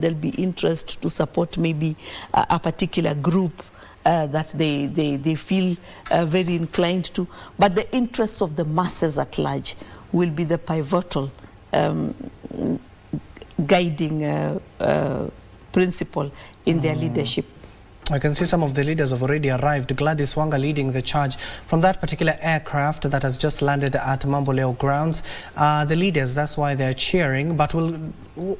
there'll be interest to support maybe a particular group that they feel very inclined to. But the interests of the masses at large will be the pivotal guiding principle in their leadership. I can see some of the leaders have already arrived. Gladys Wanga leading the charge from that particular aircraft that has just landed at Mamboleo grounds. The leaders, that's why they're cheering, but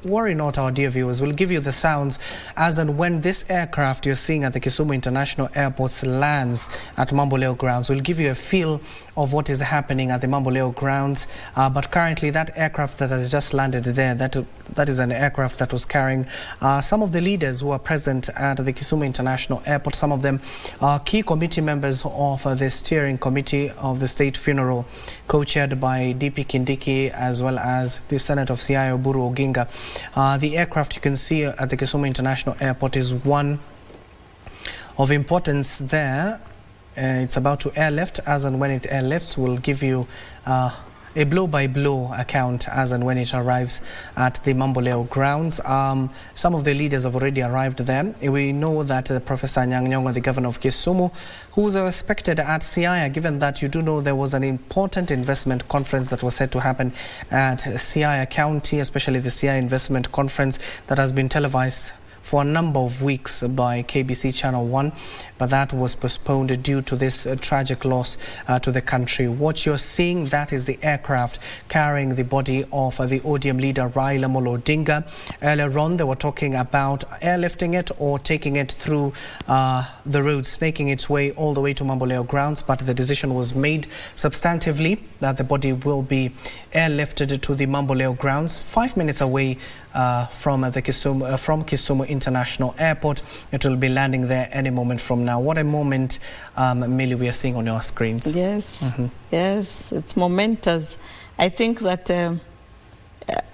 worry not, our dear viewers. We'll give you the sounds as and when this aircraft you're seeing at the Kisumu International Airport lands at Mamboleo grounds. We'll give you a feel of what is happening at the Mamboleo grounds. But currently that aircraft that has just landed there, that is an aircraft that was carrying some of the leaders who are present at the Kisumu International Airport. Some of them are key committee members of the steering committee of the state funeral, co-chaired by DP Kindiki as well as the Senate of Siaya Oburu Oginga. The aircraft you can see at the Kisumu International Airport is one of importance there. It's about to airlift. As and when it airlifts, we'll give you a blow-by-blow account as and when it arrives at the Mamboleo grounds. Some of the leaders have already arrived there. We know that Professor Anyang' Nyong'o, the governor of Kisumu, who's expected at Siaya, given that you do know there was an important investment conference that was set to happen at Siaya County, especially the Siaya Investment Conference that has been televised for a number of weeks by KBC Channel 1, but that was postponed due to this tragic loss to the country. What you're seeing, that is the aircraft carrying the body of the ODM leader Raila Odinga. Earlier on, they were talking about airlifting it or taking it through the roads, making its way all the way to Mamboleo grounds, but the decision was made substantively that the body will be airlifted to the Mamboleo grounds, 5 minutes away from Kisumu International Airport. It will be landing there any moment from now. What a moment, Millie, we are seeing on your screens. Yes, yes, it's momentous. I think that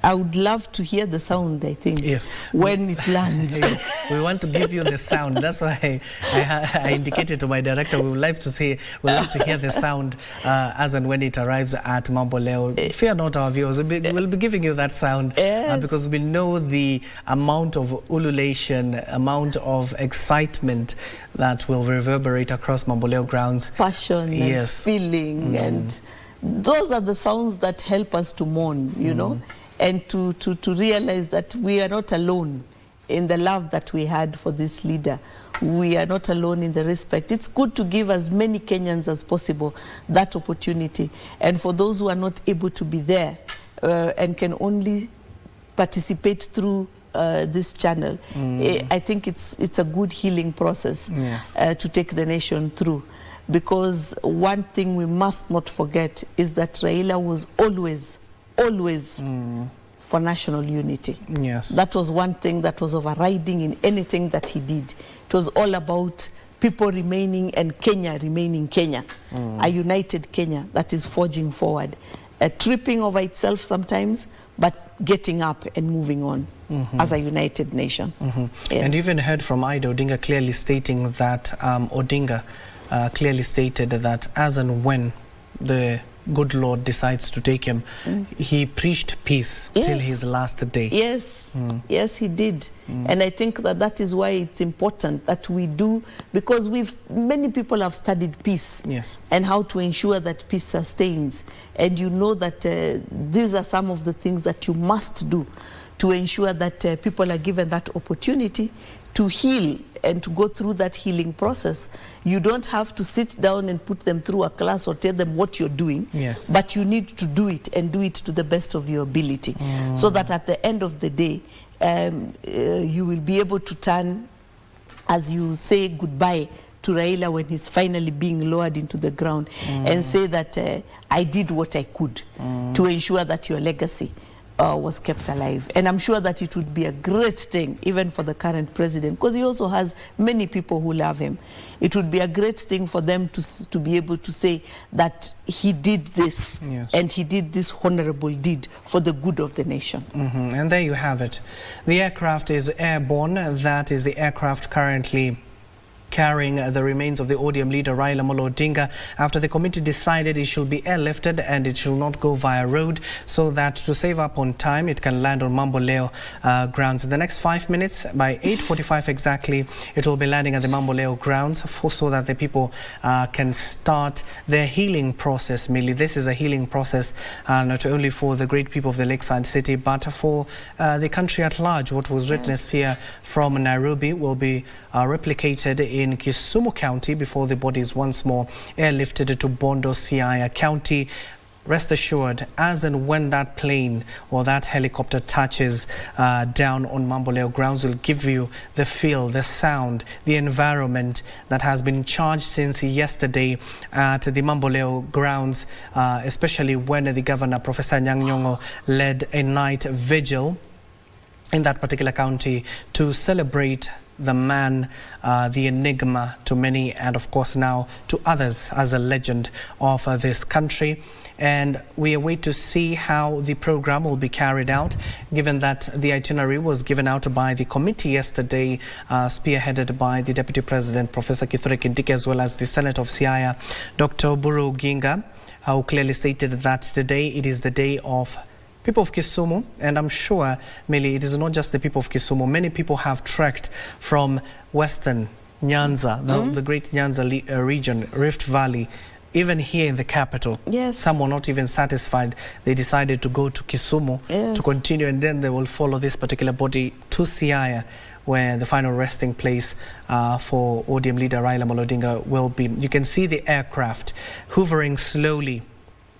I would love to hear the sound, I think, yes, when it lands. Yes. We want to give you the sound. That's why I indicated to my director we would like to say, we'd love to hear the sound as and when it arrives at Mamboleo. Fear not, our viewers. We'll be giving you that sound because we know the amount of ululation, amount of excitement that will reverberate across Mamboleo grounds. Passion and feeling, and those are the sounds that help us to mourn, you know, and to realize that we are not alone in the love that we had for this leader. We are not alone in the respect. It's good to give as many Kenyans as possible that opportunity. And for those who are not able to be there and can only participate through this channel, I think it's a good healing process to take the nation through. Because one thing we must not forget is that Raila was always for national unity. Yes. That was one thing that was overriding in anything that he did. It was all about people remaining and Kenya remaining Kenya. A united Kenya that is forging forward. Tripping over itself sometimes, but getting up and moving on as a united nation. Yes. And you even heard from Ida Odinga clearly stating that Odinga clearly stated that as and when the good Lord decides to take him, he preached peace till his last day. Yes, yes, he did. And I think that that is why it's important that we do, because many people have studied peace and how to ensure that peace sustains. And you know that these are some of the things that you must do to ensure that people are given that opportunity to heal and to go through that healing process. You don't have to sit down and put them through a class or tell them what you're doing, but you need to do it and do it to the best of your ability, so that at the end of the day, you will be able to turn, as you say goodbye to Raila when he's finally being lowered into the ground, and say that I did what I could to ensure that your legacy was kept alive. And I'm sure that it would be a great thing even for the current president, because he also has many people who love him. It would be a great thing for them to be able to say that he did this and he did this honorable deed for the good of the nation. And there you have it. The aircraft is airborne. That is the aircraft currently carrying the remains of the ODM leader Raila Odinga after the committee decided it should be airlifted and it should not go via road, so that to save up on time it can land on Mamboleo grounds. In the next 5 minutes, by 8:45 exactly, it will be landing at the Mamboleo grounds so that the people can start their healing process. Merely, this is a healing process not only for the great people of the lakeside city, but for the country at large. What was witnessed here from Nairobi will be replicated in Kisumu County before the body is once more airlifted to Bondo, Siaya County. Rest assured, as and when that plane or that helicopter touches down on Mamboleo grounds, will give you the feel, the sound, the environment that has been charged since yesterday at the Mamboleo grounds, especially when the governor, Professor Anyang' Nyong'o, led a night vigil in that particular county to celebrate the man, the enigma to many, and of course now to others as a legend of this country. And we await to see how the program will be carried out, given that the itinerary was given out by the committee yesterday, spearheaded by the Deputy President, Professor Kithure Kindiki, as well as the Senator of Siaya, Dr. Oburu Oginga, who clearly stated that today it is the day of people of Kisumu, and I'm sure, Millie, it is not just the people of Kisumu. Many people have trekked from Western Nyanza, the great Nyanza region, Rift Valley, even here in the capital. Yes. Some were not even satisfied. They decided to go to Kisumu to continue, and then they will follow this particular body to Siaya, where the final resting place for ODM leader Raila Odinga will be. You can see the aircraft hovering slowly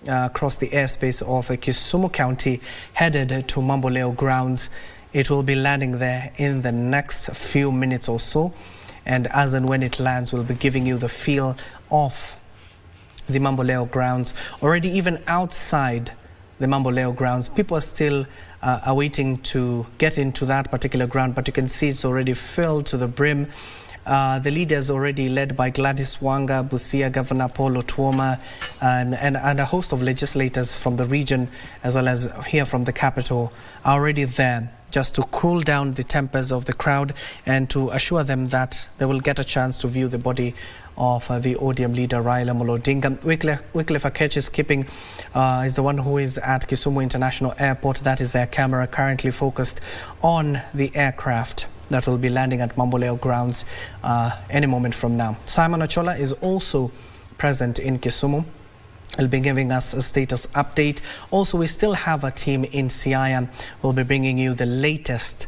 across the airspace of Kisumu County, headed to Mamboleo grounds. It will be landing there in the next few minutes or so, and as and when it lands, we'll be giving you the feel of the Mamboleo grounds. Already even outside the Mamboleo grounds, people are still awaiting to get into that particular ground, but you can see it's already filled to the brim. The leaders already led by Gladys Wanga, Busia Governor Paul Otuoma, and a host of legislators from the region, as well as here from the capital, are already there just to cool down the tempers of the crowd and to assure them that they will get a chance to view the body of the ODM leader Raila Odinga. Wycliffe Akech is keeping is the one who is at Kisumu International Airport. That is their camera, currently focused on the aircraft that will be landing at Mamboleo grounds any moment from now. Simon Ochola is also present in Kisumu. He'll be giving us a status update. Also, we still have a team in Siaya. We'll be bringing you the latest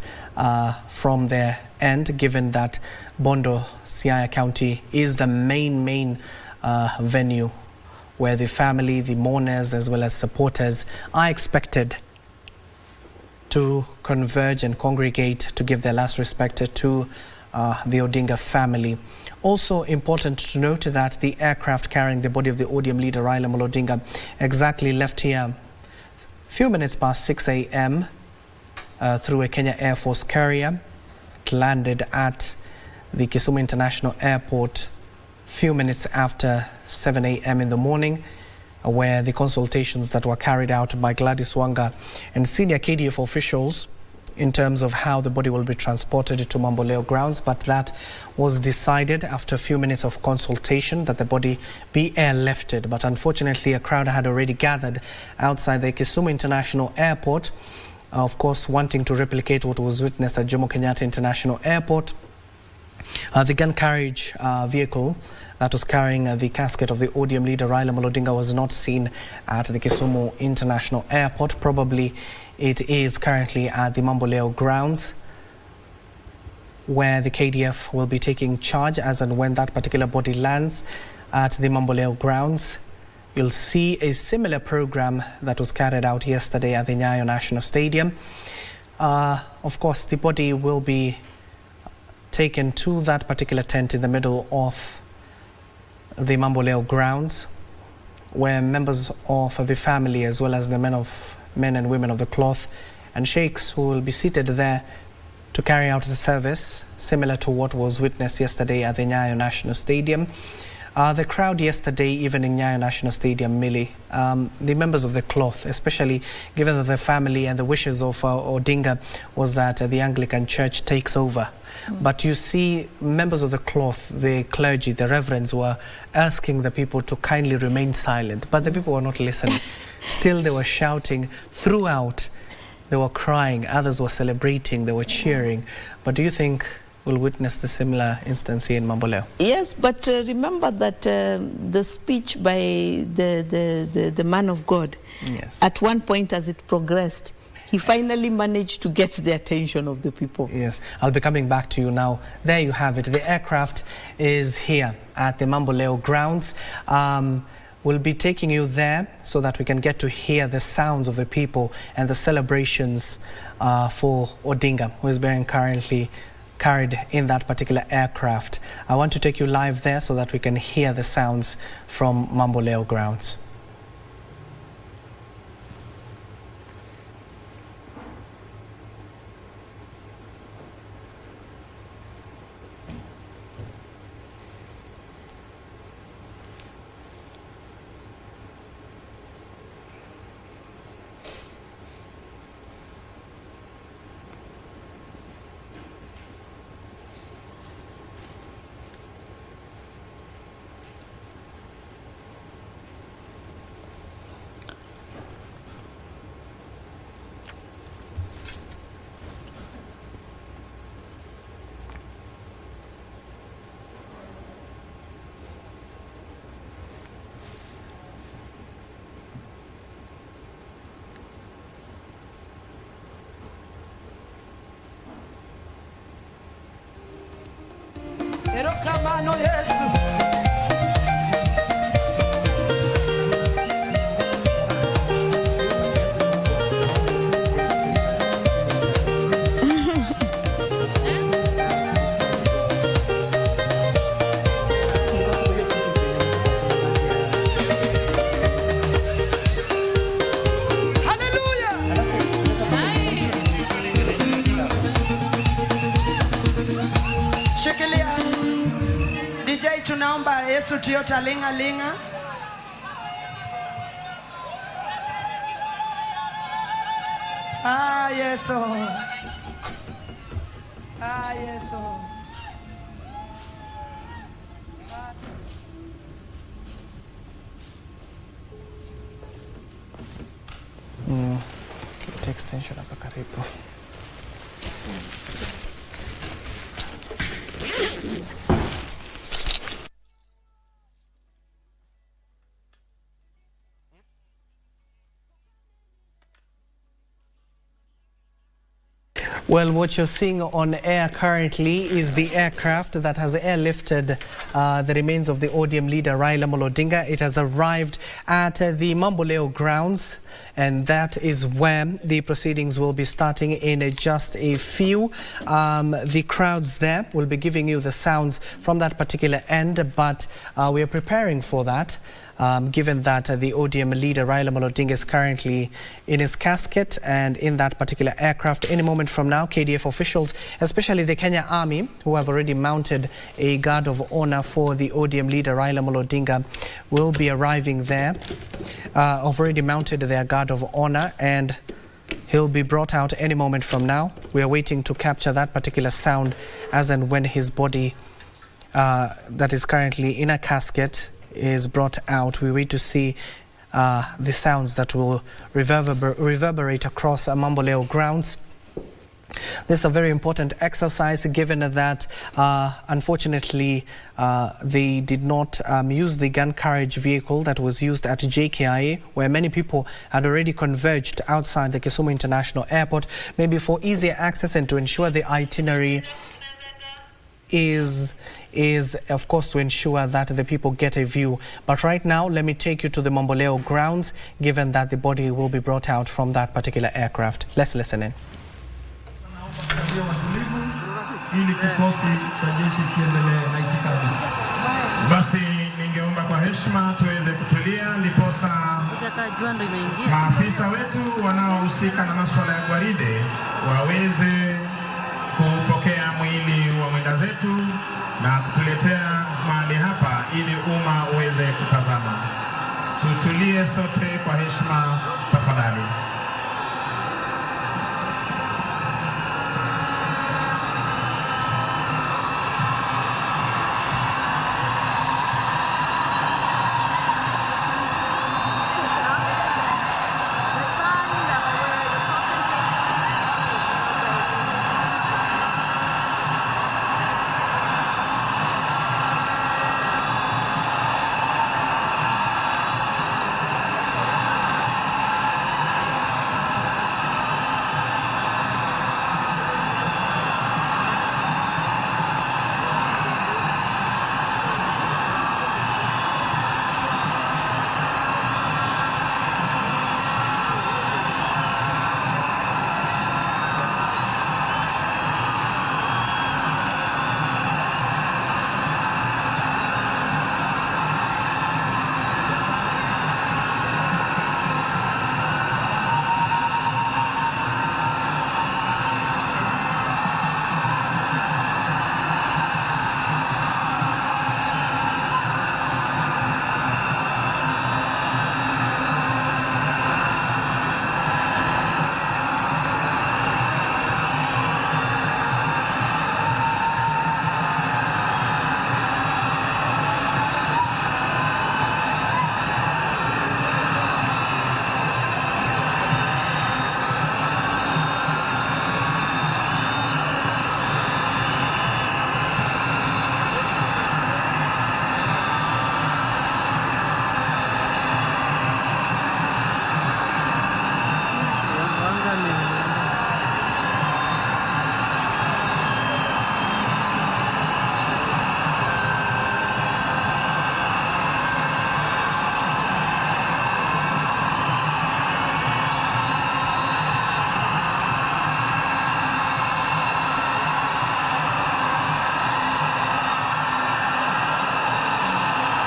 from their end, given that Bondo, Siaya County, is the main venue where the family, the mourners, as well as supporters are expected to converge and congregate to give their last respect to the Odinga family. Also important to note that the aircraft carrying the body of the ODM leader Raila Odinga exactly left here a few minutes past 6 a.m. Through a Kenya Air Force carrier. It landed at the Kisumu International Airport a few minutes after 7 a.m. in the morning, where the consultations that were carried out by Gladys Wanga and senior KDF officials in terms of how the body will be transported to Mamboleo grounds, but that was decided after a few minutes of consultation that the body be airlifted. But unfortunately, a crowd had already gathered outside the Kisumu International Airport, of course wanting to replicate what was witnessed at Jomo Kenyatta International Airport. The gun carriage vehicle that was carrying the casket of the ODM leader Raila Odinga was not seen at the Kisumu International Airport. Probably it is currently at the Mamboleo grounds, where the KDF will be taking charge as and when that particular body lands at the Mamboleo grounds. You'll see a similar program that was carried out yesterday at the Nyayo National Stadium. Of course, the body will be taken to that particular tent in the middle of the Mamboleo grounds, where members of the family, as well as the men and women of the cloth and sheikhs, who will be seated there to carry out the service, similar to what was witnessed yesterday at the Nyayo National Stadium. The crowd yesterday, even in Nyayo National Stadium, Millie, the members of the cloth, especially given that the family and the wishes of Odinga was that the Anglican Church takes over. But you see members of the cloth, the clergy, the reverends were asking the people to kindly remain silent, but the people were not listening. Still they were shouting throughout. They were crying, others were celebrating, they were cheering. But do you think we'll witness the similar instance here in Mamboleo? Yes, but remember that the speech by the man of God, yes, at one point as it progressed, he finally managed to get the attention of the people. Yes, I'll be coming back to you now. There you have it. The aircraft is here at the Mamboleo grounds. We'll be taking you there so that we can get to hear the sounds of the people and the celebrations for Odinga, who is being currently carried in that particular aircraft. I want to take you live there so that we can hear the sounds from Mamboleo grounds. DJ tunaomba Yesu tuyota linga linga. Ah Yesu. Ah Yesu. Extension hapa karibu. Well, what you're seeing on air currently is the aircraft that has airlifted the remains of the ODM leader Raila Odinga. It has arrived at the Mamboleo grounds, and that is where the proceedings will be starting in just a few. The crowds there will be giving you the sounds from that particular end, but we are preparing for that. Given that the ODM leader Raila Odinga is currently in his casket and in that particular aircraft. Any moment from now, KDF officials, especially the Kenya Army, who have already mounted a guard of honor for the ODM leader Raila Odinga, will be arriving there. Have already mounted their guard of honor, and he'll be brought out any moment from now. We are waiting to capture that particular sound as and when his body that is currently in a casket is brought out. We wait to see the sounds that will reverberate across Mamboleo grounds. This is a very important exercise, given that unfortunately they did not use the gun carriage vehicle that was used at JKIA, where many people had already converged outside the Kisumu International Airport, maybe for easier access and to ensure the itinerary is of course to ensure that the people get a view. But right now, let me take you to the Mamboleo grounds, given that the body will be brought out from that particular aircraft. Let's listen in. Basi ningeomba kwa heshima tuweze kutulia, ndiposa maafisa wetu wanaohusika na masuala ya gwaride waweze kupokea mwili wa mwenda zetu na kutuletea mahali hapa ili umma uweze kutazama. Tutulie sote kwa heshima tafadhali.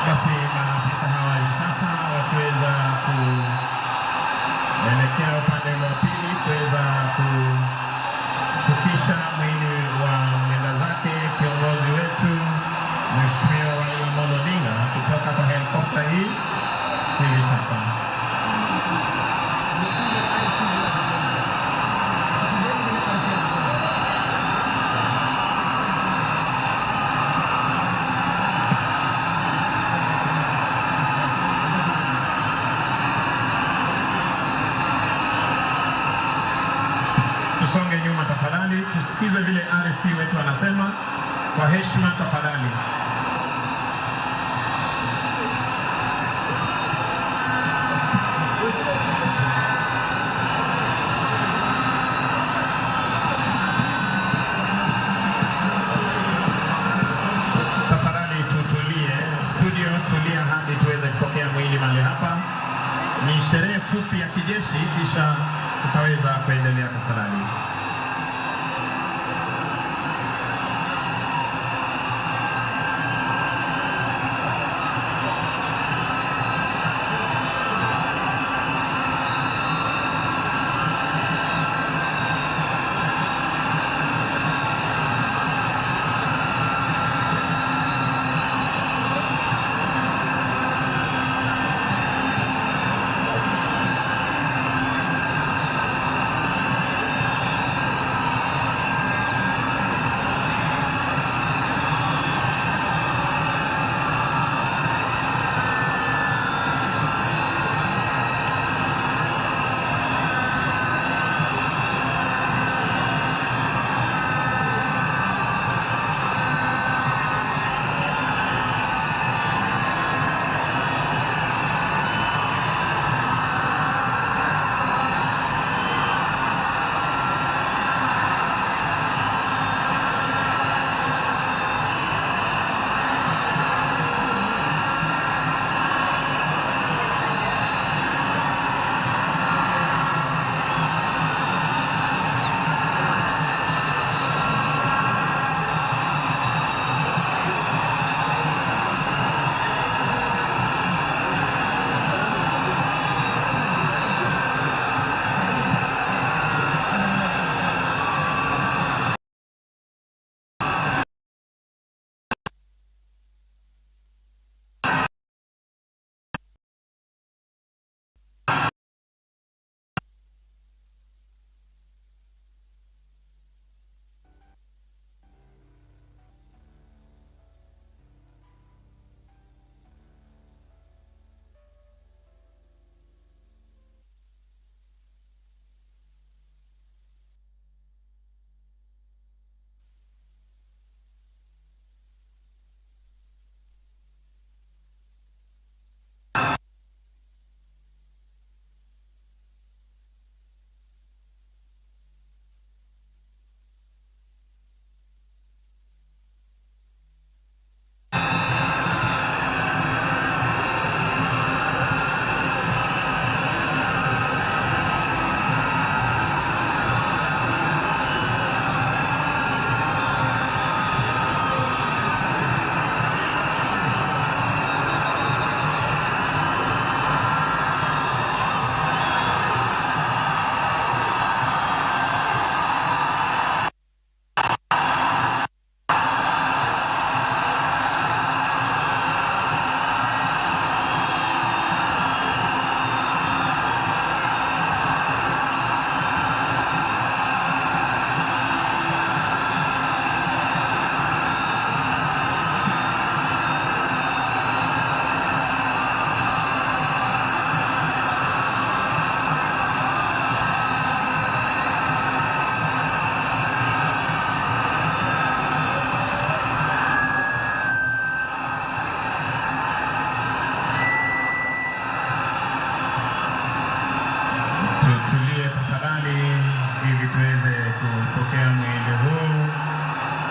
Basi maafisa hawa hivi sasa wakiweza kuelekea upande wa pili kuweza kushukisha mwili wa mwenda zake kiongozi wetu Mheshimiwa Raila Odinga kutoka kwa helikopta hii hivi sasa. Tusonge nyuma tafadhali, tusikize vile RC wetu anasema kwa heshima tafadhali. Tafadhali tutulie, studio tulia hadi tuweze kupokea mwili mahali hapa. Ni sherehe fupi ya kijeshi kisha tutaweza kuendelea tafadhali.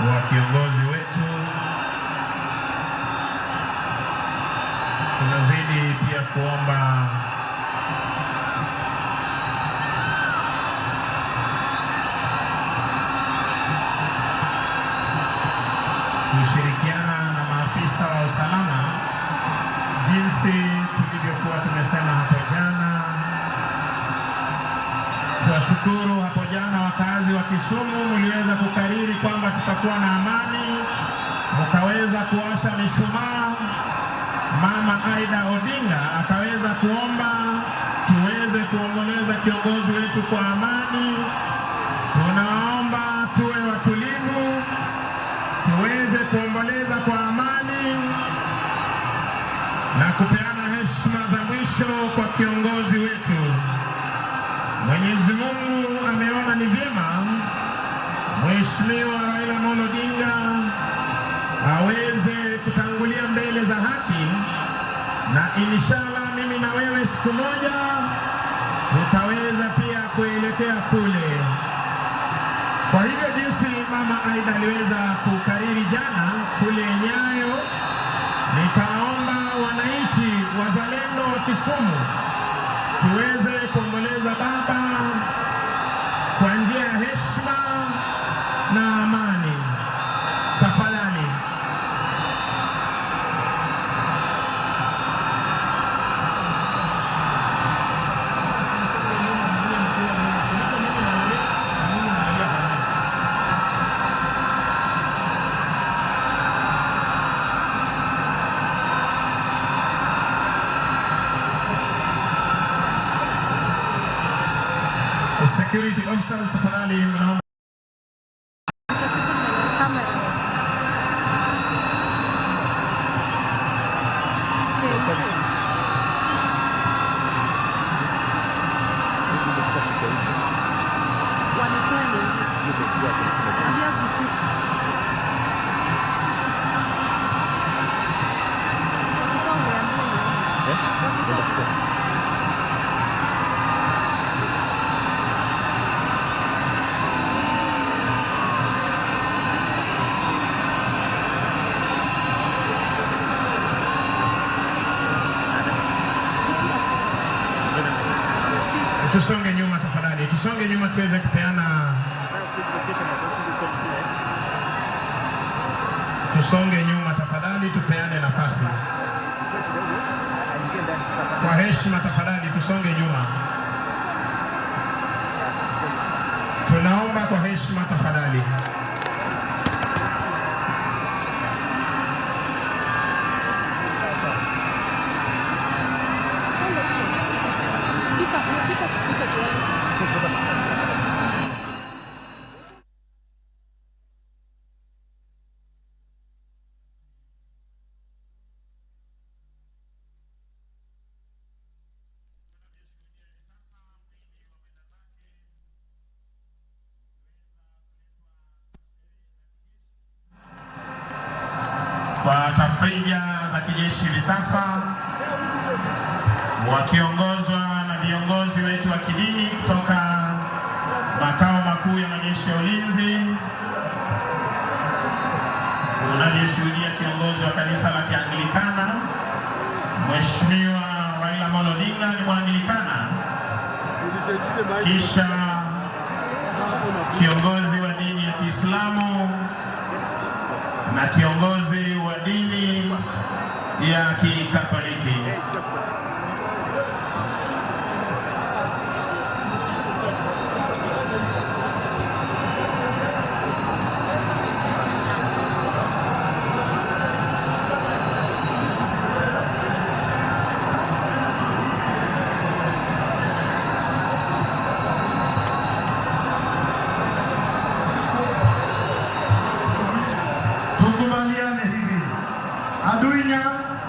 wa kiongozi wetu. Tunazidi pia kuomba kushirikiana na maafisa wa usalama jinsi tulivyokuwa tumesema hapo jana. Tuwashukuru hapo jana wakazi wa Kisumu, mliweza kukariri kwamba tutakuwa na amani, mkaweza kuwasha mishumaa. Mama Aida Odinga akaweza kuomba tuweze kuomboleza kiongozi wetu kwa amani. Tunaomba tuwe watulivu, tuweze kuomboleza kwa amani na kupeana heshima za mwisho kwa kiongozi wetu. Mwenyezi Mungu ameona ni vyema Mheshimiwa Raila Amolo Odinga aweze kutangulia mbele za haki, na inshallah mimi na wewe siku moja tutaweza pia kuelekea kule. Kwa hivyo jinsi Mama Aida aliweza kukariri jana kule Nyayo, nitaomba wananchi wazalendo wa Kisumu tuweze kuomboleza baba kwa njia ya heshima na amani. Tafadhali. Security officers, tafadhali mnaomba. Tusonge nyuma tafadhali, tusonge nyuma tuweze kupeana. Tusonge nyuma tafadhali, tupeane nafasi. Kwa heshima tafadhali, tusonge nyuma. Tunaomba kwa heshima tafadhali. Kwa tafrija za kijeshi hivi sasa wakiongozwa na viongozi wetu wa kidini kutoka makao makuu ya majeshi ya ulinzi. Unavyoshuhudia kiongozi wa kanisa la Kianglikana Mheshimiwa Raila Amolo Odinga ni Mwanglikana, kisha kiongozi wa dini ya Kiislamu na kiongozi wa dini ya Kikatoliki.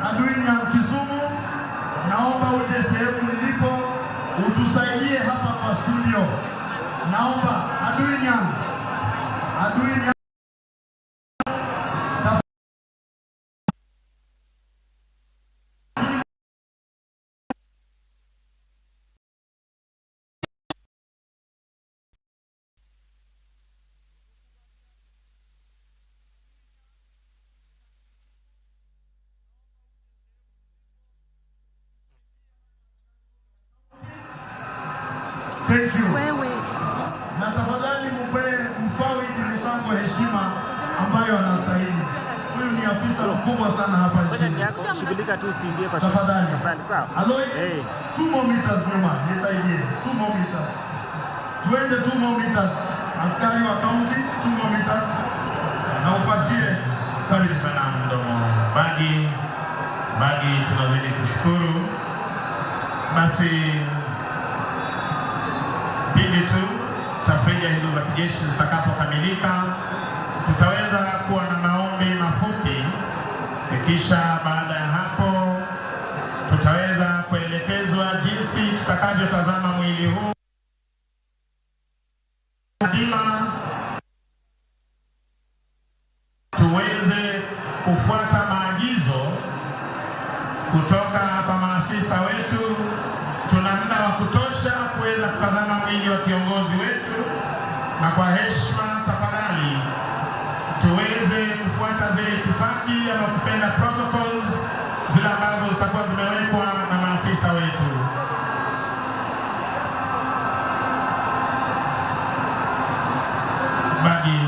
Aduinya Kisumu, naomba uje sehemu nilipo utusaidie hapa kwa studio. Naomba Aduinya ambayo anastahili. Huyu ni afisa mkubwa sana hapa nchini. Tafadhali. Alois, 2 more meters nyuma, nisaidie. 2 more meters. Tuende 2 more meters. Askari wa county, 2 more meters. Na upatie. Asante sana mdomo. Bagi tunazidi kushukuru. Basi pindi tu tafrija hizo za kijeshi zitakapokamilika, tutaweza kuwa na maombi mafupi, kisha baada ya hapo tutaweza kuelekezwa jinsi tutakavyotazama mwili huu tuweze kufuata maagizo kutoka kwa maafisa wetu. Tuna muda wa kutosha kuweza kutazama mwili wa kiongozi wetu, na kwa heshima tafadhali tuweze kufuata zile itifaki ama kupenda protocols zile ambazo zitakuwa zimewekwa na maafisa wetu. Bagi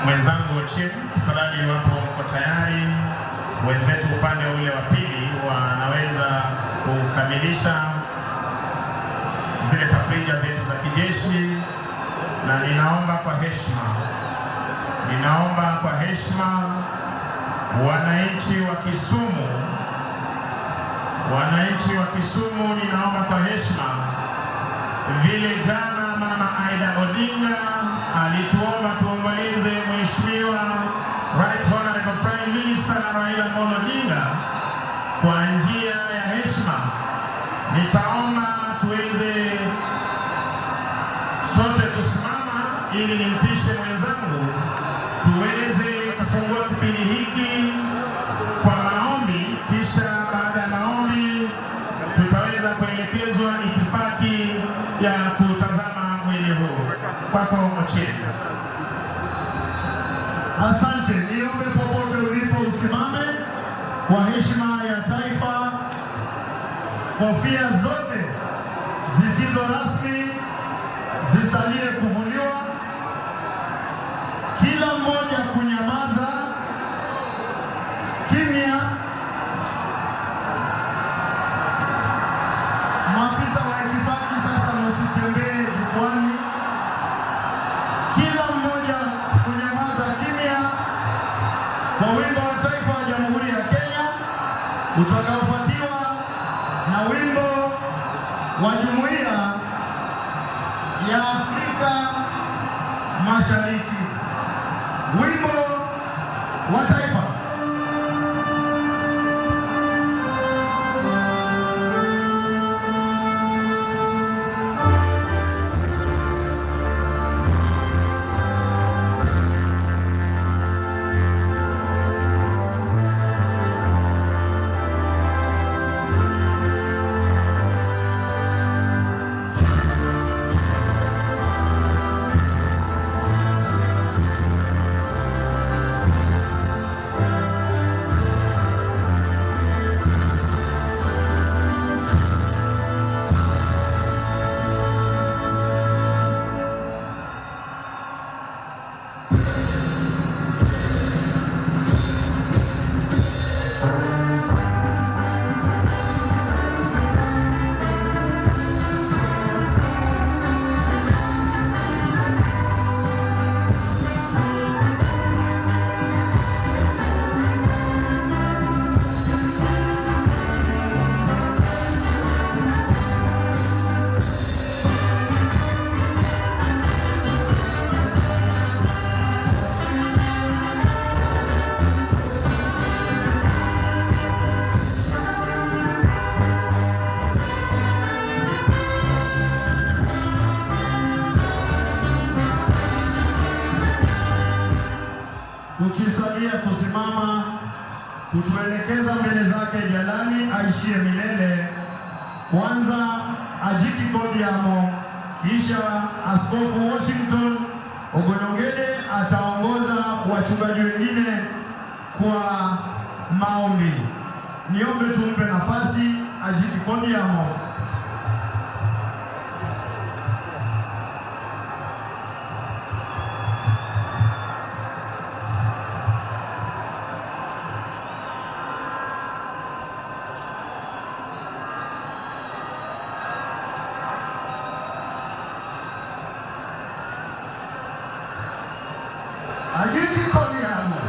mwenzangu chini, tafadhali wapo mko tayari, wenzetu upande ule wa pili wanaweza kukamilisha zile tafrija zetu za kijeshi, na ninaomba kwa heshima wananchi wa Kisumu, ninaomba kwa heshima, vile jana Mama Aida Odinga alituomba tuomboleze Mheshimiwa Right Honorable Prime Minister Raila Odinga kwa njia ya heshima, nitaomba tuweze sote kusimama ili nimpishe mwenzangu tuweze kufungua kipindi hiki kwa maombi, kisha baada ya maombi tutaweza kuelekezwa itifaki ya kutazama mwili huu. Kwako Ochieng. Asante, niombe popote ulipo usimame kwa heshima ya taifa. Kofia zote zisizo rasmi zisalie kuvuliwa. Kila mmoja kunyamaza kimya. Maafisa wa itifaki sasa wasitembee jukwani. Kila mmoja kunyamaza kimya kwa wimbo wa taifa wa Jamhuri ya Kenya utakaofuatiwa na wimbo wa Jumuiya ya Afrika Mashariki. Wimbo wa taifa. atakubali kusimama kutuelekeza mbele zake Jalali aishie milele. Kwanza Ajiki Kodiamo, kisha Askofu Washington Ogonyongede ataongoza wachungaji wengine kwa maombi. Niombe tumpe nafasi Ajiki Kodiamo. Ajiki Kodiamo.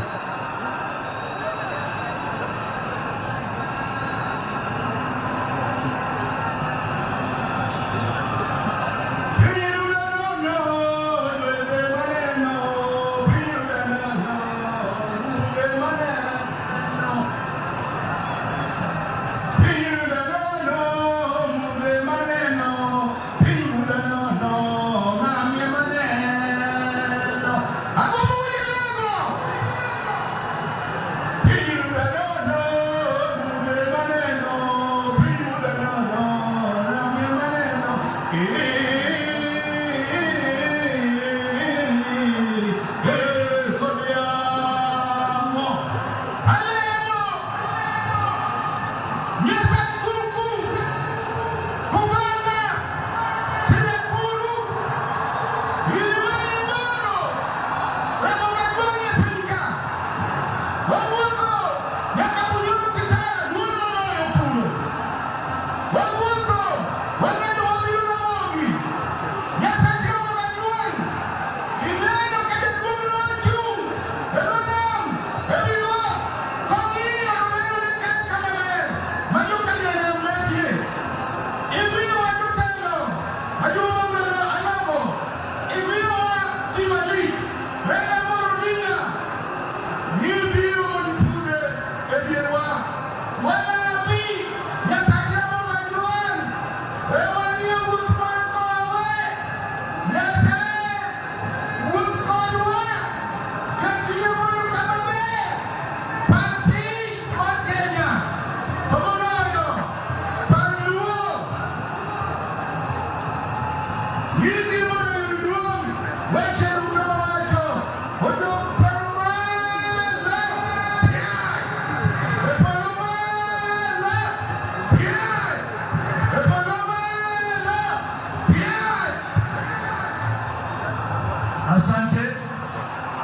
Asante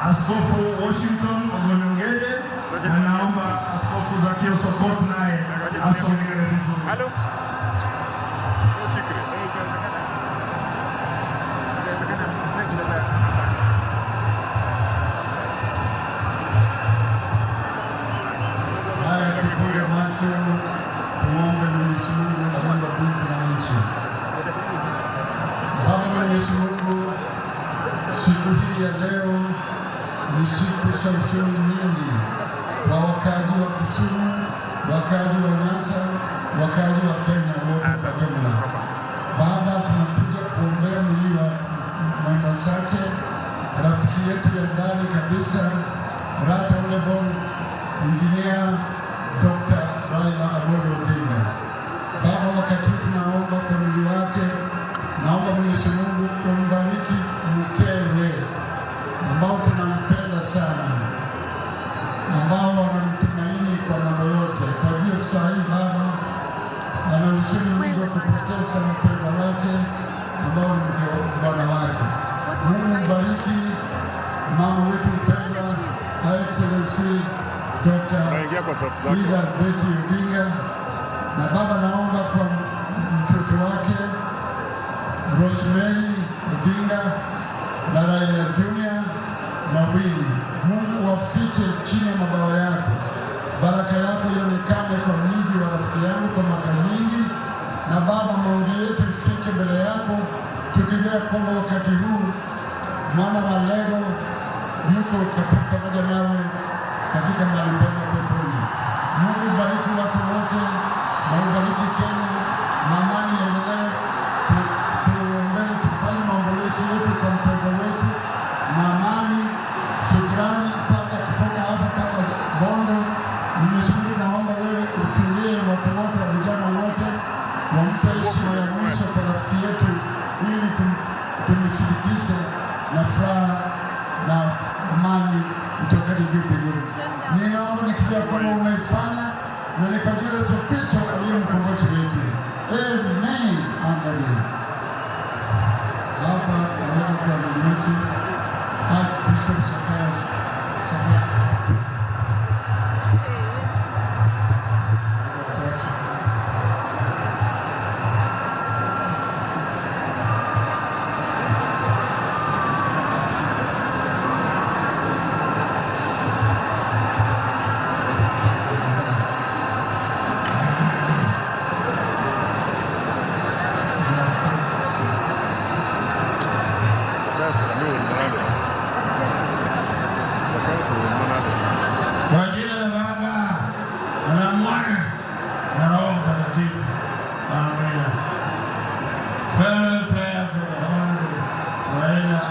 Askofu Washington Ogonyongede, na naomba Askofu Zakio Sokot naye asogee vizuri. Halo. Haya, tufunge macho, tuombe Mwenyezi Mungu aumba mbingu na nchi. Baba Mwenyezi Mungu, siku hii ya leo ni siku za huzuni nyingi kwa wakazi wa Kisumu, wakazi wa Nyanza, wakazi wa Kenya wote kwa jumla. Baba, tunakuja kuombea mwili wa mwenda zake, rafiki yetu ya ndani kabisa, Right Honorable Engineer Dr. RAILA'S Odinga. Baba, wakati tunaomba kwa mwili wake, naomba Mwenyezi Mungu kumbariki mkewe ambao tunampenda sana, ambao wanamtumaini kwa mambo yote. Kwa hiyo saa hii Baba ana huzuni mwingi wa kupoteza mpendwa wake ambao ni mke wa bwana wake. Mungu mbariki mama wetu mpendwa Excellency Dr. Ida Betty Odinga, na Baba naomba kwa mtoto wake Rosemary Odinga na Raila Junior Mawili. Mungu wafiche chini ya mabawa yako, baraka yako ionekane kwa miji wa rafiki yangu kwa mwaka nyingi, na Baba maombi yetu ifike mbele yako, tukijua kwamba wakati huu mwana wa leo yuko pamoja nawe katika mahali pema peponi. Mungu bariki watu wote na ubariki Kenya, na amani iendelee. Tuombee tufanye maombolezo yetu kwa mpendwa wetu, na amani, shukrani mpaka kutoka hapa afanikishe na furaha na amani kutoka juu mbinguni. Ninaomba nikijua kwamba umeifanya na ni kwa jina la Yesu Kristo aliye mkombozi wetu. Amen. Amen. Hapa tunaweza kuwa na wetu Bishop Sakayo. Kwa jina la Baba na la Mwana na Roho Mtakatifu. Amen. Prayer for the Honorable Raila.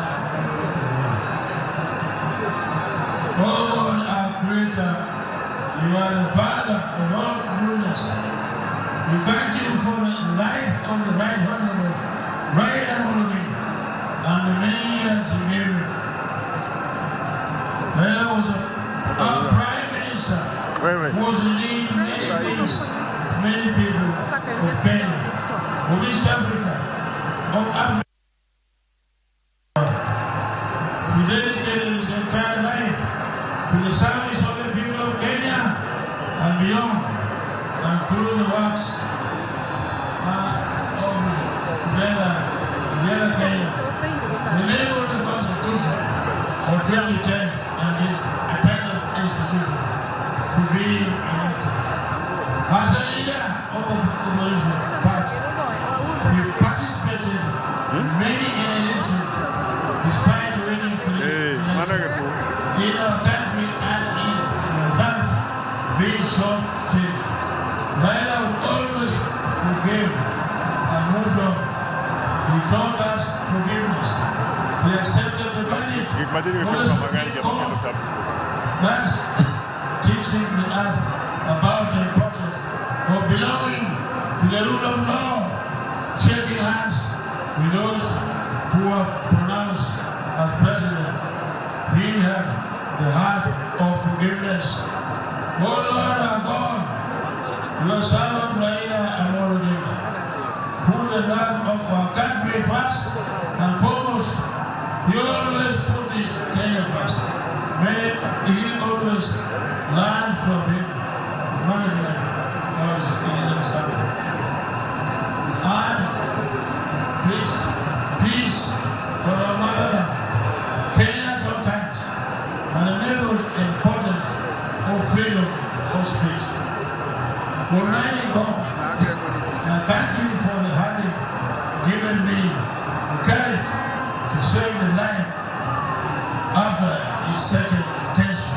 Oh Lord, our Creator, you are the Father of all goodness. We thank you for the life of the Right Honorable Raila and the many years you gave him. Raila was our Prime Minister, who was indeed many things to many people of Kenya, of East Africa, of Africa. He dedicated his entire life to the service of the people of Kenya and beyond, and through the works of together with the other Kenyans. The name of the Constitution of 2010 and his attendant institution to be elected. As a leader of the opposition party, we participated in many elections despite winning elections in our country and in results being short-lived. Raila would always forgive and moved on. He taught us forgiveness. He accepted the verdict of the Supreme Court. Thus, teaching us about the importance of belonging to the rule of law, shaking hands with those who are pronounced as president. He had the heart of forgiveness. Oh Lord our God, your servant Raila and Mourning, put the love of our country first and foremost. He always put his Kenya first. May he always learn from him. Management was in example. And peace for our motherland. Kenya contact and enable the importance of freedom of speech. Almighty God, I thank you for the habit given me the courage to save the life after his second detention.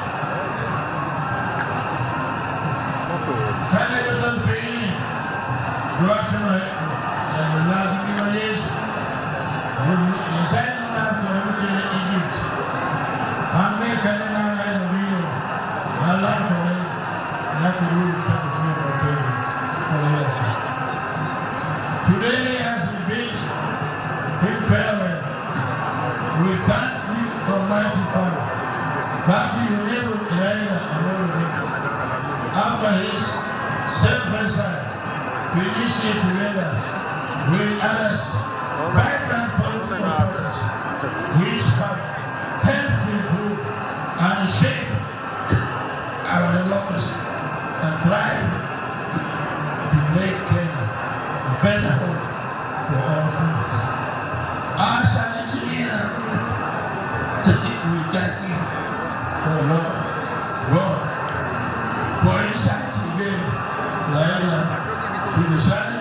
Kana yote mpeni duwatu na lazima wa Yesu. Yesaino na kwa mjini Egypt. Ame kana na ya mbio na lako na kurudi katika Kenya. Today has been farewell. We thank you, Almighty Father, that you enabled Raila and Mourning after his self-exile to initiate together with others vibrant political parties which have helped to improve and shape our democracy and thrive to make Kenya a better home for all Kenyans. As an engineer, we thank you for God, for insight he gave Raila to design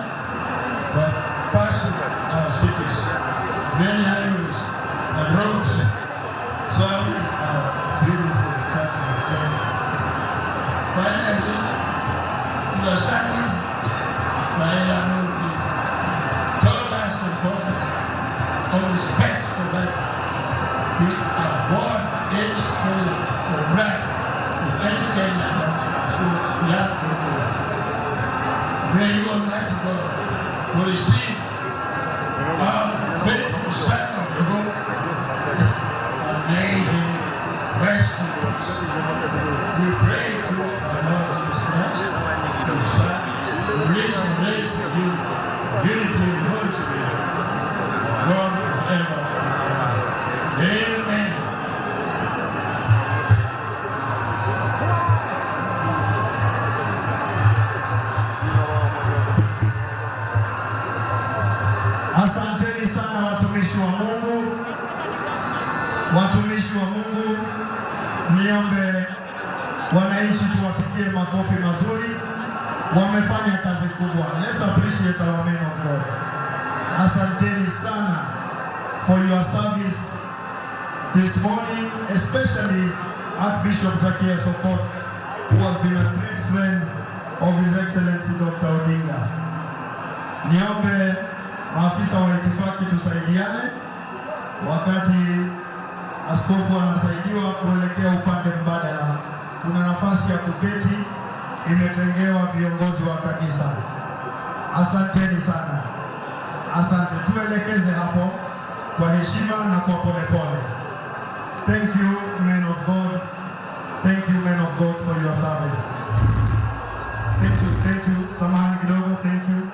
by passing our cities, many highways and roads, serving our beautiful country of Kenya. Finally, we are signing Raila told us the importance of respect for life. We are born in the spirit of right to any Kenyan who we have to do. May you, Almighty God, will receive our faithful son of the Lord, We pray to our Lord Jesus Christ, the Son, who lives and reigns with you, unity in the Holy Spirit, God forever and ever. Amen. Asanteni sana watumishi wa Mungu. Watumishi wa Mungu, niombe wananchi tuwapigie makofi mazuri. Wamefanya kazi kubwa. Let's appreciate our men of God. Asanteni sana for your service this morning, especially Archbishop Zacchaeus Opoda, who has been a great friend of His Excellency Dr. Odinga. Niombe maafisa wa itifaki tusaidiane wakati askofu anasaidiwa kuelekea upande mbadala. Kuna nafasi ya kuketi imetengewa viongozi wa kanisa. Asanteni sana. Asante. Tuelekeze hapo kwa heshima na kwa polepole. Thank you, men of God. Thank you, men of God, for your service. Thank you. Samahani kidogo. Thank you.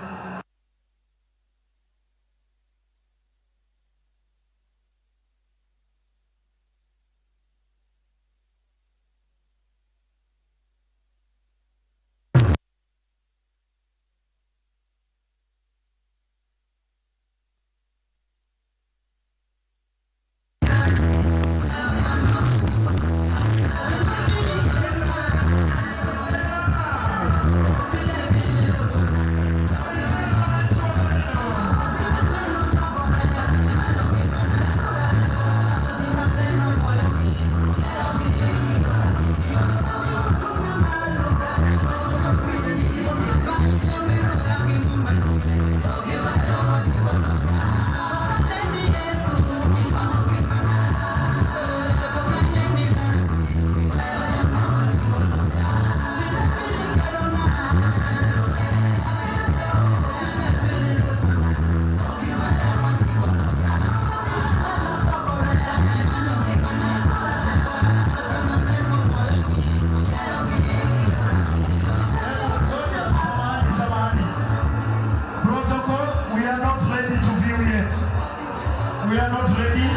We are not ready.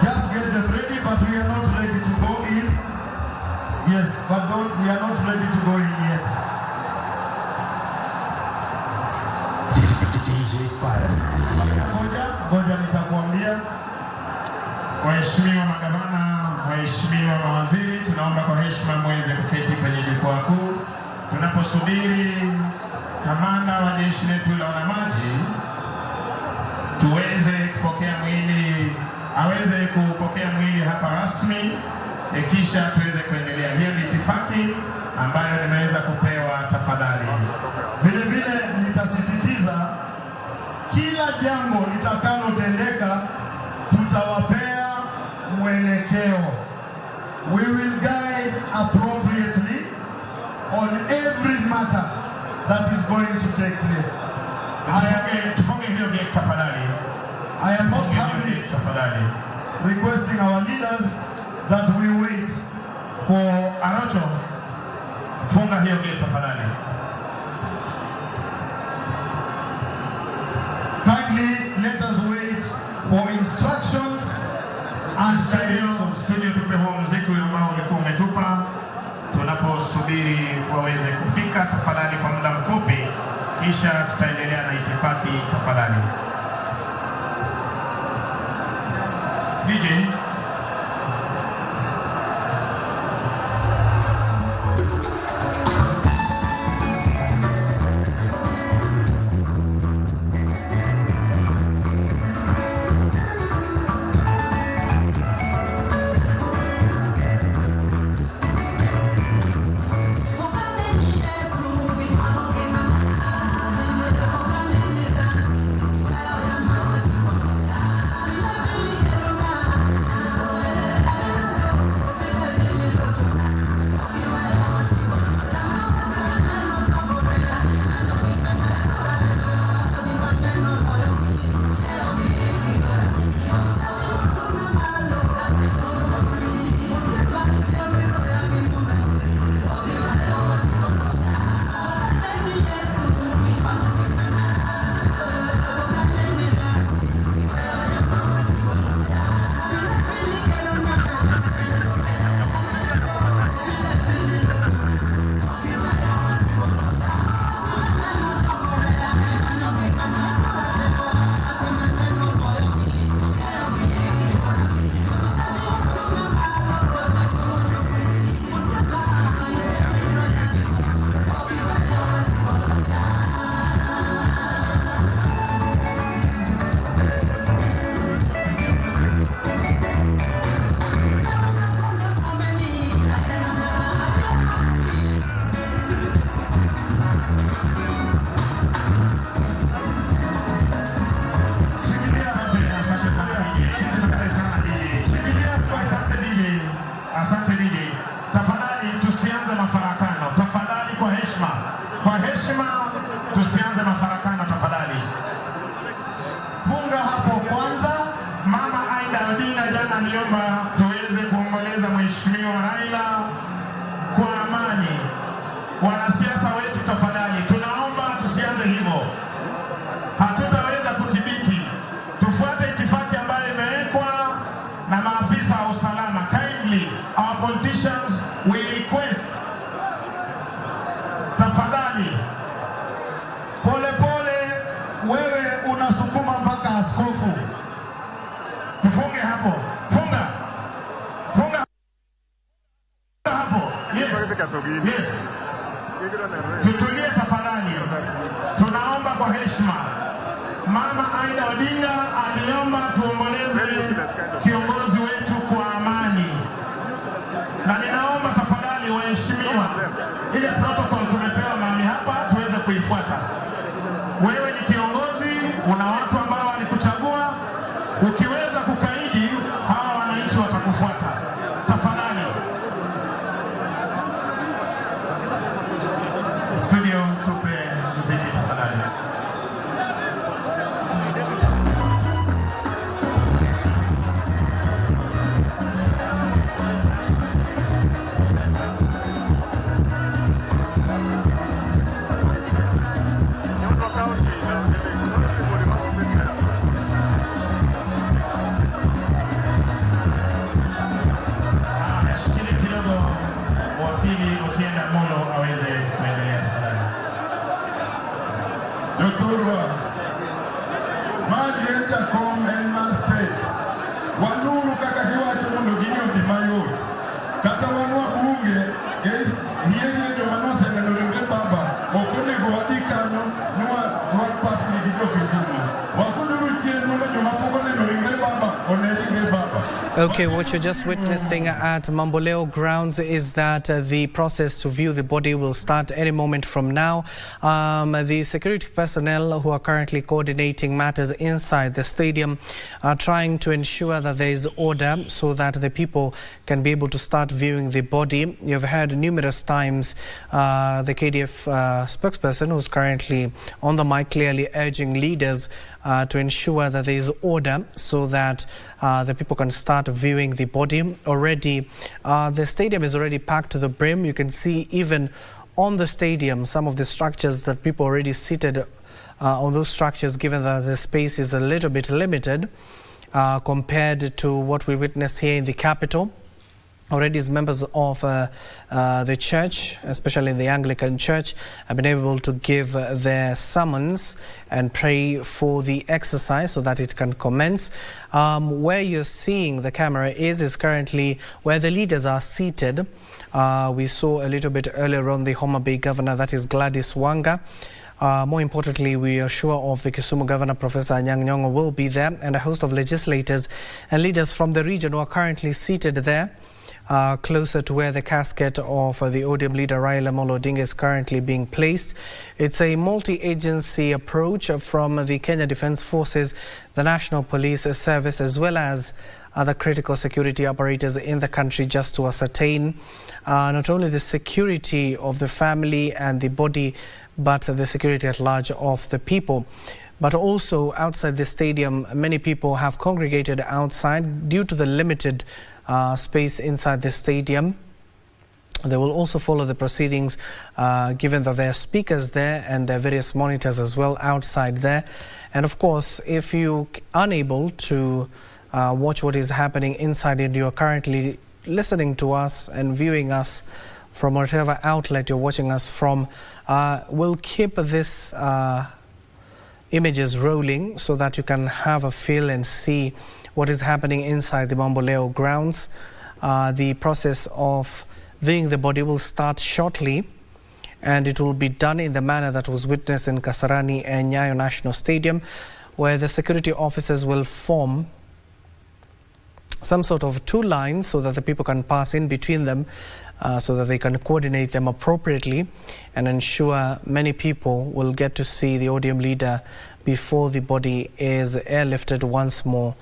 Just get them ready, but we are not ready to go in. Yes, but we are not ready to go in yet. Ngoja nitakwambia. Waheshimiwa magavana, waheshimiwa mawaziri, tunaomba kwa heshima mweze kuketi kwenye jukwaa kuu. Tunaposubiri kamanda wa jeshi letu la wanamaji tuweze kupokea mwili, aweze kupokea mwili hapa rasmi, kisha tuweze kuendelea. Hiyo ni itifaki ambayo nimeweza kupewa. Tafadhali. Vile vile nitasisitiza kila jambo litakalotendeka tutawapea mwelekeo. We will guide appropriately on every matter that is going to take place. I am most happy requesting our leaders that we wait for Aracho. Funga hiyo gate tafadhali. Kindly let us wait for instructions and studio tupe huo muziki ambao ulikuwa umetupa. Tunaposubiri waweze kufika tafadhali kwa muda mfupi, kisha tutaendelea na itifaki tafadhali. DJ Aida Odinga jana aliomba tuweze kuomboleza Mheshimiwa Raila kwa amani. Wanasiasa wetu tafadhali, tunaomba tusianze hivyo. Hatutaweza kudhibiti. Tufuate itifaki ambayo imewekwa na maafisa wa usalama. Kindly, our politicians, we request, tafadhali. Pole pole, wewe unasukuma mpaka askofu. Tufunge hapo. Funga. Funga hapo. Yes. Yes. Tutulie tafadhali. Tunaomba kwa heshima. Mama Aida Odinga aliomba tuomboleze kiongozi wetu kwa amani. Na ninaomba tafadhali waheshimiwa, ile protocol tumepewa mahali hapa tuweze kuifuata. Wewe ni kiongozi, una watu ambao walikuchagua. Ukiweza kukaidi, hawa wananchi watakufuata. Tafadhali. Studio, tupe muziki tafadhali. Shikilia kidogo, wakili Otienda Molo aweze kuendelea tafadhali. Dotorwa, mali enta kom en man state. Wanuru kaka giwacho mondo gini odhi mayot. Kata wanwa bunge, hiye jo manose neno ringre baba, okonego wadhi kanyo, nwar pat ni gijo Kisumu. Wasuduru chien mondo jo mapoko neno ringre baba, one ringre baba. Okay, what you're just witnessing at Mamboleo grounds is that the process to view the body will start any moment from now. The security personnel who are currently coordinating matters inside the stadium are trying to ensure that there is order so that the people can be able to start viewing the body. You've heard numerous times the KDF spokesperson who's currently on the mic clearly urging leaders to ensure that there is order so that the people can start viewing the body. Already, the stadium is already packed to the brim. You can see even on the stadium some of the structures that people already seated on those structures, given that the space is a little bit limited compared to what we witnessed here in the capital. Already as members of the church, especially in the Anglican church, have been able to give their summons and pray for the exercise so that it can commence. Where you're seeing the camera is currently where the leaders are seated. We saw a little bit earlier on the Homa Bay governor, that is Gladys Wanga. More importantly, we are sure of the Kisumu Governor, Professor Anyang' Nyong'o, will be there, and a host of legislators and leaders from the region who are currently seated there. Closer to where the casket of the ODM leader Raila Odinga is currently being placed. It's a multi-agency approach from the Kenya Defence Forces, the National Police Service, as well as other critical security operators in the country, just to ascertain not only the security of the family and the body, but the security at large of the people. But also outside the stadium, many people have congregated outside due to the limited space inside the stadium. They will also follow the proceedings given that there are speakers there and there are various monitors as well outside there. And of course, if you're unable to watch what is happening inside and you're currently listening to us and viewing us from whatever outlet you're watching us from, we'll keep this images rolling so that you can have a feel and see what is happening inside the Mamboleo grounds. The process of viewing the body will start shortly, and it will be done in the manner that was witnessed in Kasarani and Nyayo National Stadium, where the security officers will form some sort of two lines so that the people can pass in between them, so that they can coordinate them appropriately and ensure many people will get to see the ODM leader before the body is airlifted once more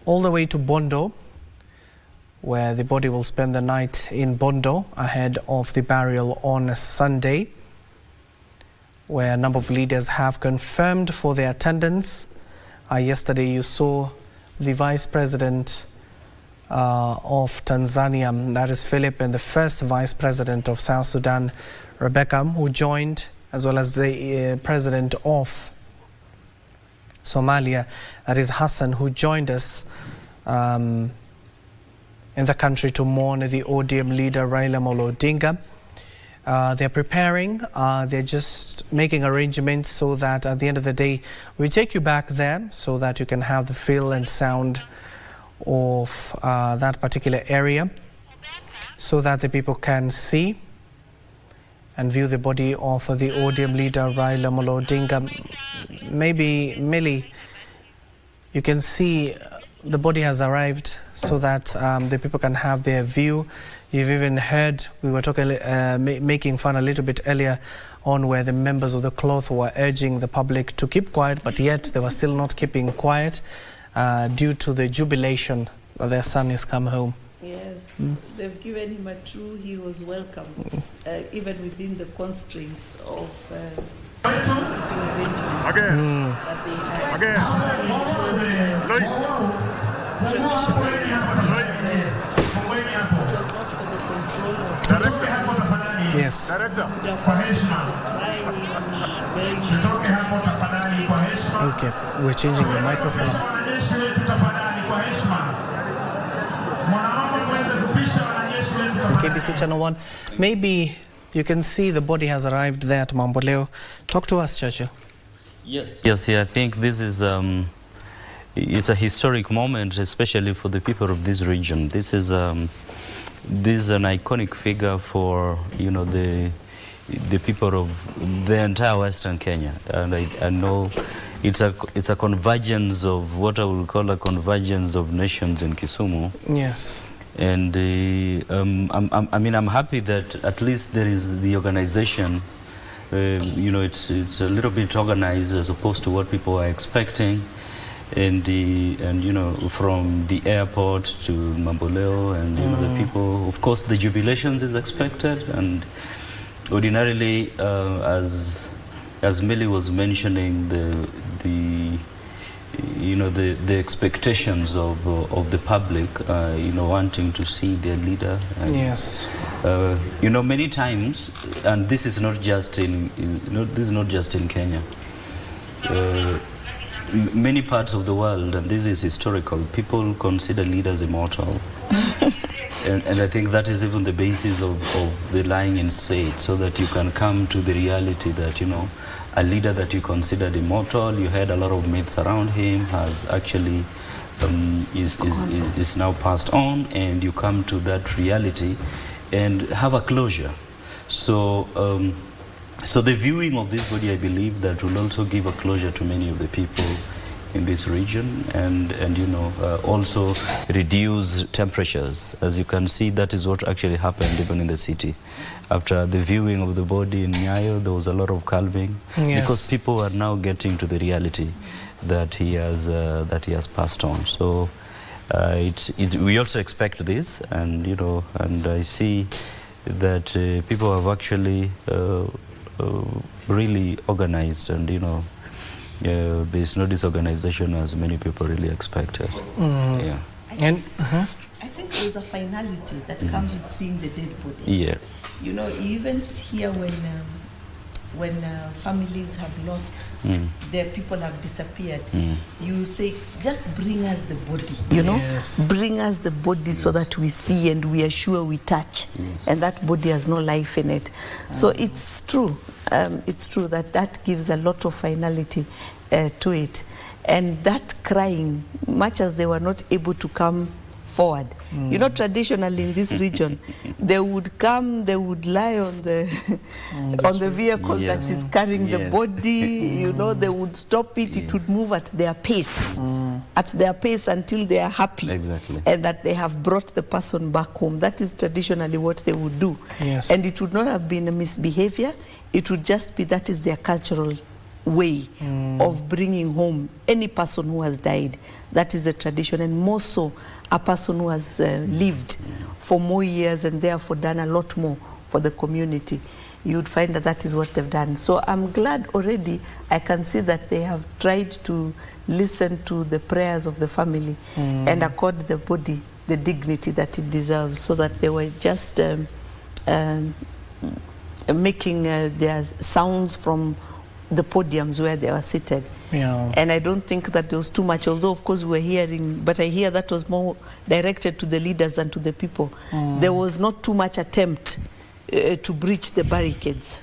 all the way to Bondo, where the body will spend the night in Bondo ahead of the burial on Sunday, where a number of leaders have confirmed for their attendance. Yesterday you saw the Vice President of Tanzania, that is Philip, and the first Vice President of South Sudan, Rebecca, who joined, as well as the President of Somalia, that is Hassan, who joined us in the country to mourn the ODM leader Raila Odinga. They're preparing, they're just making arrangements so that at the end of the day, we take you back there so that you can have the feel and sound of that particular area, so that the people can see and view the body of the ODM leader Raila Odinga. Maybe, Millie, you can see the body has arrived so that the people can have their view. You've even heard, we were talking, making fun a little bit earlier on where the members of the cloth were urging the public to keep quiet, but yet they were still not keeping quiet due to the jubilation that their son has come home. Yes, they've given him a true hero's welcome, even within the constraints of sitting arrangements that they had. Yes. Okay, we're changing the microphone. KBC Channel 1. Maybe you can see the body has arrived there at Mamboleo. Talk to us, Churchill. Yes, I think this is it's a historic moment, especially for the people of this region. This is an iconic figure for, you know, the people of the entire Western Kenya, and I know it's a convergence of what I will call a convergence of nations in Kisumu. Yes. And I mean, I'm happy that at least there is the organization. You know, it's a little bit organized as opposed to what people are expecting. And you know, from the airport to Mamboleo, and you know, the people, of course, the jubilations is expected. And ordinarily, as Millie was mentioning, you know, the expectations of the public, you know, wanting to see their leader. And, yes. You know, many times, and this is not just in Kenya. Many parts of the world, and this is historical, people consider leaders immortal. and I think that is even the basis of the lying in state, so that you can come to the reality that, you know, a leader that you considered immortal, you had a lot of myths around him, has actually is now passed on, and you come to that reality and have a closure. So so the viewing of this body, I believe, that will also give a closure to many of the people in this region, and you know, also reduce temperatures. As you can see, that is what actually happened even in the city. After the viewing of the body in Nyayo, there was a lot of calming, yes, because people are now getting to the reality that he has passed on. So we also expect this, and you know, and I see that people have actually really organized, and you know, there's no disorganization as many people really expected. Yeah. I think there's a finality that comes with seeing the dead body. Yeah. You know, you even hear when families have lost their people, have disappeared, you say, just bring us the body, you know, yes, bring us the body, so that we see and we are sure we touch, and that body has no life in it. So it's true that gives a lot of finality to it. And that crying, much as they were not able to come forward, you know, traditionally in this region, they would come, they would lie on the vehicle, yes, that is carrying, yes, the body, you know, they would stop it, yes, it would move at their pace, until they are happy, exactly, and that they have brought the person back home. That is traditionally what they would do. Yes. And it would not have been a misbehavior, it would just be that is their cultural way of bringing home any person who has died. That is the tradition, and more so a person who has lived for more years and therefore done a lot more for the community. you would find that that is what they've done. So I'm glad already I can see that they have tried to listen to the prayers of the family and accord the body the dignity that it deserves, so that they were just making their sounds from the podiums where they were seated. Yeah. And I don't think that there was too much, although of course we're hearing, but I hear that was more directed to the leaders than to the people. There was not too much attempt to breach the barricades.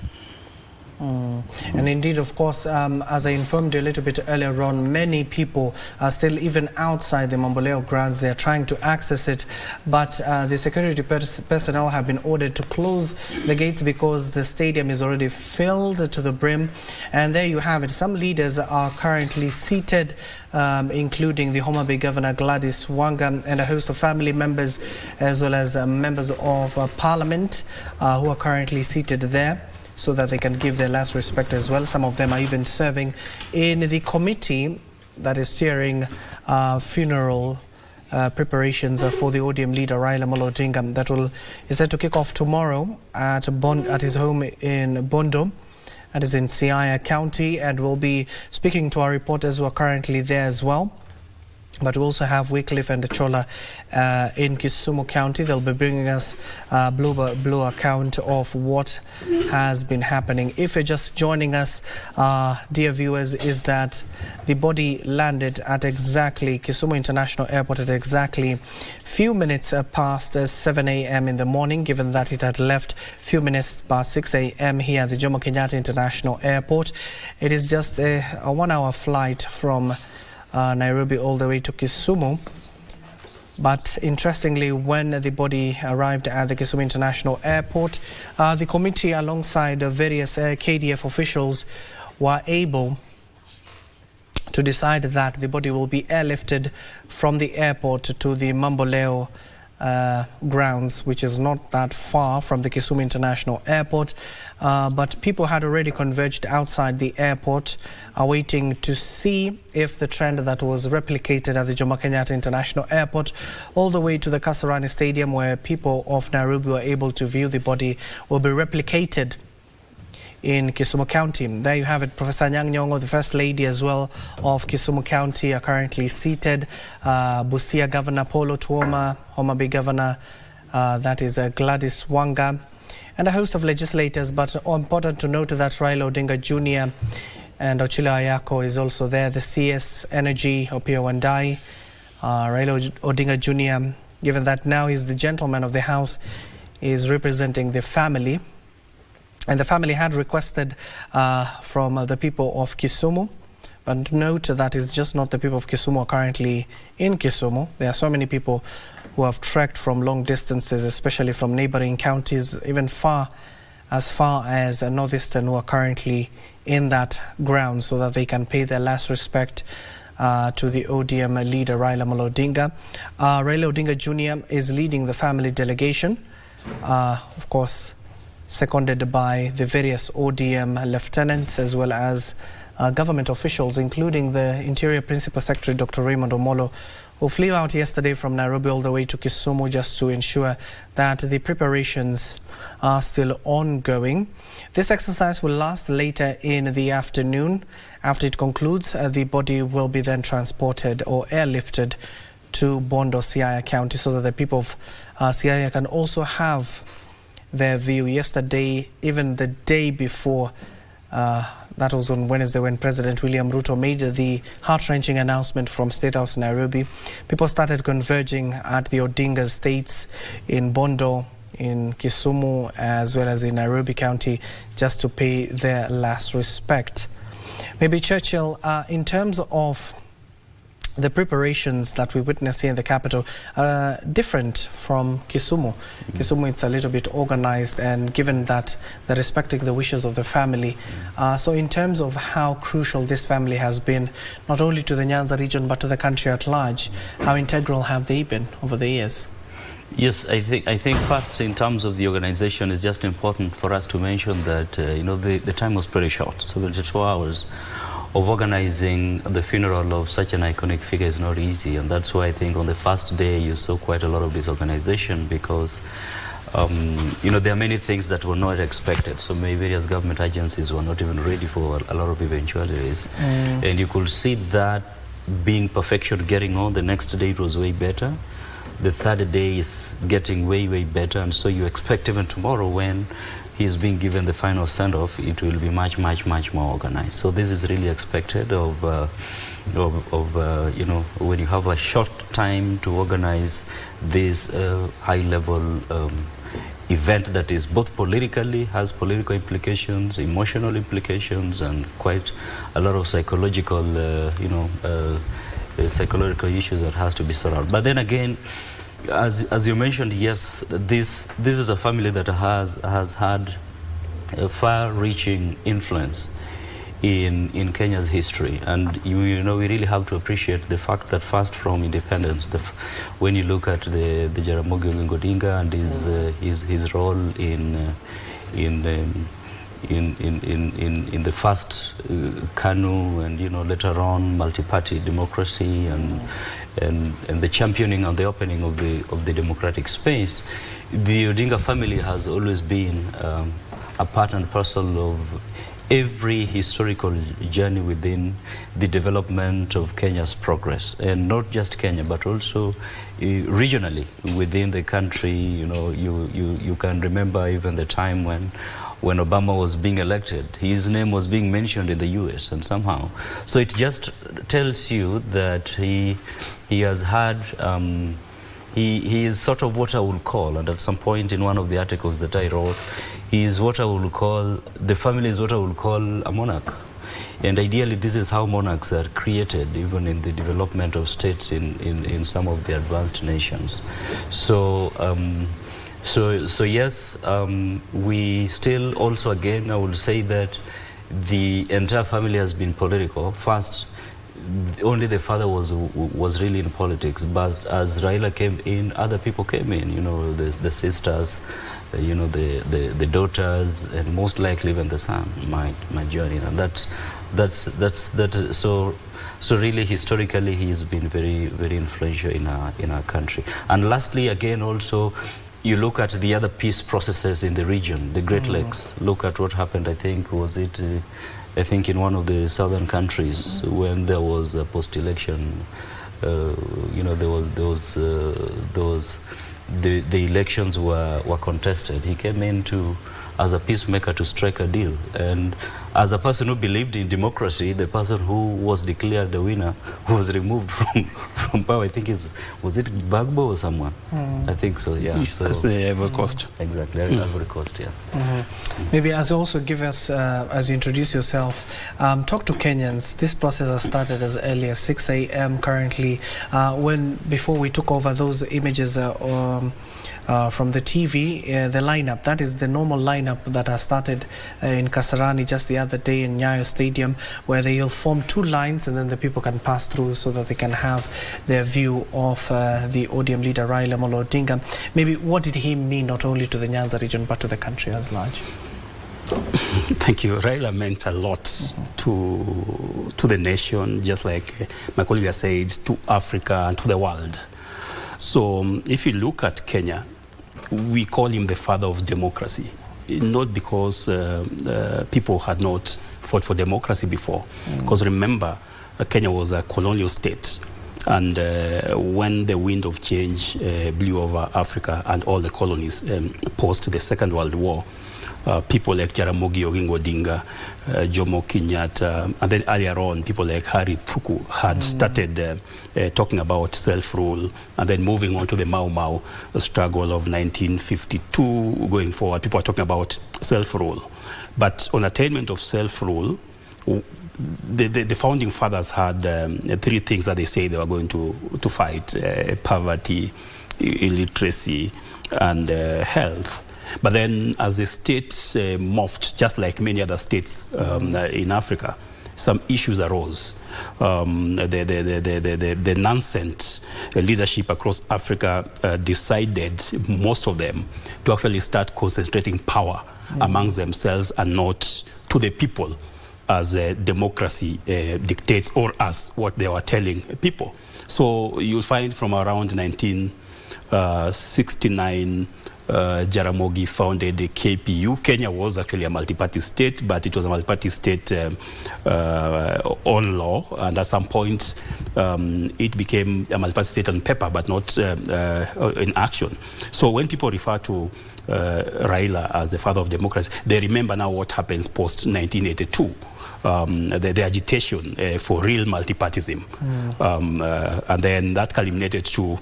And indeed, of course, as I informed you a little bit earlier on, many people are still even outside the Mamboleo grounds. They are trying to access it, but the security personnel have been ordered to close the gates because the stadium is already filled to the brim. And there you have it. Some leaders are currently seated, including the Homa Bay Governor Gladys Wanga and a host of family members, as well as members of Parliament who are currently seated there, so that they can give their last respect as well. Some of them are even serving in the committee that is steering funeral preparations for the ODM leader Raila Odinga. That is set to kick off tomorrow at his home in Bondo. That is in Siaya County, and we'll be speaking to our reporters who are currently there as well. But we also have Wycliffe and Chola in Kisumu County. They'll be bringing us a blue account of what has been happening. If you're just joining us, dear viewers, is that the body landed at exactly Kisumu International Airport at exactly few minutes past 7 a.m. in the morning, given that it had left few minutes past 6 a.m. here at the Jomo Kenyatta International Airport. It is just a 1-hour flight from Nairobi all the way to Kisumu. But interestingly, when the body arrived at the Kisumu International Airport, the committee alongside various KDF officials were able to decide that the body will be airlifted from the airport to the Mamboleo grounds, which is not that far from the Kisumu International Airport. But people had already converged outside the airport, waiting to see if the trend that was replicated at the Jomo Kenyatta International Airport all the way to the Kasarani Stadium, where people of Nairobi were able to view the body, will be replicated in Kisumu County. There you have it. Professor Nyang' Nyong'o, the First Lady as well of Kisumu County, are currently seated. Busia Governor Paul Otuoma, Homa Bay Governor, that is Gladys Wanga, and a host of legislators. But important to note that Raila Odinga Jr. and Ochilo Ayako is also there. The CS Energy, Opiyo Wandayi, Raila Odinga Jr., given that now he's the gentleman of the house, is representing the family. And the family had requested from the people of Kisumu. But note that it's just not the people of Kisumu who are currently in Kisumu. There are so many people who have trekked from long distances, especially from neighboring counties, even as far as Northeastern, who are currently in that ground, so that they can pay their last respect to the ODM leader Raila Odinga. Raila Odinga Jr. is leading the family delegation, of course, seconded by the various ODM lieutenants as well as government officials, including the Interior Principal Secretary Dr. Raymond Omolo, who flew out yesterday from Nairobi all the way to Kisumu just to ensure that the preparations are still ongoing. This exercise will last later in the afternoon. After it concludes, the body will be then transported or airlifted to Bondo, Siaya County, so that the people of Siaya can also have their view. Yesterday, even the day before, that was on Wednesday, when President William Ruto made the heart-wrenching announcement from State House Nairobi, people started converging at the Odinga estates in Bondo, in Kisumu, as well as in Nairobi County, just to pay their last respect. Maybe Churchill, in terms of the preparations that we witness here in the capital, different from Kisumu. Kisumu, it's a little bit organized, and given that they're respecting the wishes of the family. So in terms of how crucial this family has been, not only to the Nyanza region, but to the country at large, how integral have they been over the years? Yes, I think first, in terms of the organization, it's just important for us to mention that the time was pretty short, 72 hours. Of organizing the funeral of such an iconic figure is not easy, and that's why I think on the first day you saw quite a lot of disorganization, because you know, there are many things that were not expected. So many various government agencies were not even ready for a lot of eventualities. And you could see that being perfection, getting on. The next day it was way better. The third day is getting way, way better. And so you expect even tomorrow, when he is being given the final send-off, it will be much, much, much more organized. So this is really expected of you know, when you have a short time to organize this high-level event that is both politically, has political implications, emotional implications, and quite a lot of psychological, you know, psychological issues that has to be sorted out. But then again, as you mentioned, yes, this is a family that has had a far-reaching influence in Kenya's history, and you know, we really have to appreciate the fact that first from independence, when you look at the Jaramogi Oginga Odinga and his role in the first KANU, and you know, later on multi-party democracy, and the championing and the opening of the democratic space, the Odinga family has always been a part and parcel of every historical journey within the development of Kenya's progress, and not just Kenya, but also regionally within the country. You know, you can remember even the time when Obama was being elected, his name was being mentioned in the US, and somehow. So it just tells you that he has had, he is sort of what I would call, and at some point in one of the articles that I wrote, he is what I would call, the family is what I would call a monarch. And ideally, this is how monarchs are created, even in the development of states in some of the advanced nations. So, So yes, we still also, again, I would say that the entire family has been political. First, only the father was really in politics, but as Raila came in, other people came in, you know, the sisters, you know, the daughters, and most likely even the son might join in. And that's so really historically he has been very, very influential in our country. And lastly, again, also, you look at the other peace processes in the region, the Great Lakes. Look at what happened, I think, I think in one of the southern countries, when there was a post-election, you know, the elections were contested. He came in as a peacemaker to strike a deal. And as a person who believed in democracy, the person who was declared the winner was removed from power. I think was it Bagbo or someone? I think so, yeah. Yes, that's the Ivory Coast. Exactly, Ivory Coast, yeah. Maybe as you also give us, as you introduce yourself, talk to Kenyans. This process has started as early as 6 a.m. currently. Before we took over those images from the TV, the lineup, that is the normal lineup that has started in Kasarani just the other day in Nyayo Stadium, where they'll form two lines and then the people can pass through so that they can have their view of the ODM leader Raila Amolo Odinga. Maybe what did he mean not only to the Nyanza region but to the country as large? Thank you. Raila meant a lot to the nation, just like my colleague has said, to Africa and to the world. So if you look at Kenya, we call him the father of democracy, not because people had not fought for democracy before. Because remember, Kenya was a colonial state. And when the wind of change blew over Africa and all the colonies post the Second World War, people like Jaramogi Oginga Odinga, Jomo Kenyatta, and then earlier on, people like Harry Thuku had started talking about self-rule, and then moving on to the Mau Mau struggle of 1952 going forward. People are talking about self-rule. But on attainment of self-rule, the founding fathers had three things that they say they were going to fight: poverty, illiteracy, and health. But then as the state morphed, just like many other states in Africa, some issues arose. The nascent leadership across Africa decided, most of them, to actually start concentrating power amongst themselves and not to the people, as democracy dictates, or as what they were telling people. So you'll find from around 1969 Jaramogi founded the KPU. Kenya was actually a multi-party state, but it was a multi-party state on law, and at some point it became a multi-party state on paper, but not in action. So when people refer to Raila as the father of democracy, they remember now what happens post-1982. The agitation for real multipartism. And then that culminated to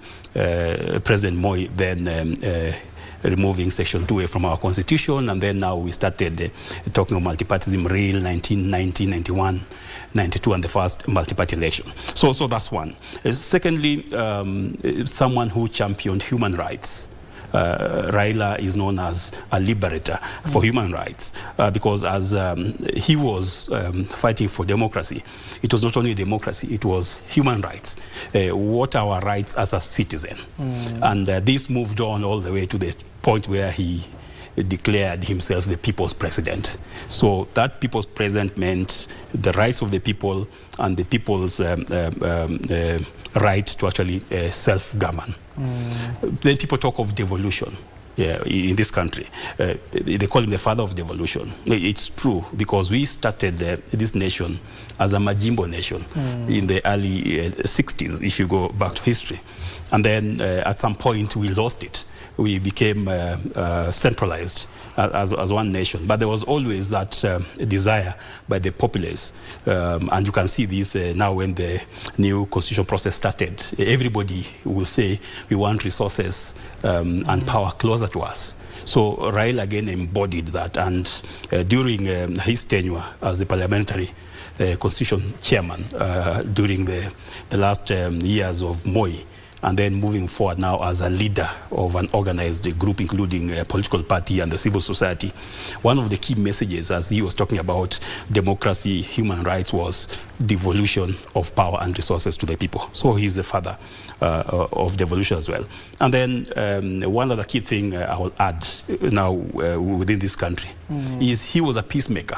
President Moi then removing Section 2A from our constitution, and then now we started talking of multipartism, real 1990, 91, 92, and the first multi-party election. So that's one. Secondly, someone who championed human rights. Raila is known as a liberator for human rights because as he was fighting for democracy, it was not only democracy, it was human rights. What are our rights as a citizen? And this moved on all the way to the point where he declared himself the people's president. So that people's president meant the rights of the people and the people's right to actually self-govern. Then people talk of devolution in this country. They call him the father of devolution. It's true because we started this nation as a Majimbo nation in the early 60s, if you go back to history. And then at some point we lost it. We became centralized as one nation. But there was always that desire by the populace. And you can see this now when the new constitution process started. Everybody will say, we want resources and power closer to us. So Raila again embodied that. And during his tenure as the parliamentary constitution chairman during the last years of Moi, and then moving forward now as a leader of an organized group, including a political party and the civil society. One of the key messages, as he was talking about democracy, human rights, was devolution of power and resources to the people. So he's the father of devolution as well. And then one other key thing I will add now within this country is he was a peacemaker.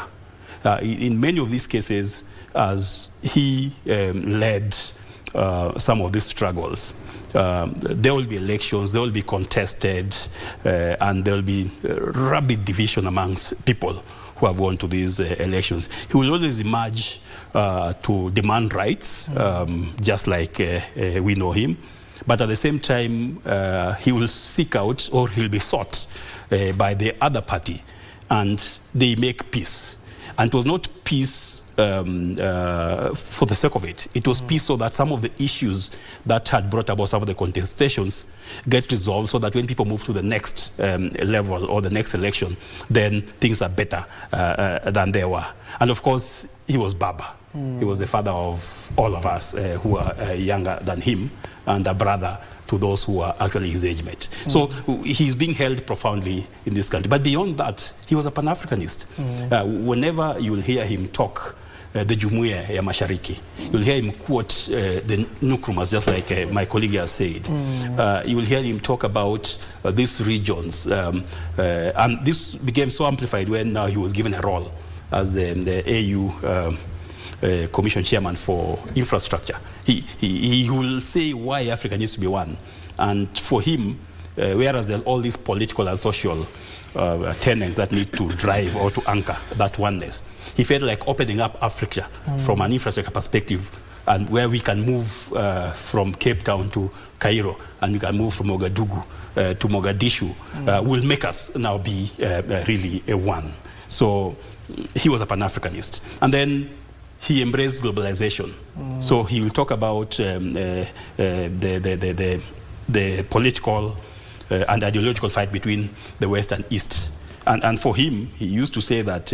In many of these cases, as he led some of these struggles, there will be elections, there will be contested, and there will be rabid division amongst people who have gone to these elections. He will always emerge to demand rights, just like we know him. But at the same time, he will seek out, or he'll be sought by the other party, and they make peace. And it was not peace for the sake of it. It was peace so that some of the issues that had brought about some of the contestations get resolved, so that when people move to the next level or the next election, then things are better than they were. And of course, he was Baba. He was the father of all of us who are younger than him, and a brother to those who are actually his age mate. So he's being held profoundly in this country. But beyond that, he was a Pan-Africanist. Whenever you will hear him talk the Jumuiya ya Mashariki, you'll hear him quote the Nkrumahs, just like my colleague has said. You will hear him talk about these regions. And this became so amplified when now he was given a role as the AU Commission Chairman for Infrastructure. He will say why Africa needs to be one. And for him, whereas there's all these political and social tenets that need to drive or to anchor that oneness, he felt like opening up Africa from an infrastructure perspective, and where we can move from Cape Town to Cairo, and we can move from Ouagadougou to Mogadishu, will make us now be really one. So he was a Pan-Africanist. And then he embraced globalization. So he will talk about the political and ideological fight between the West and East. And for him, he used to say that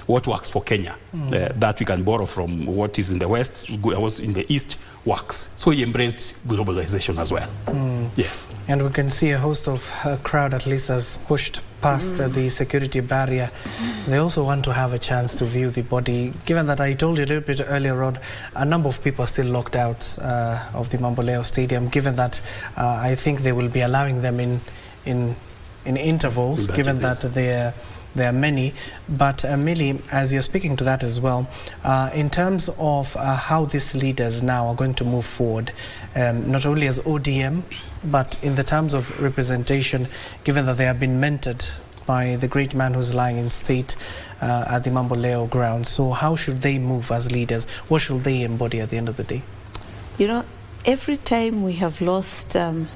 what works for Kenya, that we can borrow from what is in the West, was in the East, works. So he embraced globalization as well. Yes. And we can see a host of crowd at least has pushed past the security barrier. They also want to have a chance to view the body. Given that I told you a little bit earlier on, a number of people are still locked out of the Mamboleo Stadium, given that I think they will be allowing them in intervals, given that there are many. But Millie, as you're speaking to that as well, in terms of how these leaders now are going to move forward, not only as ODM, But in the terms of representation, given that they have been mentored by the great man who's lying in state at the Mamboleo grounds, so how should they move as leaders? What should they embody at the end of the day? You know, every time we have lost a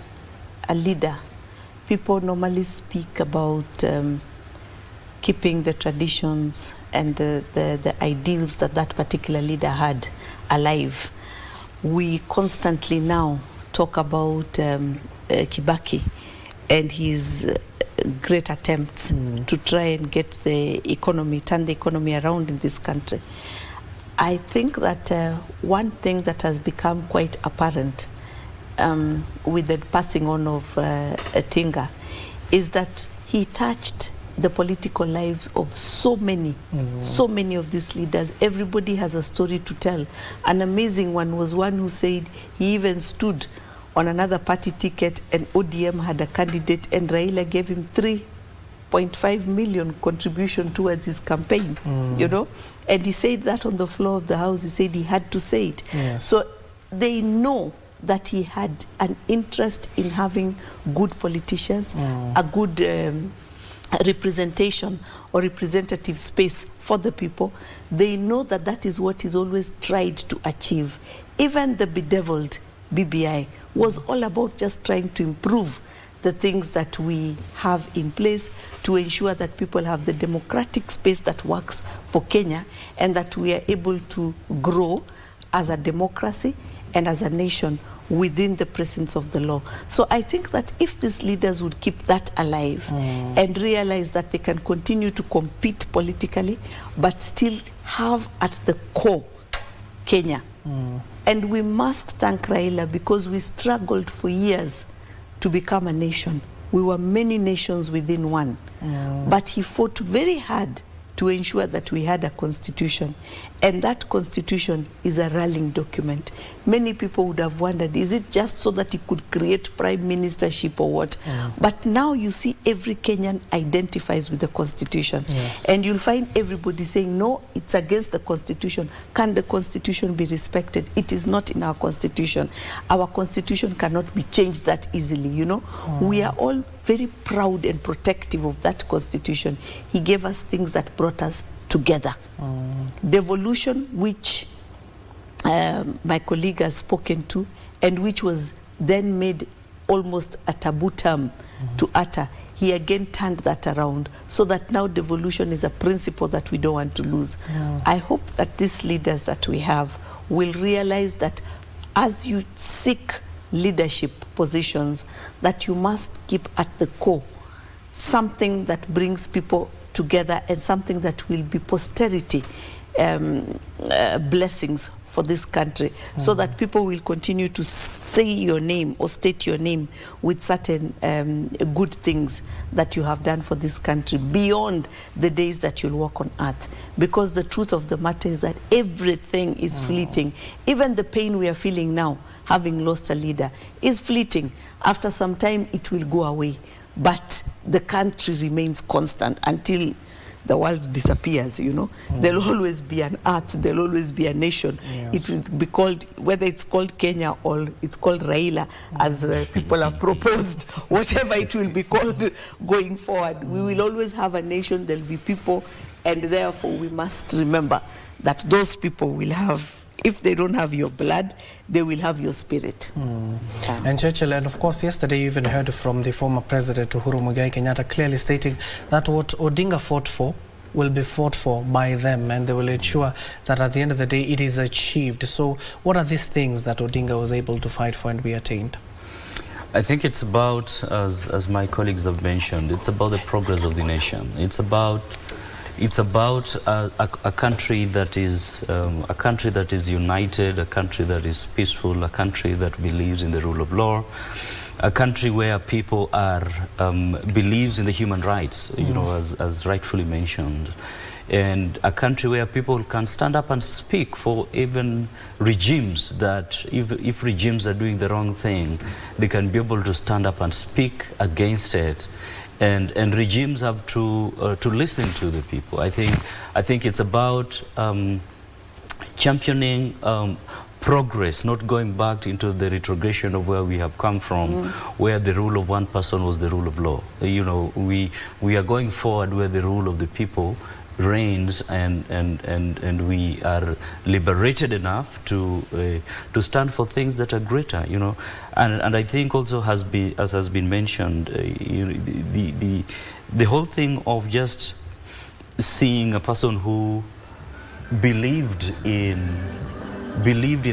leader, people normally speak about keeping the traditions and the ideals that that particular leader had alive. We constantly now talk about Kibaki and his great attempts to try and get the economy, turn the economy around in this country. I think that one thing that has become quite apparent with the passing on of Tinga is that he touched the political lives of so many of these leaders. Everybody has a story to tell. An amazing one was one who said he even stood on another party ticket and ODM had a candidate and Raila gave him 3.5 million contribution towards his campaign, you know, and he said that on the floor of the house. He said he had to say it. Yes. So they know that he had an interest in having good politicians, a good representation or representative space for the people. They know that that is what he's always tried to achieve. Even the bedeviled BBI was all about just trying to improve the things that we have in place to ensure that people have the democratic space that works for Kenya and that we are able to grow as a democracy and as a nation within the presence of the law. So I think that if these leaders would keep that alive and realize that they can continue to compete politically but still have at the core Kenya. And we must thank Raila because we struggled for years to become a nation. We were many nations within one. But he fought very hard to ensure that we had a constitution. And that constitution is a rallying document. Many people would have wondered, is it just so that he could create prime ministership or what? But now you see every Kenyan identifies with the constitution. And you'll find everybody saying, no, it's against the constitution. Can the constitution be respected? It is not in our constitution. Our constitution cannot be changed that easily, you know? We are all very proud and protective of that constitution. He gave us things that brought us together. Devolution, which my colleague has spoken to, and which was then made almost a taboo term to utter, he again turned that around so that now devolution is a principle that we don't want to lose. I hope that these leaders that we have will realize that as you seek leadership positions, that you must keep at the core something that brings people together and something that will be posterity blessings for this country, so that people will continue to say your name or state your name with certain good things that you have done for this country beyond the days that you'll walk on earth. Because the truth of the matter is that everything is fleeting. Even the pain we are feeling now, having lost a leader, is fleeting. After some time, it will go away. But the country remains constant until the world disappears, you know. There'll always be an earth, there'll always be a nation. It will be called, whether it's called Kenya or it's called Raila, as people have proposed, whatever it will be called going forward. We will always have a nation, there'll be people, and therefore we must remember that those people will have, if they don't have your blood, they will have your spirit. And Churchill, and of course yesterday you even heard from the former President Uhuru Muigai Kenyatta clearly stating that what Odinga fought for will be fought for by them, and they will ensure that at the end of the day it is achieved. So what are these things that Odinga was able to fight for and be attained? I think it's about, as my colleagues have mentioned, it's about the progress of the nation. It's about a country that is united, a country that is peaceful, a country that believes in the rule of law, a country where people are believes in the human rights, you know, as rightfully mentioned, and a country where people can stand up and speak for even regimes that if regimes are doing the wrong thing, they can be able to stand up and speak against it. And regimes have to listen to the people. I think it's about championing progress, not going back into the retrogression of where we have come from, where the rule of one person was the rule of law. You know, we are going forward where the rule of the people reigns, and we are liberated enough to stand for things that are greater, you know. And I think also as has been mentioned, you know, the whole thing of just seeing a person who believed in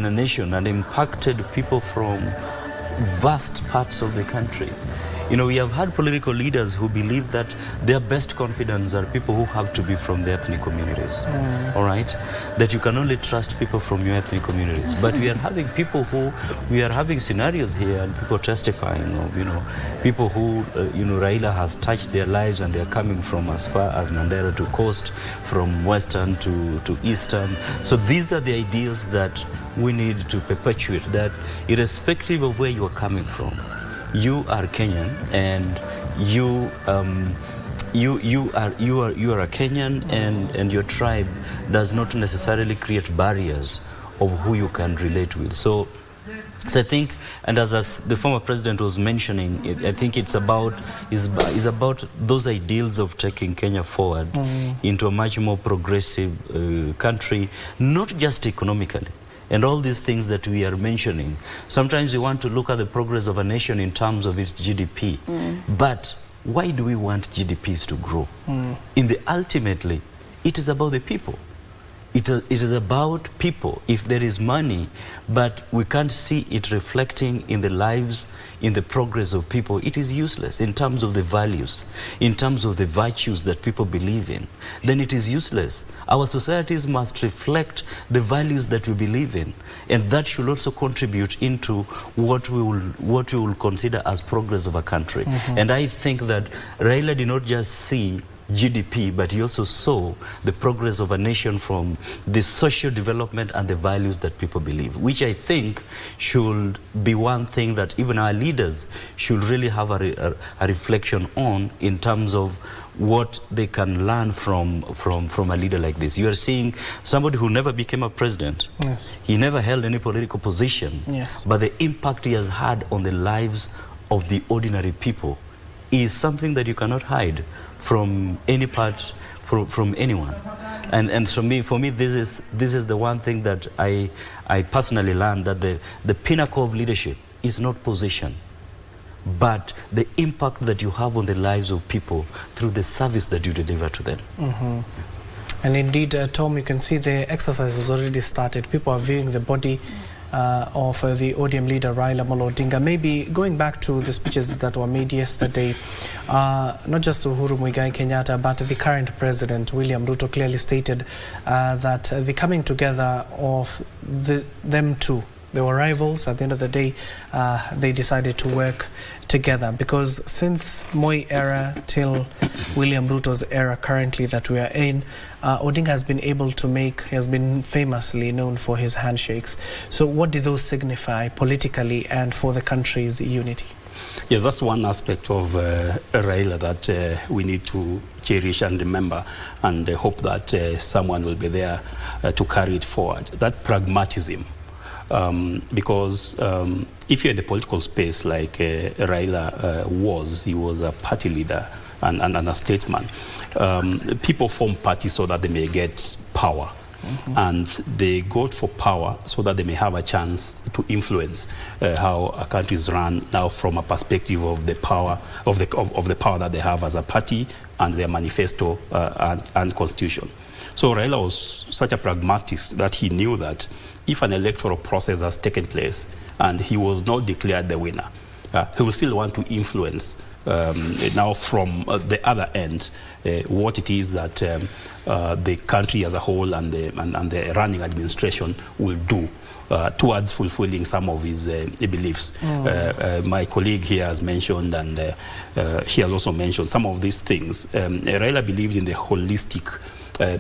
a nation and impacted people from vast parts of the country. You know, we have had political leaders who believe that their best confidants are people who have to be from the ethnic communities, all right? That you can only trust people from your ethnic communities. But we are having scenarios here and people testifying of, you know, people who, you know, Raila has touched their lives and they're coming from as far as Mandera to coast, from western to eastern. So these are the ideals that we need to perpetuate, that irrespective of where you are coming from, you are Kenyan, and you are a Kenyan, and your tribe does not necessarily create barriers of who you can relate with. So I think, and as the former president was mentioning, I think it's about those ideals of taking Kenya forward into a much more progressive country, not just economically. And all these things that we are mentioning, sometimes we want to look at the progress of a nation in terms of its GDP. But why do we want GDPs to grow? Ultimately, it is about the people. It is about people. If there is money, but we can't see it reflecting in the lives, in the progress of people, it is useless in terms of the values, in terms of the virtues that people believe in. Then it is useless. Our societies must reflect the values that we believe in, and that should also contribute into what we will consider as progress of a country. And I think that Raila did not just see GDP, but he also saw the progress of a nation from the social development and the values that people believe, which I think should be one thing that even our leaders should really have a reflection on, in terms of what they can learn from a leader like this. You are seeing somebody who never became a president. Yes. He never held any political position. Yes. But the impact he has had on the lives of the ordinary people is something that you cannot hide from any part, from anyone. And for me this is the one thing that I personally learned, that the pinnacle of leadership is not position, but the impact that you have on the lives of people through the service that you deliver to them. And indeed, Tom, you can see the exercise has already started. People are viewing the body of the ODM leader Raila Odinga. Maybe going back to the speeches that were made yesterday, not just Uhuru Muigai Kenyatta, but the current president William Ruto clearly stated that the coming together of them two, they were rivals. At the end of the day, they decided to work together, because since Moi era till William Ruto's era currently that we are in, Odinga has been able to he has been famously known for his handshakes. So what do those signify politically and for the country's unity? Yes, that's one aspect of Raila that we need to cherish and remember, and hope that someone will be there to carry it forward. That pragmatism. Because if you're in the political space like Raila he was a party leader and a statesman. People form parties so that they may get power. And they go for power so that they may have a chance to influence how a country is run now, from a perspective of the power of the power that they have as a party and their manifesto and constitution. So Raila was such a pragmatist that he knew that if an electoral process has taken place and he was not declared the winner, he will still want to influence now from the other end what it is that the country as a whole and the running administration will do towards fulfilling some of his beliefs. My colleague here has mentioned, and she has also mentioned some of these things. Raila believed in the holistic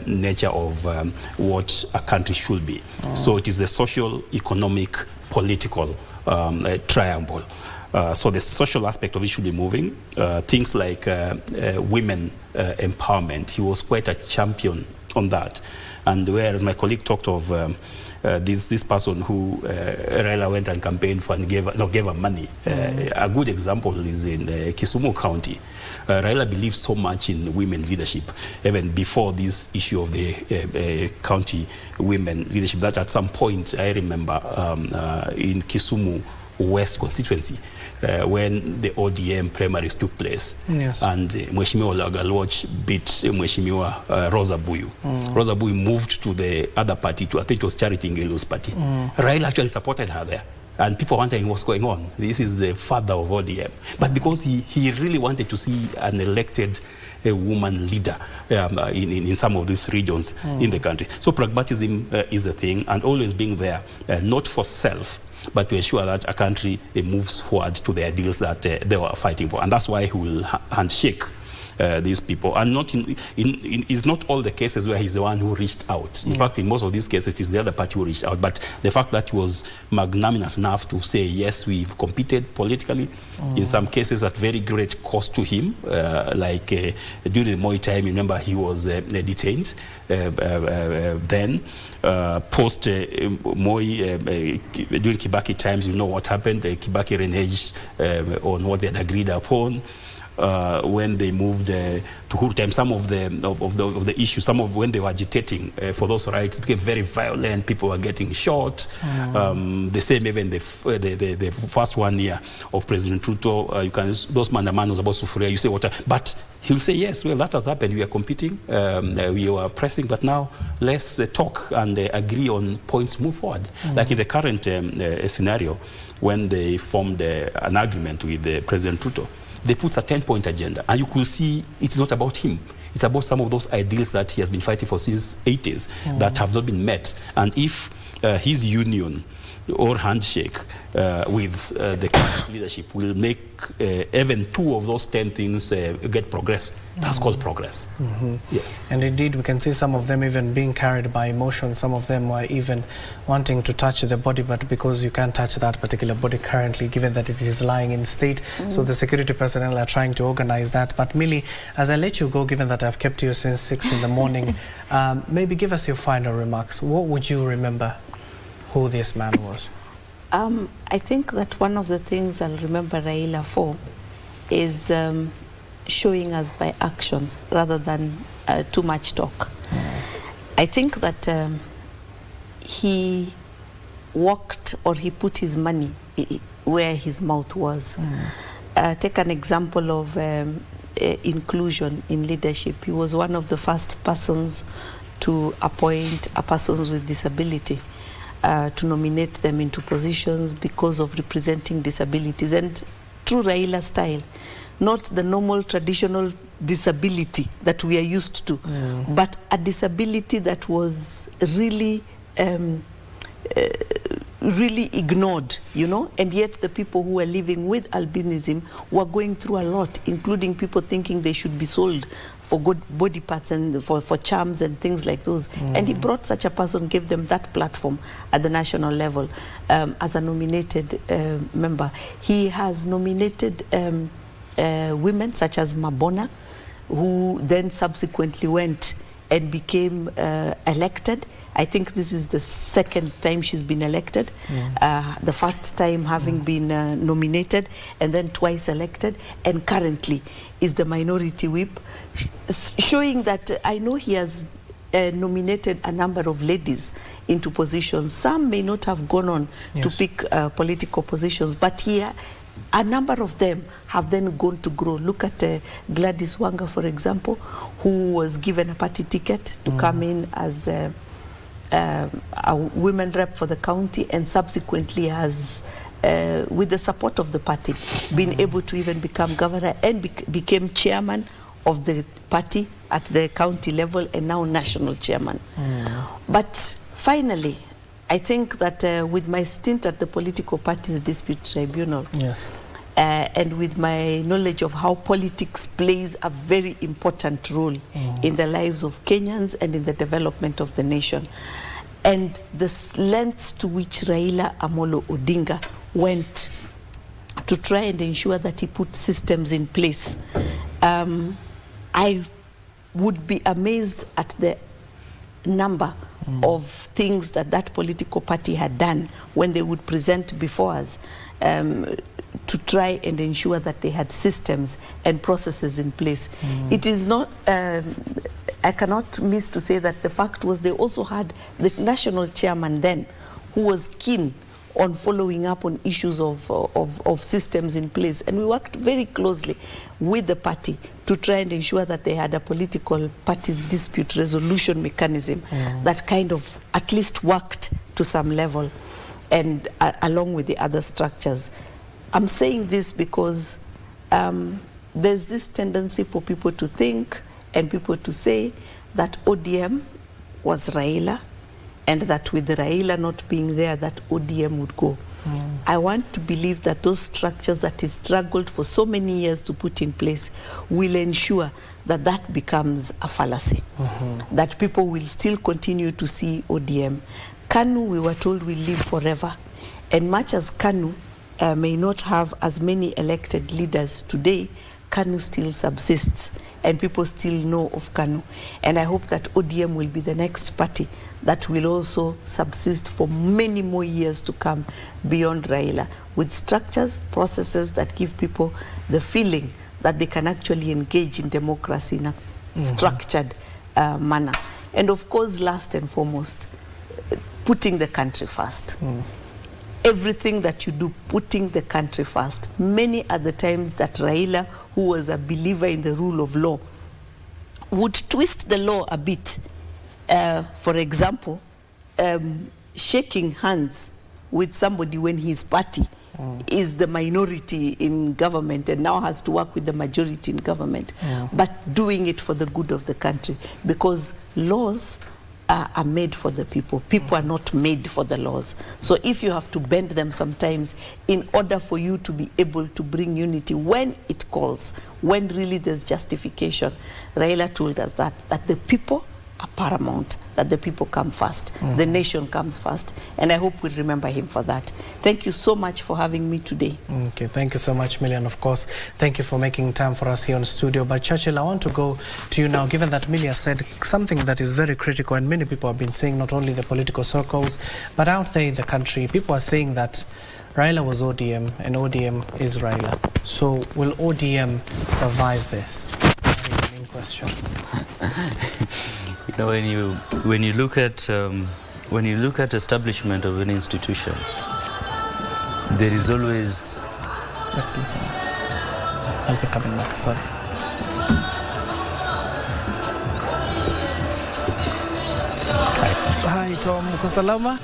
nature of what a country should be. So it is the social, economic, political triangle. So the social aspect of it should be moving. Things like women empowerment. He was quite a champion that. And whereas my colleague talked of this person who Raila went and campaigned for and gave her money. A good example is in Kisumu County. Raila believes so much in women leadership, even before this issue of the county women leadership, that at some point, I remember in Kisumu West constituency, when the ODM primaries took place, and Mheshimiwa Lagalwach beat Mheshimiwa Rosa Buyu. Rosa Buyu moved to the other party, I think it was Charity Ngelu's party. Raila actually supported her there. And people wondering what's going on. This is the father of ODM. But because he really wanted to see an elected woman leader in some of these regions in the country. So pragmatism is the thing, and always being there, not for self, but to ensure that a country moves forward to the ideals that they were fighting for. And that's why he will handshake these people. And not it's not all the cases where he's the one who reached out. In fact, in most of these cases, it's the other party who reached out. But the fact that he was magnanimous enough to say, yes, we've competed politically, in some cases at very great cost to him, like during the Moi time, remember he was detained then. Post Moi, during Kibaki times, you know what happened. Kibaki reneged on what they had agreed upon. When they moved to Huru time, some of the issues, when they were agitating for those rights, became very violent. People were getting shot. The same even the first 1 year of President Ruto, those mandamanos about Sufuria, you say what? But he'll say yes. Well, that has happened. We are competing. We were pressing, but now let's talk and agree on points to move forward. Like in the current scenario, when they formed an agreement with President Ruto, they put a 10-point agenda, and you could see it's not about him. It's about some of those ideals that he has been fighting for since 80s that have not been met. And if his union or handshake with the current leadership will make even 2 of those 10 things get progress, that's called progress. Yes. And indeed, we can see some of them even being carried by emotion. Some of them were even wanting to touch the body, but because you can't touch that particular body currently, given that it is lying in state, so the security personnel are trying to organize that. But Millie, as I let you go, given that I've kept you since 6 in the morning, maybe give us your final remarks. What would you remember who this man was? I think that one of the things I'll remember Raila for is showing us by action rather than too much talk. I think that he walked, or he put his money where his mouth was. Take an example of inclusion in leadership. He was one of the first persons to appoint persons with disability, to nominate them into positions because of representing disabilities, and true Raila style, not the normal traditional disability that we are used to, but a disability that was really really ignored, you know, and yet the people who were living with albinism were going through a lot, including people thinking they should be sold for good body parts and for charms and things like those. And he brought such a person, gave them that platform at the national level as a nominated member. He has nominated women such as Mabona, who then subsequently went and became elected. I think this is the second time she's been elected. The first time having been nominated, and then twice elected, and currently is the minority whip, showing that I know he has nominated a number of ladies into positions. Some may not have gone on to pick political positions, but here a number of them have then gone to grow. Look at Gladys Wanga, for example, who was given a party ticket to come in as a women rep for the county, and subsequently has, with the support of the party, been able to even become governor and became chairman of the party at the county level, and now national chairman. But finally, I think that with my stint at the Political Parties Dispute Tribunal, and with my knowledge of how politics plays a very important role in the lives of Kenyans and in the development of the nation, and the lengths to which Raila Amolo Odinga went to try and ensure that he put systems in place, I would be amazed at the number of things that that political party had done when they would present before us, to try and ensure that they had systems and processes in place. It is not, I cannot miss to say that the fact was they also had the national chairman then who was keen on following up on issues of systems in place. And we worked very closely with the party to try and ensure that they had a political parties dispute resolution mechanism that kind of at least worked to some level, and along with the other structures. I'm saying this because there's this tendency for people to think and people to say that ODM was Raila, and that with the Raila not being there, that ODM would go. I want to believe that those structures that he struggled for so many years to put in place will ensure that that becomes a fallacy, that people will still continue to see ODM. KANU, we were told, will live forever. And much as KANU may not have as many elected leaders today, KANU still subsists, and people still know of KANU. And I hope that ODM will be the next party that will also subsist for many more years to come beyond Raila, with structures, processes that give people the feeling that they can actually engage in democracy in a structured manner. And of course, last and foremost, putting the country first. Everything that you do, putting the country first. Many are the times that Raila, who was a believer in the rule of law, would twist the law a bit. For example, shaking hands with somebody when his party is the minority in government and now has to work with the majority in government, but doing it for the good of the country, because laws are made for the people. People are not made for the laws. So if you have to bend them sometimes in order for you to be able to bring unity when it calls, when really there's justification, Raila told us that the people are paramount, that the people come first, the nation comes first, and I hope we'll remember him for that. Thank you so much for having me today. Okay, thank you so much, Millie, and of course, thank you for making time for us here on studio. But Churchill, I want to go to you now, given that Millie has said something that is very critical, and many people have been saying, not only the political circles, but out there in the country, people are saying that Raila was ODM, and ODM is Raila. So will ODM survive this? That is the main question. You know, when you look at establishment of an institution, there is always. Let's listen. I'll be coming back. Sorry. Hi Tom, uko salama?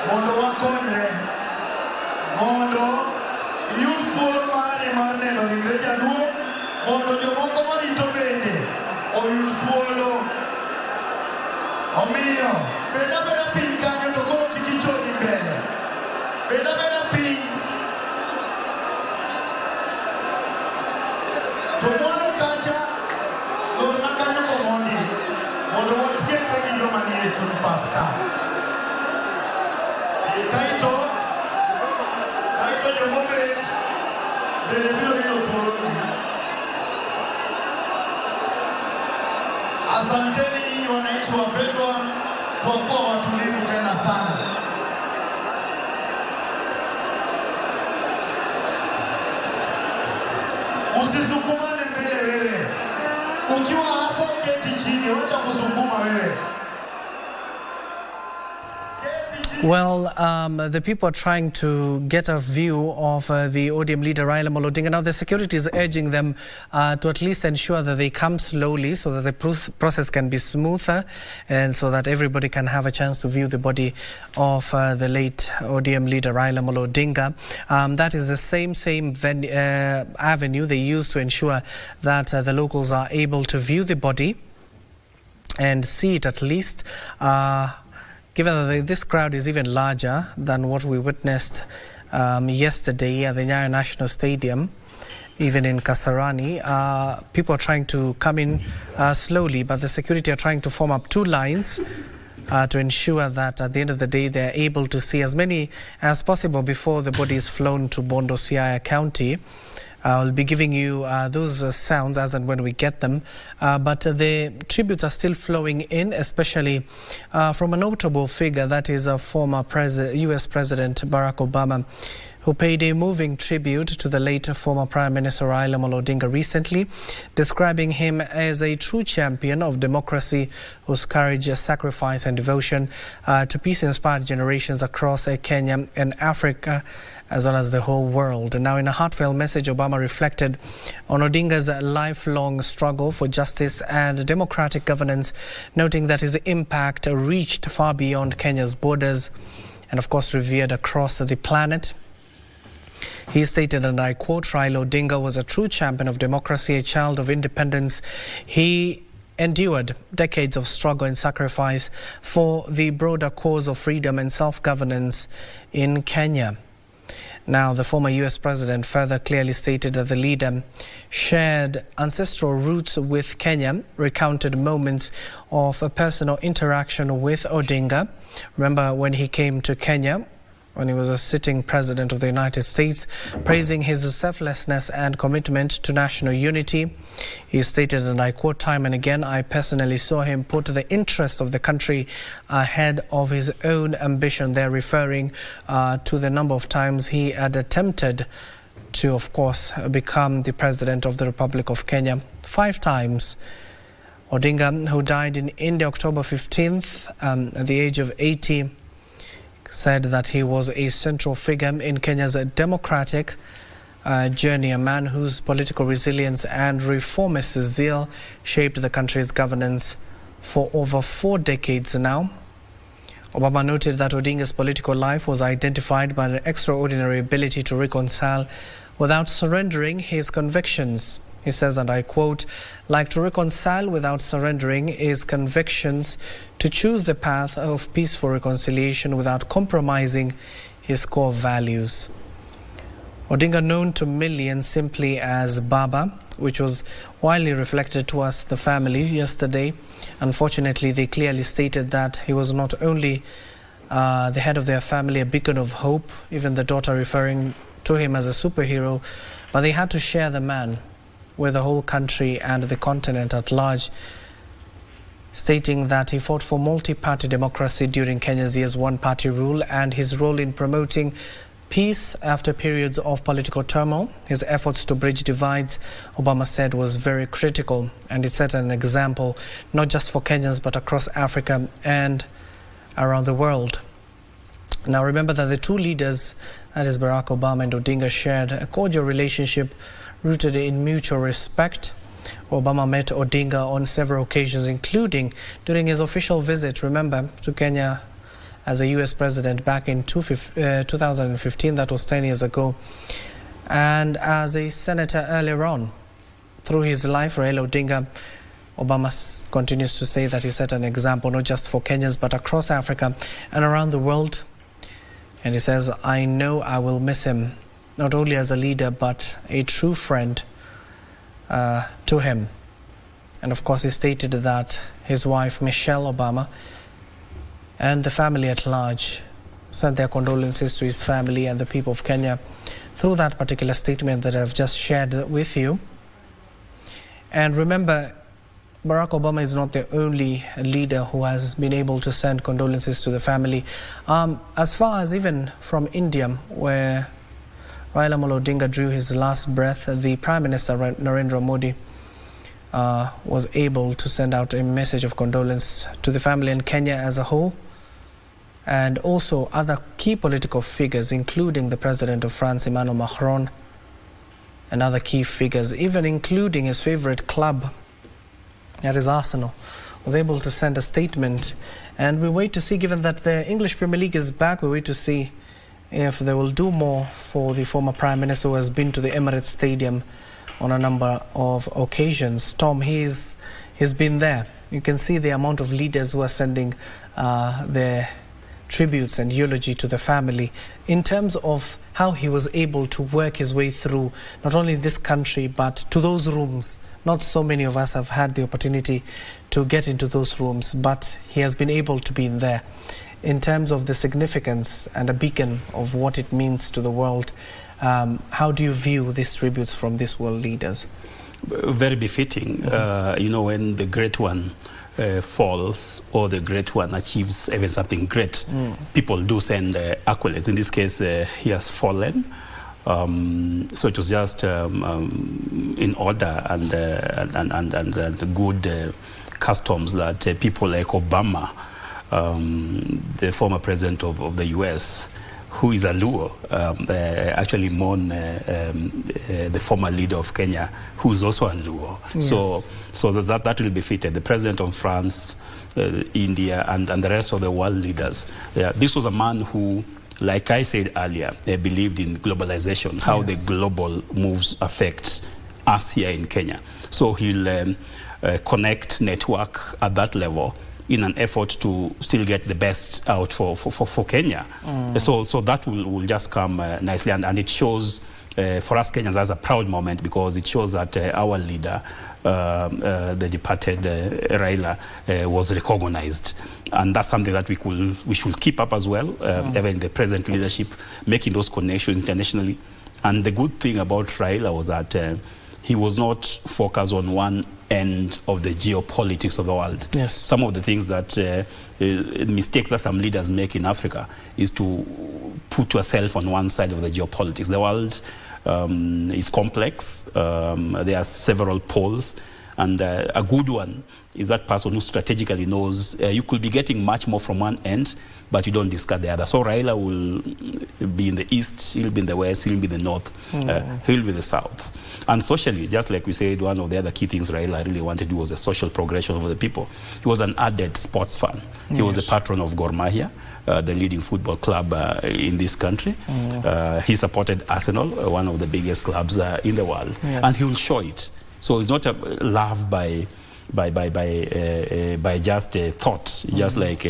mondo wakonyre mondo iyud thuolo mari mar neno ringre jaduong', mondo jomoko marito bende oyud thuolo. Omiyo bed abeda piny kanyo to koro kik ichori mbele. Bed abeda piny to mwana kacha lorna kanyo komondi mondo watiekre gi joma nie chuny pap ka. Kaito jomobet bende biro yudo thuolo ni. Asanteni nyinyi wananchi wapendwa kwa kuwa watulivu tena sana. Usisukumane mbele wewe. Ukiwa hapo keti chini, wacha kusukuma wewe. Well, the people are trying to get a view of the ODM leader Raila Odinga. Now, the security is urging them to at least ensure that they come slowly so that the process can be smoother and so that everybody can have a chance to view the body of the late ODM leader Raila Odinga. That is the same avenue they use to ensure that the locals are able to view the body and see it at least. Given that this crowd is even larger than what we witnessed yesterday at the Nyayo National Stadium, even in Kasarani, people are trying to come in slowly, but the security are trying to form up two lines to ensure that at the end of the day they're able to see as many as possible before the body is flown to Bondo, Siaya County. I'll be giving you those sounds as and when we get them. But the tributes are still flowing in, especially from a notable figure, that is a former US President Barack Obama, who paid a moving tribute to the late former Prime Minister Raila Odinga recently, describing him as a true champion of democracy whose courage, sacrifice and devotion to peace inspired generations across Kenya and Africa, as well as the whole world. Now, in a heartfelt message, Obama reflected on Odinga's lifelong struggle for justice and democratic governance, noting that his impact reached far beyond Kenya's borders and, of course, revered across the planet. He stated, and I quote, "Raila Odinga was a true champion of democracy, a child of independence. He endured decades of struggle and sacrifice for the broader cause of freedom and self-governance in Kenya." Now, the former US president further clearly stated that the leader shared ancestral roots with Kenya, recounted moments of a personal interaction with Odinga. Remember when he came to Kenya, when he was a sitting president of the United States, praising his selflessness and commitment to national unity. He stated, and I quote, "Time and again, I personally saw him put the interests of the country ahead of his own ambition." They're referring to the number of times he had attempted to, of course, become the president of the Republic of Kenya. 5 times. Odinga, who died in India October 15th at the age of 80, said that he was a central figure in Kenya's democratic journey, a man whose political resilience and reformist zeal shaped the country's governance for over 4 decades now. Obama noted that Odinga's political life was identified by an extraordinary ability to reconcile without surrendering his convictions. He says, and I quote, "Like to reconcile without surrendering his convictions, to choose the path of peaceful reconciliation without compromising his core values." Odinga, known to millions simply as Baba, which was widely reflected to us, the family, yesterday. Unfortunately, they clearly stated that he was not only the head of their family, a beacon of hope, even the daughter referring to him as a superhero, but they had to share the man with the whole country and the continent at large, stating that he fought for multi-party democracy during Kenya's years one-party rule and his role in promoting peace after periods of political turmoil. His efforts to bridge divides, Obama said, was very critical, and it set an example not just for Kenyans but across Africa and around the world. Now, remember that the two leaders, that is Barack Obama and Odinga, shared a cordial relationship rooted in mutual respect. Obama met Odinga on several occasions, including during his official visit, remember, to Kenya as a US president back in 2015, that was 10 years ago, and as a senator earlier on. Through his life, Raila Odinga, Obama continues to say that he set an example not just for Kenyans but across Africa and around the world. And he says, "I know I will miss him, not only as a leader but a true friend to him." And of course, he stated that his wife Michelle Obama and the family at large sent their condolences to his family and the people of Kenya through that particular statement that I've just shared with you. And remember, Barack Obama is not the only leader who has been able to send condolences to the family. As far as even from India, where Raila Amolo Odinga drew his last breath, the Prime Minister Narendra Modi was able to send out a message of condolence to the family and Kenya as a whole, and also other key political figures, including the President of France, Emmanuel Macron, and other key figures, even including his favorite club, that is Arsenal, was able to send a statement. And we wait to see, given that the English Premier League is back, we wait to see if they will do more for the former Prime Minister who has been to the Emirates Stadium on a number of occasions. Tom, he's been there. You can see the amount of leaders who are sending their tributes and eulogy to the family in terms of how he was able to work his way through not only this country but to those rooms. Not so many of us have had the opportunity to get into those rooms, but he has been able to be in there. In terms of the significance and a beacon of what it means to the world, how do you view these tributes from these world leaders? Very befitting. You know, when the great one falls or the great one achieves even something great, people do send accolades. In this case, he has fallen. So it was just in order and good customs that people like Obama, the former president of the US, who is a Luo, actually mourn the former leader of Kenya, who is also a Luo. Yes. So that will be fitted. The president of France, India, and the rest of the world leaders. This was a man who, like I said earlier, believed in globalization, how the global moves affect us here in Kenya. So he'll connect, network at that level in an effort to still get the best out for Kenya. So that will just come nicely, and it shows for us Kenyans as a proud moment, because it shows that our leader, the departed Raila, was recognized. And that's something that we should keep up as well, even the present leadership, making those connections internationally. And the good thing about Raila was that he was not focused on one end of the geopolitics of the world. Yes. Some of the things that mistake that some leaders make in Africa is to put yourself on one side of the geopolitics. The world is complex. There are several poles, and a good one is that person who strategically knows you could be getting much more from one end, but you don't discard the other. So Raila will be in the east, he'll be in the west, he'll be in the north, he'll be in the south. And socially, just like we said, one of the other key things Raila really wanted to do was a social progression of the people. He was an added sports fan. He was the patron of Gor Mahia, the leading football club in this country. He supported Arsenal, one of the biggest clubs in the world, and he will show it. So it's not a love by just thought, just like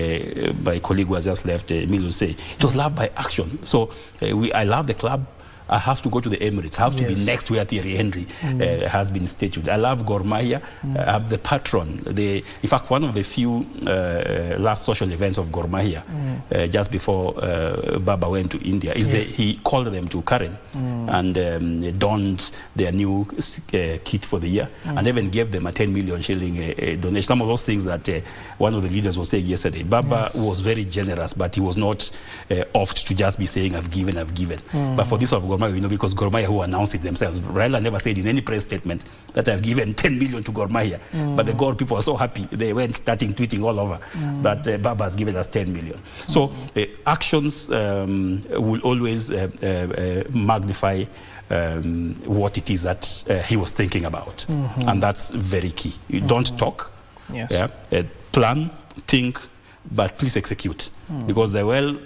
my colleague who has just left, Emil will say. It was love by action. So I love the club. I have to go to the Emirates. I have to be next where Thierry Henry has been statued. I love Gor Mahia. I'm the patron. In fact, one of the few last social events of Gor Mahia, just before Baba went to India, is he called them to Karen and donned their new kit for the year, and even gave them a 10 million shilling donation. Some of those things that one of the leaders was saying yesterday. Baba was very generous, but he was not oft to just be saying, I've given, I've given. But for this of Gor Mahia, because Gor Mahia who announced it themselves. Raila never said in any press statement that I've given 10 million to Gor Mahia. But the Gor people are so happy. They went starting tweeting all over that Baba has given us 10 million. So actions will always magnify what it is that he was thinking about. And that's very key. You don't talk, plan, think, but please execute. Because the well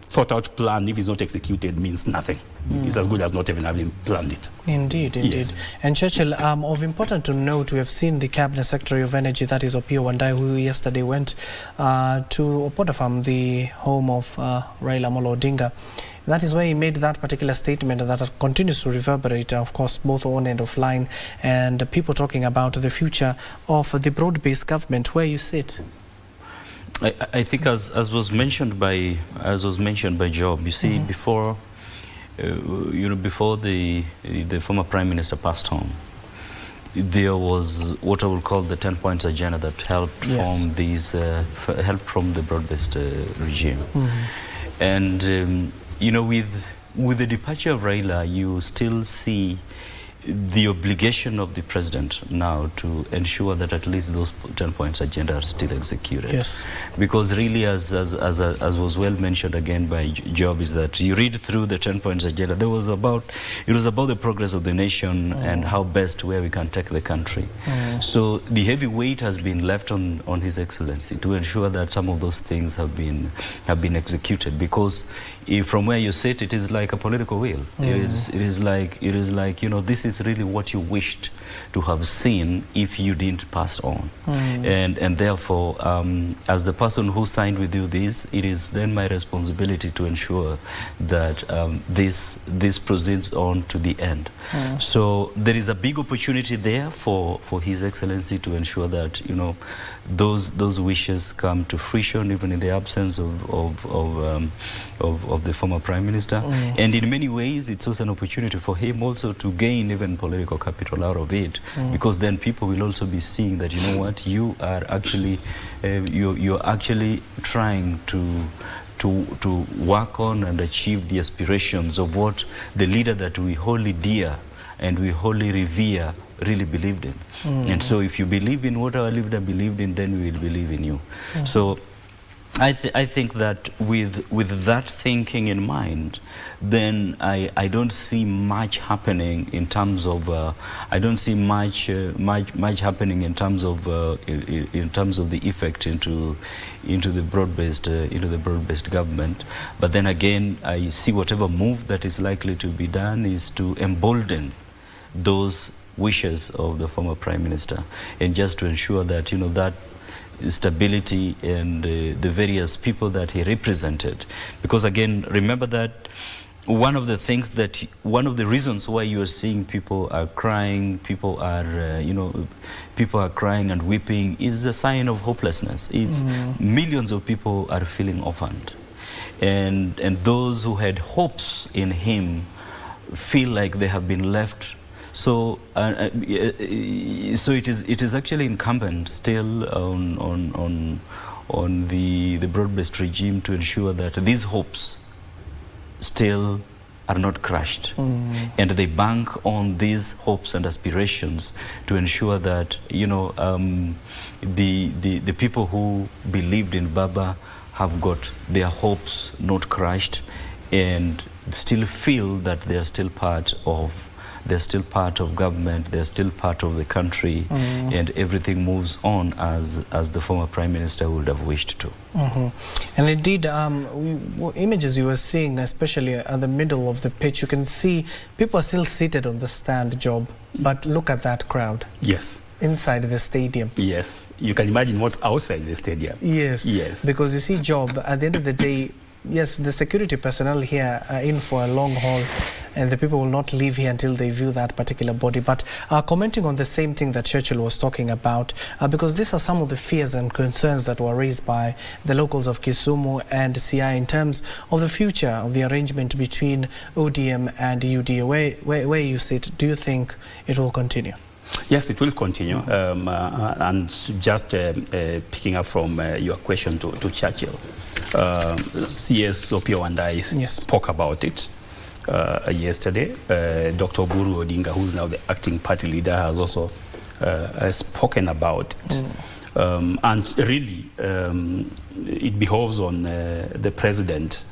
thought out plan, if it's not executed, means nothing. It's as good as not even having planned it. Indeed, indeed. Yes. And Churchill, of important to note, we have seen the Cabinet Secretary of Energy, that is Opiyo Wandayi, who yesterday went to Opoda Farm, the home of Raila Amolo Odinga. That is where he made that particular statement that continues to reverberate, of course, both on and offline, and people talking about the future of the broad-based government. Where you sit? I think, as was mentioned by Job, you see, before before the former Prime Minister passed on, there was what I will call the 10 points agenda that helped from these help from the broad-based regime. And you know, with the departure of Raila, you still see the obligation of the president now to ensure that at least those 10 points agenda are still executed. Yes. Because really, as was well mentioned again by Job, is that you read through the 10 points agenda, it was about the progress of the nation and how best where we can take the country. So the heavy weight has been left on His Excellency to ensure that some of those things have been executed, because from where you sit, it is like a political will. It is like, you know, this is really what you wished to have seen if you didn't pass on. And therefore, as the person who signed with you this, it is then my responsibility to ensure that this proceeds on to the end. So there is a big opportunity there for His Excellency to ensure that, you know, those wishes come to fruition, even in the absence of the former Prime Minister. And in many ways, it's also an opportunity for him also to gain even political capital out of it, because then people will also be seeing that, you know what, you are actually you're actually trying to work on and achieve the aspirations of what the leader that we wholly dear and we wholly revere really believed in. And so if you believe in what our leader believed in, then we will believe in you. So I think that with that thinking in mind, then I don't see much happening in terms of I don't see much happening in terms of the effect into the broad-based government. But then again, I see whatever move that is likely to be done is to embolden those wishes of the former Prime Minister, and just to ensure that, you know, that stability and the various people that he represented. Because again, remember that one of the reasons why you are seeing people are crying, people are crying and weeping, is a sign of hopelessness. It's millions of people are feeling orphaned, and those who had hopes in him feel like they have been left. So it is actually incumbent still on the broad-based regime to ensure that these hopes still are not crushed, and they bank on these hopes and aspirations to ensure that, you know, the people who believed in Baba have got their hopes not crushed, and still feel that they are still part of government, they're still part of the country, and everything moves on as the former Prime Minister would have wished to. And indeed, images you were seeing, especially at the middle of the pitch, you can see people are still seated on the stand, Job, but look at that crowd. Yes. Inside the stadium. Yes. You can imagine what's outside the stadium. Yes. Yes. Because you see, Job, at the end of the day, yes, the security personnel here are in for a long haul, and the people will not leave here until they view that particular body. But commenting on the same thing that Churchill was talking about, because these are some of the fears and concerns that were raised by the locals of Kisumu and CI in terms of the future of the arrangement between ODM and UDA. Where you sit, do you think it will continue? Yes, it will continue. And just picking up from your question to Churchill, CS Opio and I spoke about it yesterday. Dr. Oburu Odinga, who's now the acting party leader, has also spoken about it. And really, it behoves on the president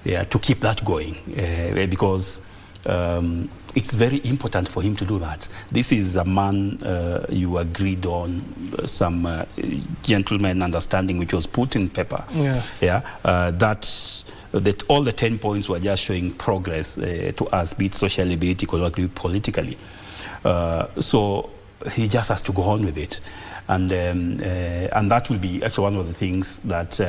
to keep that going, because it's very important for him to do that. This is a man you agreed on some gentleman understanding which was put in paper. Yes. That all the 10 points were just showing progress to us, be it socially, be it economically, politically. So he just has to go on with it. And that will be actually one of the things that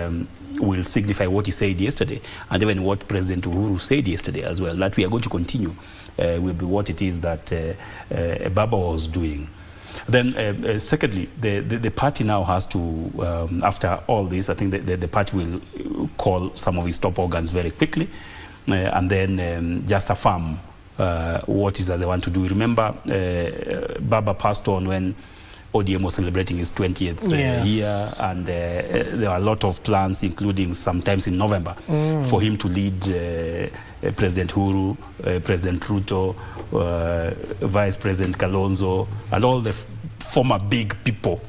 will signify what he said yesterday, and even what President Uhuru said yesterday as well, that we are going to continue with what it is that Baba was doing. Then secondly, the party now has to, after all this, I think the party will call some of its top organs very quickly, and then just affirm what is that they want to do. Remember, Baba passed on when ODM was celebrating his 20th year, and there are a lot of plans, including sometimes in November, for him to lead President Uhuru, President Ruto, Vice President Kalonzo, and all the former big people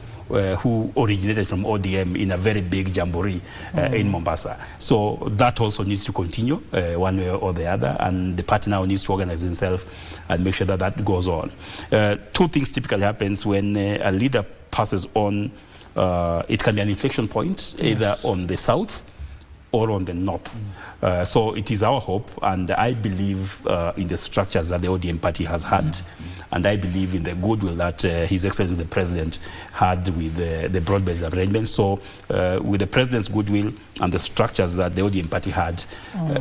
who originated from ODM in a very big jamboree in Mombasa. So that also needs to continue one way or the other, and the party now needs to organize itself and make sure that that goes on. Two things typically happens when a leader passes on. It can be an inflection point, either on the south or on the north. So it is our hope, and I believe in the structures that the ODM party has had. And I believe in the goodwill that His Excellency the President had with the broad-based arrangements. So with the President's goodwill and the structures that the ODM party had,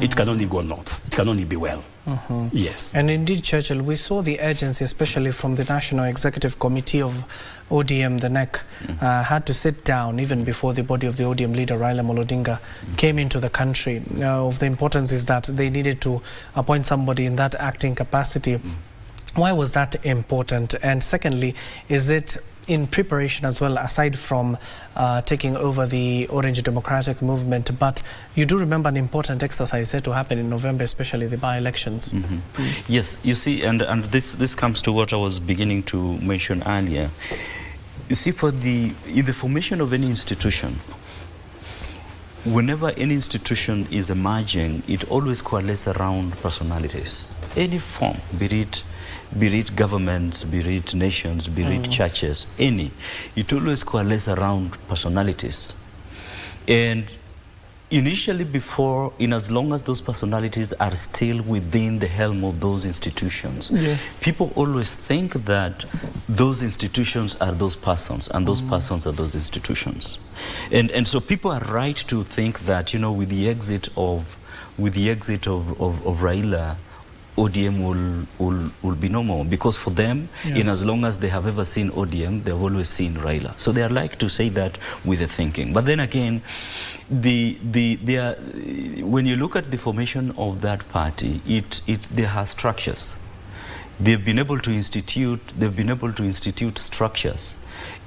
it can only go north. It can only be well. Yes. And indeed, Churchill, we saw the urgency, especially from the National Executive Committee of ODM, the NEC, had to sit down even before the body of the ODM leader, Raila Odinga, came into the country. Of the importance is that they needed to appoint somebody in that acting capacity. Why was that important? And secondly, is it in preparation as well, aside from taking over the Orange Democratic Movement, but you do remember an important exercise set to happen in November, especially the by-elections? Yes, you see, and this comes to what I was beginning to mention earlier. You see, in the formation of any institution, whenever any institution is emerging, it always coalesces around personalities. Any form, be it governments, be it nations, be it churches, any. It always coalesces around personalities. And initially in as long as those personalities are still within the helm of those institutions, people always think that those institutions are those persons, and those persons are those institutions. And so people are right to think that, you know, with the exit of Raila, ODM will be no more, because for them, in as long as they have ever seen ODM, they've always seen Raila. So they are like to say that with the thinking. But then again, when you look at the formation of that party, there are structures. They've been able to institute structures,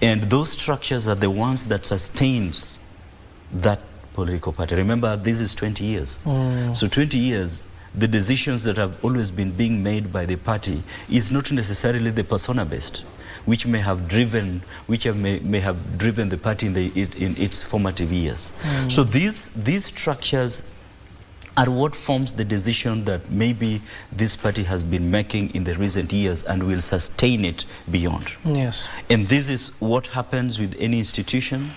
and those structures are the ones that sustains that political party. Remember, this is 20 years. So 20 years. The decisions that have always been being made by the party is not necessarily the persona-based, which may have driven the party in its formative years. So these structures are what forms the decision that maybe this party has been making in the recent years and will sustain it beyond. Yes. And this is what happens with any institution.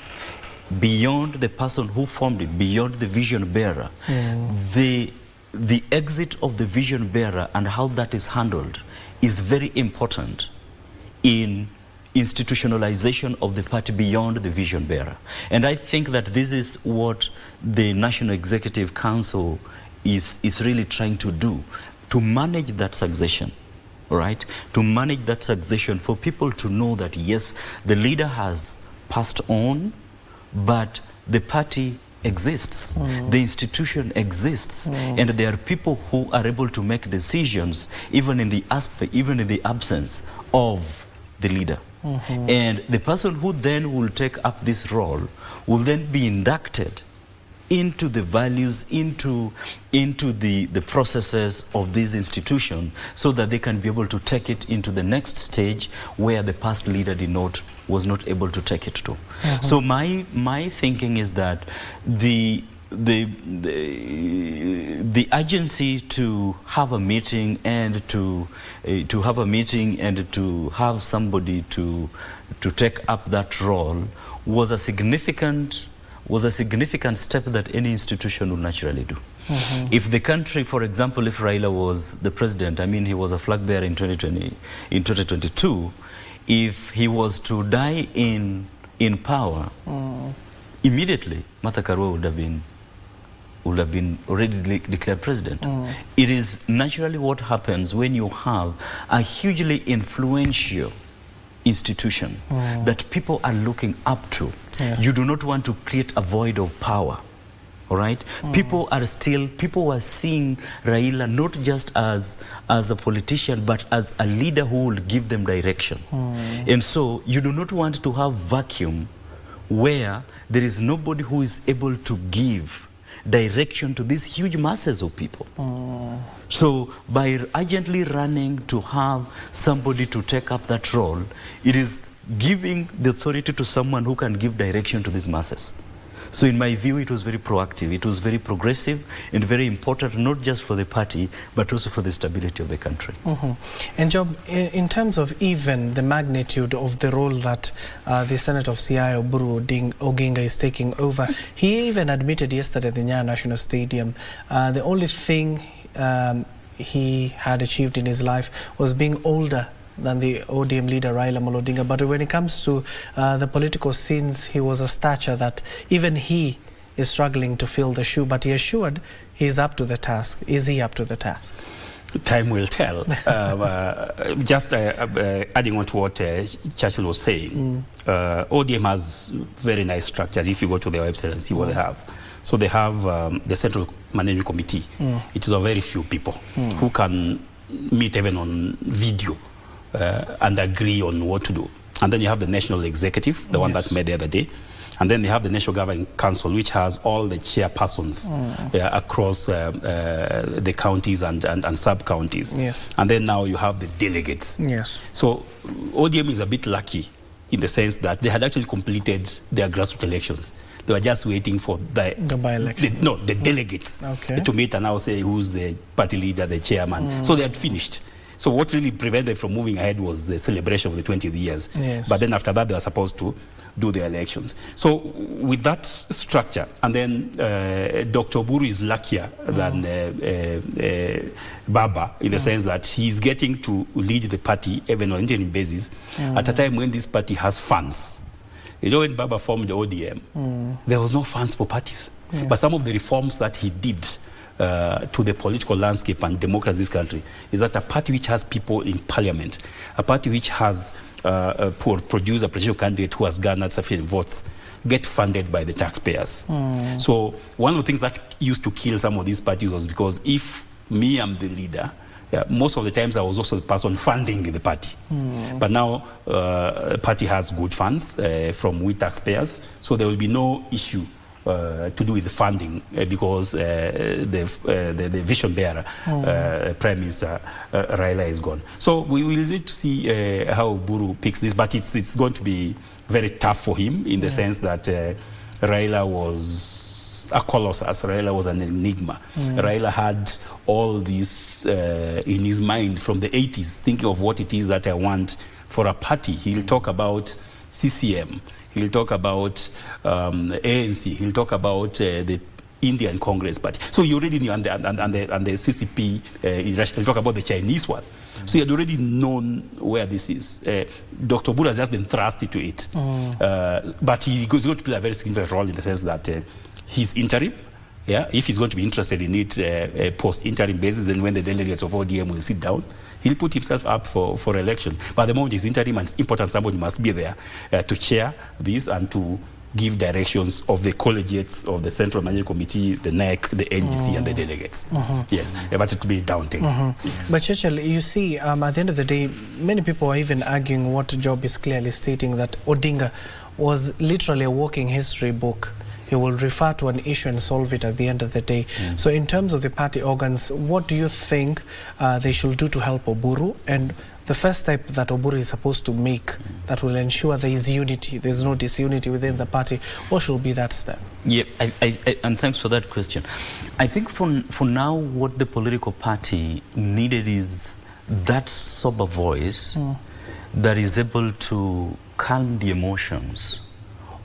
Beyond the person who formed it, beyond the vision bearer, the exit of the vision bearer and how that is handled is very important in institutionalization of the party beyond the vision bearer. And I think that this is what the National Executive Council is really trying to do, to manage that succession, right? To manage that succession, for people to know that, yes, the leader has passed on, but the party exists, the institution exists, and there are people who are able to make decisions even in the absence of the leader. And the person who then will take up this role will then be inducted into the values, into the processes of this institution, so that they can be able to take it into the next stage where the past leader was not able to take it to. So my thinking is that the urgency to have a meeting and to have somebody to take up that role was a significant step that any institution would naturally do. If the country, for example, if Raila was the president, I mean, he was a flag bearer in 2022, if he was to die in power, immediately Martha Karua would have been already declared president. It is naturally what happens when you have a hugely influential institution that people are looking up to. You do not want to create a void of power, All right, people were seeing Raila not just as a politician, but as a leader who will give them direction. And so you do not want to have vacuum where there is nobody who is able to give direction to these huge masses of people. So by urgently running to have somebody to take up that role, it is giving the authority to someone who can give direction to these masses. So in my view, it was very proactive, it was very progressive and very important, not just for the party, but also for the stability of the country. And Job, in terms of even the magnitude of the role that the Senator of Siaya, Oburu Oginga, is taking over, he even admitted yesterday at the Nyayo National Stadium, the only thing he had achieved in his life was being older than the ODM leader Raila Odinga. But when it comes to the political scenes, he was a stature that even he is struggling to fill the shoe. But he assured he's up to the task. Is he up to the task? Time will tell. Just adding on to what Churchill was saying, ODM has very nice structures. If you go to their website and see what they have. So they have the Central Management Committee. It is of very few people who can meet even on video and agree on what to do. And then you have the National Executive, the one that met the other day. And then they have the National Governing Council, which has all the chairpersons across the counties and sub-counties. And then now you have the delegates. So ODM is a bit lucky in the sense that they had actually completed their grassroots elections. They were just waiting for the by-election. The delegates to meet and now say who's the party leader, the chairman. So they had finished. So what really prevented them from moving ahead was the celebration of the 20th years. But then after that, they were supposed to do the elections. So with that structure, and then Dr. Oburu is luckier than Baba in the sense that he's getting to lead the party even on an interim basis at a time when this party has funds. You know, when Baba formed the ODM, there was no funds for parties. But some of the reforms that he did to the political landscape and democracy in this country is that a party which has people in parliament, a party which has produced a presidential candidate who has garnered sufficient votes, get funded by the taxpayers. So one of the things that used to kill some of these parties was because if me, I'm the leader, most of the times I was also the person funding the party. But now the party has good funds from we taxpayers, so there will be no issue to do with the funding because the vision bearer, Prime Minister Raila, is gone. So we will need to see how Oburu picks this, but it's going to be very tough for him in the sense that Raila was a colossus. Raila was an enigma. Raila had all this in his mind from the 80s, thinking of what it is that I want for a party. He'll talk about CCM. He'll talk about ANC. He'll talk about the Indian Congress Party. So you already knew, and the CCP, he'll talk about the Chinese one. So you had already known where this is. Dr. Oburu has just been thrust into it. But he's going to play a very significant role in the sense that he's interim. If he's going to be interested in it post-interim basis, then when the delegates of ODM will sit down, he'll put himself up for election. But at the moment he's interim, and it's important somebody must be there to chair this and to give directions of the collegiates of the Central Management Committee, the NEC, the NGC, and the delegates. But it could be daunting. But Churchill, you see, at the end of the day, many people are even arguing what Job is clearly stating, that Odinga was literally a walking history book. He will refer to an issue and solve it at the end of the day. So in terms of the party organs, what do you think they should do to help Oburu? And the first step that Oburu is supposed to make that will ensure there is unity, there's no disunity within the party, what should be that step? And thanks for that question. I think for now, what the political party needed is that sober voice that is able to calm the emotions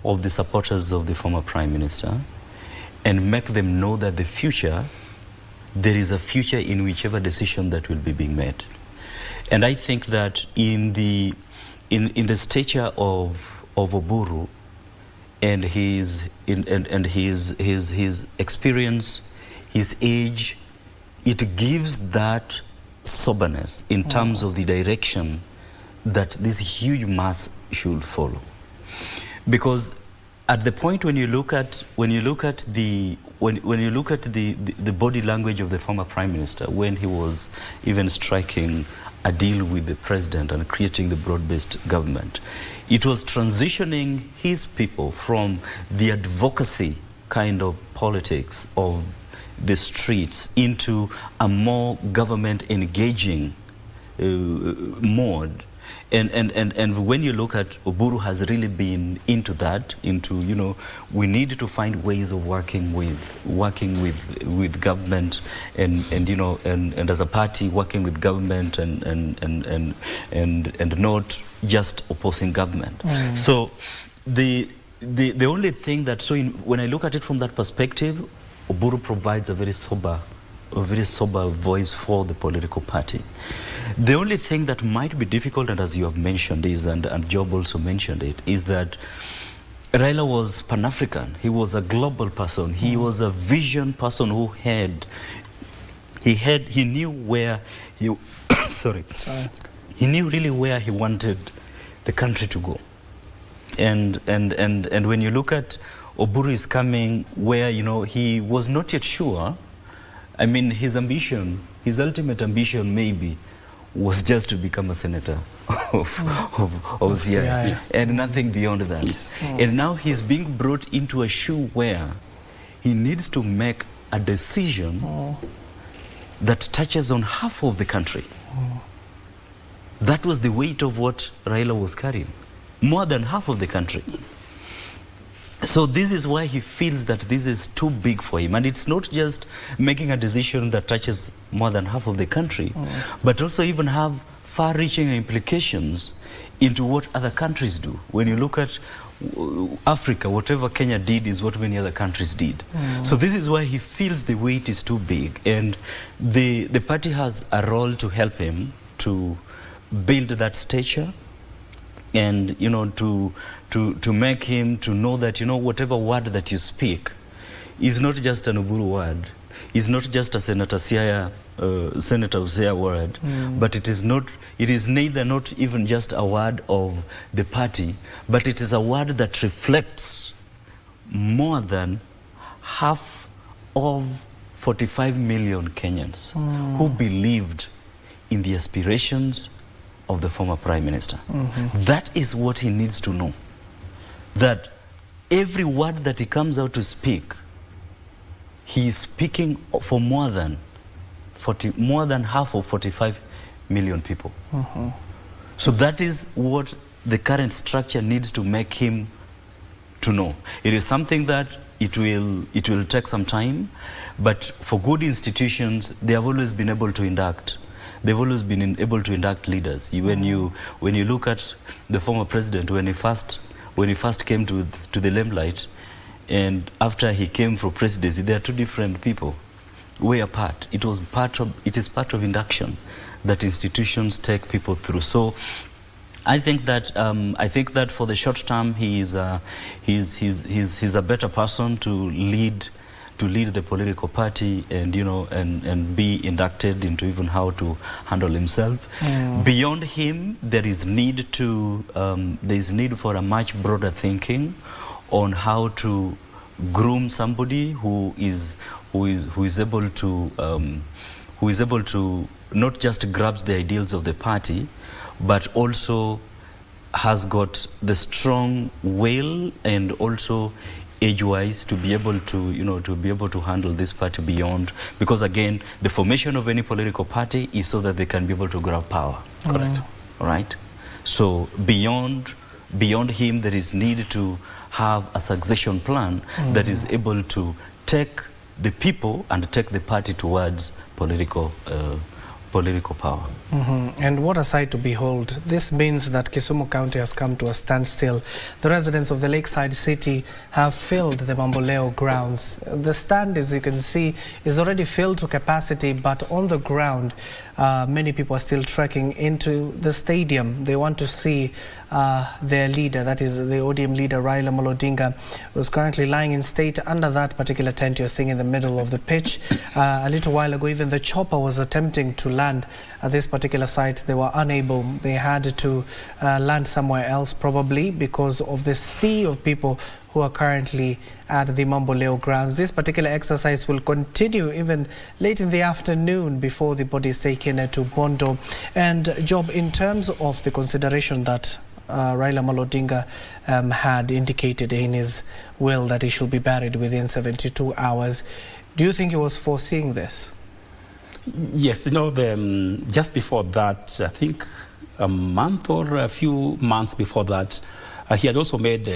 of the supporters of the former Prime Minister and make them know that the future, there is a future in whichever decision that will be being made. And I think that in the stature of Oburu and his experience, his age, it gives that soberness in terms of the direction that this huge mass should follow. Because at the point when you look at the body language of the former Prime Minister, when he was even striking a deal with the president and creating the broad-based government, it was transitioning his people from the advocacy kind of politics of the streets into a more government engaging mode. And when you look at Oburu has really been into that, we need to find ways of working with government and as a party working with government and not just opposing government. So the only thing that, when I look at it from that perspective, Oburu provides a very sober voice for the political party. The only thing that might be difficult, and as you have mentioned, and Job also mentioned it, is that Raila was Pan-African. He was a global person. He was a vision person who he knew where he, he knew really where he wanted the country to go. And when you look at Oburu is coming where, he was not yet sure. I mean, his ultimate ambition maybe was just to become a senator of CIA, and nothing beyond that. Yes. And now he's being brought into a shoe where he needs to make a decision that touches on half of the country. That was the weight of what Raila was carrying, more than half of the country. So this is why he feels that this is too big for him. And it's not just making a decision that touches more than half of the country, but also even have far-reaching implications into what other countries do. When you look at Africa, whatever Kenya did is what many other countries did. So this is why he feels the weight is too big. And the party has a role to help him to build that stature, and to make him to know that whatever word that you speak is not just an Oburu word, is not just a Senator Usia word, but it is neither not even just a word of the party, but it is a word that reflects more than half of 45 million Kenyans who believed in the aspirations of the former Prime Minister. That is what he needs to know. That every word that he comes out to speak, he is speaking for more than half of 45 million people. So that is what the current structure needs to make him to know. It is something that it will take some time, but for good institutions, they have always been able to induct. They've always been able to induct leaders. When you look at the former president, when he first came to the limelight, and after he came for presidency, there are two different people, way apart. It is part of induction that institutions take people through. So I think that for the short term, he's a better person to lead the political party, and be inducted into even how to handle himself. Beyond him, there is need for a much broader thinking on how to groom somebody who is able to not just grabs the ideals of the party, but also has got the strong will and also age-wise to be able to handle this party beyond, because again, the formation of any political party is so that they can be able to grab power. Correct. Right? So beyond him, there is need to have a succession plan that is able to take the people and take the party towards political power. And what a sight to behold. This means that Kisumu County has come to a standstill. The residents of the lakeside city have filled the Mamboleo grounds. The stand, as you can see, is already filled to capacity, but on the ground, many people are still trekking into the stadium. They want to see their leader, that is the ODM leader Raila Odinga, who's currently lying in state under that particular tent you're seeing in the middle of the pitch. A little while ago, even the chopper was attempting to land at this particular site. They were unable. They had to land somewhere else, probably because of the sea of people who are currently at the Mamboleo grounds. This particular exercise will continue even late in the afternoon before the body is taken to Bondo. And Job, in terms of the consideration that Raila Amolo Odinga had indicated in his will that he should be buried within 72 hours, do you think he was foreseeing this? Yes, just before that, I think a month or a few months before that, he had also made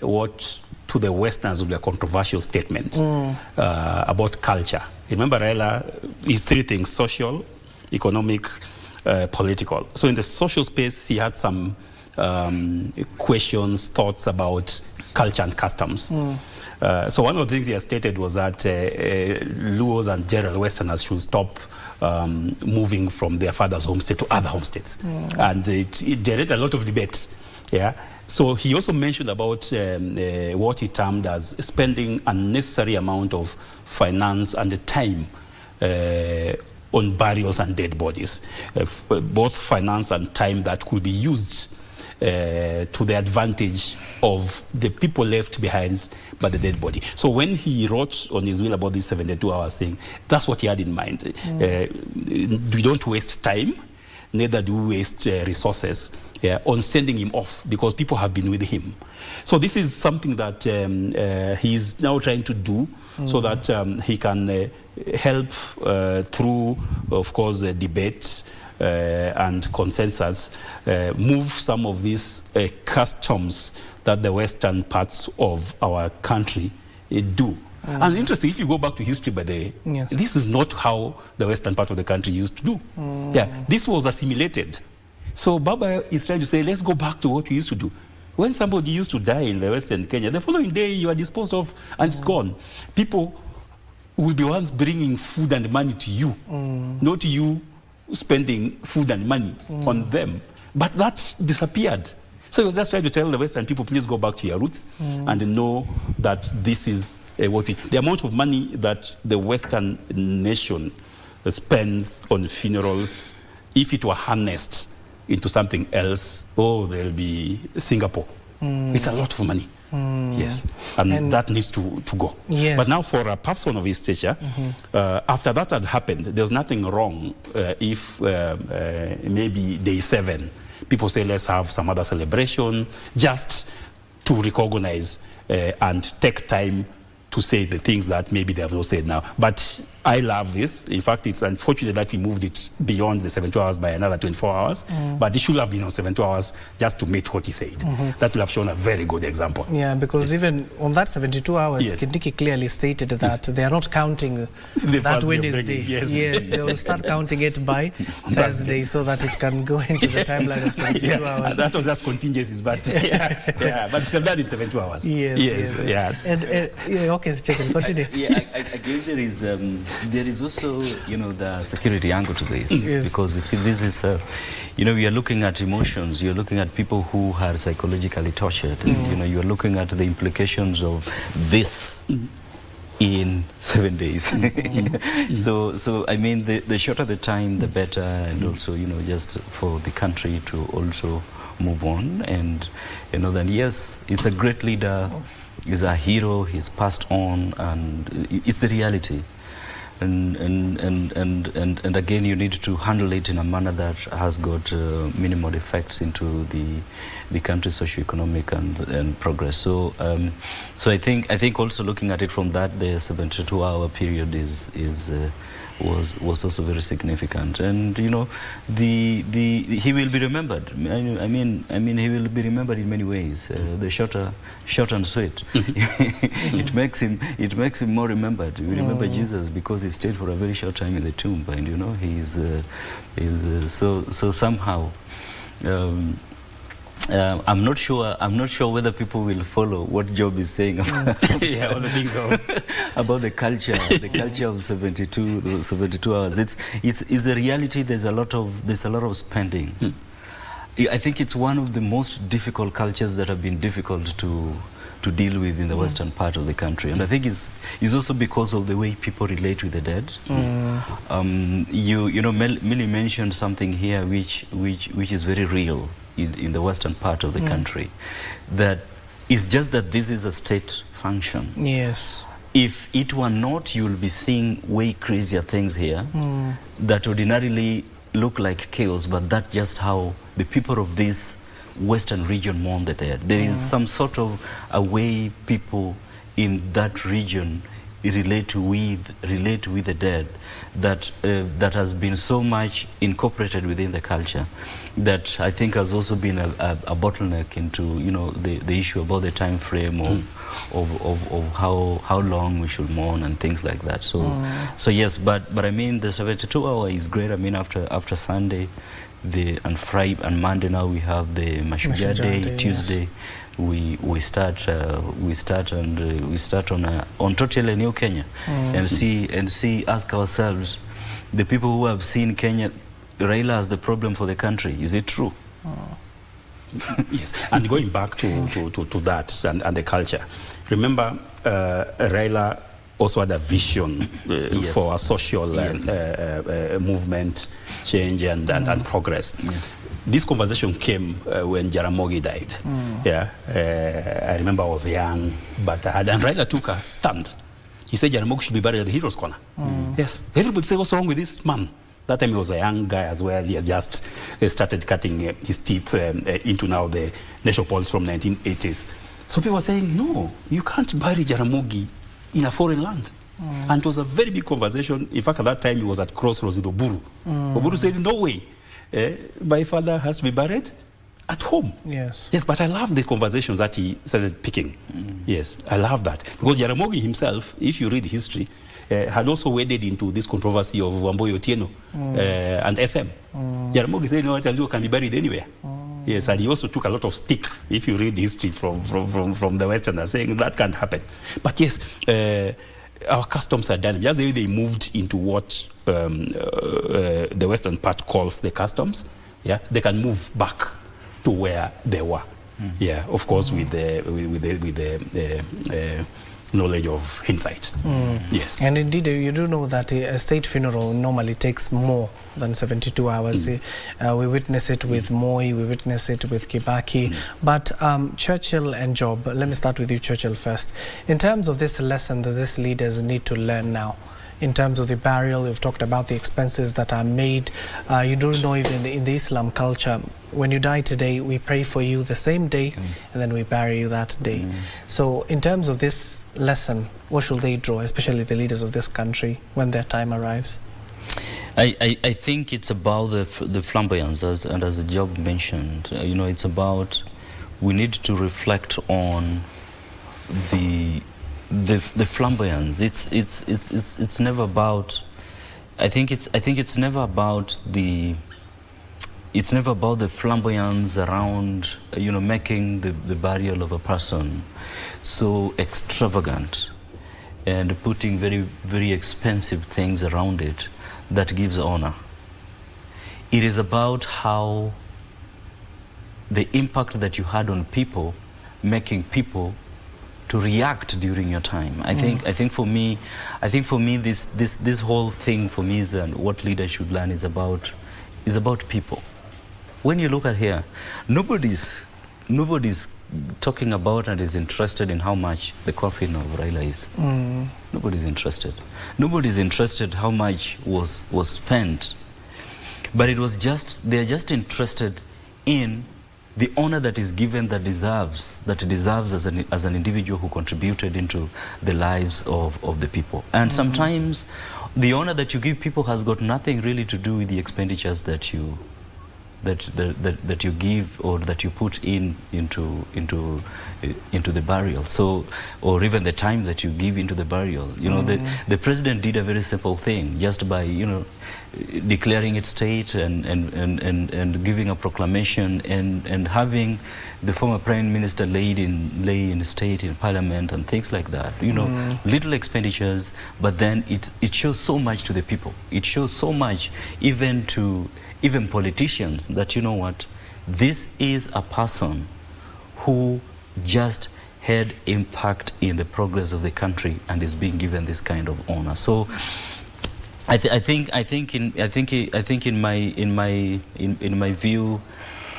what to the Westerners would be a controversial statement about culture. Remember, Raila is three things: social, economic, political. So in the social space, he had some questions, thoughts about culture and customs. So one of the things he has stated was that Luos and general Westerners should stop moving from their father's homestead to other homesteads. And it generated a lot of debate. Yeah. So he also mentioned about what he termed as spending unnecessary amount of finance and the time on burials and dead bodies, both finance and time that could be used to the advantage of the people left behind by the dead body. So when he wrote on his will about this 72 hours thing, that's what he had in mind. We don't waste time, neither do we waste resources on sending him off, because people have been with him. So this is something that he's now trying to do so that he can help through, of course, debate and consensus, move some of these customs that the western parts of our country do. And interesting, if you go back to history, by the way, this is not how the western part of the country used to do. This was assimilated. So Baba is trying to say, let's go back to what we used to do. When somebody used to die in the western Kenya, the following day you are disposed of and it's gone. People will be ones bringing food and money to you, not you spending food and money on them. But that disappeared. So he was just trying to tell the Western people, please go back to your roots and know that this is the amount of money that the Western nation spends on funerals, if it were harnessed into something else, there'll be Singapore. It's a lot of money. Yes, and that needs to go. Yes. But now for a person of his stature, after that had happened, there was nothing wrong if maybe day 7, people say, let's have some other celebration, just to recognize and take time to say the things that maybe they have not said now. But I love this. In fact, it's unfortunate that we moved it beyond the 72 hours by another 24 hours. But it should have been on 72 hours just to meet what he said. That will have shown a very good example. Yeah, because even on that 72 hours, Kindiki clearly stated that they are not counting that Wednesday. Yes, they will start counting it by Thursday so that it can go into the timeline of 72 hours. And that was just contingencies, but but you can done in 72 hours. Yes. And okay, continue. I guess there is also, the security angle to this, because you see, this is, we are looking at emotions. You're looking at people who are psychologically tortured. You're looking at the implications of this in 7 days. So I mean, the shorter the time, the better, and also, just for the country to also move on. And then yes, it's a great leader. He's a hero. He's passed on, and it's the reality. And again, you need to handle it in a manner that has got minimal effects into the country's socio-economic and progress. So I think also looking at it from that, the 72-hour period was also very significant, and he will be remembered. I mean he will be remembered in many ways. The short and sweet. It makes him more remembered. We remember Jesus because he stayed for a very short time in the tomb, and he's so somehow. I'm not sure whether people will follow what Job is saying about, about the culture of 72 hours. It's the reality. There's a lot of spending. I think it's one of the most difficult cultures that have been difficult to deal with in the western part of the country, and I think it's also because of the way people relate with the dead. Millie mentioned something here which is very real in the western part of the country, that It's just that this is a state function. Yes. If it were not, you'll be seeing way crazier things here that ordinarily look like chaos, but that's just how the people of this western region mourn the dead. There is some sort of a way people in that region relate with the dead that has been so much incorporated within the culture that I think has also been a bottleneck into, you know, the issue about the time frame of how long we should mourn and things like that. So so yes, but I mean the 72 hour is great. I mean after Sunday, and Friday and Monday now we have the Mashujaa Day. Tuesday we start on totally new Kenya and ask ourselves, the people who have seen Kenya, Raila as the problem for the country, is it true? Yes, and going back to that and the culture, remember Raila also had a vision for a social movement, change and progress. This conversation came when Jaramogi died. I remember I was young, but and Raila took a stand. He said Jaramogi should be buried at the Heroes' Corner. Yes, everybody said, what's wrong with this man? That time he was a young guy as well. He had just started cutting his teeth into now the national politics from 1980s. So people were saying, no, you can't bury Jaramogi in a foreign land. And it was a very big conversation. In fact, at that time, he was at crossroads with Oburu. Oburu said, no way. My father has to be buried at home. Yes. Yes, but I love the conversations that he started picking. Yes, I love that. Because Jaramogi himself, if you read history, had also waded into this controversy of Wamboyo Otieno and SM. Jaramogi said, no, Jaluo can be buried anywhere. Yes, and he also took a lot of stick, if you read history from the Westerners, saying that can't happen. But yes, our customs are done. Just the way they moved into what the Western part calls the customs, they can move back to where they were. Yeah, of course, with the knowledge of hindsight. Yes. And indeed, you do know that a state funeral normally takes more than 72 hours. We witness it with Moi, we witness it with Kibaki. But Churchill and Job, let me start with you, Churchill, first. In terms of this lesson that these leaders need to learn now, in terms of the burial, you've talked about the expenses that are made. You do know even in the Islam culture, when you die today, we pray for you the same day, and then we bury you that day. So in terms of this lesson, what should they draw, especially the leaders of this country, when their time arrives? I think it's about the flamboyance, and as Job mentioned, you know, it's about, we need to reflect on the flamboyance. It's never about, I think it's never about the flamboyance around, you know, making the burial of a person so extravagant and putting very, very expensive things around it that gives honor. It is about how the impact that you had on people, making people to react during your time. I think for me this whole thing for me is what leaders should learn is about people. When you look at here, nobody's talking about and is interested in how much the coffin of Raila is. Nobody's interested. Nobody's interested how much was spent. But it was just, they're just interested in the honor that is given that deserves as an individual who contributed into the lives of the people. And sometimes the honor that you give people has got nothing really to do with the expenditures that you give or that you put into the burial, so, or even the time that you give into the burial. You know, the president did a very simple thing just by, you know, declaring its state and giving a proclamation and having the former prime minister lay in state in parliament and things like that. You know, little expenditures, but then it shows so much to the people. It shows so much even to politicians that, you know what, this is a person who just had impact in the progress of the country and is being given this kind of honor. So I think in my view,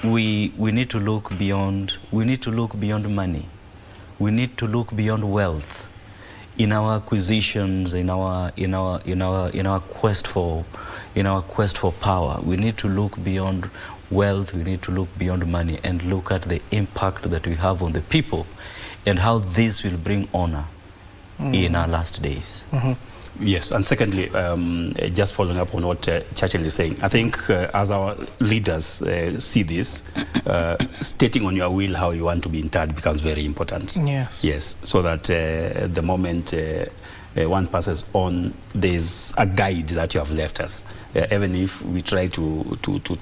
we need to look beyond money. we need to look beyond wealth in our acquisitions, in our quest for power. We need to look beyond wealth. We need to look beyond money and look at the impact that we have on the people and how this will bring honor in our last days. Yes, and secondly, just following up on what Churchill is saying, I think as our leaders see this, stating on your will how you want to be interred becomes very important. Yes. Yes, so that the moment one passes on, there's a guide that you have left us. Even if we try to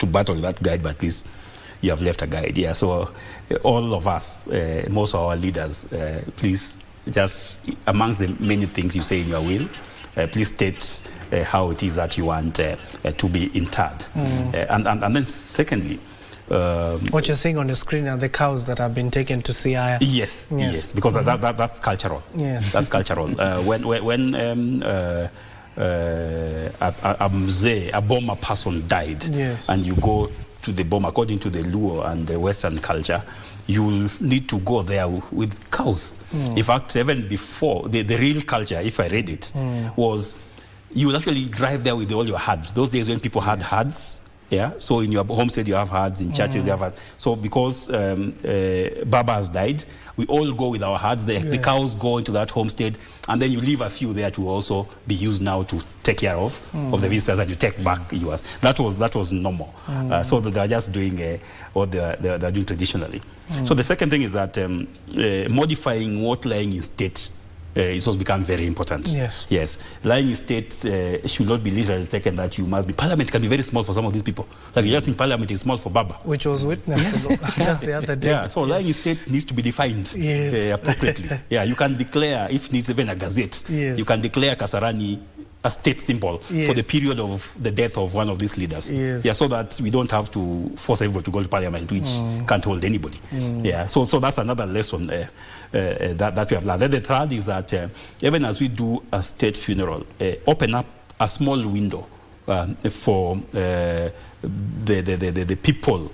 battle that guide, but at least you have left a guide. Yeah, so all of us, most of our leaders, please just amongst the many things you say in your will, please state how it is that you want to be interred. And then secondly, what you're seeing on the screen are the cows that have been taken to Siaya. Yes, because that's cultural. Yes, that's cultural. When a Boma person died, and you go to the Boma, according to the Luo and the Western culture, you will need to go there with cows. In fact, even before, the real culture, if I read it, was you will actually drive there with all your herds. Those days when people had herds, yeah, so in your homestead you have herds, in churches you have herds. So because Baba has died, we all go with our herds. The cows go into that homestead, and then you leave a few there to also be used now to take care of the visitors, and you take back yours. That was normal. So they're just doing what they're doing traditionally. So the second thing is that modifying what lying in state it's also become very important. Yes. Lying in state should not be literally taken that you must be. Parliament can be very small for some of these people. Like just in Parliament is small for Baba. Which was witnessed just the other day. Yeah, so lying in state needs to be defined appropriately. Yeah, you can declare, if needs even a gazette, you can declare Kasarani a state symbol for the period of the death of one of these leaders. Yeah, so that we don't have to force everybody to go to Parliament, which can't hold anybody. Yeah, so that's another lesson that we have learned. Then the third is that even as we do a state funeral, open up a small window for the people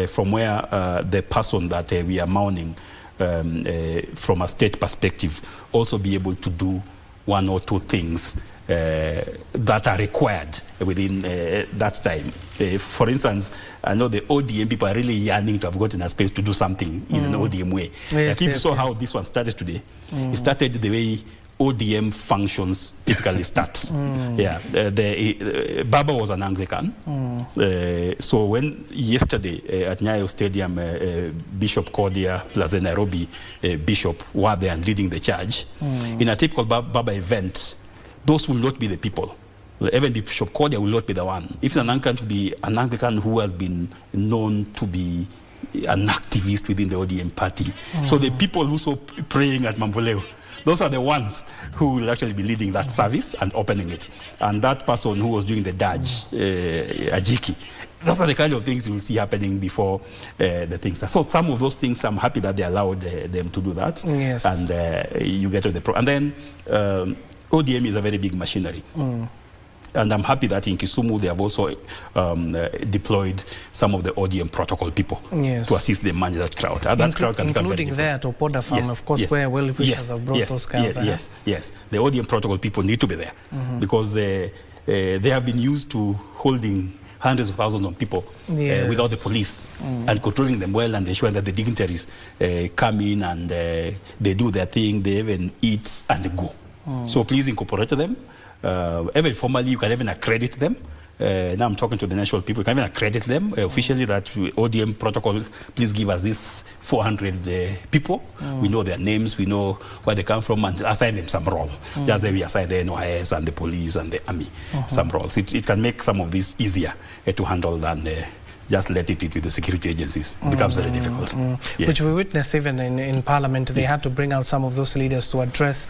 from where the person that we are mourning from a state perspective also be able to do one or two things that are required within that time. For instance, I know the ODM people are really yearning to have gotten a space to do something in an ODM way. If you saw how this one started today, it started the way ODM functions typically start. Baba was an Anglican. So when yesterday at Nyayo Stadium, Bishop Cordia plus the Nairobi Bishop were there and leading the charge, in a typical Baba event, those will not be the people. Even Bishop Cordia will not be the one. If an Anglican to be an Anglican who has been known to be an activist within the ODM party. So the people who saw praying at Mamboleo, those are the ones who will actually be leading that service and opening it. And that person who was doing the Daj, Ajiki, those are the kind of things you will see happening before the things. So some of those things, I'm happy that they allowed them to do that. And you get to the and then ODM is a very big machinery. And I'm happy that in Kisumu they have also deployed some of the ODM protocol people to assist them manage that crowd. That crowd can become very including there at Opoda farm, of course, where well-wishers have brought those cows. Yes. The ODM protocol people need to be there because they have been used to holding hundreds of thousands of people without the police and controlling them well and ensuring that the dignitaries come in and they do their thing, they even eat and go. So please incorporate them. Even formally, you can even accredit them. Now I'm talking to the national people. You can even accredit them officially that ODM protocol, please give us this 400 people. We know their names, we know where they come from, and assign them some role. Just as we assign the NYS and the police and the army some roles. It can make some of this easier to handle than just let it with the security agencies. It becomes very difficult. Which we witnessed even in Parliament. They had to bring out some of those leaders to address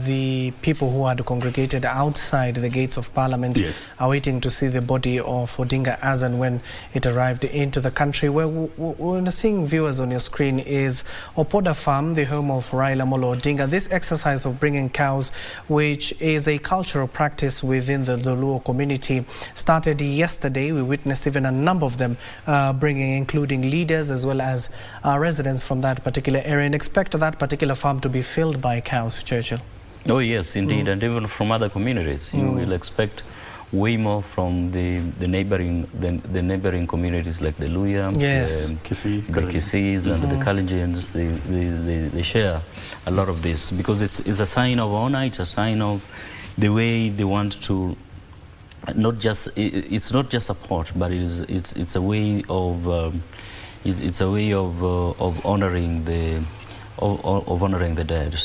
the people who had congregated outside the gates of Parliament, awaiting to see the body of Odinga as and when it arrived into the country. Where we're seeing viewers on your screen is Opoda Farm, the home of Raila Molo Odinga. This exercise of bringing cows, which is a cultural practice within the Luo community, started yesterday. We witnessed even a number number of them including leaders as well as residents from that particular area, and expect that particular farm to be filled by cows, Churchill. Oh yes, indeed, and even from other communities. You will expect way more from the neighboring communities like the Luya, the Kisis, and the Kalenjins. They share a lot of this because it's a sign of honor. It's a sign of the way they want to it's not just support, but it's a way of honoring the dead.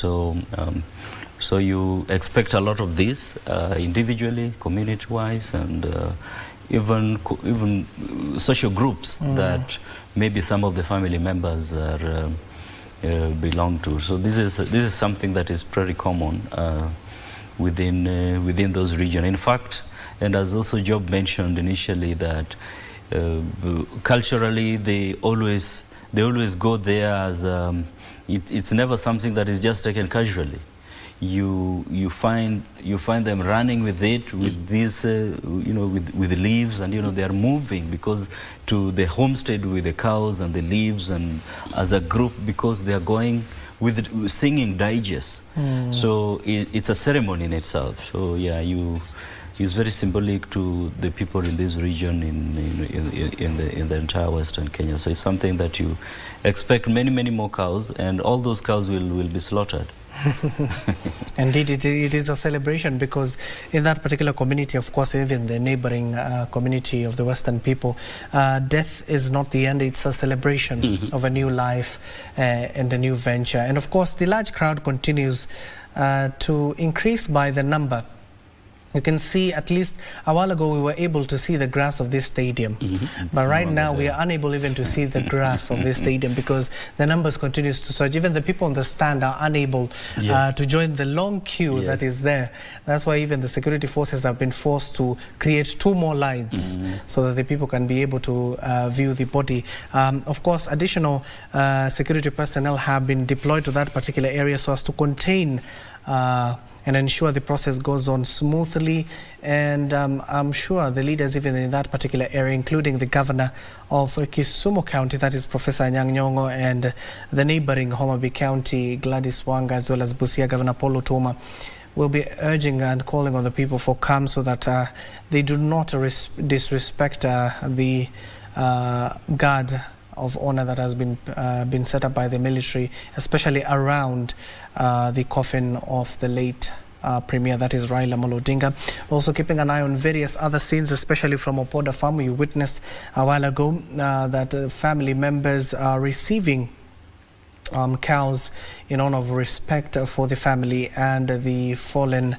So you expect a lot of this individually, community-wise, and even social groups that maybe some of the family members belong to. So this is something that is pretty common within those regions. In fact, and as also Job mentioned initially, that culturally they always go there as it's never something that is just taken casually. You find them running with it, with these with the leaves, and they are moving because to the homestead with the cows and the leaves, and as a group because they are going with singing digests. So it's a ceremony in itself. So yeah, it's very symbolic to the people in this region in the entire Western Kenya. So it's something that you expect many more cows, and all those cows will be slaughtered. Indeed, it is a celebration because in that particular community, of course, even the neighboring community of the Western people, death is not the end, it's a celebration of a new life and a new venture. And of course, the large crowd continues to increase by the number. You can see, at least a while ago, we were able to see the grass of this stadium. But right now, we are unable even to see the grass of this stadium because the numbers continues to surge. Even the people on the stand are unable to join the long queue that is there. That's why even the security forces have been forced to create 2 more lines so that the people can be able to view the body. Of course, additional security personnel have been deployed to that particular area so as to contain and ensure the process goes on smoothly. And I'm sure the leaders even in that particular area, including the governor of Kisumu County, that is Professor Anyang' Nyong'o, and the neighboring Homa Bay County, Gladys Wanga, as well as Busia Governor Paul Otuoma, will be urging and calling on the people for calm so that they do not disrespect the guard of honor that has been set up by the military, especially around the coffin of the late Premier, that is Raila Amolo Odinga. Also keeping an eye on various other scenes, especially from Opoda farm. You witnessed a while ago that family members are receiving cows in honor of respect for the family and the fallen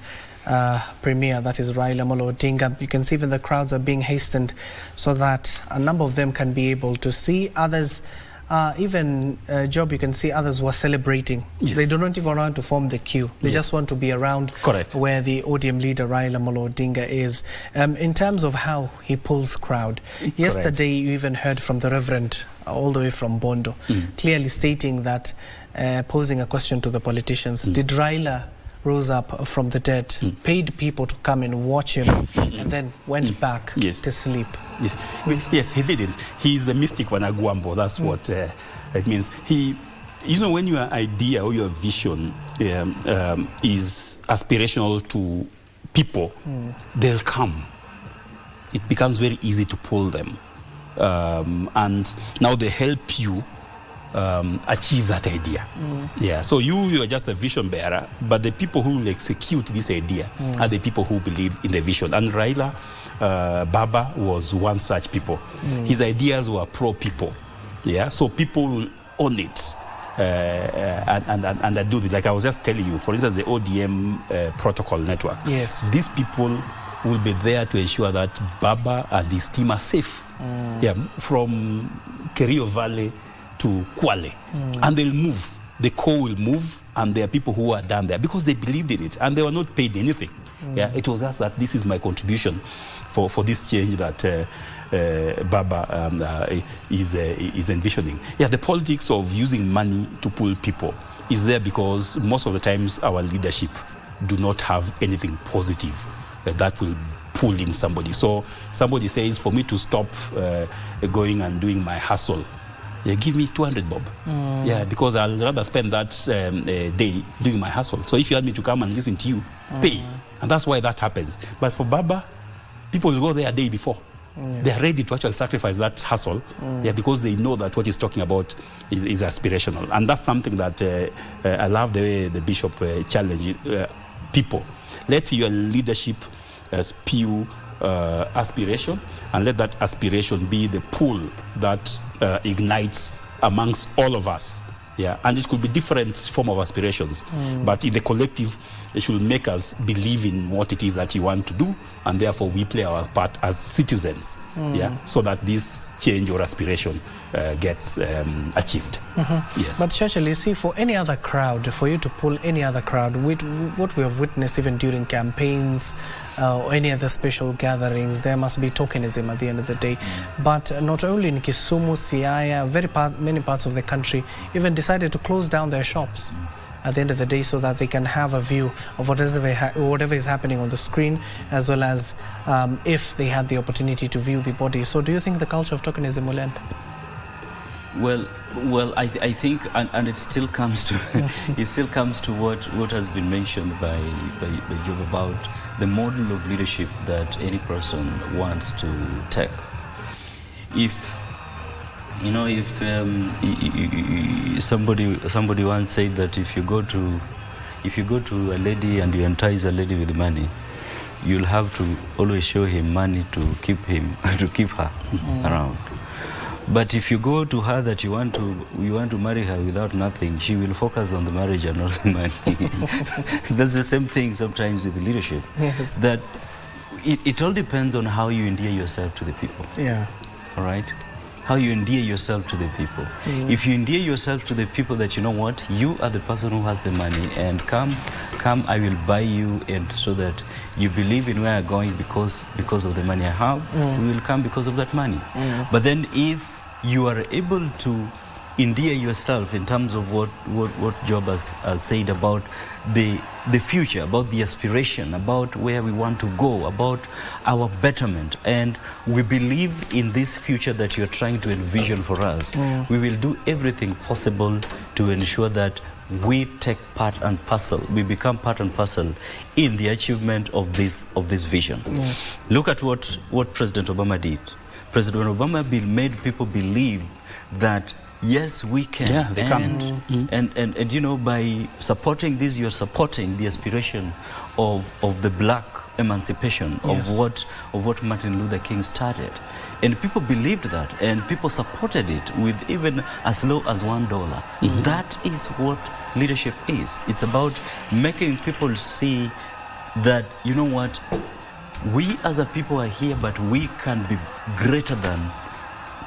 Premier, that is Raila Amolo Odinga. You can see even the crowds are being hastened so that a number of them can be able to see. Others, Job, you can see others were celebrating. They do not even want to form the queue. They just want to be around where the ODM leader Raila Amolo Odinga is. In terms of how he pulls crowd, yesterday you even heard from the Reverend all the way from Bondo, clearly stating that, posing a question to the politicians, did Raila rose up from the dead, paid people to come and watch him, and then went back to sleep? Yes, he didn't. He is the mystic Wanagwambo. That's what it means. When your idea or your vision is aspirational to people, they'll come. It becomes very easy to pull them. And now they help you achieve that idea. So you are just a vision bearer, but the people who will execute this idea are the people who believe in the vision. And Raila Baba was one such people. His ideas were pro-people. So people will own it and do this. Like I was just telling you, for instance, the ODM protocol network. These people will be there to ensure that Baba and his team are safe. From Kerio Valley to Kwale. And they'll move. The core will move, and there are people who are down there because they believed in it and they were not paid anything. It was just that this is my contribution for this change that Baba is envisioning. The politics of using money to pull people is there because most of the times our leadership do not have anything positive that will pull in somebody. So somebody says, for me to stop going and doing my hustle, give me 200 bob. Yeah, because I'll rather spend that day doing my hustle. So if you want me to come and listen to you, pay. And that's why that happens. But for Baba, people will go there a day before. They are ready to actually sacrifice that hustle, because they know that what he's talking about is aspirational. And that's something that I love the way the bishop challenged people. Let your leadership spew aspiration, and let that aspiration be the pull that ignites amongst all of us. Yeah, and it could be different form of aspirations, but in the collective, it should make us believe in what it is that you want to do, and therefore we play our part as citizens, so that this change or aspiration gets achieved. Yes. But Churchill, you see, for any other crowd, for you to pull any other crowd, what we have witnessed even during campaigns or any other special gatherings, there must be tokenism at the end of the day. But not only in Kisumu, Siaya, many parts of the country even decided to close down their shops at the end of the day, so that they can have a view of whatever is happening on the screen, as well as if they had the opportunity to view the body. So do you think the culture of tokenism will end? Well, I think, and it still comes to what has been mentioned by Job about the model of leadership that any person wants to take. If somebody once said that if you go to a lady and you entice a lady with money, you'll have to always show him money to keep her around. But if you go to her that you want to marry her without nothing, she will focus on the marriage and not the money. That's the same thing sometimes with leadership. Yes. That it all depends on how you endear yourself to the people. Yeah. All right? How you endear yourself to the people. If you endear yourself to the people that, you know what, you are the person who has the money, and come, I will buy you, and so that you believe in where I'm going because of the money I have, we will come because of that money. But then if you are able to endear yourself in terms of what Job has said about the future, about the aspiration, about where we want to go, about our betterment, and we believe in this future that you're trying to envision for us, we will do everything possible to ensure that we take part and parcel, we become part and parcel in the achievement of this vision. Yes. Look at what President Obama did. President Obama made people believe that yes, we can. Yeah, they can. And you know, by supporting this, you're supporting the aspiration of the black emancipation, of what Martin Luther King started. And people believed that, and people supported it with even as low as $1. That is what leadership is. It's about making people see that, you know what, we as a people are here, but we can be greater than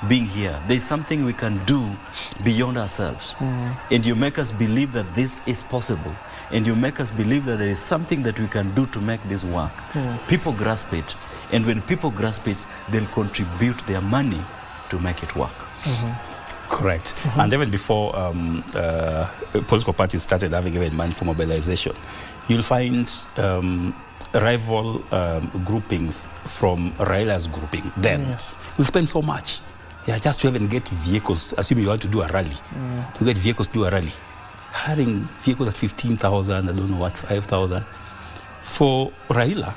being here. There's something we can do beyond ourselves. And you make us believe that this is possible. And you make us believe that there is something that we can do to make this work. People grasp it. And when people grasp it, they'll contribute their money to make it work. Correct. And even before political parties started having even money for mobilization, you'll find rival groupings from RAILA'S grouping then will spend so much. Yeah, just to even get vehicles, assuming you want to do a rally, to get vehicles to do a rally. Hiring vehicles at 15,000, I don't know what, 5,000. For Raila,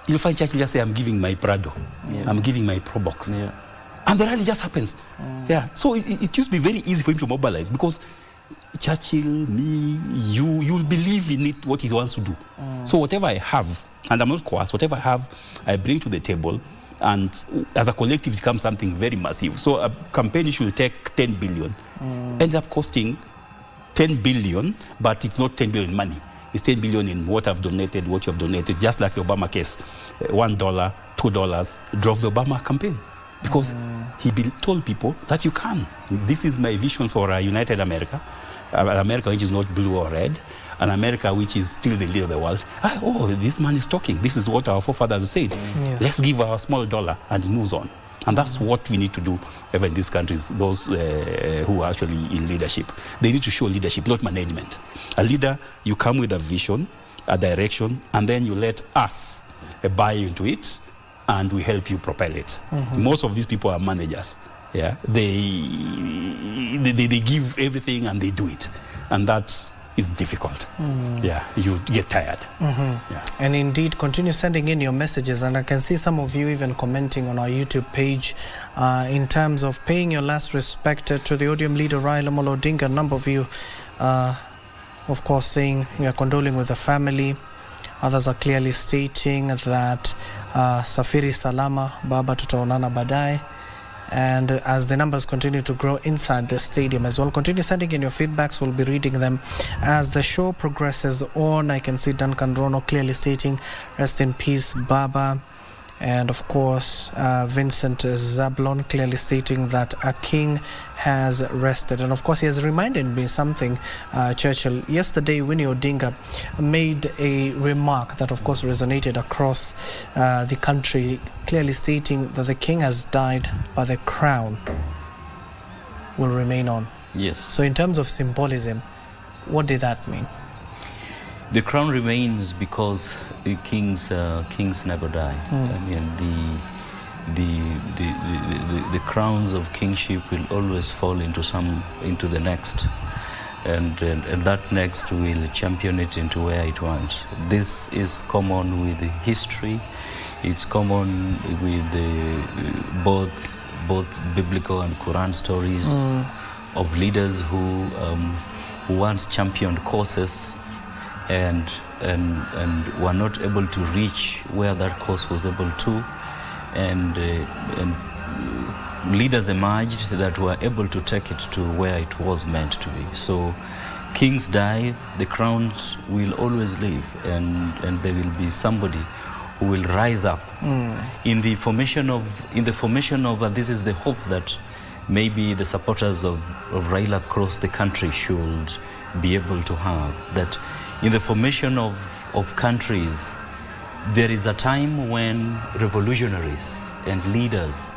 you'll find Churchill just say, I'm giving my Prado, I'm giving my Pro Box. And the rally just happens. So it used to be very easy for him to mobilize, because Churchill, me, you'll believe in it, what he wants to do. So whatever I have, and I'm not coerced, whatever I have, I bring to the table, and as a collective it becomes something very massive. So a campaign should take 10 billion, ends up costing 10 billion, but it's not 10 billion in money. It's 10 billion in what I've donated, what you have donated, just like the Obama case. $1, $2 drove the Obama campaign, because he told people that you can. This is my vision for a united America, America which is not blue or red, an America which is still the leader of the world. Oh, this man is talking. This is what our forefathers said. Let's give our small dollar, and it moves on. And that's what we need to do even in these countries, those who are actually in leadership. They need to show leadership, not management. A leader, you come with a vision, a direction, and then you let us buy into it, and we help you propel it. Most of these people are managers. Yeah, they give everything and they do it, and that is difficult. Yeah, you get tired. Yeah. And indeed, continue sending in your messages, and I can see some of you even commenting on our YouTube page in terms of paying your last respect to the ODM leader Raila Amolo Odinga. A number of you, of course, saying we are condoling with the family. Others are clearly stating that Safiri Salama, Baba tutaonana baadaye. And as the numbers continue to grow inside the stadium as well, continue sending in your feedbacks. We'll be reading them as the show progresses on. I can see Duncan Rono clearly stating, rest in peace, Baba. And of course, Vincent Zablon clearly stating that a king has rested. And of course, he has reminded me something, Churchill. Yesterday, Winnie Odinga made a remark that, of course, resonated across the country, clearly stating that the king has died, but the crown will remain on. Yes. So in terms of symbolism, what did that mean? The crown remains because the kings never die. I mean, the crowns of kingship will always fall into the next, and that next will champion it into where it wants. This is common with history. It's common with both biblical and Quran stories of leaders who once championed causes and were not able to reach where that cause was able to, and leaders emerged that were able to take it to where it was meant to be. So kings die, the crowns will always live, and there will be somebody who will rise up in the formation of this is the hope that maybe the supporters of Raila across the country should be able to have, that in the formation of countries, there is a time when revolutionaries and leaders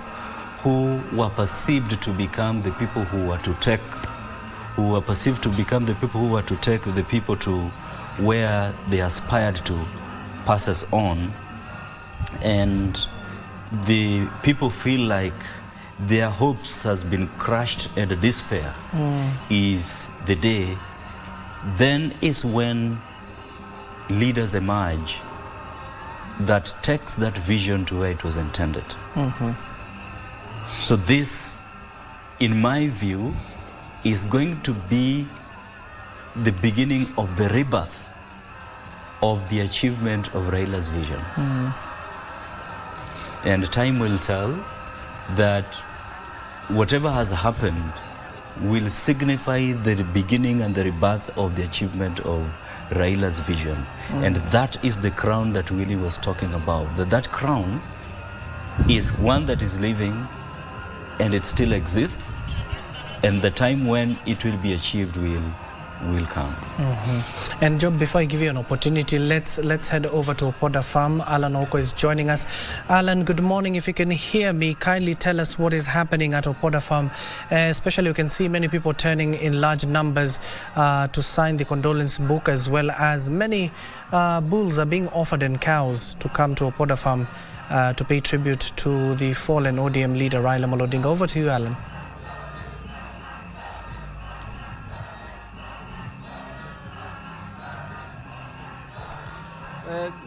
who were perceived to become the people who were to take, the people to where they aspired to pass us on, and the people feel like their hopes has been crushed and despair is the day. Then is when leaders emerge that takes that vision to where it was intended. So this, in my view, is going to be the beginning of the rebirth of the achievement of Raila's vision. And time will tell that whatever has happened will signify the beginning and the rebirth of the achievement of Raila's vision. And that is the crown that Willie was talking about. That crown is one that is living, and it still exists, and the time when it will be achieved will come. And Job, before I give you an opportunity, let's head over to Opoda Farm. Alan Oko is joining us. Alan, good morning. If you can hear me, kindly tell us what is happening at Opoda Farm. Especially, you can see many people turning in large numbers to sign the condolence book, as well as many bulls are being offered and cows to come to Opoda Farm to pay tribute to the fallen ODM leader Raila Amolo Odinga. Over to you, Alan.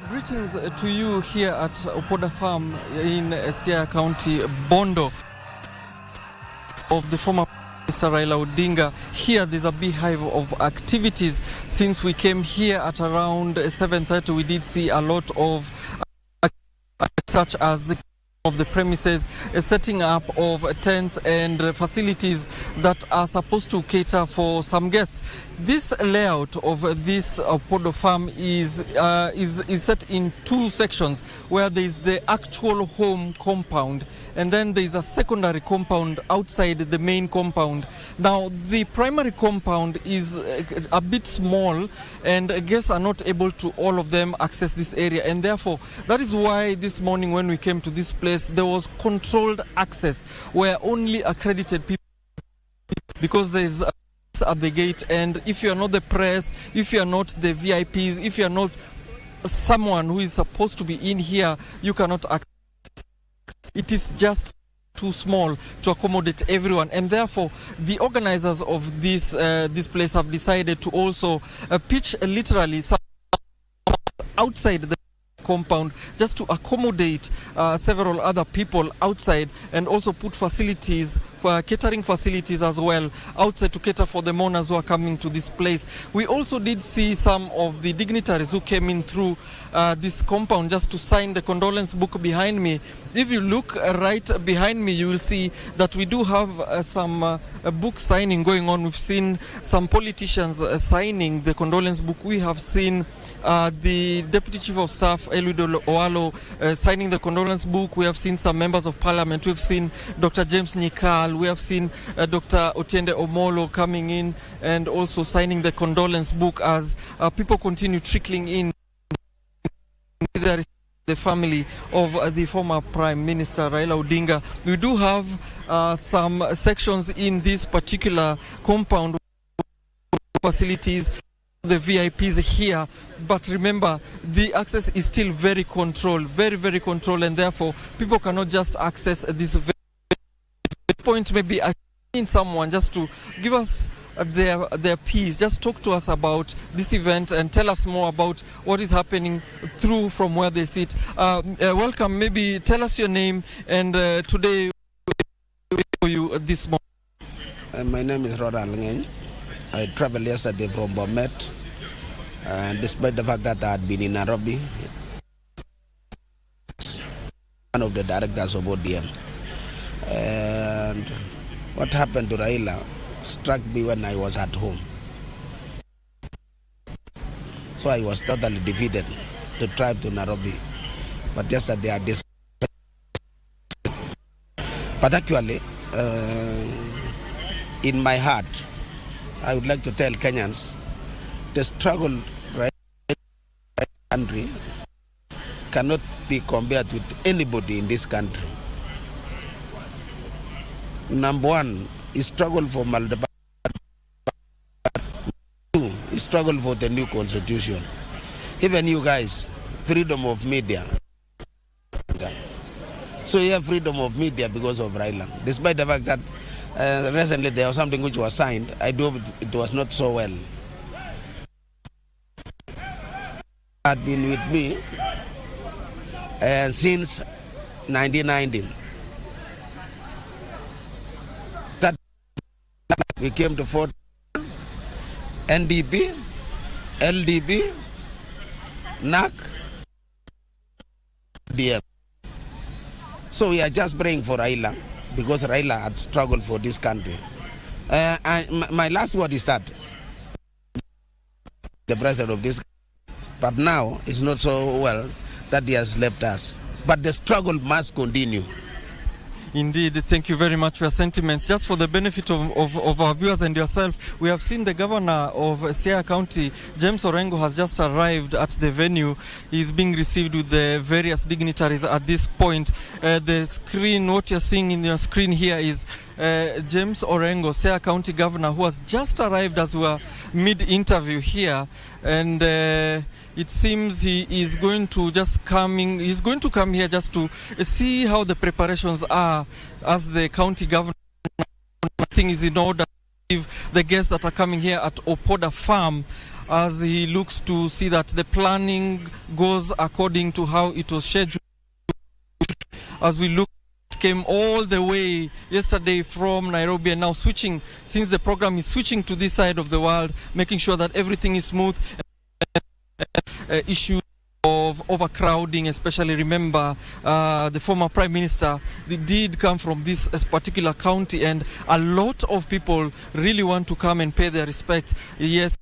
Greetings to you here at Opoda Farm in Siaya County, Bondo, of the former Mr. Raila Odinga. Here there's a beehive of activities. Since we came here at around 7:30, we did see a lot of such as the of the premises, a setting up of tents and facilities that are supposed to cater for some guests. This layout of this Opoda Farm is set in two sections, where there is the actual home compound, and then there is a secondary compound outside the main compound. Now, the primary compound is a bit small, and guests are not able to, all of them, access this area, and therefore that is why this morning when we came to this place, there was controlled access where only accredited people, because there is at the gate, and if you are not the press, if you are not the VIPs, if you are not someone who is supposed to be in here, you cannot access. It is just too small to accommodate everyone, and therefore the organizers of this place have decided to also pitch literally some outside the compound just to accommodate several other people outside, and also put facilities for catering facilities as well outside to cater for the mourners who are coming to this place. We also did see some of the dignitaries who came in through this compound just to sign the condolence book behind me. If you look right behind me, you will see that we do have some book signing going on. We've seen some politicians signing the condolence book. We have seen the Deputy Chief of Staff, Eliud Owalo, signing the condolence book. We have seen some members of parliament. We've seen Dr. James Nyikal. We have seen Dr. Otiende Omolo coming in and also signing the condolence book as people continue trickling in. There is the family of the former Prime Minister Raila Odinga. We do have some sections in this particular compound facilities, the VIPs here, but remember the access is still very controlled, very controlled, and therefore people cannot just access this point. Maybe I need someone just to give us their piece, just talk to us about this event and tell us more about what is happening through from where they sit. Welcome, maybe tell us your name and today you this morning. My name is Rodan Lingen. I traveled yesterday from Bomet, and despite the fact that I had been in Nairobi, one of the directors of ODM. And what happened to Raila struck me when I was at home. So I was totally defeated to drive to Nairobi. But yesterday I decided. But actually, in my heart, I would like to tell Kenyans, the struggle right in the country cannot be compared with anybody in this country. Number one, is struggle for Maldives. Two, is struggle for the new constitution. Even you guys, freedom of media. So you have freedom of media because of Raila. Despite the fact that recently there was something which was signed, I do hope it was not so well. Had been with me since 1990. That we came to Fort NDP, LDP, NAC, DM. So we are just praying for Raila because Raila had struggled for this country. My last word is that the president of this country, but now it's not so well that he has left us. But the struggle must continue. Indeed, thank you very much for your sentiments. Just for the benefit of our viewers and yourself, we have seen the governor of Siaya County, James Orengo, has just arrived at the venue. He's being received with the various dignitaries at this point. The screen, what you're seeing in your screen here is James Orengo, Siaya County governor, who has just arrived as we are mid-interview here. And it seems he is going to he's going to come here just to see how the preparations are as the county governor. Nothing is in order to give the guests that are coming here at Opoda farm, as he looks to see that the planning goes according to how it was scheduled. As we look, it came all the way yesterday from Nairobi, and now switching, since the program is switching to this side of the world, making sure that everything is smooth. Issue of overcrowding, especially remember the former Prime Minister did come from this particular county, and a lot of people really want to come and pay their respects. Yes,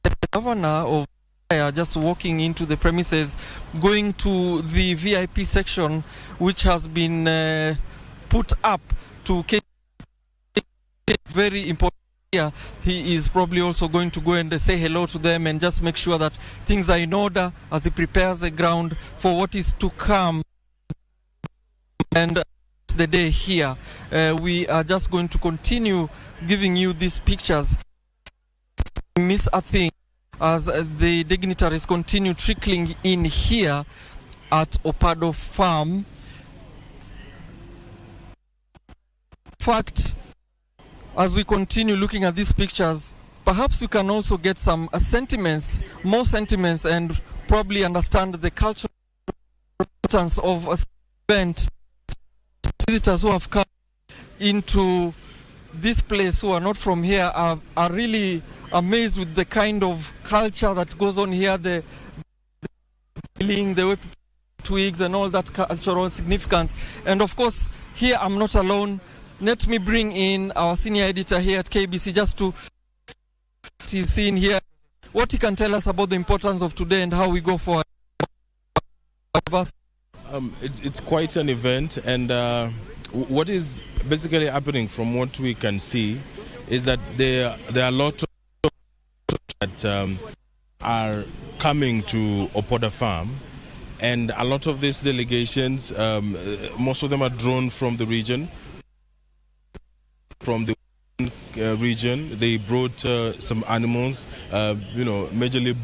the governor of just walking into the premises, going to the VIP section, which has been put up to very important. Here, he is probably also going to go and say hello to them and just make sure that things are in order as he prepares the ground for what is to come. And the day here, we are just going to continue giving you these pictures. Miss a thing as the dignitaries continue trickling in here at Opoda Farm. In fact, as we continue looking at these pictures, perhaps you can also get some sentiments, more sentiments, and probably understand the cultural importance of a event. Visitors who have come into this place who are not from here are really amazed with the kind of culture that goes on here, the way twigs and all that cultural significance. And of course, here I'm not alone. Let me bring in our senior editor here at KBC just to he's seen here what he can tell us about the importance of today and how we go forward. It's quite an event, and what is basically happening from what we can see is that there are a lot of that are coming to Opoda Farm, and a lot of these delegations, most of them are drawn from the region. From the region, they brought some animals, majorly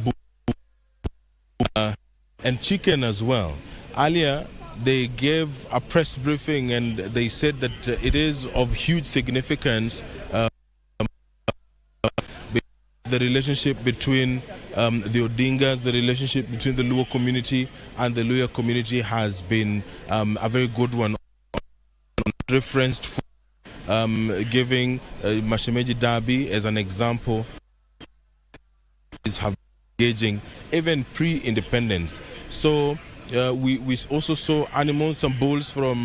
and chicken as well. Earlier, they gave a press briefing and they said that it is of huge significance the relationship between the Odingas, the relationship between the Luo community and the Luya community has been a very good one. Referenced for giving Mashemeji Derby as an example is engaging even pre-independence. So we also saw animals, some bulls from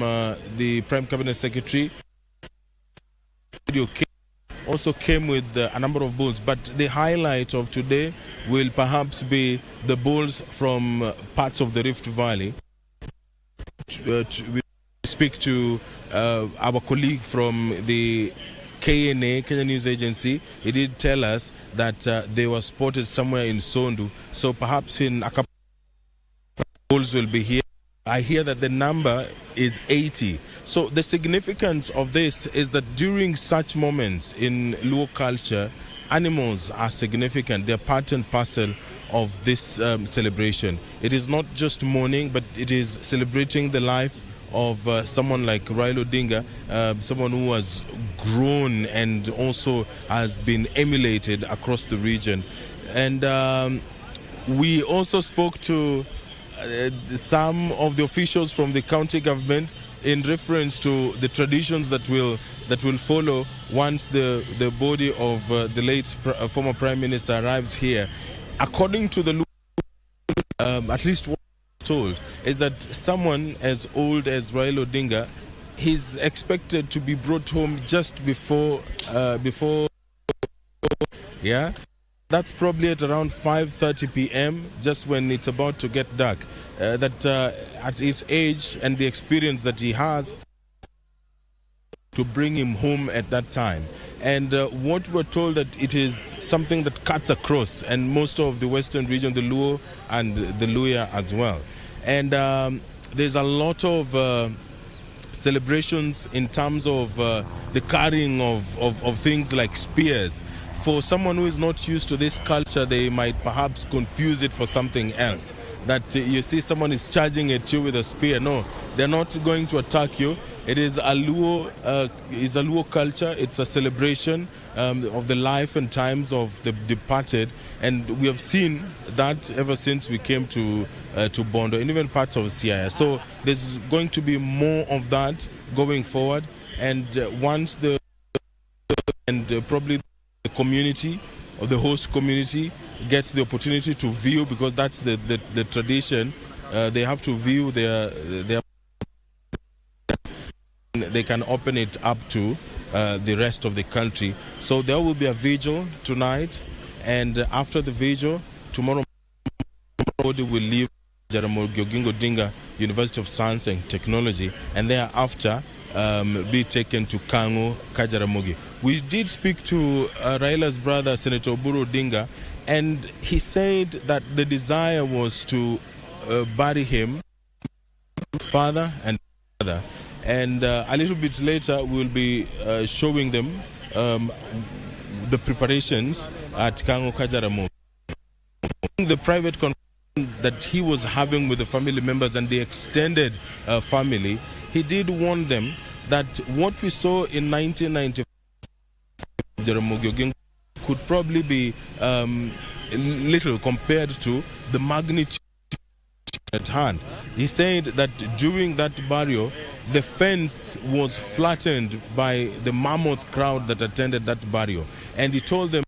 the Prime Cabinet Secretary. Also came with a number of bulls, but the highlight of today will perhaps be the bulls from parts of the Rift Valley. We speak to our colleague from the KNA, Kenya News Agency. He did tell us that they were spotted somewhere in Sondu, so perhaps in a couple of bulls will be here. I hear that the number is 80. So the significance of this is that during such moments in Luo culture, animals are significant. They're part and parcel of this celebration. It is not just mourning, but it is celebrating the life of someone like Raila Odinga, someone who has grown and also has been emulated across the region. And we also spoke to some of the officials from the county government in reference to the traditions that will follow once the body of the late former Prime Minister arrives here. According to the at least what I'm told is that someone as old as Raila Odinga, he's expected to be brought home just before yeah. That's probably at around 5:30 p.m., just when it's about to get dark. That at his age and the experience that he has, to bring him home at that time. And what we're told that it is something that cuts across, and most of the western region, the Luo and the Luya as well. And there's a lot of celebrations in terms of the carrying of things like spears. For someone who is not used to this culture, they might perhaps confuse it for something else. That you see someone is charging at you with a spear. No, they're not going to attack you. It is a Luo culture. It's a celebration of the life and times of the departed, and we have seen that ever since we came to Bondo and even parts of Siaya. So there's going to be more of that going forward, and once probably the community or the host community gets the opportunity to view, because that's the tradition, they have to view their they can open it up to the rest of the country. So there will be a vigil tonight, and after the vigil, tomorrow we will leave Jaramogi Oginga Odinga University of Science and Technology, and thereafter be taken to Kango Kajaramogi. We did speak to Raila's brother, Senator Oburu Odinga, and he said that the desire was to bury him, father and mother. And a little bit later, we'll be showing them the preparations at Kango Kajaramogi. the private conversation that he was having with the family members and the extended family, he did warn them that what we saw in 1995 could probably be little compared to the magnitude at hand. He said that during that burial, the fence was flattened by the mammoth crowd that attended that burial. And he told them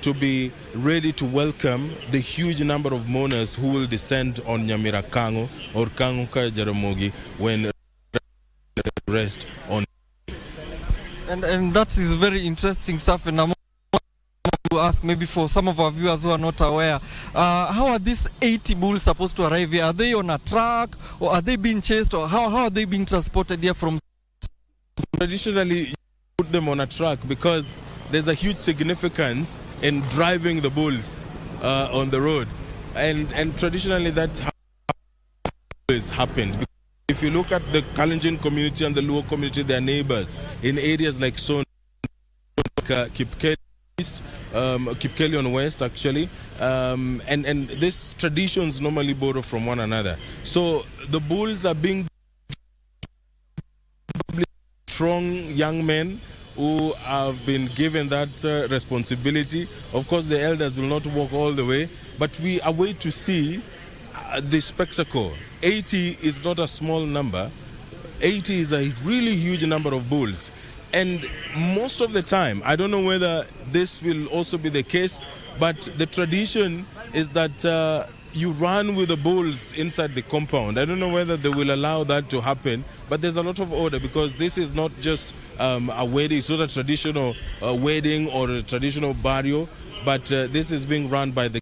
to be ready to welcome the huge number of mourners who will descend on Nyamira Kango or Kango Ka Jaramogi when rest on. And that is very interesting stuff. And I'm to ask, maybe for some of our viewers who are not aware, how are these 80 bulls supposed to arrive here? Are they on a truck, or are they being chased, or how are they being transported here from? Traditionally, you put them on a truck because there's a huge significance in driving the bulls on the road, and traditionally that's how it's happened. If you look at the Kalenjin community and the Luo community, they are neighbors in areas like Son, Kipkeli East, Kipkeli on West actually, and these traditions normally borrow from one another. So the bulls are being strong young men who have been given that responsibility. Of course, the elders will not walk all the way, but we await to see the spectacle. 80 is not a small number. 80 is a really huge number of bulls. And most of the time, I don't know whether this will also be the case, but the tradition is that you run with the bulls inside the compound. I don't know whether they will allow that to happen, but there's a lot of order because this is not just a wedding. It's not a traditional wedding or a traditional burial, but this is being run by the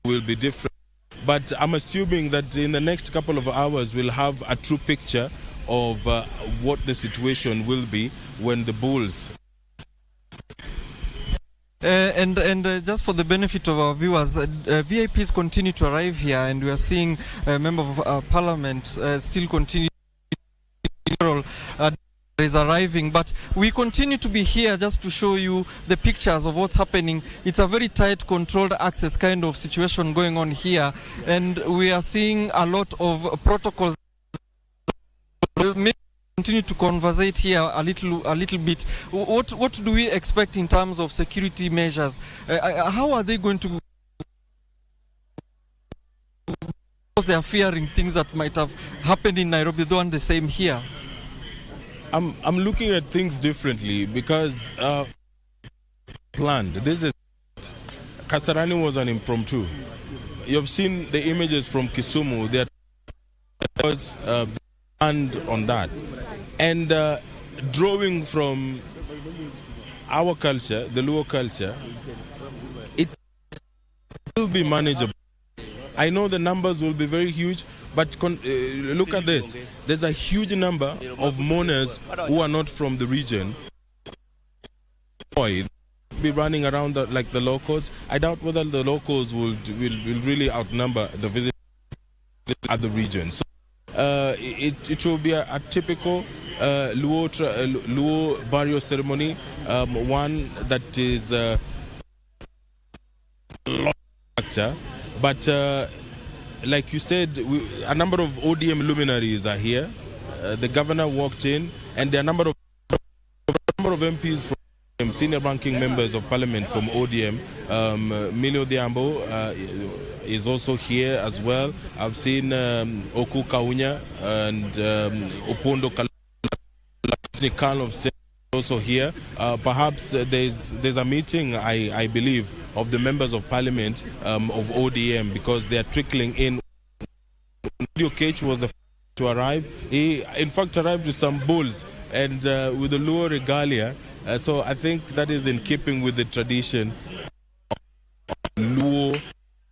will be different. But I'm assuming that in the next couple of hours we'll have a true picture of what the situation will be when the bulls. And just for the benefit of our viewers, VIPs continue to arrive here, and we are seeing members of Parliament still continue is arriving, but we continue to be here just to show you the pictures of what's happening. It's a very tight, controlled access kind of situation going on here, and we are seeing a lot of protocols. We'll continue to conversate here a little bit. What do we expect in terms of security measures? How are they going to? Because they are fearing things that might have happened in Nairobi, they aren't the same here. I'm looking at things differently because planned. This is Kasarani was an impromptu. You've seen the images from Kisumu. There was planned on that, and drawing from our culture, the Luo culture, it will be manageable. I know the numbers will be very huge, but look at this. There's a huge number of mourners who are not from the region. They'll be running around like the locals. I doubt whether the locals will really outnumber the visitors at the region. So it will be a typical Luo burial ceremony, one that is but like you said, a number of ODM luminaries are here. The governor walked in, and there are a number of MPs from senior ranking members of parliament from ODM. Milio Diambo is also here as well. I've seen Oku Kaunya and Opondo Kalov also here. Perhaps there's a meeting, I believe, of the members of parliament of ODM, because they are trickling in. Leo Cage was the first to arrive. He in fact arrived with some bulls and with the Luo regalia. So I think that is in keeping with the tradition of Luo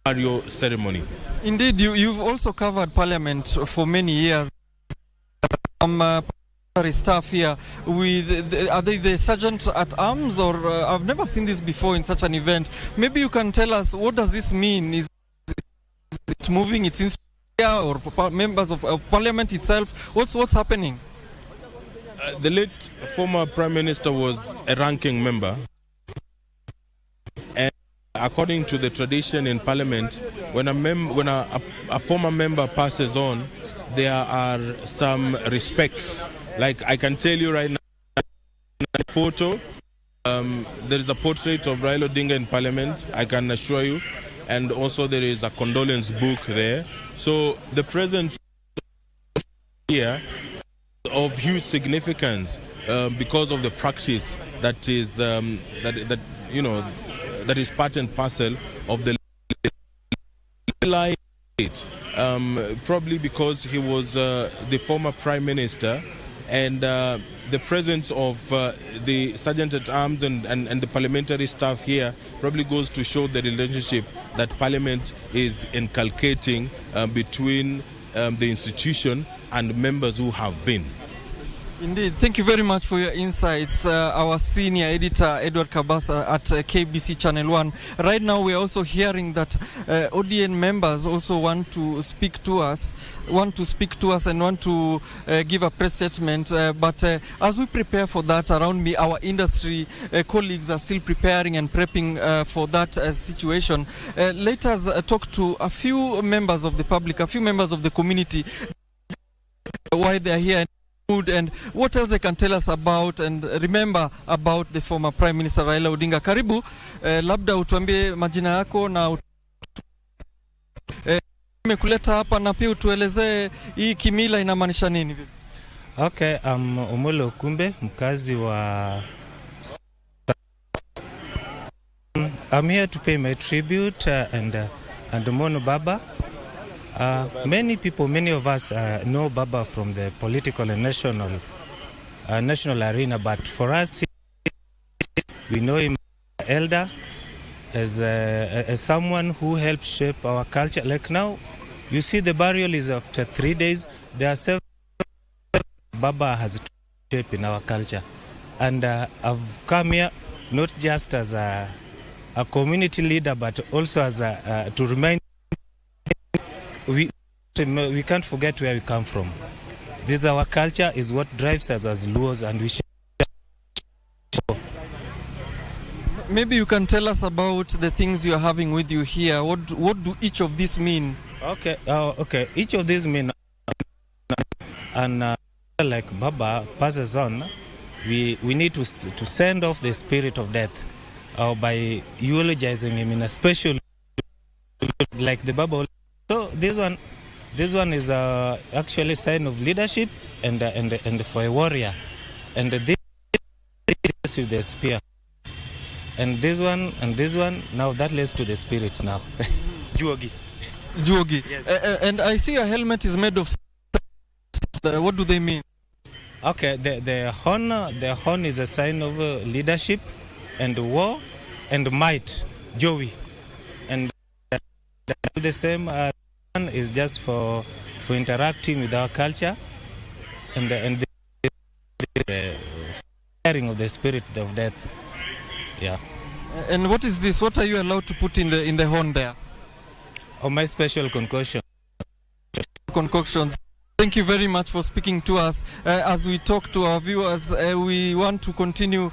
burial ceremony. Indeed, you've also covered parliament for many years. Staff here are they the sergeant at arms, or I've never seen this before in such an event. Maybe you can tell us, what does this mean? Is it moving its here, or members of parliament itself? What's happening? The late former prime minister was a ranking member, and According to the tradition in Parliament, when a former member passes on, there are some respects. Like I can tell you right now, in the photo, there is a portrait of Raila Odinga in Parliament, I can assure you, and also there is a condolence book there. So the presence here of huge significance because of the practice that is that is part and parcel of the life. Probably because he was the former Prime Minister, and the presence of the Sergeant at Arms and the parliamentary staff here probably goes to show the relationship that Parliament is inculcating between the institution and members who have been. Indeed. Thank you very much for your insights, our senior editor, Edward Kabasa at KBC Channel 1. Right now, we are also hearing that ODN members also want to speak to us and want to give a press statement. But as we prepare for that, around me, our industry colleagues are still preparing and prepping for that situation. Let us talk to a few members of the public, a few members of the community, why they are here and what else they can tell us about and remember about the former Prime Minister Raila Odinga. Karibu, labda utuambie majina yako na umekuleta hapa na pia utuelezee hii kimila inamaanisha nini? Okay, Omolo Kumbe, mkazi wa I'm here to pay my tribute and Mono Baba. Many of us know Baba from the political and national arena, but for us, we know him as elder, as someone who helped shape our culture. Like now, you see the burial is after 3 days. There are several Baba has shaped in our culture, and I've come here not just as a community leader, but also as to remind. We can't forget where we come from. This our culture is what drives us as Luos, and we Maybe you can tell us about the things you are having with you here. What do each of these mean? Okay, okay. Each of these mean, and like Baba passes on, we need to send off the spirit of death by eulogizing him in a special, like the Baba. So this one is actually a sign of leadership and for a warrior, and this is with the spear, and this one now that leads to the spirits now. Juogi. Yes. And I see your helmet is made of. What do they mean? Okay, the horn is a sign of leadership and war and might, Joey, and the same one is just for interacting with our culture and the firing of the spirit of death. Yeah. And what is this? What are you allowed to put in the horn there? Oh, my special concoction. Concoctions. Thank you very much for speaking to us. As we talk to our viewers, we want to continue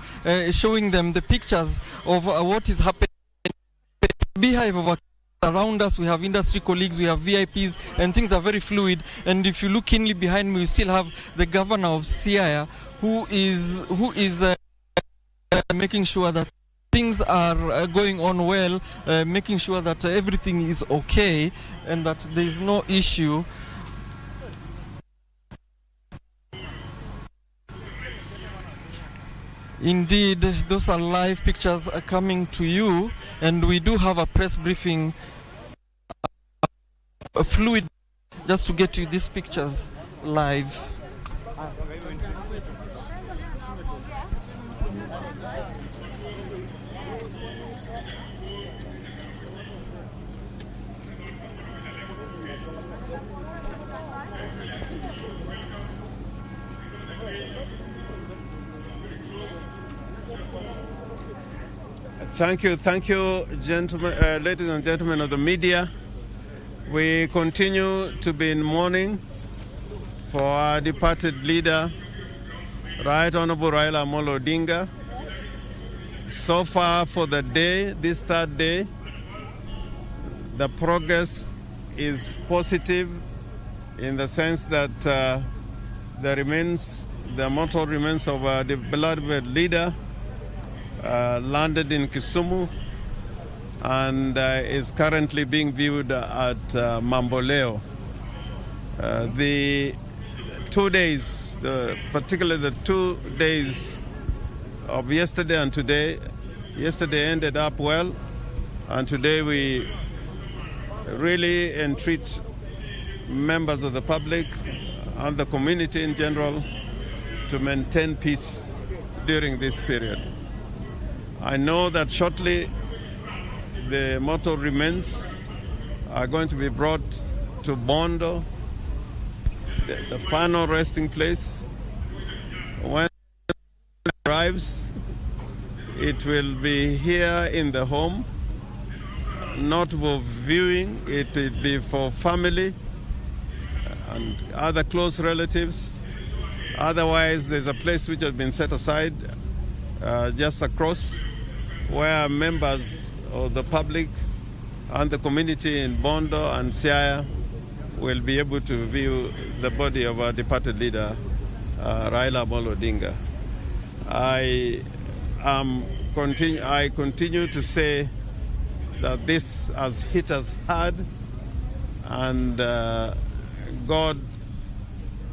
showing them the pictures of what is happening. Beehive of around us, we have industry colleagues, we have VIPs, and things are very fluid. And if you look keenly behind me, we still have the governor of Siaya, who is making sure that things are going on well, making sure that everything is okay and that there is no issue. Indeed, those are live pictures coming to you, and we do have a press briefing, fluid, just to get you these pictures live. Thank you, gentlemen, ladies and gentlemen of the media. We continue to be in mourning for our departed leader, Right Honorable Raila Amolo Odinga. So far for the day, this third day, the progress is positive in the sense that the mortal remains of the beloved leader landed in Kisumu and is currently being viewed at Mamboleo. The 2 days, particularly the 2 days of yesterday and today, yesterday ended up well, and today we really entreat members of the public and the community in general to maintain peace during this period. I know that shortly the mortal remains are going to be brought to Bondo, the final resting place. When it arrives, it will be here in the home, not for viewing, it will be for family and other close relatives. Otherwise, there's a place which has been set aside just across, where members of the public and the community in Bondo and Siaya will be able to view the body of our departed leader, Raila Amolo Odinga. I continue to say that this has hit us hard, and God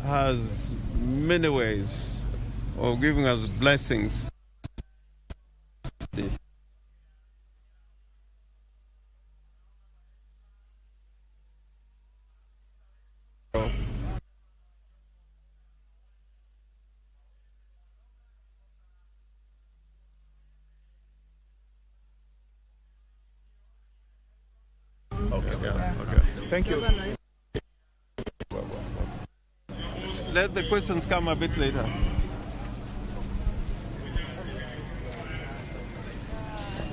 has many ways of giving us blessings. Thank you. Let the questions come a bit later.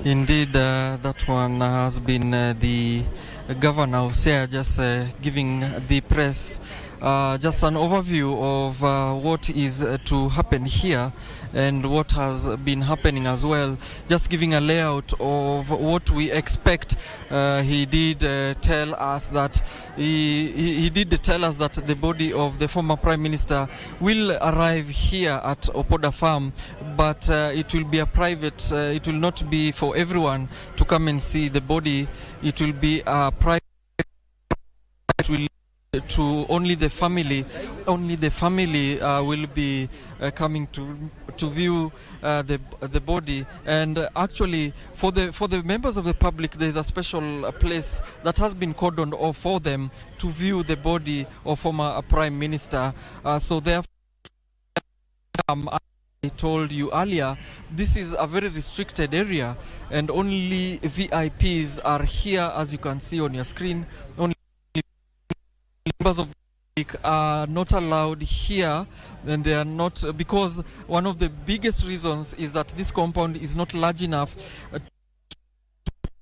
Indeed, that one has been the governor of Siaya just giving the press just an overview of what is to happen here and what has been happening as well, just giving a layout of what we expect. He did tell us that the body of the former Prime Minister will arrive here at Opoda Farm, but it will be a private, it will not be for everyone to come and see the body. It will be a private, it will to only the family. Only the family will be coming to view the body. And actually, for the members of the public, there is a special place that has been cordoned off for them to view the body of former Prime Minister. So therefore, I told you earlier, this is a very restricted area, and only VIPs are here, as you can see on your screen. Only members of the public are not allowed here, and they are not, because one of the biggest reasons is that this compound is not large enough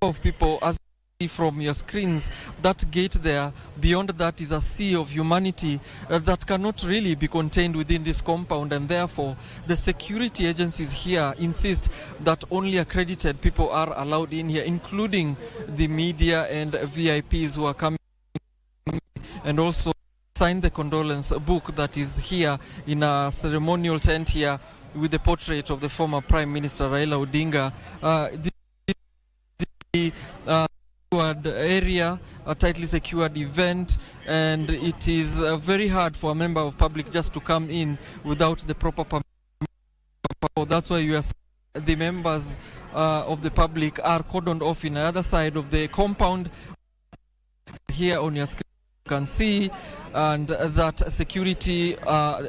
of people. As you see from your screens, that gate there, beyond that is a sea of humanity that cannot really be contained within this compound, and therefore the security agencies here insist that only accredited people are allowed in here, including the media and VIPs who are coming, and also sign the condolence book that is here in a ceremonial tent here with the portrait of the former Prime Minister Raila Odinga. This secured area, a tightly secured event, and it is very hard for a member of public just to come in without the proper permission. That's why you are the members of the public are cordoned off in the other side of the compound. Here on your screen you can see, and that security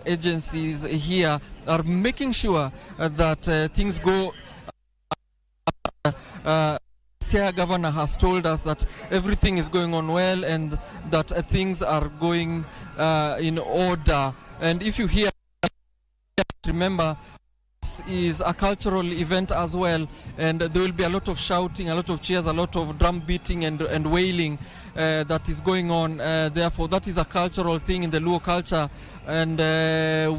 agencies here are making sure that things go. Siaya governor has told us that everything is going on well and that things are going in order. And if you hear, remember, this is a cultural event as well, and there will be a lot of shouting, a lot of cheers, a lot of drum beating and wailing that is going on. Therefore, that is a cultural thing in the Luo culture, and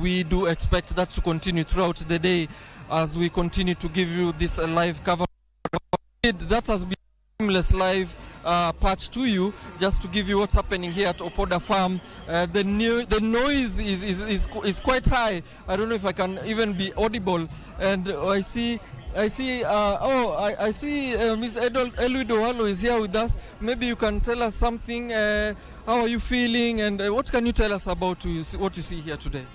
we do expect that to continue throughout the day as we continue to give you this live cover. That has been seamless live patch to you, just to give you what's happening here at Opoda Farm. The noise is quite high. I don't know if I can even be audible. And I see Miss Eluido Halo is here with us. Maybe you can tell us something. How are you feeling, and what can you tell us about what you see here today?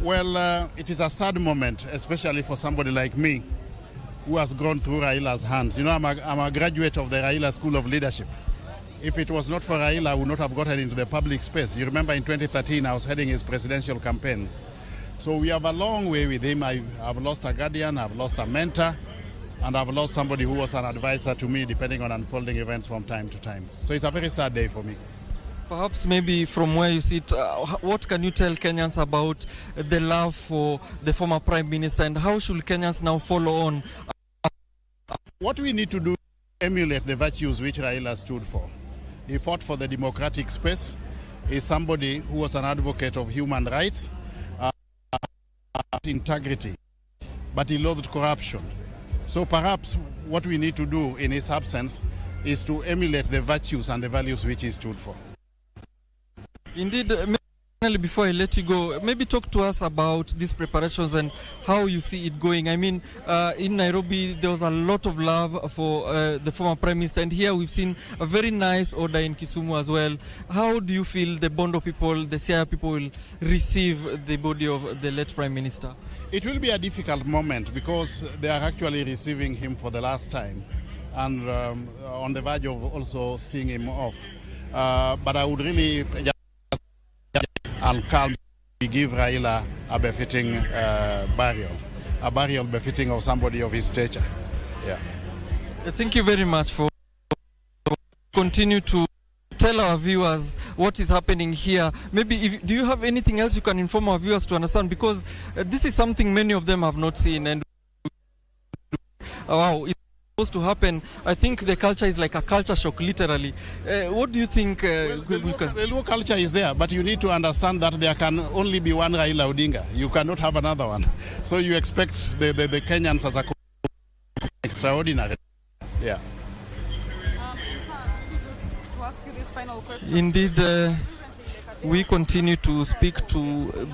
Well, it is a sad moment, especially for somebody like me, who has gone through RAILA'S hands. You know, I'm a graduate of the RAILA School of Leadership. If it was not for RAILA, I would not have gotten into the public space. You remember in 2013, I was heading his presidential campaign. So we have a long way with him. I've lost a guardian, I've lost a mentor, and I've lost somebody who was an advisor to me, depending on unfolding events from time to time. So it's a very sad day for me. Perhaps maybe from where you sit, what can you tell Kenyans about the love for the former Prime Minister, and how should Kenyans now follow on? What we need to do is emulate the virtues which Raila stood for. He fought for the democratic space. He's somebody who was an advocate of human rights, integrity, but he loathed corruption. So perhaps what we need to do in his absence is to emulate the virtues and the values which he stood for. Indeed. Before I let you go, maybe talk to us about these preparations and how you see it going. I mean, in Nairobi, there was a lot of love for the former Prime Minister, and here we've seen a very nice order in Kisumu as well. How do you feel the Bondo people, the Siaya people will receive the body of the late Prime Minister? It will be a difficult moment because they are actually receiving him for the last time and on the verge of also seeing him off. But I would really... I'll calmly give Raila a befitting burial, a burial befitting of somebody of his stature. Yeah. Thank you very much for continue to tell our viewers what is happening here. Maybe do you have anything else you can inform our viewers to understand, because this is something many of them have not seen, and wow, it's supposed to happen. I think the culture is like a culture shock, literally. What do you think? The Luo culture is there, but you need to understand that there can only be one Raila Odinga. You cannot have another one. So you expect the Kenyans as a extraordinary. Yeah. To ask you this final question. Indeed, we continue to speak to,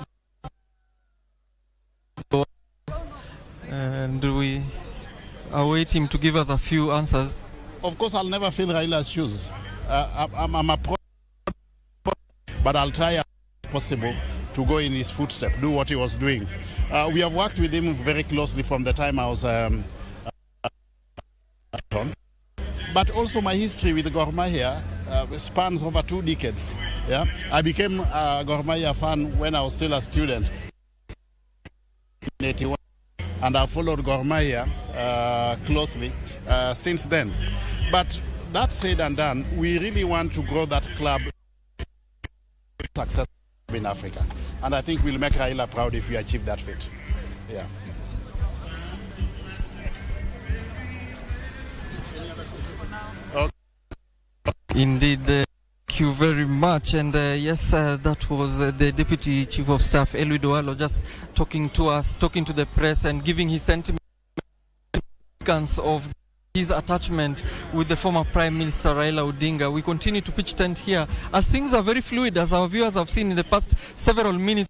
and we await him to give us a few answers. Of course, I'll never fill Raila's shoes. I'm a pro, but I'll try as possible to go in his footsteps, do what he was doing. We have worked with him very closely from the time I was but also my history with Gor Mahia spans over 2 decades. Yeah, I became a Gor Mahia fan when I was still a student in 81. And I've followed Gor Mahia closely since then. But that said and done, we really want to grow that club success in Africa. And I think we'll make Raila proud if we achieve that feat. Yeah. Okay. Indeed. Thank you very much. And yes, that was the Deputy Chief of Staff, Eluido Halo, just talking to us, talking to the press, and giving his sentiments of his attachment with the former Prime Minister Raila Odinga. We continue to pitch tent here as things are very fluid, as our viewers have seen in the past several minutes.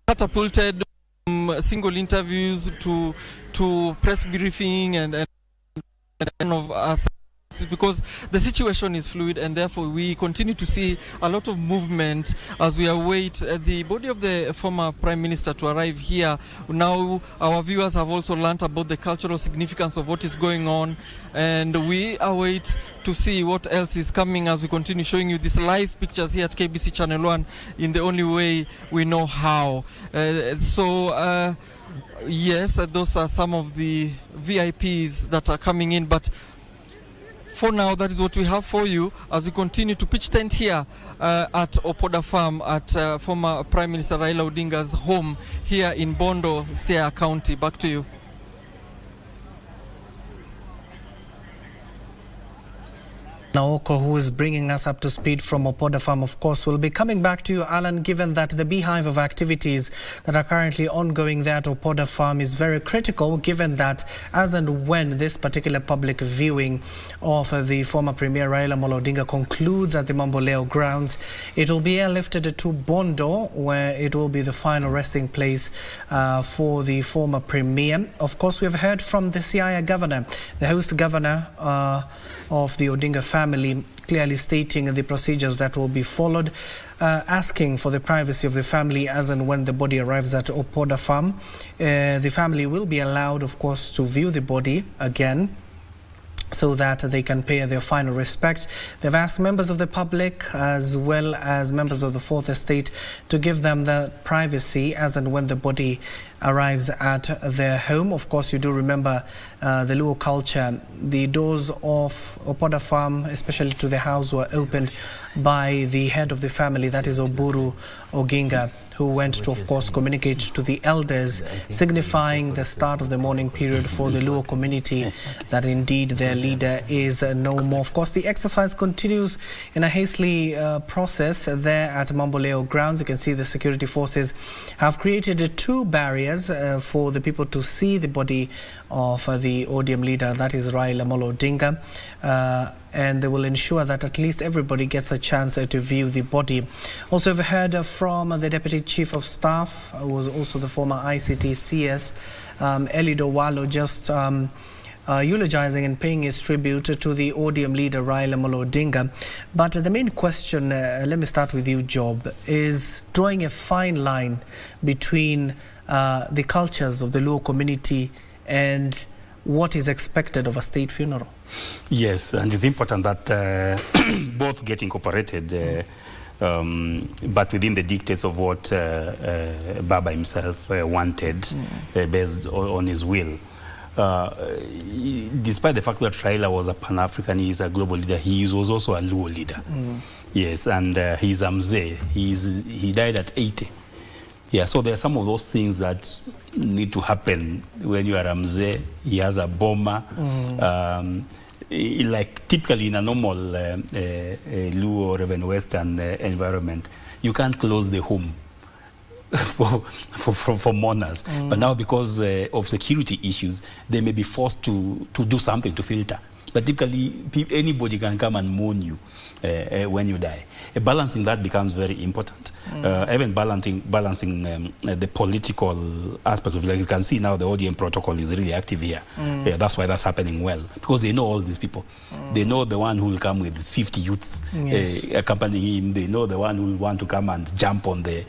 Catapulted single interviews to press briefing and of us, because the situation is fluid, and therefore we continue to see a lot of movement as we await the body of the former Prime Minister to arrive here. Now our viewers have also learnt about the cultural significance of what is going on, and we await to see what else is coming as we continue showing you these live pictures here at KBC Channel 1 in the only way we know how. Yes, those are some of the VIPs that are coming in, but for now, that is what we have for you as we continue to pitch tent here at Opoda Farm at former Prime Minister Raila Odinga's home here in Bondo, Siaya County. Back to you. Naoko, who is bringing us up to speed from Opoda Farm, of course, will be coming back to you, Alan, given that the beehive of activities that are currently ongoing there at Opoda Farm is very critical, given that as and when this particular public viewing of the former Premier Raila Odinga concludes at the Mamboleo grounds, it will be airlifted to Bondo, where it will be the final resting place for the former Premier. Of course, we have heard from the Siaya governor, the host governor of the Odinga family, clearly stating the procedures that will be followed, asking for the privacy of the family as and when the body arrives at Opoda Farm. The family will be allowed, of course, to view the body again, so that they can pay their final respect. They've asked members of the public as well as members of the Fourth Estate to give them the privacy as and when the body arrives at their home. Of course, you do remember the Luo culture. The doors of Opoda Farm, especially to the house, were opened by the head of the family, that is Oburu Oginga, who went to, of course, communicate to the elders, signifying the start of the mourning period for the Luo community, that indeed their leader is no more. Of course, the exercise continues in a hastily process there at Mamboleo grounds. You can see the security forces have created 2 barriers for the people to see the body of the ODM leader, that is Raila Odinga. And they will ensure that at least everybody gets a chance to view the body. Also, we've heard from the Deputy Chief of Staff, who was also the former ICT CS, Elido Walo, just eulogizing and paying his tribute to the ODM leader Raila Odinga. But the main question, let me start with you, Job, is drawing a fine line between the cultures of the Luo community and what is expected of a state funeral. Yes, and it's important that both get incorporated, but within the dictates of what Baba himself wanted, based on his will. Despite the fact that Raila was a Pan-African, he is a global leader, he was also a Luo leader. Yes, and he's a Mzee. He died at 80. Yeah, so there are some of those things that need to happen when you are a Mzee. He has a boma. Like typically in a normal Luo or even Western environment, you can't close the home for mourners. But now, because of security issues, they may be forced to do something to filter. But typically, anybody can come and mourn you when you die. Balancing that becomes very important. Even balancing the political aspect of it. Like you can see now, the ODM protocol is really active here. Yeah, that's why that's happening well, because they know all these people. They know the one who will come with 50 youths accompanying him. They know the one who will want to come and jump on the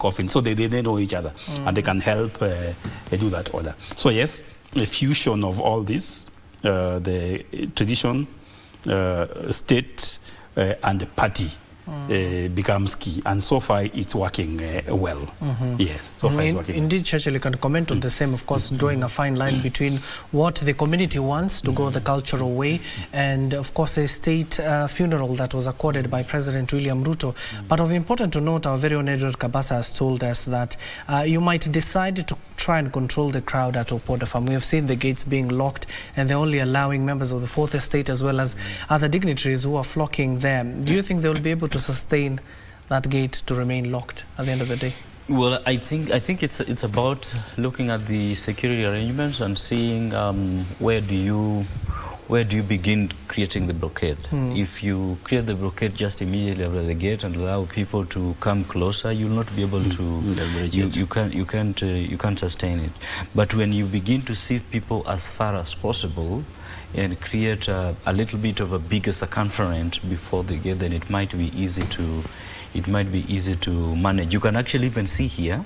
coffin. So they know each other, and they can help do that order. So yes, a fusion of all this. The tradition, state, and the party becomes key, and so far it's working well. Yes, so far it's working. Indeed, Churchill, you can comment on the same, of course, drawing a fine line between what the community wants to go the cultural way, and of course a state funeral that was accorded by President William Ruto. But of important to note, our very own Edward Kabasa has told us that you might decide to try and control the crowd at Opoda Farm. We have seen the gates being locked, and they're only allowing members of the Fourth Estate as well as other dignitaries who are flocking there. Do you think they will be able to sustain that gate to remain locked at the end of the day? Well, I think it's about looking at the security arrangements and seeing where do you begin creating the blockade. If you create the blockade just immediately after the gate and allow people to come closer, you'll not be able to. You can't sustain it. But when you begin to sieve people as far as possible and create a little bit of a bigger circumference before the gate, then it might be easy to manage. You can actually even see here.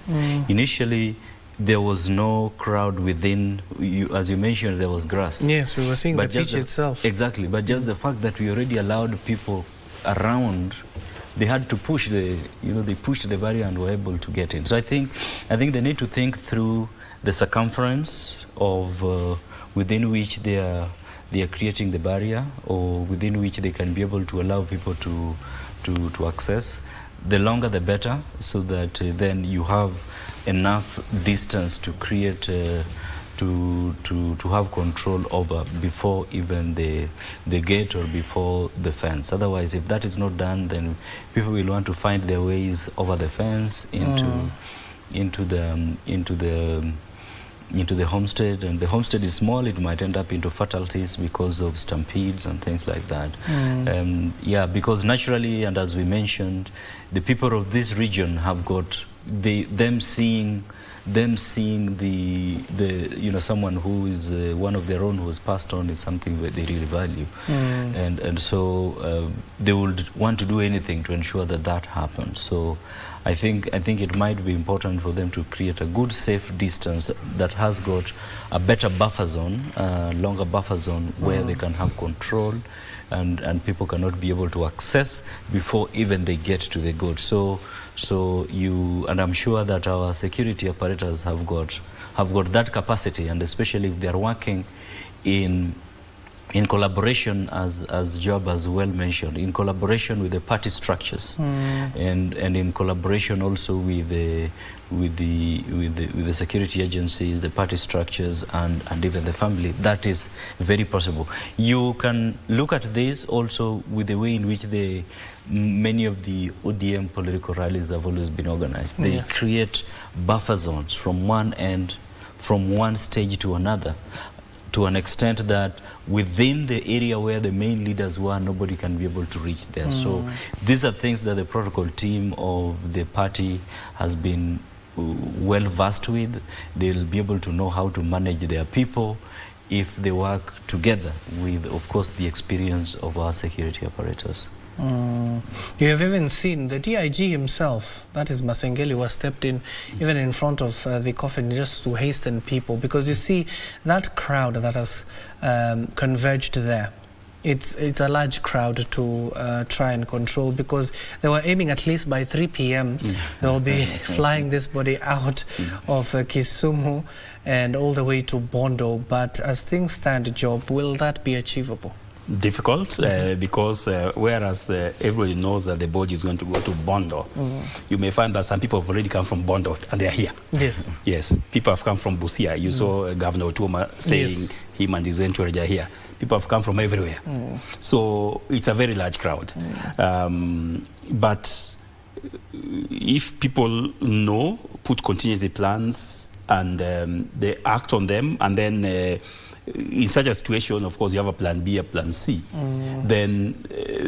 Initially, there was no crowd within. As you mentioned, there was grass. Yes, we were seeing the pitch itself. Exactly, but just the fact that we already allowed people around, they had to push they pushed the barrier and were able to get in. So I think they need to think through the circumference of within which they they are creating the barrier or within which they can be able to allow people to access. The longer the better, so that then you have enough distance to create to have control over before even the gate or before the fence. Otherwise, if that is not done, then people will want to find their ways over the fence into the homestead, and the homestead is small. It might end up into fatalities because of stampedes and things like that. Yeah, because naturally, and as we mentioned, the people of this region have got them seeing the someone who is one of their own who has passed on is something that they really value, and so they would want to do anything to ensure that that happens. So I think it might be important for them to create a good safe distance that has got a better buffer zone, longer buffer zone where they can have control and people cannot be able to access before even they get to the goods. So you, and I'm sure that our security operators have got that capacity, and especially if they are working in collaboration, as Job has well mentioned, in collaboration with the party structures, and in collaboration also with the security agencies, the party structures, and even the family. That is very possible. You can look at this also with the way in which many of the ODM political rallies have always been organized. They create buffer zones from one end, from one stage to another, to an extent that within the area where the main leaders were, nobody can be able to reach there. So these are things that the protocol team of the party has been well versed with. They'll be able to know how to manage their people if they work together with, of course, the experience of our security operators. You have even seen the DIG himself, that is Masengeli, was stepped in even in front of the coffin just to hasten people, because you see that crowd that has converged there. It's a large crowd to try and control, because they were aiming at least by 3 p.m. They will be flying this body out of Kisumu and all the way to Bondo. But as things stand, Job, will that be achievable? Difficult, because whereas everybody knows that the body is going to go to Bondo, you may find that some people have already come from Bondo and they are here. Yes, people have come from Busia. You saw Governor Otuma saying him and his entourage are here. People have come from everywhere. So it's a very large crowd. But if people know, put contingency plans, and they act on them, and then in such a situation, of course, you have a plan B, a plan C, then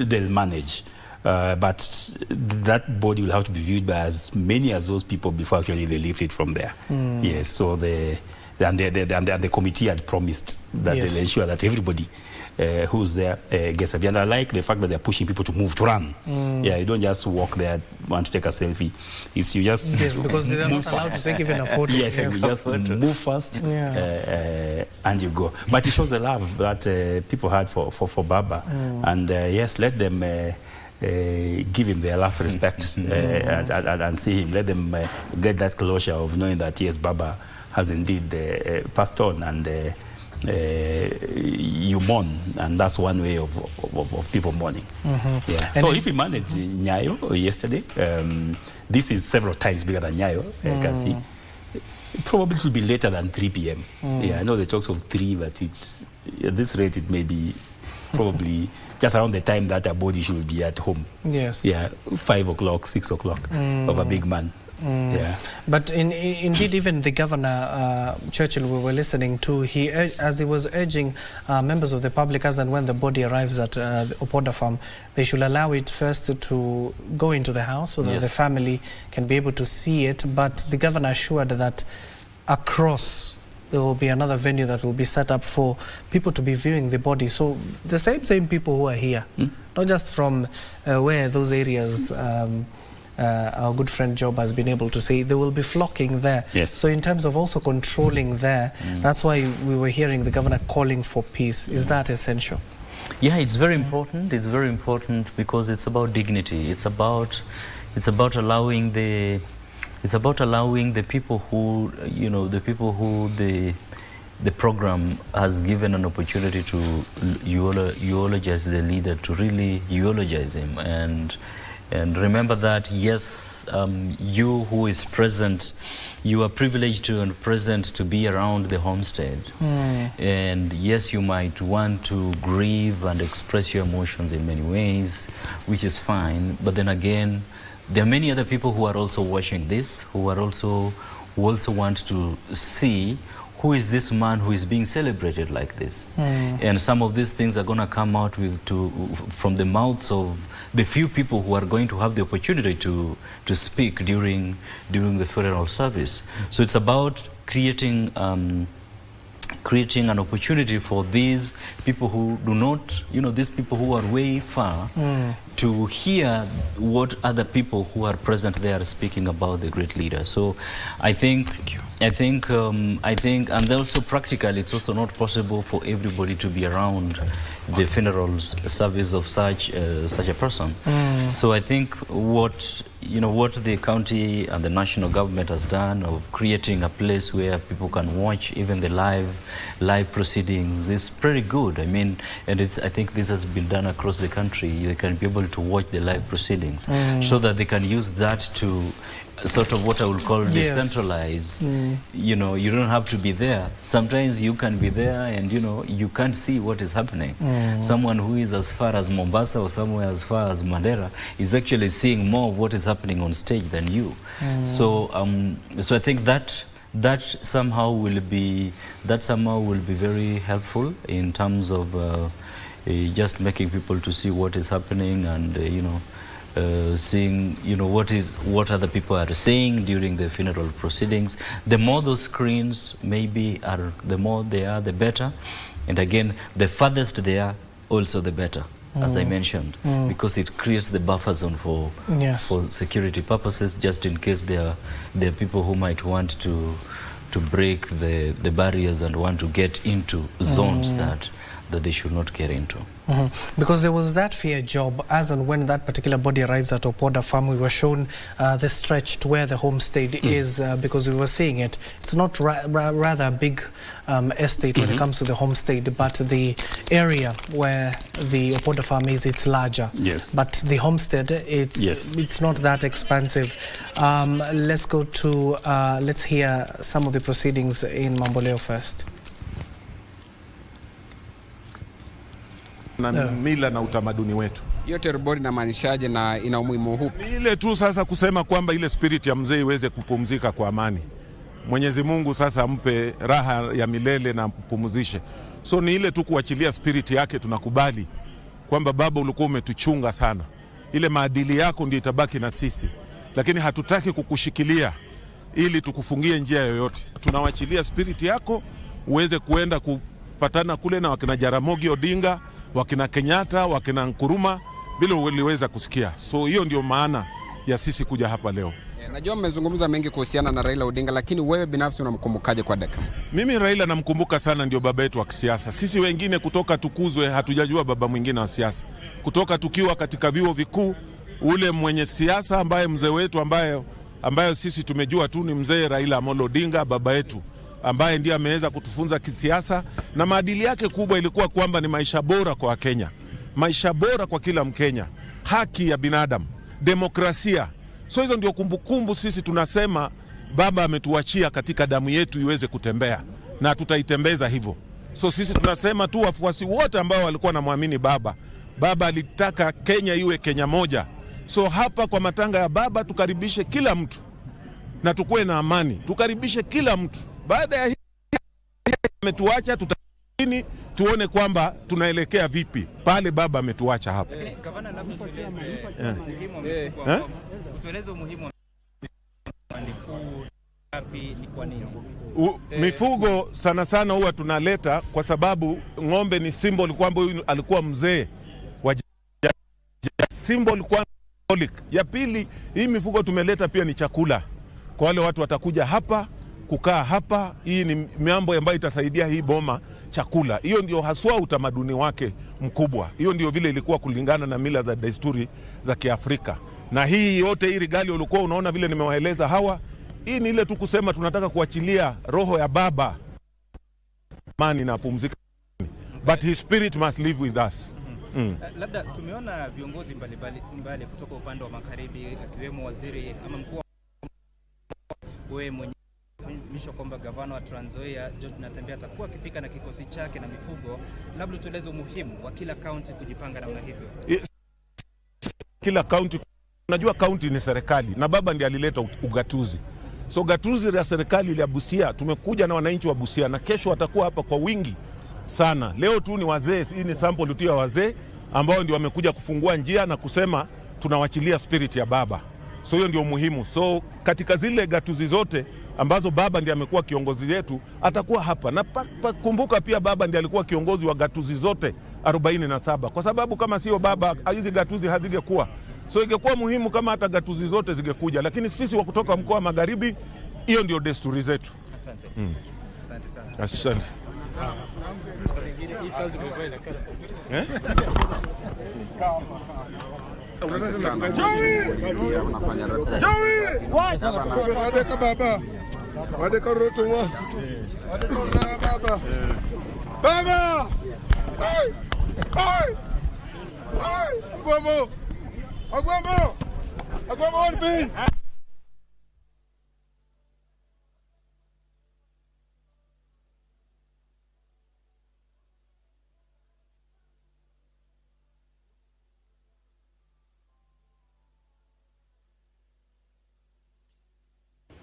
they'll manage. But that body will have to be viewed by as many as those people before actually they lift it from there. Yes, so the committee had promised that they'll ensure that everybody who's there gets a view. And I like the fact that they're pushing people to move, to run. Yeah, you don't just walk there, want to take a selfie. It's you just because they're not allowed to take even a photo. Yes, you just move fast and you go. But it shows the love that people had for Baba. And yes, let them give him their last respect and see him. Let them get that closure of knowing that, yes, Baba has indeed passed on, and you mourn, and that's one way of people mourning. So if we manage Nyayo yesterday, this is several times bigger than Nyayo, I can see. Probably it will be later than 3 p.m. Yeah, I know they talked of 3, but it's, at this rate it may be probably just around the time that a body should be at home. Yes. Yeah, 5 o'clock, 6 o'clock of a big man. Yeah. But indeed, even the governor, Churchill, we were listening to, as he was urging members of the public, as and when the body arrives at the Opoda farm, they should allow it first to go into the house so that the family can be able to see it. But the governor assured that across there will be another venue that will be set up for people to be viewing the body. So the same people who are here, not just from where those areas our good friend Job has been able to say, they will be flocking there. So in terms of also controlling there, that's why we were hearing the governor calling for peace. Is that essential? Yeah, it's very important. It's very important because it's about dignity. It's about allowing the people who, the people who the program has given an opportunity to eulogize the leader, to really eulogize him. And remember that, yes, you who is present, you are privileged and present to be around the homestead. And yes, you might want to grieve and express your emotions in many ways, which is fine. But then again, there are many other people who are also watching this, who also want to see who is this man who is being celebrated like this. And some of these things are going to come out from the mouths of the few people who are going to have the opportunity to speak during the funeral service. So it's about creating an opportunity for these people who do not, these people who are way far, to hear what other people who are present there are speaking about the great leader. So I think, and also practically, it's also not possible for everybody to be around the funeral service of such a person. So I think what the county and the national government has done of creating a place where people can watch even the live proceedings is pretty good. I mean, and I think this has been done across the country. They can be able to watch the live proceedings so that they can use that to sort of what I would call decentralize. You don't have to be there. Sometimes you can be there and you can't see what is happening. Someone who is as far as Mombasa or somewhere as far as Mandera is actually seeing more of what is happening on stage than you. So I think that somehow will be very helpful in terms of just making people to see what is happening and seeing what other people are saying during the funeral proceedings. The more those screens maybe are, the more they are, the better. And again, the farthest they are, also the better, as I mentioned, because it creates the buffer zone for security purposes, just in case there are people who might want to break the barriers and want to get into zones that they should not get into. Because there was that fear, Job, as and when that particular body arrives at Opoda farm, we were shown the stretch to where the homestead is, because we were seeing it. It's not rather a big estate when it comes to the homestead, but the area where the Opoda farm is, it's larger. Yes. But the homestead, it's not that expansive. Let's go to, let's hear some of the proceedings in Mamboleo first. Na mila na utamaduni wetu. Yote ribori na maanishaje na ina umuhimu upi? Ile tu sasa kusema kwamba ile spirit ya mzee iweze kupumzika kwa amani. Mwenyezi Mungu sasa ampe raha ya milele na mpumzishe. So ni ile tu kuachilia spirit yake, tunakubali kwamba baba ulikuwa umetuchunga sana. Ile maadili yako ndio itabaki na sisi. Lakini hatutaki kukushikilia ili tukufungie njia yoyote. Tunawachilia spirit yako uweze kuenda kupatana kule na wakina Jaramogi Odinga, wakina Kenyatta, wakina Nkuruma, bila uliweza kusikia. So hiyo ndio maana ya sisi kuja hapa leo. Najua mmezungumza mengi kuhusiana na Raila Odinga, lakini wewe binafsi unamkumbukaje kwa dakika? Mimi Raila namkumbuka sana, ndio baba yetu wa kisiasa. Sisi wengine kutoka tukuzwe hatujajua baba mwingine wa siasa. Kutoka tukiwa katika vyuo vikuu, ule mwenye siasa ambaye mzee wetu ambayo sisi tumejua tu ni mzee Raila Amolo Odinga, baba yetu, ambaye ndiye ameweza kutufunza kisiasa, na maadili yake kubwa ilikuwa kwamba ni maisha bora kwa Kenya, maisha bora kwa kila Mkenya, haki ya binadamu, demokrasia. So hizo ndio kumbukumbu sisi tunasema baba ametuachia katika damu yetu iweze kutembea, na tutaitembeza hivyo. So sisi tunasema tu wafuasi wote ambao walikuwa wanamwamini baba alitaka Kenya iwe Kenya moja. So hapa kwa matanga ya baba tukaribishe kila mtu na tukue na amani, tukaribishe kila mtu. Baada ya hii ametuacha, tutakini tuone kwamba tunaelekea vipi pale baba ametuacha hapa. Gavana, labda tueleze umuhimu ni kwa nini? Mifugo sana sana huwa tunaleta kwa sababu ng'ombe ni symbol kwamba huyu alikuwa mzee wa symbol kwa symbolic. Ya pili, hii mifugo tumeleta pia ni chakula kwa wale watu watakuja hapa kukaa hapa. Hii ni mambo ambayo itasaidia hii boma chakula. Hiyo ndio haswa utamaduni wake mkubwa. Hiyo ndio vile ilikuwa kulingana na mila za desturi za Kiafrika. Na hii yote hii regali ulikuwa unaona vile nimewaeleza hawa, hii ni ile tu kusema tunataka kuachilia roho ya baba amani na pumzika, but his spirit must live with us. Labda tumeona viongozi mbalimbali kutoka upande wa magharibi akiwemo waziri ama mkuu wewe mwenyewe kwamba gavana wa Trans Nzoia George Natembeya atakuwa akifika na kikosi chake na mifugo. Labda tueleze umuhimu wa kila county kujipanga namna hivyo. Kila county, unajua county ni serikali na baba ndiye alileta ugatuzi. So gatuzi ya serikali ya Busia, tumekuja na wananchi wa Busia na kesho watakuwa hapa kwa wingi sana. Leo tu ni wazee, hii ni sample tu ya wazee ambao ndio wamekuja kufungua njia na kusema tunawachilia spirit ya baba. So hiyo ndio muhimu. So katika zile gatuzi zote ambazo baba ndiye amekuwa kiongozi wetu, atakuwa hapa. Na kumbuka pia baba ndiye alikuwa kiongozi wa gatuzi zote 47. Kwa sababu kama sio baba, hizi gatuzi hazingekuwa. So ingekuwa muhimu kama hata gatuzi zote zingekuja, lakini sisi wa kutoka mkoa wa Magharibi, hiyo ndio desturi zetu. Asante. Asante sana. Asante.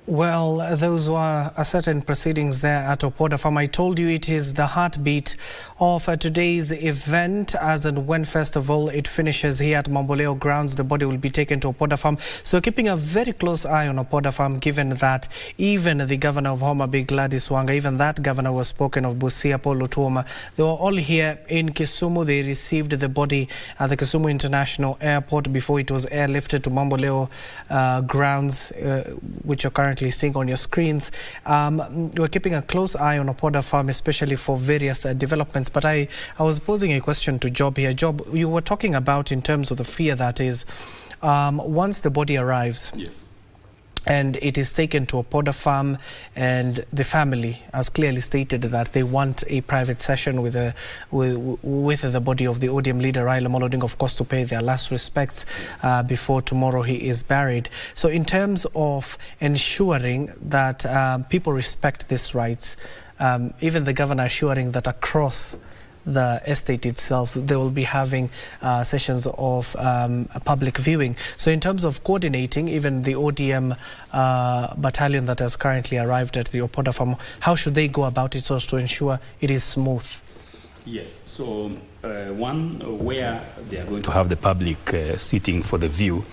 Well, those were certain proceedings there at Opoda Farm. I told you it is the heartbeat of today's event, as and when, first of all, it finishes here at Mamboleo grounds, the body will be taken to Opoda Farm. So keeping a very close eye on Opoda Farm, given that even the governor of Homa Bay, Gladys Wanga, even that governor was spoken of, Busia, Paul Otuoma, they were all here in Kisumu. They received the body at the Kisumu International Airport before it was airlifted to Mamboleo grounds, which are currently seeing on your screens. We're keeping a close eye on Opoda Farm, especially for various developments. But I was posing a question to Job here. Job, you were talking about in terms of the fear that is, once the body arrives, yes, and it is taken to Opoda Farm, and the family has clearly stated that they want a private session with the body of the ODM leader Raila Odinga, of course, to pay their last respects before tomorrow he is buried. So in terms of ensuring that people respect these rights, even the governor assuring that across the estate itself, they will be having sessions of public viewing. So in terms of coordinating, even the ODM battalion that has currently arrived at the Opoda Farm, how should they go about it so as to ensure it is smooth? Yes, so one, where they are going to have the public sitting for the view,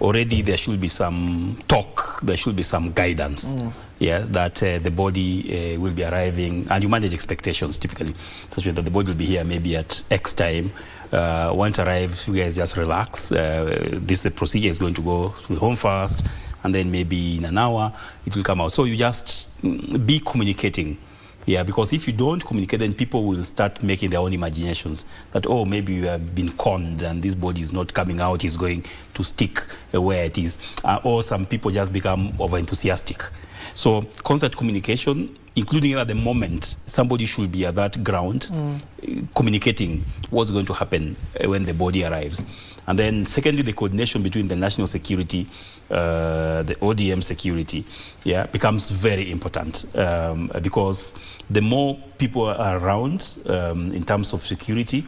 already there should be some talk, there should be some guidance, yeah, that the body will be arriving, and you manage expectations typically, such that the body will be here maybe at X time. Once arrived, you guys just relax. This procedure is going to go to the home first, and then maybe in an hour it will come out. So you just be communicating. Yeah, because if you don't communicate, then people will start making their own imaginations that, oh, maybe you have been conned and this body is not coming out, it's going to stick where it is. Or some people just become over-enthusiastic. So constant communication, including at the moment, somebody should be at that ground communicating what's going to happen when the body arrives. And then secondly, the coordination between the national security, the ODM security, yeah, becomes very important because the more people are around in terms of security,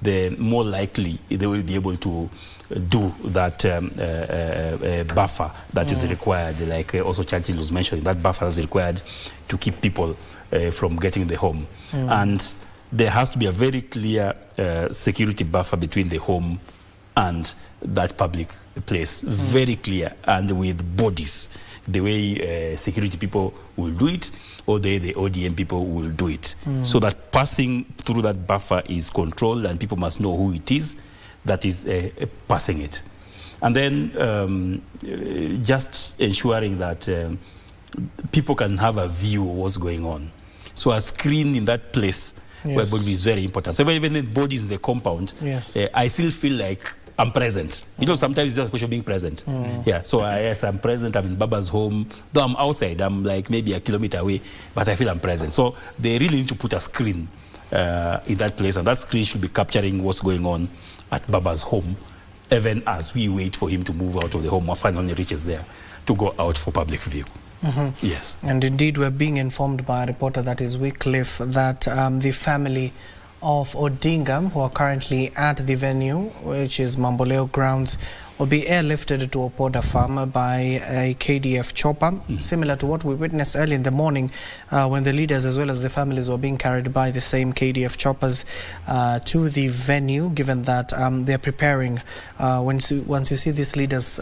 the more likely they will be able to do that buffer that is required, like also Churchill was mentioning, that buffer is required to keep people from getting the home. And there has to be a very clear security buffer between the home and that public place, very clear, and with bodies, the way security people will do it, or the ODM people will do it. So that passing through that buffer is controlled, and people must know who it is that is passing it. And then just ensuring that people can have a view of what's going on. So a screen in that place where body is very important. So even the bodies in the compound, I still feel like I'm present. You know, sometimes it's just a question of being present. Yeah, so yes, I'm present. I'm in Baba's home. Though I'm outside, I'm like maybe a kilometer away, but I feel I'm present. So they really need to put a screen in that place, and that screen should be capturing what's going on at Baba's home, even as we wait for him to move out of the home or finally reaches there to go out for public view. Yes. And indeed, we're being informed by a reporter, that is Wycliffe, that the family of Odinga, who are currently at the venue, which is Mamboleo grounds, will be airlifted to Opoda farm by a KDF chopper, similar to what we witnessed early in the morning when the leaders as well as the families were being carried by the same KDF choppers to the venue, given that they're preparing. Once you see these leaders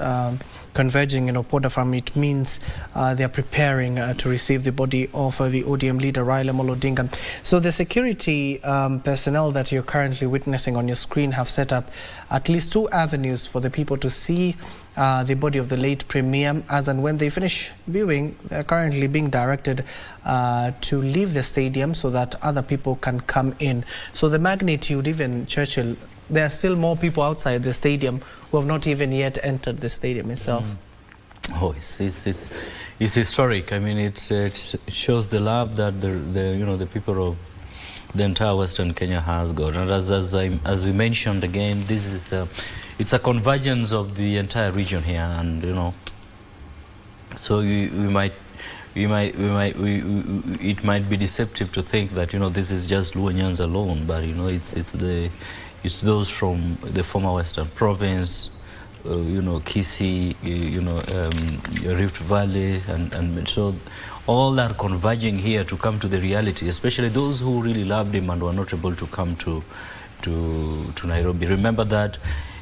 converging in Opoda farm, it means they're preparing to receive the body of the ODM leader, Raila Odinga. So the security personnel that you're currently witnessing on your screen have set up at least 2 avenues for the people to see the body of the late Premier, as and when they finish viewing, they're currently being directed to leave the stadium so that other people can come in. So the magnitude, even Churchill, there are still more people outside the stadium who have not even yet entered the stadium itself. Oh, it's historic. I mean, it shows the love that the people of the entire Western Kenya has got. And as we mentioned again, this is it's a convergence of the entire region here, and so it might be deceptive to think that this is just Luanyans alone, but it's those from the former Western Province, Kisii, Rift Valley, and so all are converging here to come to the reality, especially those who really loved him and were not able to come to Nairobi. Remember that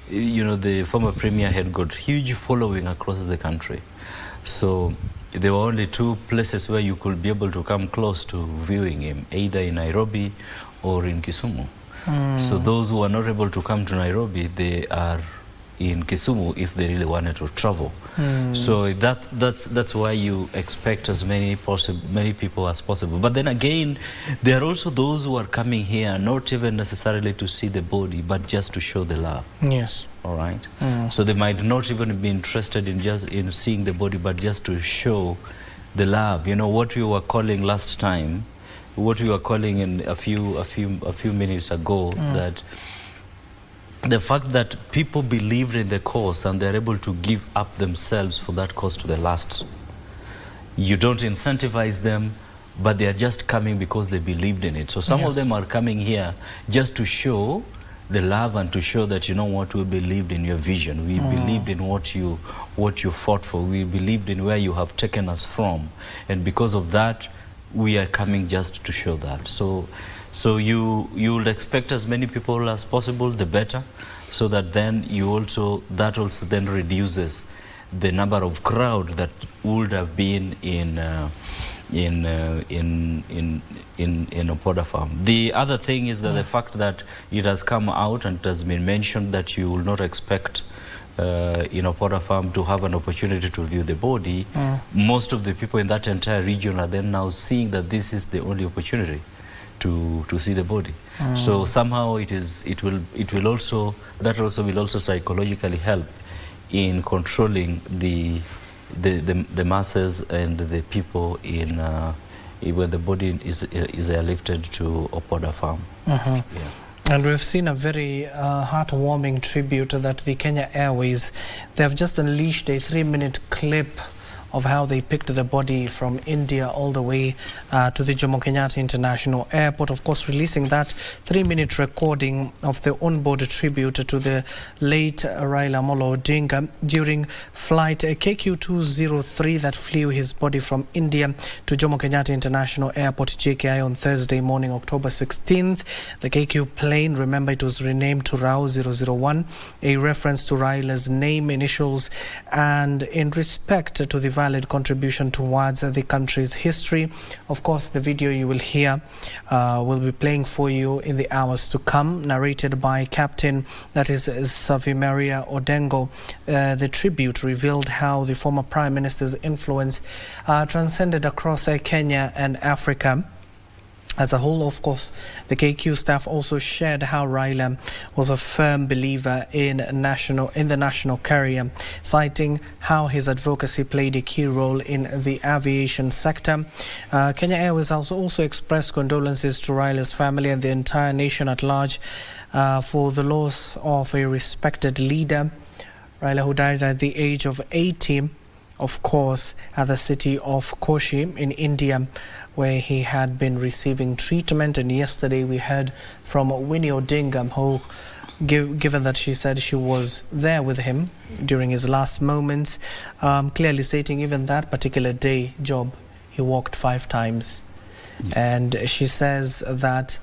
the former premier had got huge following across the country, so there were only 2 places where you could be able to come close to viewing him, either in Nairobi or in Kisumu. So those who are not able to come to Nairobi, they are in Kisumu if they really wanted to travel. So that's why you expect as many people as possible. But then again, there are also those who are coming here not even necessarily to see the body, but just to show the love. Yes. All right. So they might not even be interested in seeing the body, but just to show the love. What we were calling last time, what we were calling in a few minutes ago, that the fact that people believed in the cause and they're able to give up themselves for that cause to the last. You don't incentivize them, but they are just coming because they believed in it. So some of them are coming here just to show the love and to show that, we believed in your vision. We believed in what you fought for. We believed in where you have taken us from. And because of that, we are coming just to show that. So you will expect as many people as possible, the better, so that then that also then reduces the number of crowd that would have been in Opoda farm. The other thing is that the fact that it has come out and it has been mentioned that you will not expect in Opoda farm to have an opportunity to view the body. Most of the people in that entire region are then now seeing that this is the only opportunity to see the body. So somehow it will also psychologically help in controlling the masses and the people in when the body is airlifted to Opoda farm. And we've seen a very heartwarming tribute that the Kenya Airways, they have just unleashed a 3-minute clip of how they picked the body from India all the way to the Jomo Kenyatta International Airport. Of course, releasing that 3-minute recording of the onboard tribute to the late Raila Odinga during flight KQ203 that flew his body from India to Jomo Kenyatta International Airport, JKI, on Thursday morning, October 16th. The KQ plane, remember, it was renamed to RAU 001, a reference to Raila's name, initials, and in respect to the valid contribution towards the country's history. Of course, the video you will hear will be playing for you in the hours to come, narrated by Captain, that is Savimaria Odengo. The tribute revealed how the former Prime Minister's influence transcended across Kenya and Africa. as a whole. Of course, the KQ staff also shared how Raila was a firm believer in the national career, citing how his advocacy played a key role in the aviation sector. Kenya Airways also expressed condolences to Raila's family and the entire nation at large for the loss of a respected leader. Raila, who died at the age of 80, of course, at the city of Koshi in India, where he had been receiving treatment. And yesterday we heard from Winnie Odinga, who, given that she said she was there with him during his last moments, clearly stating even that particular day, Job, he walked 5 times. Yes. And she says that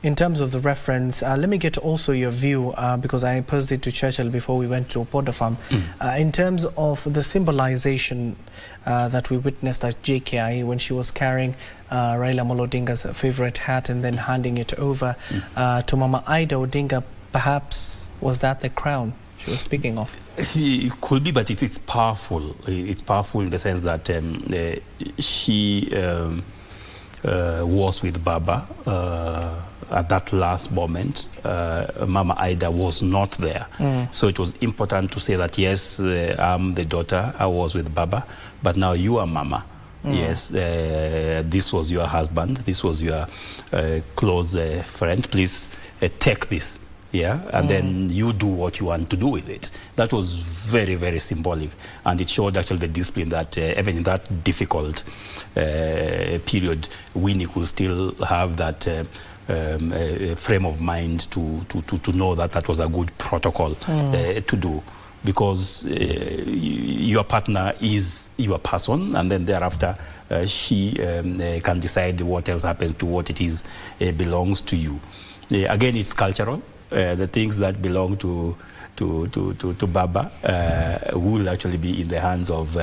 in terms of the reference, let me get also your view, because I posed it to Churchill before we went to Opoda Farm. In terms of the symbolization that we witnessed at JKI when she was carrying Raila Odinga's favorite hat and then handing it over to Mama Ida Odinga, perhaps was that the crown she was speaking of? It could be, but it's powerful. It's powerful in the sense that she was with Baba at that last moment. Mama Ida was not there. So it was important to say that, yes, I'm the daughter, I was with Baba, but now you are Mama. Yes, this was your husband, this was your close friend, please take this. Yeah, and then you do what you want to do with it. That was very, very symbolic, and it showed actually the discipline that even in that difficult period, Winnie could still have that frame of mind to know that that was a good protocol to do, because your partner is your person, and then thereafter she can decide what else happens to what it is belongs to you. Again, it's cultural. The things that belong to Baba will actually be in the hands of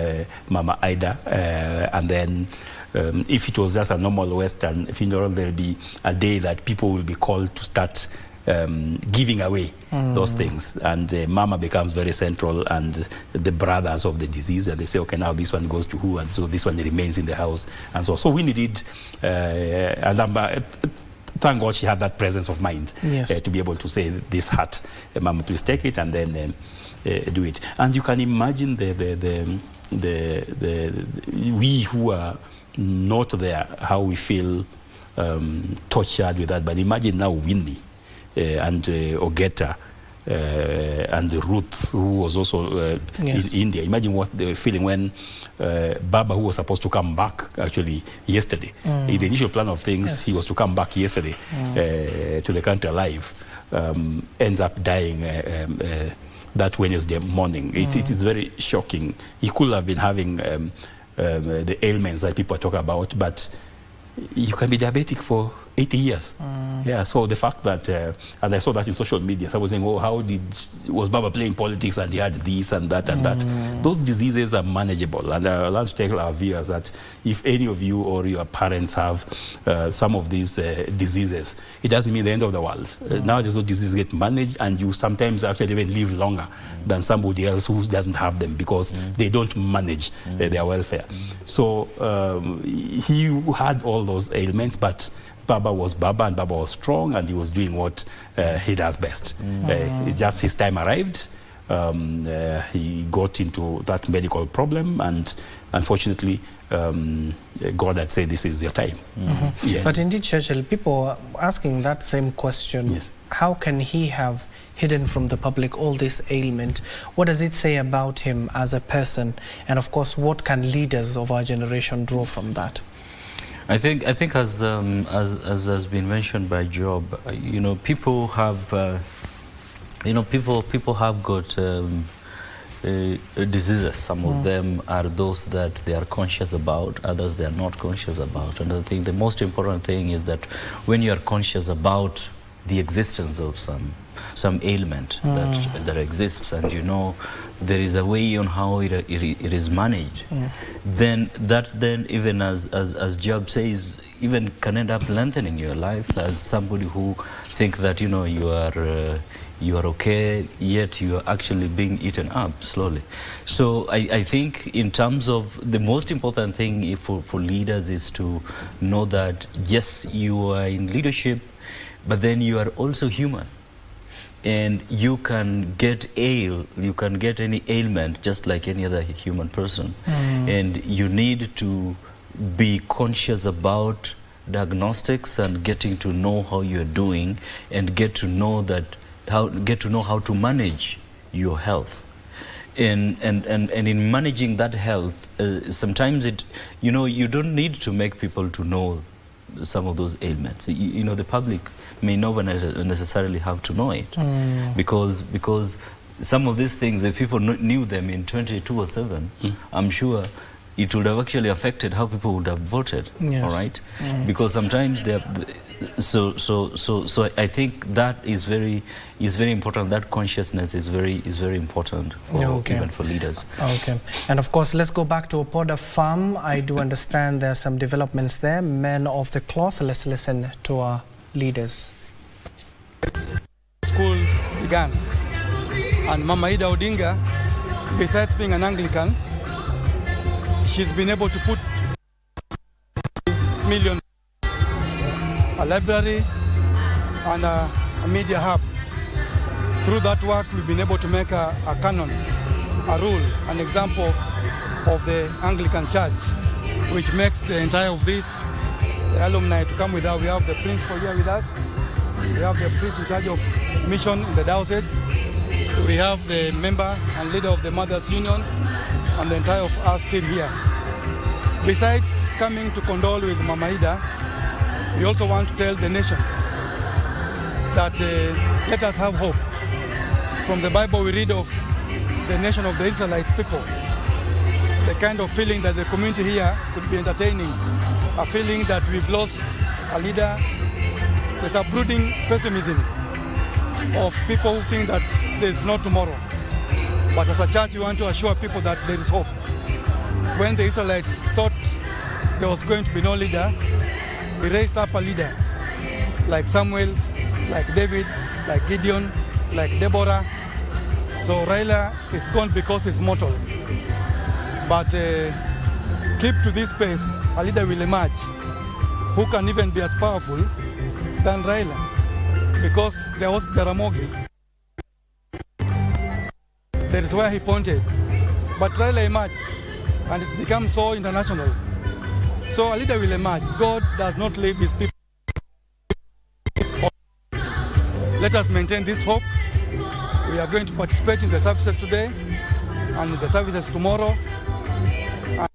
Mama Ida, and then if it was just a normal Western funeral, there'll be a day that people will be called to start giving away those things, and Mama becomes very central, and the brothers of the disease, and they say, okay, now this one goes to who, and so this one remains in the house, and so we needed thank God she had that presence of mind, yes, to be able to say, this hat, Mama, please take it, and then do it. And you can imagine we who are not there, how we feel tortured with that. But imagine now Winnie and Ogeta and Ruth, who was also yes, in India. Imagine what they were feeling when Baba, who was supposed to come back actually yesterday, in the initial plan of things, yes, he was to come back yesterday to the country alive, ends up dying that Wednesday morning. It is very shocking. He could have been having the ailments that people talk about, but you can be diabetic for 80 years. Yeah, so the fact that, and I saw that in social media, so I was saying, oh, was Baba playing politics and he had this and that and that? Those diseases are manageable, and I want to tell our viewers that if any of you or your parents have some of these diseases, it doesn't mean the end of the world. Nowadays, those diseases get managed, and you sometimes actually even live longer than somebody else who doesn't have them, because they don't manage their welfare. So he had all those ailments, but Baba was Baba, and Baba was strong, and he was doing what he does best. Just his time arrived. He got into that medical problem, and unfortunately, God had said, this is your time. Yes. But indeed, Churchill, people are asking that same question. Yes. How can he have hidden from the public all this ailment? What does it say about him as a person? And of course, what can leaders of our generation draw from that? I think as has been mentioned by Job, you know, people have people have got diseases. Some of them are those that they are conscious about, others they are not conscious about. And I think the most important thing is that when you are conscious about the existence of some ailment that exists, and you know there is a way on how it is managed, then even as Job says, even can end up lengthening your life as somebody who think that, you know, you are okay, yet you are actually being eaten up slowly. So I think in terms of the most important thing for leaders is to know that, yes, you are in leadership, but then you are also human. And you can get ill, you can get any ailment just like any other human person. And you need to be conscious about diagnostics and getting to know how you're doing, and get to know how to manage your health. And in managing that health, sometimes you don't need to make people to know some of those ailments. The public may not necessarily have to know it, because some of these things, if people knew them in 2007, I'm sure it would have actually affected how people would have voted. Yes. All right, because sometimes so I think that is very important. That consciousness is very important even for leaders. Okay, and of course, let's go back to Opoda Farm. I do understand there are some developments there. Men of the cloth. Let's listen to our leaders. School began, and Mama Ida Odinga, besides being an Anglican, she's been able to put millions, a library and a media hub. Through that work, we've been able to make a canon, a rule, an example of the Anglican Church, which makes the entire of this, the alumni to come with us. We have the principal here with us. We have the priest in charge of mission in the diocese. We have the member and leader of the Mothers Union and the entire of us team here. Besides coming to condole with Mama Ida, we also want to tell the nation that let us have hope. From the Bible we read of the nation of the Israelites people, the kind of feeling that the community here could be entertaining, a feeling that we've lost a leader. There's a brooding pessimism of people who think that there's no tomorrow. But as a church, we want to assure people that there is hope. When the Israelites thought there was going to be no leader, we raised up a leader like Samuel, like David, like Gideon, like Deborah. So Raila is gone because he's mortal. But keep to this pace, a leader will emerge who can even be as powerful than Raila, because there was Jaramogi. That is where he pointed. But Raila emerged, and it's become so international. So a leader will emerge. God does not leave his people. Let us maintain this hope. We are going to participate in the services today and in the services tomorrow. And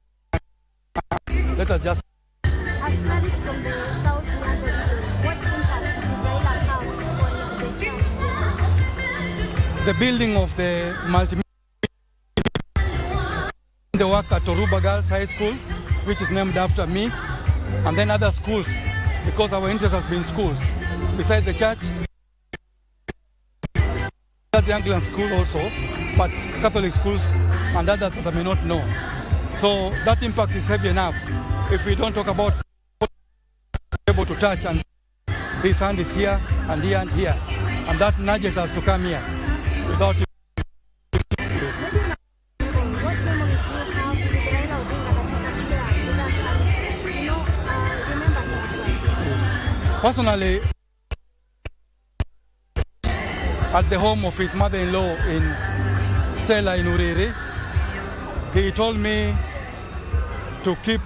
let us just... As clerics from the South Nyanza region, what impact did Raila have on the church? The building of the multimedia, the work at Toruba Girls High School, which is named after me, and then other schools, because our interest has been schools. Besides the church, the Anglican school also, but Catholic schools and others that I may not know. So that impact is heavy enough. If we don't talk about able to touch, and his hand is here and here and here, and that nudges us to come here without it. Personally, at the home of his mother-in-law in Stella in Uriri, he told me to keep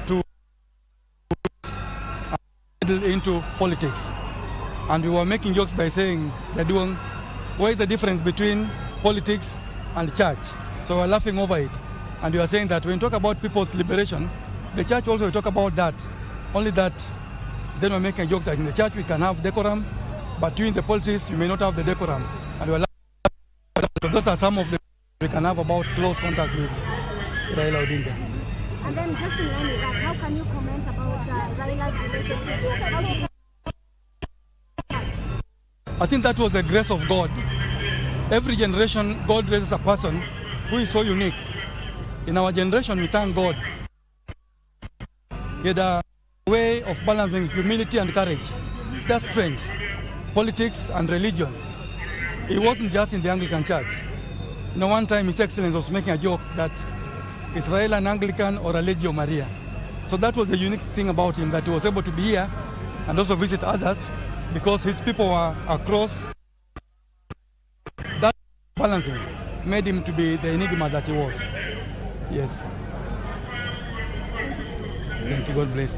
to into politics. And we were making jokes by saying, what is the difference between politics and church? So we're laughing over it. And we are saying that when we talk about people's liberation, the church also will talk about that. Only that then we're making a joke that in the church we can have decorum, but during the politics you may not have the decorum. And we're laughing. So those are some of the we can have about close contact with Raila Odinga. And then just in line with that, how can you comment about Raila's relationship? I think that was the grace of God. Every generation, God raises a person who is so unique. In our generation, we thank God. way of balancing humility and courage. That's strange. Politics and religion. It wasn't just in the Anglican Church. You know, one time His Excellency was making a joke that is Raila an Anglican or a Legio Maria? So that was the unique thing about him, that he was able to be here and also visit others because his people were across. That balancing made him to be the enigma that he was. Yes. Thank you. God bless.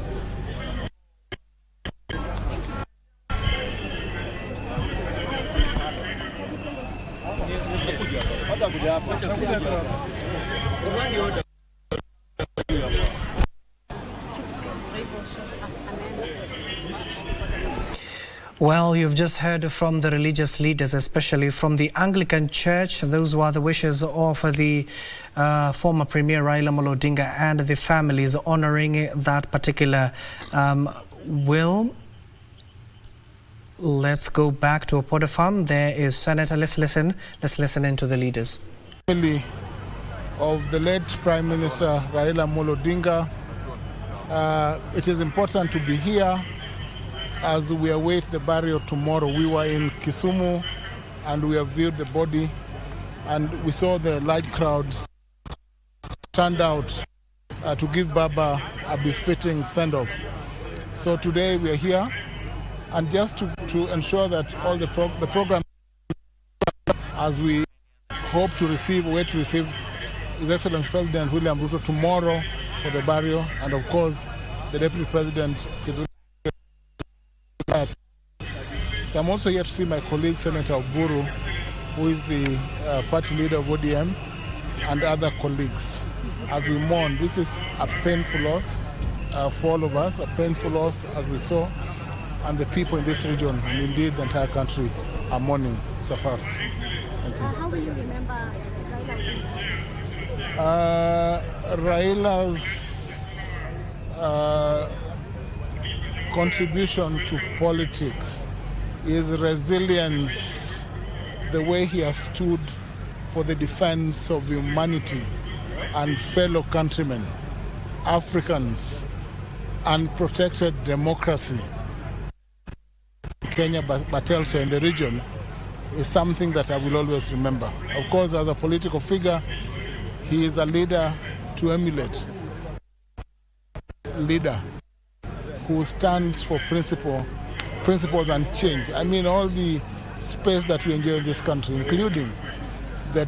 Well, you've just heard from the religious leaders, especially from the Anglican Church. Those were the wishes of the former Premier Raila Odinga and the families honoring that particular will. Let's go back to Opoda Farm. There is Senator. Let's listen into the leaders. Family of the late Prime Minister Raila Odinga. It is important to be here as we await the burial tomorrow. We were in Kisumu and we have viewed the body and we saw the large crowds stand out to give Baba a befitting send-off. So today we are here and just to ensure that all the program as we hope to receive, wait to receive His Excellency President William Ruto tomorrow for the burial, and of course the Deputy President. So I'm also here to see my colleague Senator Oburu, who is the party leader of ODM, and other colleagues as we mourn. This is a painful loss for all of us, a painful loss as we saw, and the people in this region and indeed the entire country are mourning so fast. Thank you. How will you remember Raila's contribution to politics, his resilience, the way he has stood for the defense of humanity and fellow countrymen, Africans, and protected democracy in Kenya but elsewhere in the region is something that I will always remember. Of course, as a political figure, he is a leader to emulate, leader who stands for principles and change. I mean, all the space that we enjoy in this country, including the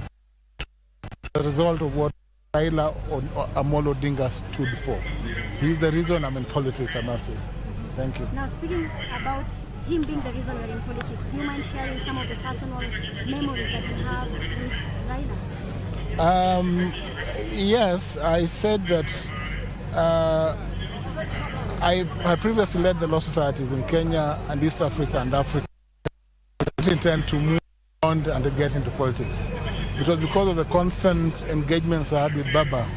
result of what Raila Amolo Odinga stood for. He's the reason I'm in politics, I must say. Thank you. Now, speaking about him being the reason you're in politics, do you mind sharing some of the personal memories that you have with Raila? Yes, I said that I had previously led the law societies in Kenya and East Africa and Africa. I didn't intend to move on and to get into politics. It was because of the constant engagements I had with Baba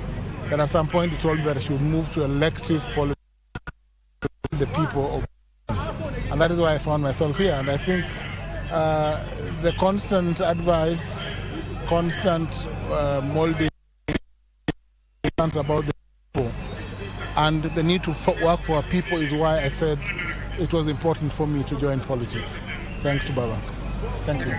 that at some point he told me that I should move to elective politics with the people of, and that is why I found myself here. And I think the constant advice, constant molding about the people and the need to work for our people is why I said it was important for me to join politics. Thanks to Baba. Thank you.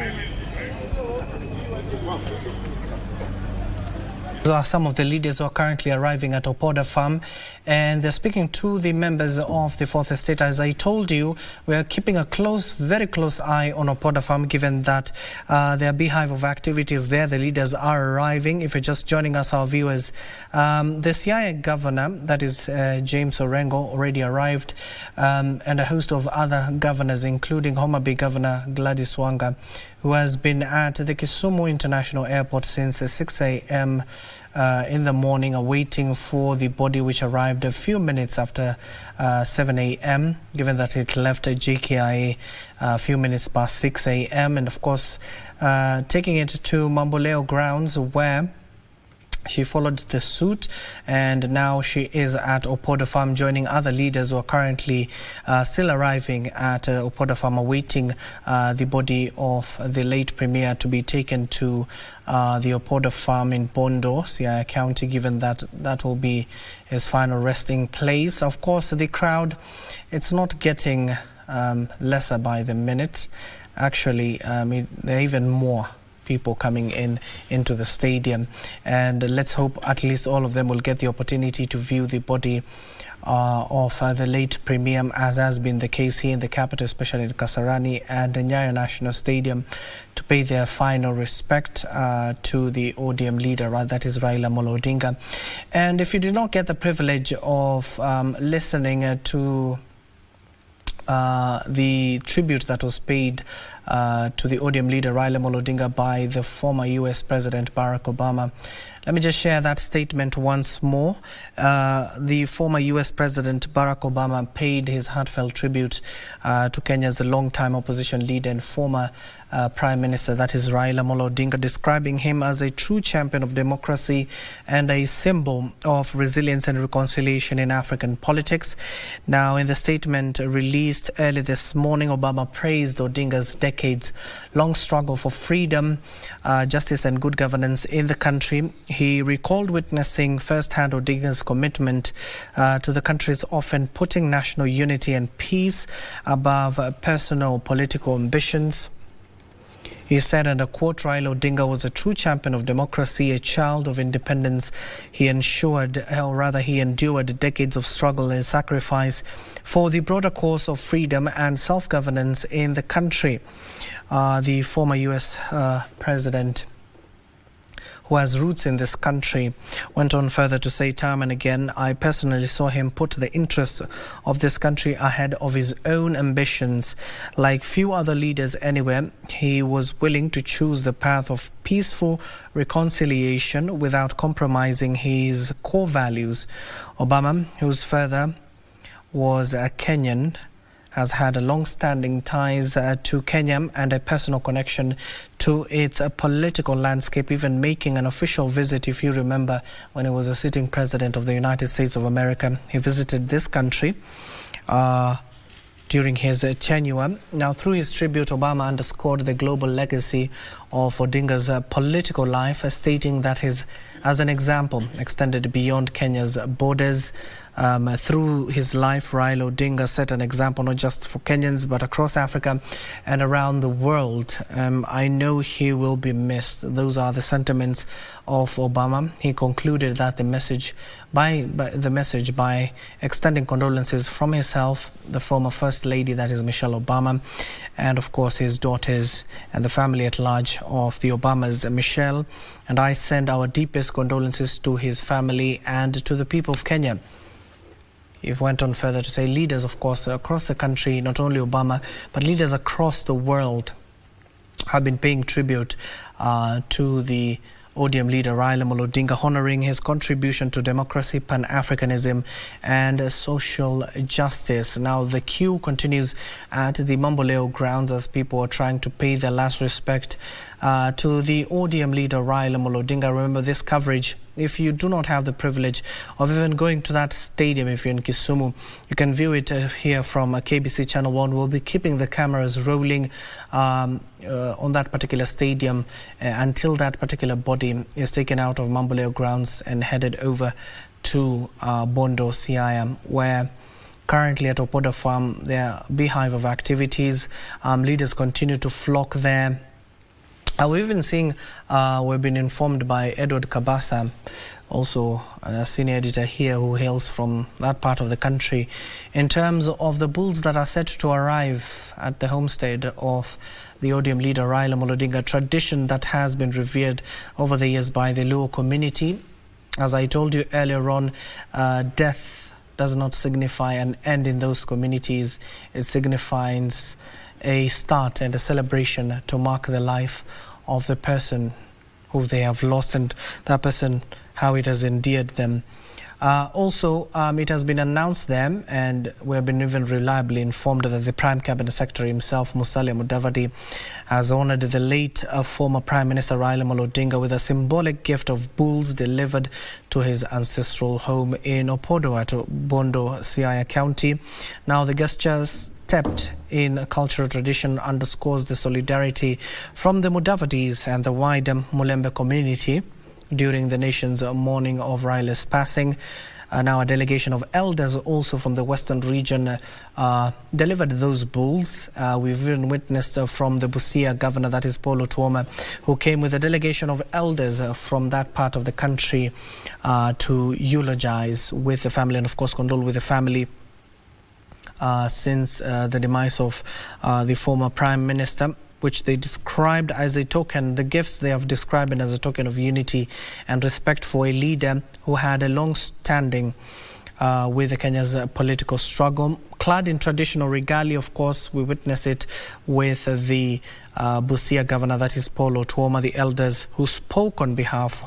Those are some of the leaders who are currently arriving at Opoda Farm, and they're speaking to the members of the Fourth Estate. As I told you, we are keeping a very close eye on Opoda Farm, given that there are beehive of activities there. The leaders are arriving. If you're just joining us, our viewers, the Siaya governor, that is James Orengo, already arrived, and a host of other governors, including Homa Bay Governor Gladys Wanga, who has been at the Kisumu International Airport since 6 a.m. In the morning, awaiting for the body, which arrived a few minutes after 7 a.m., given that it left JKIA a few minutes past 6 a.m. And of course, taking it to Mamboleo grounds, where She followed the suit, and now she is at Opoda Farm, joining other leaders who are currently still arriving at Opoda Farm, awaiting the body of the late Premier to be taken to the Opoda Farm in Bondo, Siaya County, given that that will be his final resting place. Of course, the crowd, it's not getting lesser by the minute. Actually, there are even more people coming into the stadium, and let's hope at least all of them will get the opportunity to view the body of the late Premier, as has been the case here in the capital, especially in Kasarani and the Nyayo National Stadium, to pay their final respect to the ODM leader, that is Raila Amolo Odinga. And if you did not get the privilege of listening to the tribute that was paid to the ODM leader Raila Amolo Odinga by the former US President Barack Obama, let me just share that statement once more. The former US President Barack Obama paid his heartfelt tribute to Kenya's longtime opposition leader and former Prime Minister, that is Raila Amolo Odinga, describing him as a true champion of democracy and a symbol of resilience and reconciliation in African politics. Now, in the statement released early this morning, Obama praised Odinga's decades-long struggle for freedom, justice and good governance in the country. He recalled witnessing firsthand Odinga's commitment to the country's often putting national unity and peace above personal political ambitions. He said, and I quote, Raila Odinga was a true champion of democracy, a child of independence. He endured decades of struggle and sacrifice for the broader cause of freedom and self-governance in the country. The former US president, who has roots in this country, went on further to say time and again, I personally saw him put the interests of this country ahead of his own ambitions. Like few other leaders anywhere, he was willing to choose the path of peaceful reconciliation without compromising his core values. Obama, whose father was a Kenyan, has had long-standing ties to Kenya and a personal connection to its political landscape, even making an official visit, if you remember, when he was a sitting president of the United States of America. He visited this country during his tenure. Now, through his tribute, Obama underscored the global legacy of Odinga's political life, stating that as an example, extended beyond Kenya's borders. Through his life, Raila Odinga set an example not just for Kenyans but across Africa and around the world. I know he will be missed. Those are the sentiments of Obama. He concluded that the message by extending condolences from himself, the former First Lady, that is Michelle Obama, and of course his daughters and the family at large of the Obamas. Michelle and I send our deepest condolences to his family and to the people of Kenya. He went on further to say leaders, of course, across the country, not only Obama, but leaders across the world have been paying tribute to the ODM leader Raila Amolo Odinga, honoring his contribution to democracy, Pan-Africanism and social justice. Now, the queue continues at the Mamboleo grounds as people are trying to pay their last respect to the ODM leader Raila Amolo Odinga. Remember, this coverage, if you do not have the privilege of even going to that stadium, if you're in Kisumu, you can view it here from KBC Channel 1. We'll be keeping the cameras rolling on that particular stadium until that particular body is taken out of Mamboleo grounds and headed over to Bondo, Siaya, where currently at Opoda Farm there are a beehive of activities. Leaders continue to flock there. We've even seen, we've been informed by Edward Kabasa, also a senior editor here who hails from that part of the country, in terms of the bulls that are set to arrive at the homestead of the ODM leader Raila Amolo Odinga, a tradition that has been revered over the years by the Luo community. As I told you earlier on, death does not signify an end in those communities. It signifies a start and a celebration to mark the life of the person who they have lost, and that person, how it has endeared them. Also, it has been announced then, and we have been even reliably informed that the Prime Cabinet Secretary himself, Musalia Mudavadi, has honoured the late former Prime Minister Raila Odinga with a symbolic gift of bulls delivered to his ancestral home in Opoda at Bondo, Siaya County. Now, the gesture stepped in cultural tradition underscores the solidarity from the Mudavadis and the wider Mulembe community during the nation's mourning of RAILA'S passing. Now a delegation of elders also from the western region delivered those bulls. We've even witnessed from the Busia governor, that is Paul Otuoma, who came with a delegation of elders from that part of the country to eulogize with the family and of course condole with the family since the demise of the former Prime Minister, which they described as a token, the gifts they have described as a token of unity and respect for a leader who had a long-standing with Kenya's political struggle. Clad in traditional regalia, of course, we witness it with the Busia governor, that is Paul Otuoma, the elders who spoke on behalf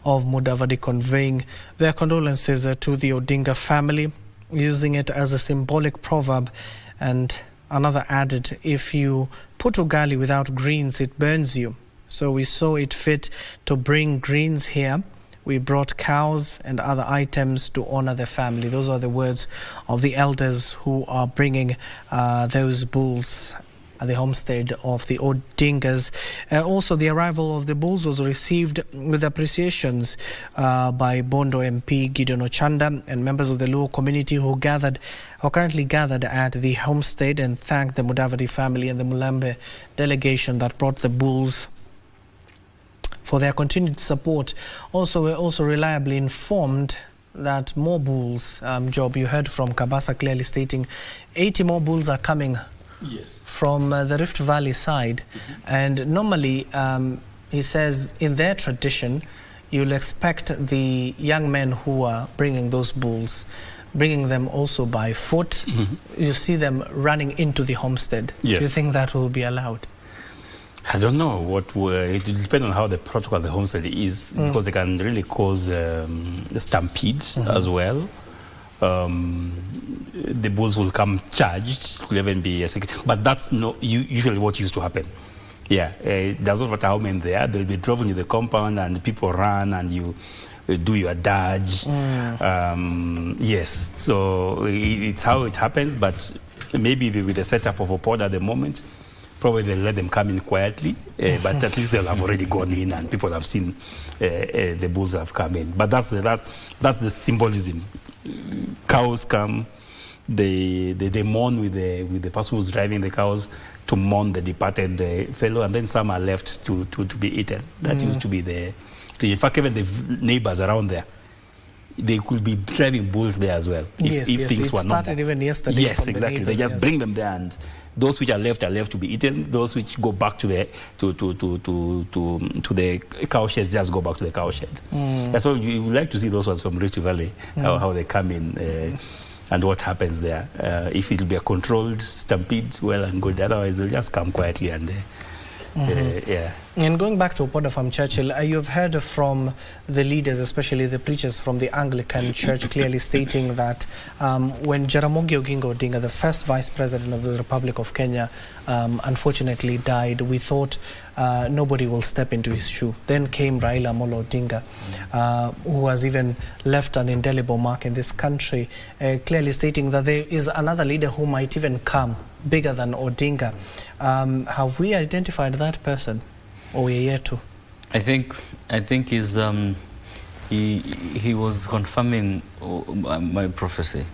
of Mudavadi, conveying their condolences to the Odinga family, using it as a symbolic proverb. And another added, if you put ugali without greens, it burns you. So we saw it fit to bring greens here. We brought cows and other items to honor the family. Those are the words of the elders who are bringing those bulls at the homestead of the Odingas. Also, the arrival of the bulls was received with appreciations by Bondo MP Gideon Ochanda and members of the Luo community who currently gathered at the homestead and thanked the Mudavadi family and the Mulembe delegation that brought the bulls for their continued support. Also, we're also reliably informed that more bulls, Job, you heard from Kabasa clearly stating 80 more bulls are coming. Yes. From the Rift Valley side. And normally, he says, in their tradition, you'll expect the young men who are bringing those bulls, bringing them also by foot. You see them running into the homestead. Yes. Do you think that will be allowed? I don't know. It will depend on how the protocol of the homestead is, because they can really cause a stampede as well. The bulls will come charged, it will even be a second, but that's not usually what used to happen. Yeah, it doesn't matter how many there are, they'll be driven to the compound and people run and you do your dodge. Yes, so it's how it happens, but maybe with the setup of Opoda at the moment, probably they'll let them come in quietly, but at least they'll have already gone in and people have seen the bulls have come in. But that's the symbolism. Cows come, they mourn with the person who's driving the cows to mourn the departed fellow, and then some are left to be eaten. That used to be in fact, even the neighbors around there, they could be driving bulls there as well if things were not there. Even yesterday. Yes, exactly. They just bring them there, and those which are left to be eaten. Those which go back to the cow sheds just go back to the cow sheds. So you would like to see those ones from Rift Valley, how they come in and what happens there. If it will be a controlled stampede, well and good. Otherwise, they'll just come quietly and yeah. And going back to Opoda Farm, Churchill, you've heard from the leaders, especially the preachers from the Anglican Church, clearly stating that when Jaramogi Oginga Odinga, the first Vice President of the Republic of Kenya, unfortunately died, we thought nobody will step into his shoe. Then came Raila Amolo Odinga, who has even left an indelible mark in this country, clearly stating that there is another leader who might even come bigger than Odinga. Have we identified that person? Or we're yet to? I think he was confirming my prophecy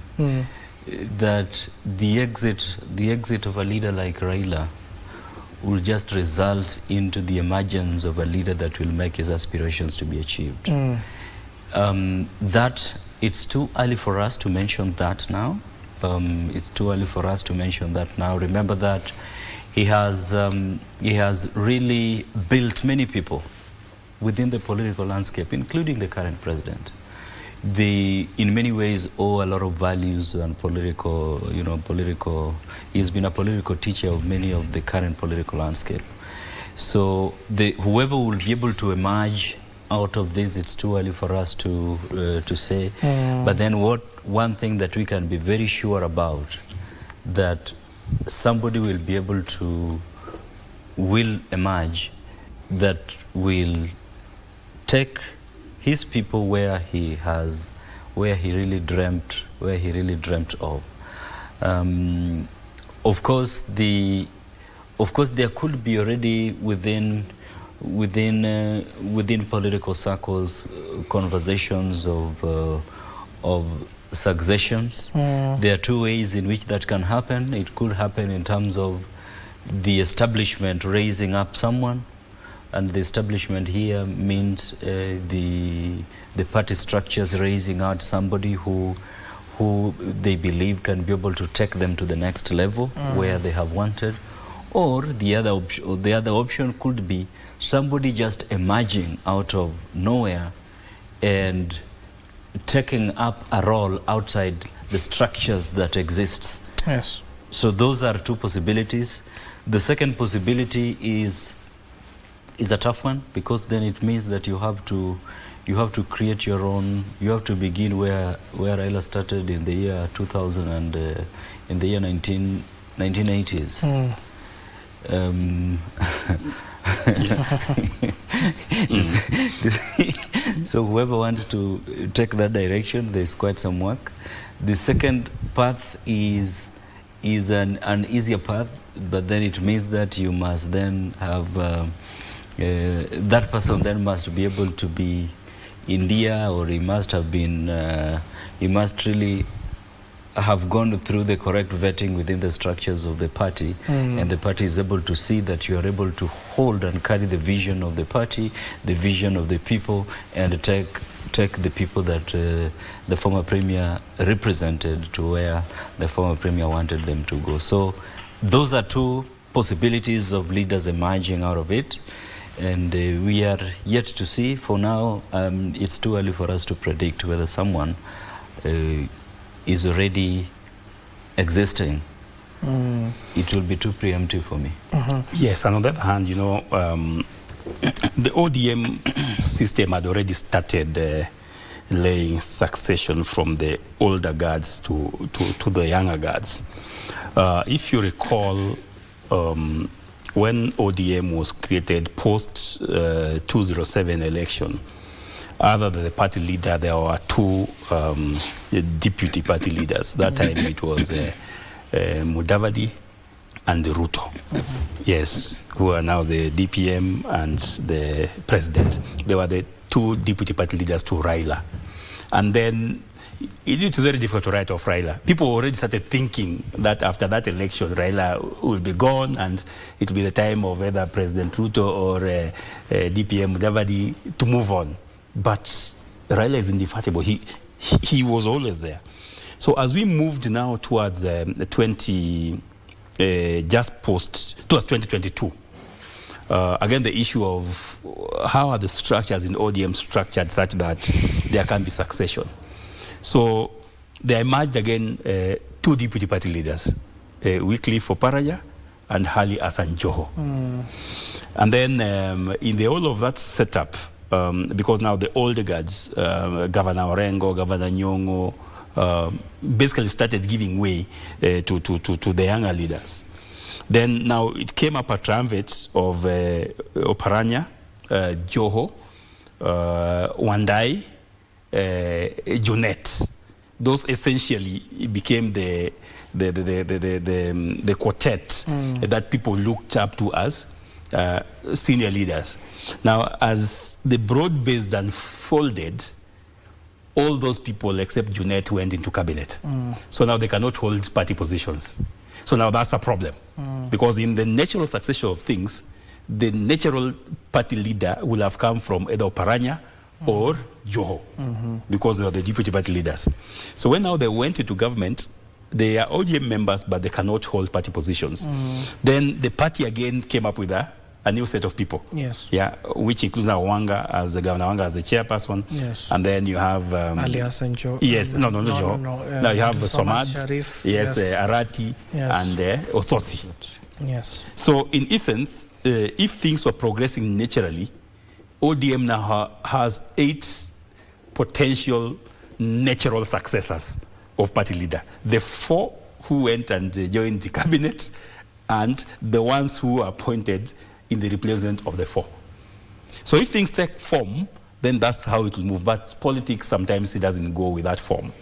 that the exit of a leader like Raila will just result into the emergence of a leader that will make his aspirations to be achieved. That it's too early for us to mention that now. It's too early for us to mention that now. Remember that he has really built many people within the political landscape, including the current president. They, in many ways, owe a lot of values and he's been a political teacher of many of the current political landscape. So whoever will be able to emerge out of this, it's too early for us to say. But then one thing that we can be very sure about, that somebody will be able to, will emerge, that will take his people where he really dreamt of. Of course, there could be already within political circles conversations of successions. There are two ways in which that can happen. It could happen in terms of the establishment raising up someone, and the establishment here means the party structures raising out somebody who they believe can be able to take them to the next level where they have wanted. Or the other option could be somebody just emerging out of nowhere and taking up a role outside the structures that exists. Yes. So those are two possibilities. The second possibility is a tough one, because then it means that you have to create your own. You have to begin where Raila started in the year 2000 and in the year 1980s. So whoever wants to take that direction, there's quite some work. The second path is an easier path, but then it means that you must then have that person then must be able to be India, or he must have been he must really have gone through the correct vetting within the structures of the party, and the party is able to see that you are able to hold and carry the vision of the party, the vision of the people, and take the people that the former premier represented to where the former premier wanted them to go. So those are two possibilities of leaders emerging out of it, and we are yet to see. For now, it's too early for us to predict whether someone is already existing. It will be too preemptive for me. Yes, and on the other hand, you know, the ODM system had already started laying succession from the older guards to the younger guards. If you recall, when ODM was created post 2007 election, other than the party leader, there were two deputy party leaders. That time it was Mudavadi and Ruto. Yes, who are now the DPM and the president. They were the two deputy party leaders to Raila. And then it is very difficult to write off Raila. People already started thinking that after that election, Raila will be gone and it will be the time of either President Ruto or DPM Mudavadi to move on. But Raila is indefatigable. He was always there. So as we moved now towards towards 2022, again the issue of how are the structures in ODM structured such that there can be succession. So there emerged again two deputy party leaders, Wycliffe Oparanya and Hali Hassan Joho. And then in the whole of that setup, because now the older guards, Governor Orengo, Governor Nyong'o, basically started giving way to the younger leaders. Then now it came up a triumvirate of Oparanya, Joho, Wandai, Junet. Those essentially became the quartet that people looked up to as senior leaders. Now, as the broad-based unfolded, all those people except Junet went into cabinet. So now they cannot hold party positions. So now that's a problem. Because in the natural succession of things, the natural party leader will have come from either Oparanya or Joho, because they are the deputy party leaders. So when now they went into government, they are ODM members, but they cannot hold party positions. Then the party again came up with a new set of people. Yes. Yeah, which includes Wanga as the Governor Wanga as the chairperson. Yes. And then you have Alias and Joe. Yes, no, Joe. Now you have Somad, Sharif. yes, Arati, and Ososi. Yes. So in essence, if things were progressing naturally, ODM now has 8 potential natural successors of party leader. The 4 who went and joined the cabinet, and the ones who are appointed in the replacement of the 4. So if things take form, then that's how it will move. But politics, sometimes it doesn't go with that form.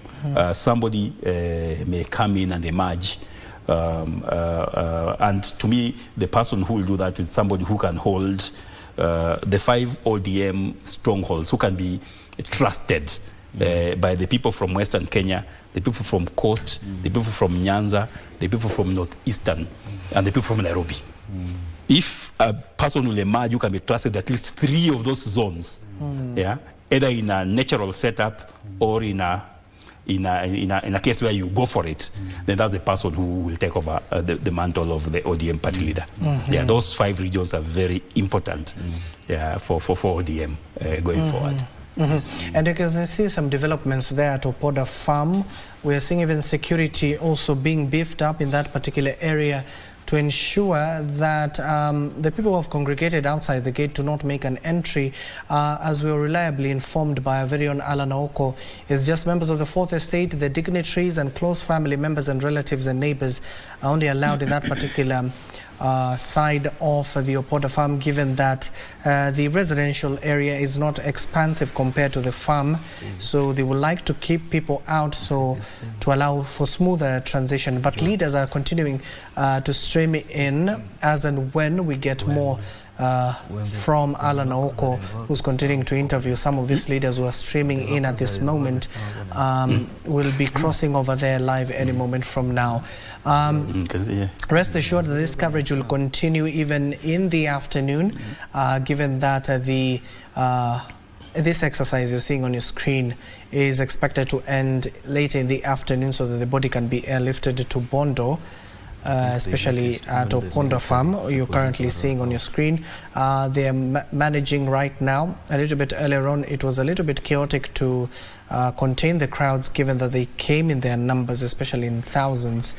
Somebody may come in and emerge. And to me, the person who will do that is somebody who can hold the 5 ODM strongholds, who can be trusted by the people from Western Kenya, the people from Coast, the people from Nyanza, the people from Northeastern, and the people from Nairobi. If a person will emerge, you can be trusted at least 3 of those zones, yeah, either in a natural setup or in a case where you go for it, then that's the person who will take over the mantle of the ODM party leader. Yeah, those 5 regions are very important for ODM going forward. And you can see some developments there at Opoda Farm. We are seeing even security also being beefed up in that particular area to ensure that the people who have congregated outside the gate do not make an entry. As we were reliably informed by our very own Alan Oko, it's just members of the 4th Estate, the dignitaries and close family members and relatives and neighbors are only allowed in that particular side of the Opoda farm, given that the residential area is not expansive compared to the farm. So they would like to keep people out so to allow for smoother transition. But leaders are continuing to stream in as and when we get more from Alan Oko, who's continuing to interview some of these leaders who are streaming in at this moment. Will be crossing over there live any moment from now. Rest assured that this coverage will continue even in the afternoon, given that this exercise you're seeing on your screen is expected to end later in the afternoon so that the body can be airlifted to Bondo. Especially at Opoda Farm, you're currently seeing on your screen. They are managing right now. A little bit earlier on, it was a little bit chaotic to contain the crowds, given that they came in their numbers, especially in thousands,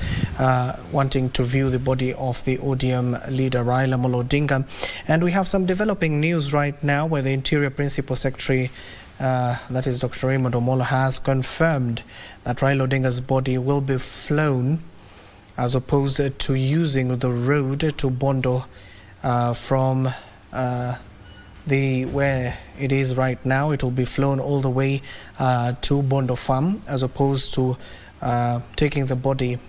wanting to view the body of the ODM leader, Raila Odinga. And we have some developing news right now where the Interior Principal Secretary, that is Dr. Raymond Omolo, has confirmed that Raila Odinga's body will be flown as opposed to using the road to Bondo from where it is right now. It will be flown all the way to Bondo Farm, as opposed to taking the body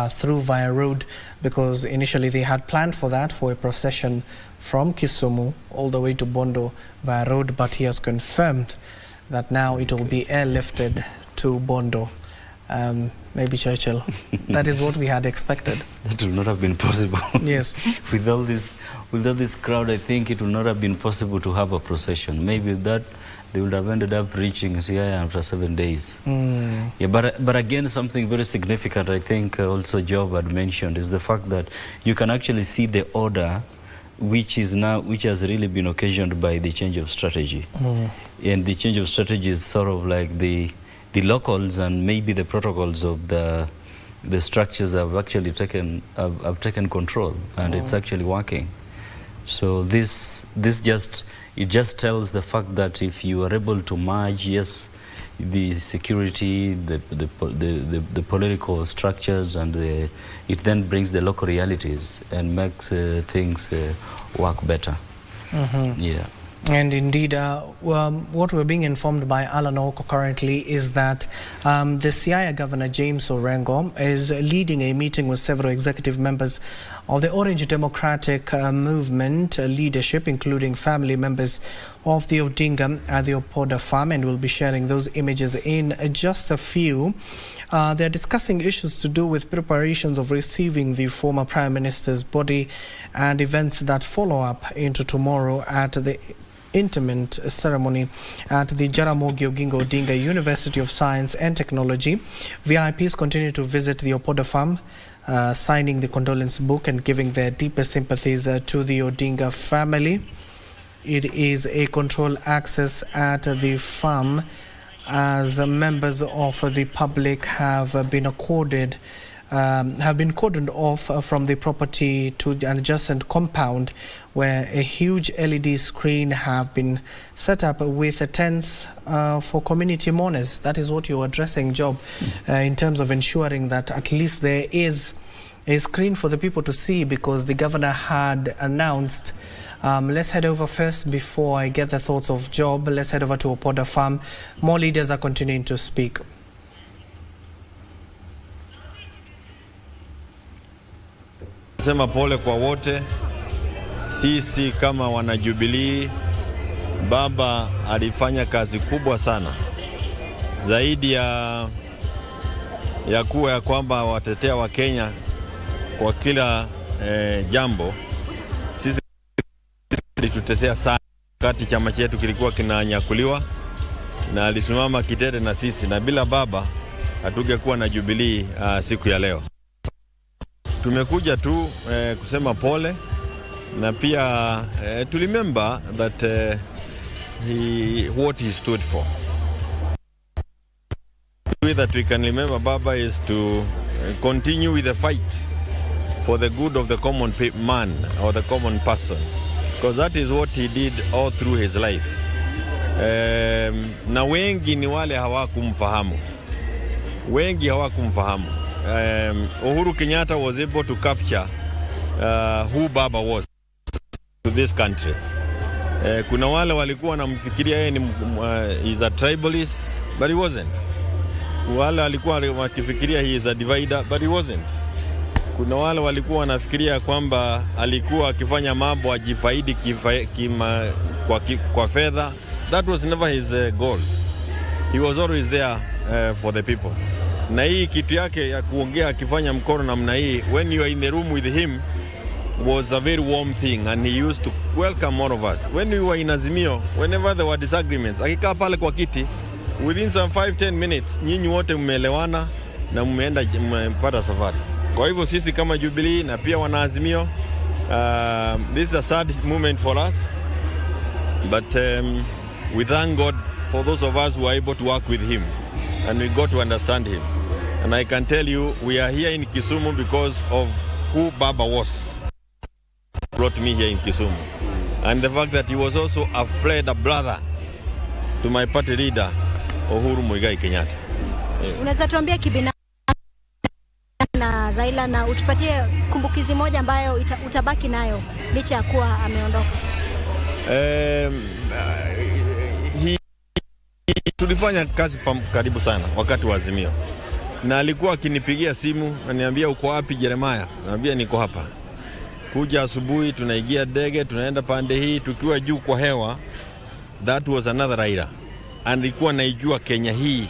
through via road, because initially they had planned for that, for a procession from Kisumu all the way to Bondo via road, but he has confirmed that now it will be airlifted to Bondo. Maybe Churchill. That is what we had expected. That would not have been possible. Yes. With all this crowd, I think it would not have been possible to have a procession. Maybe that they would have ended up reaching Siaya after 7 days. Yeah, but again, something very significant, I think also Job had mentioned, is the fact that you can actually see the order which has really been occasioned by the change of strategy. And the change of strategy is sort of like the locals and maybe the protocols of the structures have actually taken control, and it's actually working. So this just tells the fact that if you are able to merge, yes, the security, the political structures, and it then brings the local realities and makes things work better. Yeah. And indeed, what we're being informed by Alan Oko currently is that the Siaya Governor James Orengo is leading a meeting with several executive members of the Orange Democratic Movement leadership, including family members of the Odinga at the Opoda farm, and we'll be sharing those images in just a few. They're discussing issues to do with preparations of receiving the former Prime Minister's body and events that follow up into tomorrow at the interment ceremony at the Jaramogi Oginga Odinga University of Science and Technology. VIPs continue to visit the Opoda farm, signing the condolence book and giving their deepest sympathies to the Odinga family. It is a controlled access at the farm, as members of the public have been accorded have been cordoned off from the property to an adjacent compound, where a huge LED screen have been set up with tents for community mourners. That is what you're addressing, Job, in terms of ensuring that at least there is a screen for the people to see, because the governor had announced. Let's head over first before I get the thoughts of Job. Let's head over to Opoda Farm. More leaders are continuing to speak. Sema pole kwa wote. Sisi kama wanajubilii, baba alifanya kazi kubwa sana, zaidi ya kuwa ya kwamba watetea wa Kenya kwa kila jambo. Sisi alitutetea sana wakati chama chetu kilikuwa kinanyakuliwa, na alisimama kitete na sisi, na bila baba hatungekuwa na Jubilee siku ya leo. Tumekuja tu kusema pole, na pia to remember that what he stood for. The way that we can remember Baba is to continue with the fight for the good of the common man or the common person, because that is what he did all through his life. Na wengi ni wale hawakumfahamu. Uhuru Kenyatta was able to capture who Baba was to this country. Kuna wale walikuwa wanamfikiria yeye ni is a tribalist, but he wasn't. Wale walikuwa wakifikiria he is a divider, but he wasn't. Kuna wale walikuwa wanafikiria kwamba alikuwa akifanya mambo ajifaidi kwa fedha. That was never his goal. He was always there for the people. Na hii kitu yake ya kuongea akifanya mkono namna hii, when you are in the room with him, was a very warm thing, and he used to welcome all of us. When we were in Azimio, whenever there were disagreements, akikaa pale kwa kiti, within some 5-10 minutes, nyinyi wote mmeelewana na mmepata safari. Kwa hivyo sisi kama Jubilee na pia wana Azimio, this is a sad moment for us, but we thank God for those of us who are able to work with him, and we got to understand him. And I can tell you, we are here in Kisumu because of who Baba was. Brought me here in Kisumu. And the fact that he was also a brother to my party leader, Uhuru Muigai Kenyatta. Unaweza tuambia kibinafsi na Raila, na utupatie kumbukizi moja ambayo utabaki nayo licha ya kuwa ameondoka? Tulifanya kazi karibu sana wakati wa Azimio, na alikuwa akinipigia simu ananiambia uko wapi Jeremiah? Ananiambia niko hapa. Kuja asubuhi tunaingia ndege tunaenda pande hii tukiwa juu kwa hewa. That was another Raila. And alikuwa naijua Kenya hii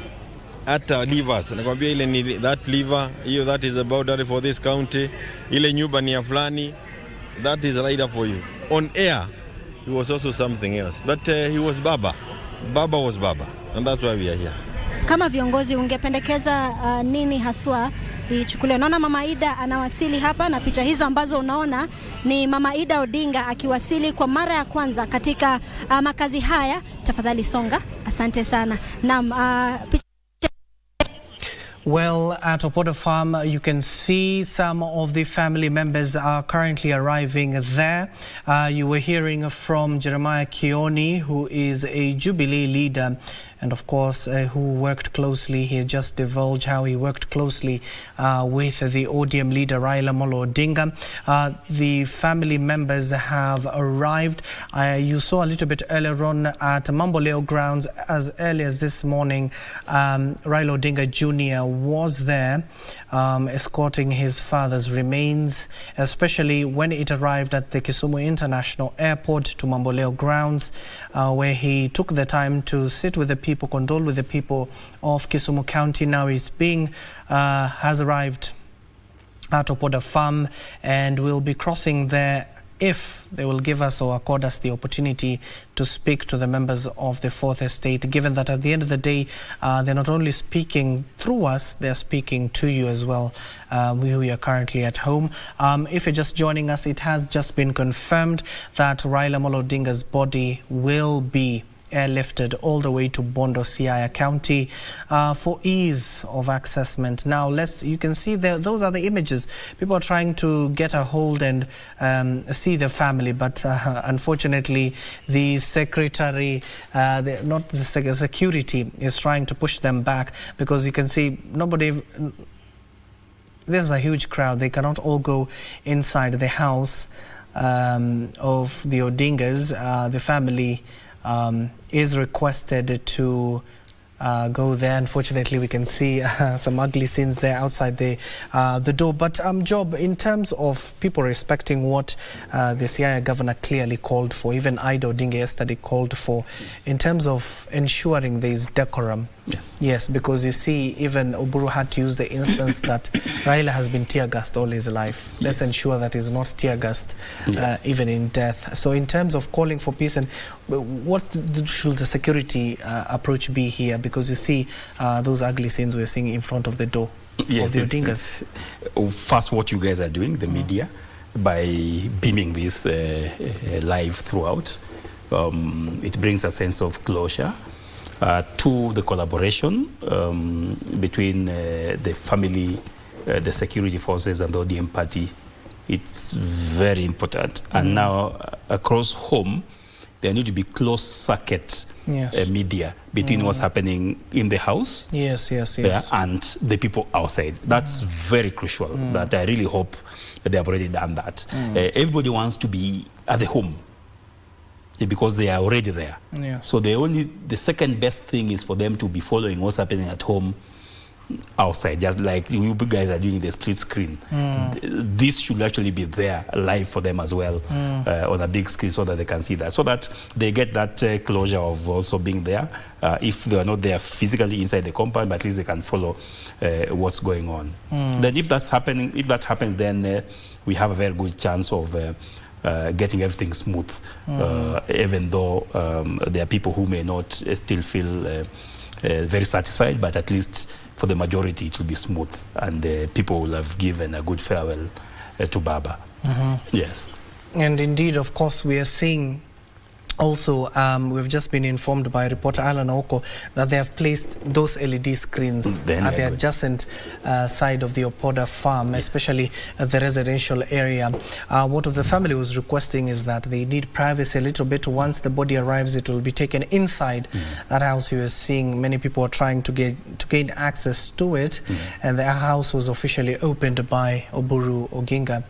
hata livers. Nakwambia ile ni that liver, hiyo that is about that for this county. Ile nyumba ni ya fulani. That is Raila for you. On air he was also something else. But he was Baba. Baba was Baba. And that's why we are here. Kama viongozi ungependekeza nini haswa ichukuliwe? Naona Mama Ida anawasili hapa, na picha hizo ambazo unaona ni Mama Ida Odinga akiwasili kwa mara ya kwanza katika makazi haya. Tafadhali songa. Asante sana. Well, at Opoda Farm, you can see some of the family members are currently arriving there. You were hearing from Jeremiah Kioni, who is a Jubilee leader, and of course, who worked closely. He just divulged how he worked closely with the ODM leader, Raila Odinga. The family members have arrived. You saw a little bit earlier on at Mamboleo grounds, as early as this morning, Raila Odinga Jr. was there escorting his father's remains, especially when it arrived at the Kisumu International Airport to Mamboleo grounds, where he took the time to sit with the people, condole with the people of Kisumu County. Now he's has arrived at Opoda Farm and will be crossing there if they will give us or accord us the opportunity to speak to the members of the Fourth Estate, given that at the end of the day, they're not only speaking through us, they're speaking to you as well, who are currently at home. If you're just joining us, it has just been confirmed that Raila Odinga's body will be airlifted all the way to Bondo, Siaya County for ease of accessment. Now, you can see those are the images. People are trying to get a hold and see the family, but unfortunately, the secretary, not the security, is trying to push them back, because you can see there's a huge crowd. They cannot all go inside the house of the Odingas. The family is requested to go there. Unfortunately, we can see some ugly scenes there outside the door. But Job, in terms of people respecting what the Siaya governor clearly called for, even Ida Odinga yesterday called for, in terms of ensuring there is decorum. Yes, because you see, even Oburu had to use the instance that Raila has been tear-gassed all his life. Let's ensure that he's not tear-gassed even in death. So in terms of calling for peace, and what should the security approach be here? Because you see those ugly scenes we're seeing in front of the door of the Odingas. First, what you guys are doing, the media, by beaming this live throughout, it brings a sense of closure to the collaboration between the family, the security forces and the ODM party. It's very important. And now across home, there need to be closed circuit media between what's happening in the house and the people outside. That's very crucial. That I really hope that they have already done that. Everybody wants to be at the home because they are already there. So the second best thing is for them to be following what's happening at home outside, just like you guys are doing the split screen. This should actually be there live for them as well on a big screen, so that they can see that, so that they get that closure of also being there. If they are not there physically inside the compound, but at least they can follow what's going on. Then if that happens, then we have a very good chance of getting everything smooth, even though there are people who may not still feel very satisfied, but at least for the majority it will be smooth, and people will have given a good farewell to Baba. Yes. And indeed, of course, we are seeing also, we've just been informed by reporter Alan Oko that they have placed those LED screens at the adjacent side of the Opoda farm, especially at the residential area. What the family was requesting is that they need privacy a little bit. Once the body arrives, it will be taken inside that house. You are seeing many people are trying to gain access to it, and the house was officially opened by Oburu Oginga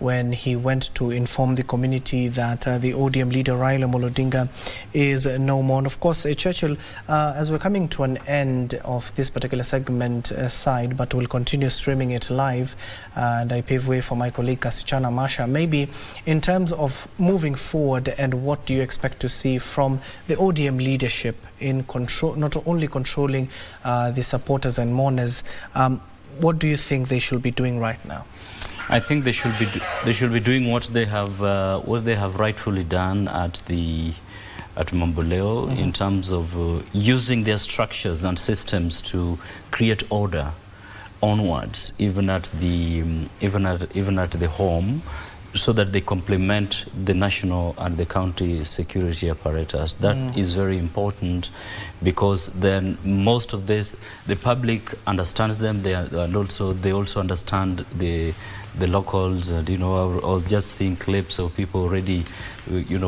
when he went to inform the community that the ODM leader Raila Odinga is no more. And of course, Churchill, as we're coming to an end of this particular segment side, but we'll continue streaming it live, and I pave way for my colleague Kasichana Masha. Maybe in terms of moving forward, and what do you expect to see from the ODM leadership in control, not only controlling the supporters and mourners, what do you think they should be doing right now? I think they should be doing what they have rightfully done at Mamboleo, in terms of using their structures and systems to create order onwards, even at the home, so that they complement the national and the county security apparatus. That is very important, because then most of this, the public understands them, they also understand the locals. And I was just seeing clips of people already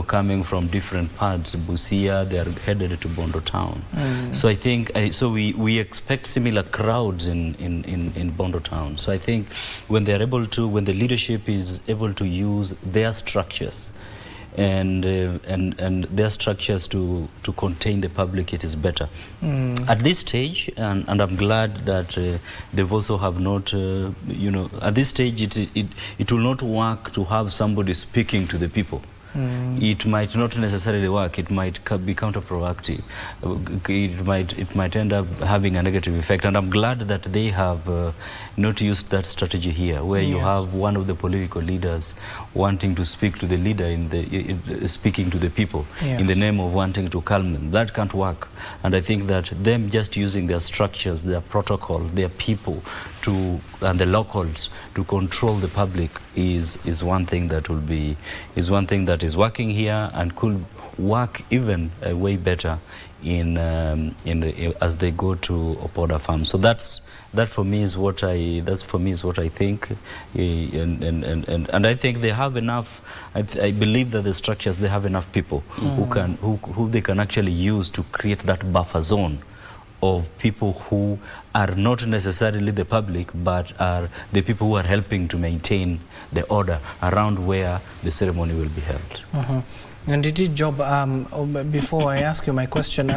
coming from different parts. Busia, they are headed to Bondo town. So I think we expect similar crowds in Bondo town. So I think when the leadership is able to use their structures and their structures to contain the public, it is better. At this stage, and I'm glad that they've also have not, at this stage it will not work to have somebody speaking to the people. It might not necessarily work. It might be counterproductive. It might end up having a negative effect. And I'm glad that they have not used that strategy here, where you have one of the political leaders wanting to speak to the leader speaking to the people in the name of wanting to calm them. That can't work. And I think that them just using their structures, their protocol, their people and the locals to control the public is one thing that is working here, and could work even way better as they go to Opoda farm. So that for me is what I think, and I think they have enough. I believe that the structures, they have enough people who they can actually use to create that buffer zone of people who are not necessarily the public, but are the people who are helping to maintain the order around where the ceremony will be held. And it did job, before I ask you my question,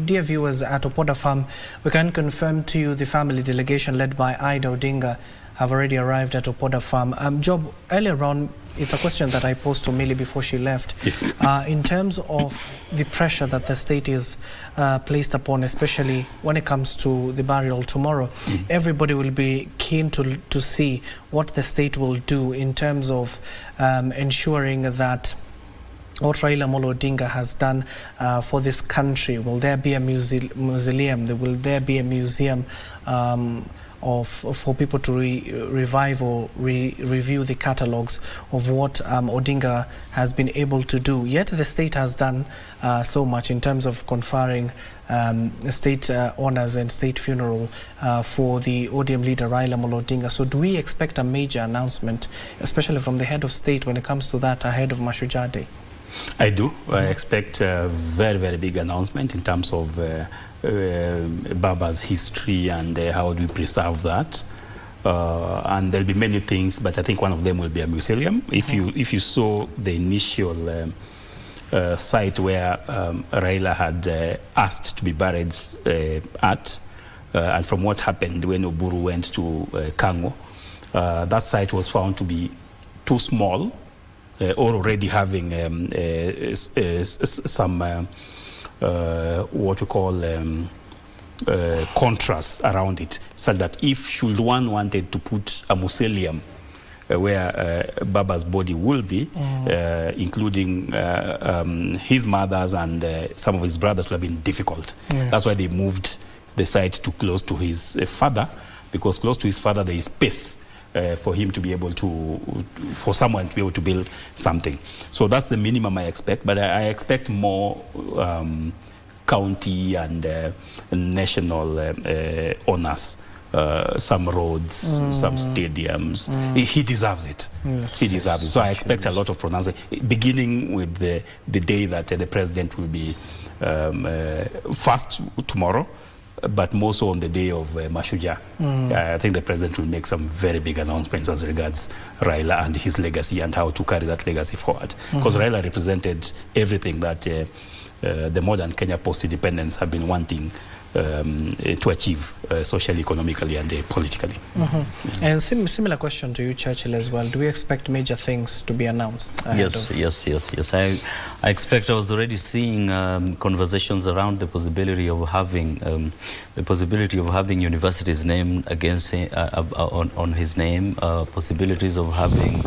dear viewers at Opoda Farm, we can confirm to you the family delegation led by Ida Odinga have already arrived at Opoda Farm. Job, earlier on, it's a question that I posed to Millie before she left. Yes. In terms of the pressure that the state is placed upon, especially when it comes to the burial tomorrow, everybody will be keen to see what the state will do in terms of ensuring that what Raila Amolo Odinga has done for this country. Will there be a mausoleum? Will there be a museum for people to revive or review the catalogues of what Odinga has been able to do? Yet the state has done so much in terms of conferring state honors and state funeral for the ODM leader Raila Amolo Odinga. So do we expect a major announcement, especially from the head of state, when it comes to that ahead of Mashujaa Day? I do. I expect a very, very big announcement in terms of Baba's history and how do we preserve that. And there'll be many things, but I think one of them will be a museum. If you saw the initial site where Raila had asked to be buried at, and from what happened when Oburu went to Kango, that site was found to be too small, or already having some what we call contrast around it, so that if should one wanted to put a mausoleum where Baba's body will be, including his mother's and some of his brothers, would have been difficult. Yes. That's why they moved the site too close to his father, because close to his father there is space for him to be able to, for someone to be able to build something. So that's the minimum I expect, but I expect more county and national honors, some roads, some stadiums. He deserves it. Yes. He deserves it. So I expect a lot of pronunciation, beginning with the day that the president will be first tomorrow, but more so on the day of Mashujaa. I think the president will make some very big announcements as regards Raila and his legacy and how to carry that legacy forward. Because Raila represented everything that the modern Kenya post-independence have been wanting to achieve socially, economically, and politically. Yes. And similar question to you, Churchill, as well. Do we expect major things to be announced? Yes. I expect. I was already seeing conversations around the possibility of having universities named against on his name, possibilities of having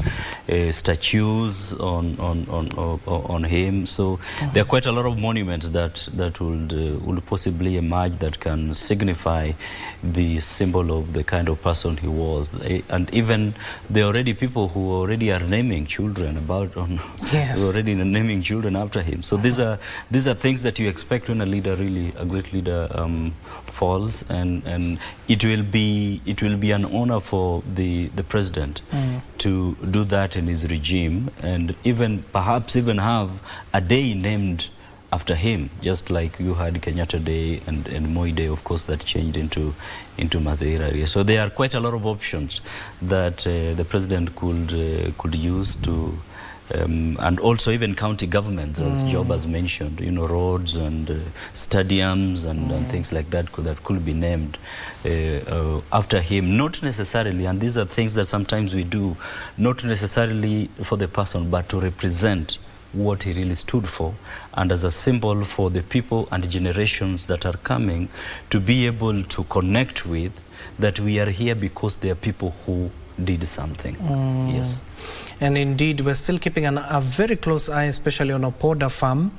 statues on him. So there are quite a lot of monuments that would possibly emerge that can signify the symbol of the kind of person he was. And even there are already people who already are naming children already naming children after him. So these are things that you expect when a great leader falls, and it will be an honor for the president to do that in his regime, and perhaps even have a day named after him, just like you had Kenyatta Day and Moi Day, of course, that changed into Mazeira area. So there are quite a lot of options that the president could use to, and also even county governments, as Job has mentioned, roads and stadiums and things like that could be named after him. Not necessarily, and these are things that sometimes we do, not necessarily for the person, but to represent what he really stood for, and as a symbol for the people and generations that are coming to be able to connect with, that we are here because there are people who did something. Yes. And indeed, we're still keeping a very close eye, especially on Opoda Farm,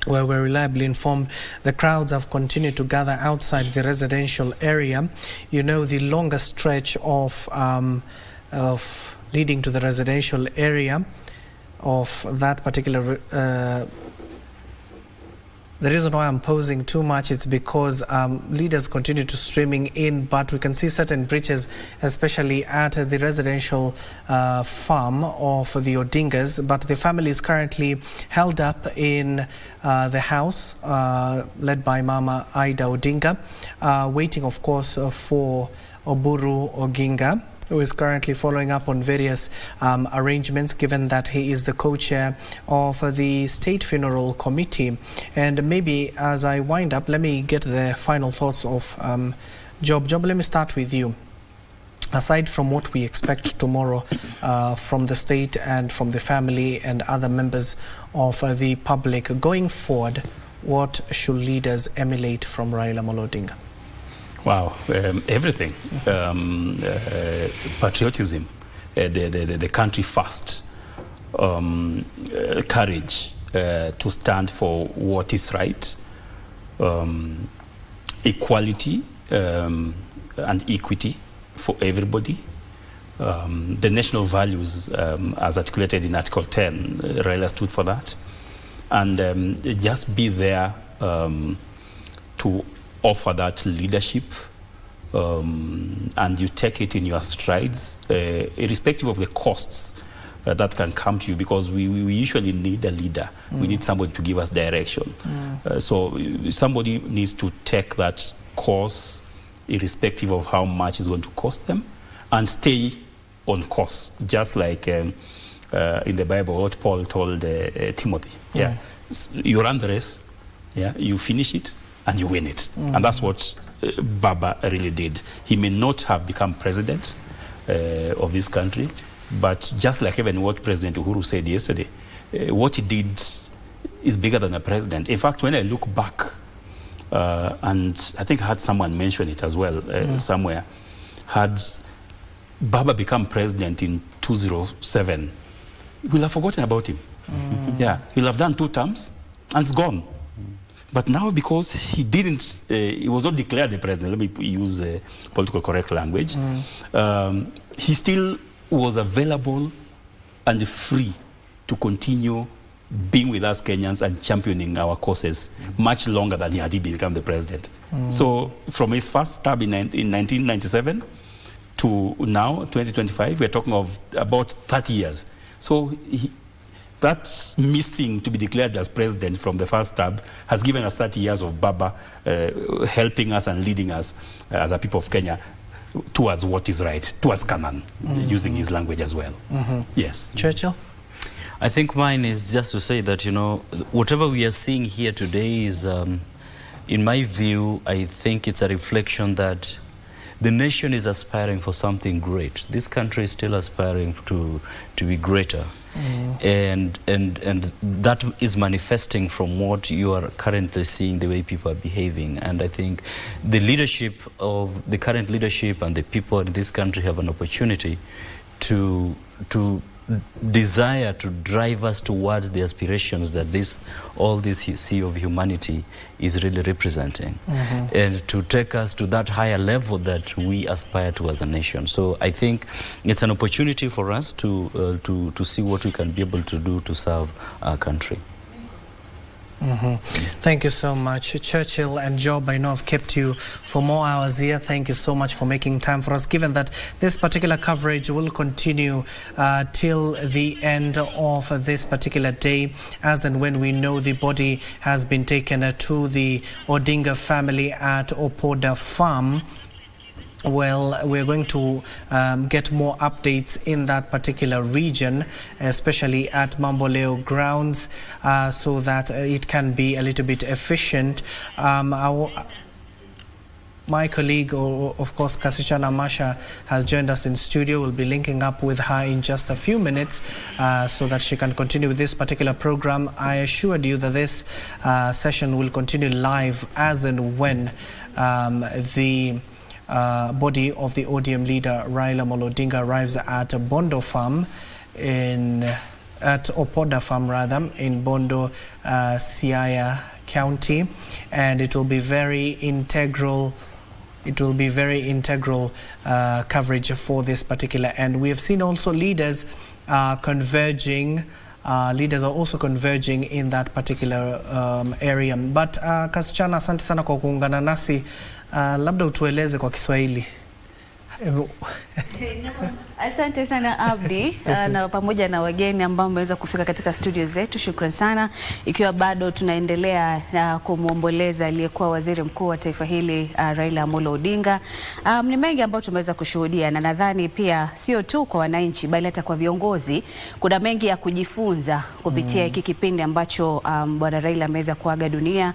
where we're reliably informed the crowds have continued to gather outside the residential area. The longer stretch of leading to the residential area of that particular The reason why I'm posing too much is because leaders continue to streaming in, but we can see certain breaches, especially at the residential farm of the Odingas. But the family is currently held up in the house led by Mama Ida Odinga, waiting, of course, for Oburu Oginga, who is currently following up on various arrangements, given that he is the co-chair of the State Funeral Committee. And maybe as I wind up, let me get the final thoughts of Job. Job, let me start with you. Aside from what we expect tomorrow from the state and from the family and other members of the public, going forward, what should leaders emulate from Raila Amolo Odinga? Wow, everything. Patriotism, the country first, courage to stand for what is right, equality and equity for everybody, the national values as articulated in Article 10, Raila stood for that, and just be there to offer that leadership, and you take it in your strides, irrespective of the costs that can come to you, because we usually need a leader. We need somebody to give us direction. So somebody needs to take that course, irrespective of how much it's going to cost them, and stay on course, just like in the Bible, what Paul told Timothy. Yeah, you run the race, yeah, you finish it, and you win it. And that's what Baba really did. He may not have become president of this country, but just like even what President Uhuru said yesterday, what he did is bigger than a president. In fact, when I look back, and I think I had someone mention it as well somewhere, had Baba become president in 2007, we'll have forgotten about him. Yeah, he'll have done 2 terms and it's gone. But now, because he didn't, he was not declared the president, let me use political correct language, he still was available and free to continue being with us Kenyans and championing our causes much longer than he had become the president. So from his first stab in 1997 to now, 2025, we're talking of about 30 years. So that missing to be declared as president from the first tab has given us 30 years of Baba helping us and leading us as a people of Kenya towards what is right, towards Canaan, using his language as well. Yes. Churchill? I think mine is just to say that, you know, whatever we are seeing here today is, in my view, I think it's a reflection that the nation is aspiring for something great. This country is still aspiring to be greater. And that is manifesting from what you are currently seeing, the way people are behaving. And I think the leadership of the current leadership and the people in this country have an opportunity to desire to drive us towards the aspirations that all this sea of humanity is really representing, and to take us to that higher level that we aspire to as a nation. So I think it's an opportunity for us to see what we can be able to do to serve our country. Thank you so much, Churchill and Job. I know I've kept you for more hours here. Thank you so much for making time for us, given that this particular coverage will continue till the end of this particular day, as and when we know the body has been taken to the Odinga family at Opoda farm. Well, we're going to get more updates in that particular region, especially at Mamboleo grounds, so that it can be a little bit efficient. My colleague, of course, Kasishana Masha, has joined us in studio. We'll be linking up with her in just a few minutes so that she can continue with this particular program. I assured you that this session will continue live as and when the body of the ODM leader Raila Amolo Odinga arrives at Bondo Farm at Opoda Farm rather, in Bondo, Siaya County, and it will be very integral. It will be very integral coverage for this particular. And we have seen also leaders converging leaders are also converging in that particular area. But Kasichana, asante sana kwa kuungana nasi. Labda utueleze kwa Kiswahili. Asante sana Abdi na pamoja na wageni ambao wameweza kufika katika studio zetu, shukrani sana. Ikiwa bado tunaendelea kumuomboleza aliyekuwa waziri mkuu wa taifa hili Raila Amolo Odinga. Ni mengi ambayo tumeweza kushuhudia, na nadhani pia sio tu kwa wananchi bali hata kwa viongozi kuna mengi ya kujifunza kupitia hiki kipindi ambacho bwana Raila ameweza kuaga dunia.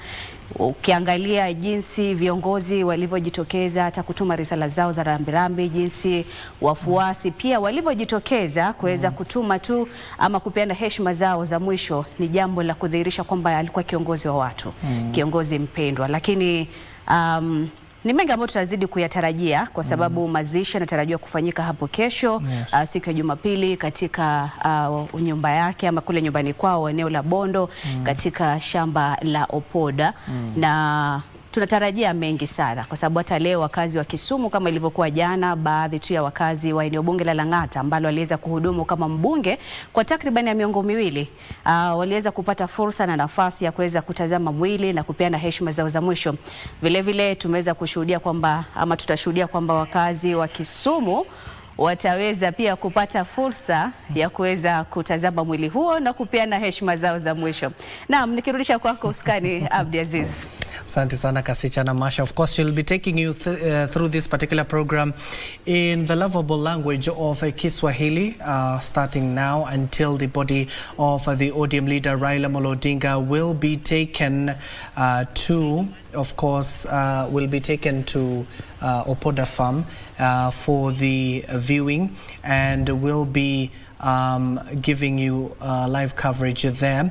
Ukiangalia jinsi viongozi walivyojitokeza hata kutuma risala zao za rambirambi, jinsi wafuasi pia walivyojitokeza kuweza kutuma tu ama kupeana heshima zao za mwisho, ni jambo la kudhihirisha kwamba alikuwa kiongozi wa watu, kiongozi mpendwa. Lakini ni mengi ambayo tutazidi kuyatarajia kwa sababu mazishi yanatarajiwa kufanyika hapo kesho, siku ya Jumapili katika nyumba yake ama kule nyumbani kwao eneo la Bondo katika shamba la Opoda. Na tunatarajia mengi sana kwa sababu hata leo wakazi wa Kisumu kama ilivyokuwa jana, baadhi tu ya wakazi wa eneo bunge la Lang'ata ambalo waliweza kuhudumu kama mbunge kwa takriban ya miongo miwili, waliweza kupata fursa na nafasi ya kuweza kutazama mwili na kupeana heshima zao za mwisho. Vile vile tumeweza kushuhudia kwamba ama tutashuhudia kwamba wakazi wa Kisumu wataweza pia kupata fursa ya kuweza kutazama mwili huo na kupeana heshima zao za mwisho. Naam, nikirudisha kwako Uskani Abdi Aziz. Asante sana Kasichana Masha. Of course, she'll be taking you through this particular program in the lovable language of Kiswahili, starting now until the body of the ODM leader Raila Amolo Odinga will be taken to Opoda farm for the viewing, and will be giving you live coverage there.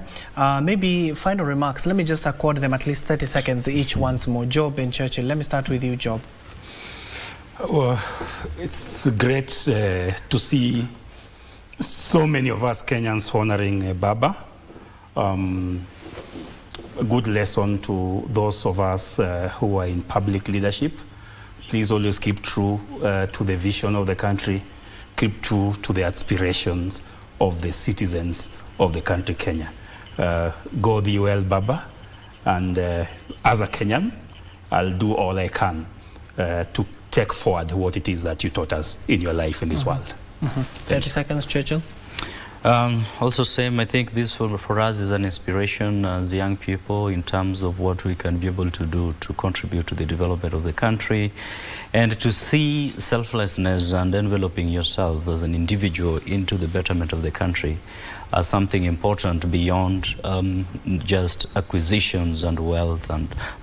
Maybe final remarks. Let me just accord them at least 30 seconds each once more. Job and Churchill. Let me start with you, Job. Well, it's great to see so many of us Kenyans honoring Baba. A good lesson to those of us who are in public leadership. Please always keep true to the vision of the country. Keep true to the aspirations of the citizens of the country, Kenya. Go thee well, Baba. And as a Kenyan, I'll do all I can to take forward what it is that you taught us in your life in this world. 30 seconds, Churchill. Also same, I think this for us is an inspiration as young people in terms of what we can be able to do to contribute to the development of the country, and to see selflessness and enveloping yourself as an individual into the betterment of the country as something important beyond just acquisitions and wealth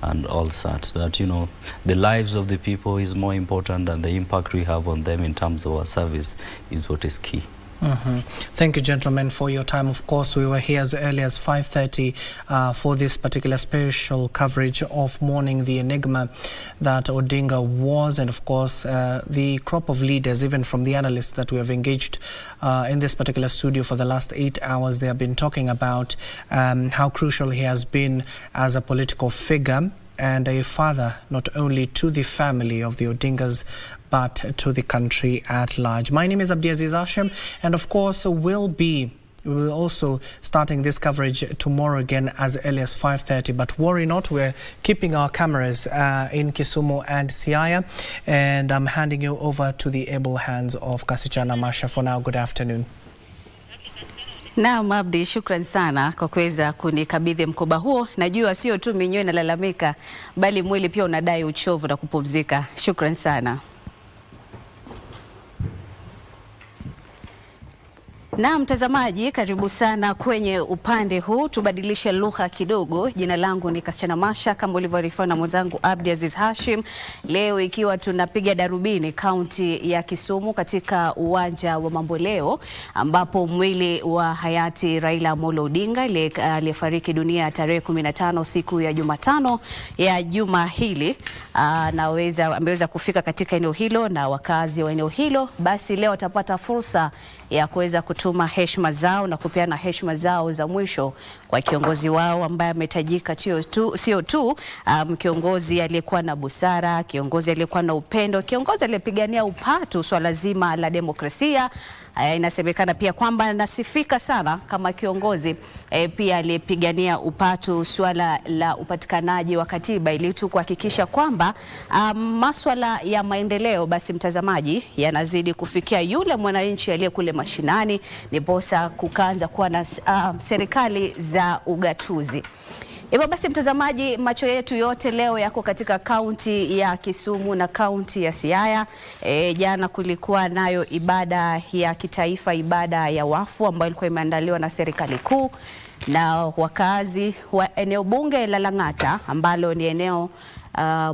and all such. That, you know, the lives of the people is more important, and the impact we have on them in terms of our service is what is key. Thank you, gentlemen, for your time. Of course, we were here as early as 5:30 for this particular special coverage of mourning the enigma that Odinga was, and of course the crop of leaders, even from the analysts that we have engaged in this particular studio for the last 8 hours. They have been talking about how crucial he has been as a political figure and a father, not only to the family of the Odingas, but to the country at large. My name is Abdi Aziz Hashem, and of course we will also starting this coverage tomorrow again as early as 5:30. But worry not, we're keeping our cameras in Kisumu and Siaya, and I'm handing you over to the able hands of Kasichana Masha for now. Good afternoon. Naam Abdi, shukran sana kwa kuweza kunikabidhi mkoba huo. Najua sio tu minyoo inalalamika, bali mwili pia unadai uchovu na kupumzika. Shukran sana. Na mtazamaji, karibu sana kwenye upande huu. Tubadilishe lugha kidogo. Jina langu ni Kasichana Masha, kama ulivyoarifiwa na mwenzangu Abdi Aziz Hashim. Leo ikiwa tunapiga darubini kaunti ya Kisumu katika uwanja wa Mamboleo, ambapo mwili wa hayati Raila Amolo Odinga aliyefariki dunia tarehe 15 siku ya Jumatano ya juma hili ameweza kufika katika eneo hilo, na wakazi wa eneo hilo basi leo watapata fursa ya kuweza kutuma heshima zao na kupeana heshima zao za mwisho kwa kiongozi wao ambaye ametajika sio tu kiongozi aliyekuwa na busara, kiongozi aliyekuwa na upendo, kiongozi aliyepigania upatu swala zima la demokrasia, Inasemekana pia kwamba anasifika sana kama kiongozi pia aliyepigania upatu swala la upatikanaji wa katiba ili tu kuhakikisha kwamba maswala ya maendeleo basi mtazamaji yanazidi kufikia yule mwananchi aliye kule mashinani, ndiposa kukaanza kuwa na serikali za ugatuzi. Hivyo basi mtazamaji, macho yetu yote leo yako katika kaunti ya Kisumu na kaunti ya Siaya. Jana kulikuwa nayo ibada ya kitaifa, ibada ya wafu ambayo ilikuwa imeandaliwa na serikali kuu, na wakazi wa eneo bunge la Lang'ata ambalo ni eneo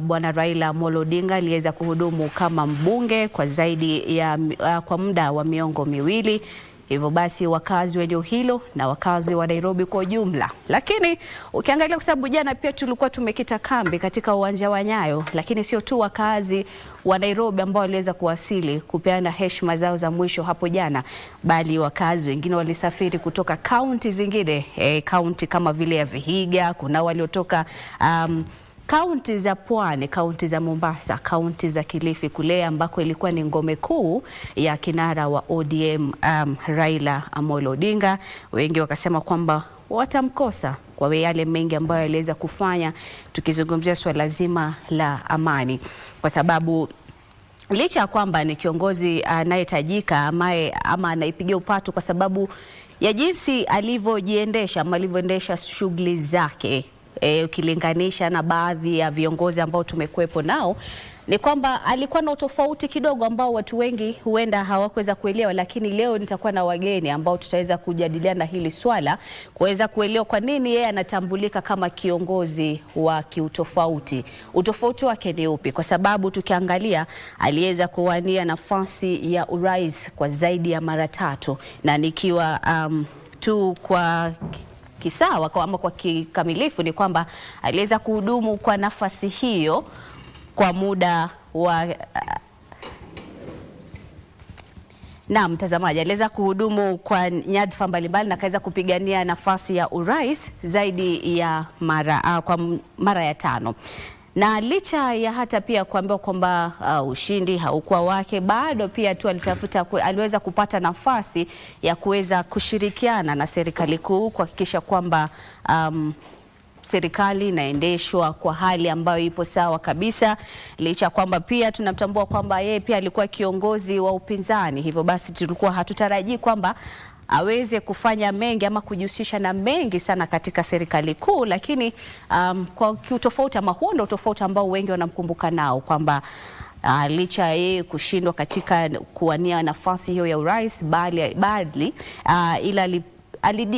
Bwana Raila Amolo Odinga aliweza kuhudumu kama mbunge kwa zaidi ya kwa muda wa miongo miwili. Hivyo basi wakazi wa eneo hilo na wakazi wa Nairobi kwa ujumla. Lakini ukiangalia kwa sababu jana pia tulikuwa tumekita kambi katika uwanja wa Nyayo, lakini sio tu wakazi wa Nairobi ambao waliweza kuwasili kupeana heshima zao za mwisho hapo jana, bali wakazi wengine walisafiri kutoka kaunti zingine, kaunti kama vile ya Vihiga, kuna waliotoka kaunti za Pwani, kaunti za Mombasa, kaunti za Kilifi kule ambako ilikuwa ni ngome kuu ya kinara wa ODM Raila Amolo Odinga. Wengi wakasema kwamba watamkosa kwa yale mengi ambayo aliweza kufanya, tukizungumzia swala zima la amani, kwa sababu licha ya kwamba ni kiongozi anayetajika ama anaipigia upatu kwa sababu ya jinsi alivyojiendesha ama alivyoendesha shughuli zake, ukilinganisha na baadhi ya viongozi ambao tumekuepo nao, ni kwamba alikuwa na utofauti kidogo ambao watu wengi huenda hawakuweza kuelewa. Lakini leo nitakuwa na wageni ambao tutaweza kujadiliana hili swala, kuweza kuelewa kwa nini yeye anatambulika kama kiongozi wa kiutofauti. Utofauti wake ni upi? Kwa sababu tukiangalia aliweza kuwania nafasi ya urais kwa zaidi ya mara 3, na nikiwa tu kwa kisawa ama kwa kikamilifu ni kwamba aliweza kuhudumu kwa nafasi hiyo kwa muda wa na mtazamaji, aliweza kuhudumu kwa nyadhifa mbalimbali na kaweza kupigania nafasi ya urais zaidi ya mara ya 5. Na licha ya hata pia kuambiwa kwamba ushindi haukuwa wake, bado pia tu aliweza kupata nafasi ya kuweza kushirikiana na serikali kuu kuhakikisha kwamba serikali inaendeshwa kwa hali ambayo ipo sawa kabisa. Licha kwamba pia tunamtambua kwamba yeye pia alikuwa kiongozi wa upinzani, hivyo basi tulikuwa hatutarajii kwamba aweze kufanya mengi ama kujihusisha na mengi sana katika serikali kuu, lakini kwa kiutofauti ama huo ndio tofauti ambao wengi wanamkumbuka nao, kwamba licha ya yeye kushindwa katika kuwania nafasi hiyo ya urais, bali ila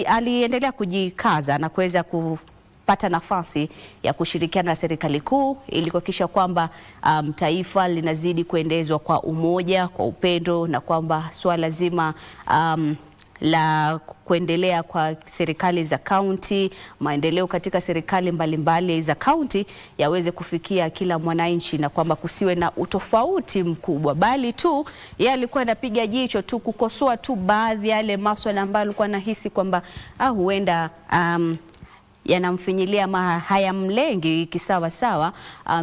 aliendelea kujikaza na kuweza kupata nafasi ya kushirikiana na serikali kuu ili kuhakikisha kwamba taifa linazidi kuendezwa kwa umoja, kwa upendo, na kwamba swala zima la kuendelea kwa serikali za kaunti, maendeleo katika serikali mbalimbali za kaunti yaweze kufikia kila mwananchi, na kwamba kusiwe na utofauti mkubwa, bali tu yeye alikuwa anapiga jicho tu kukosoa tu baadhi ya yale masuala ambayo alikuwa anahisi kwamba huenda yanamfinyilia ama hayamlengi kisawa sawa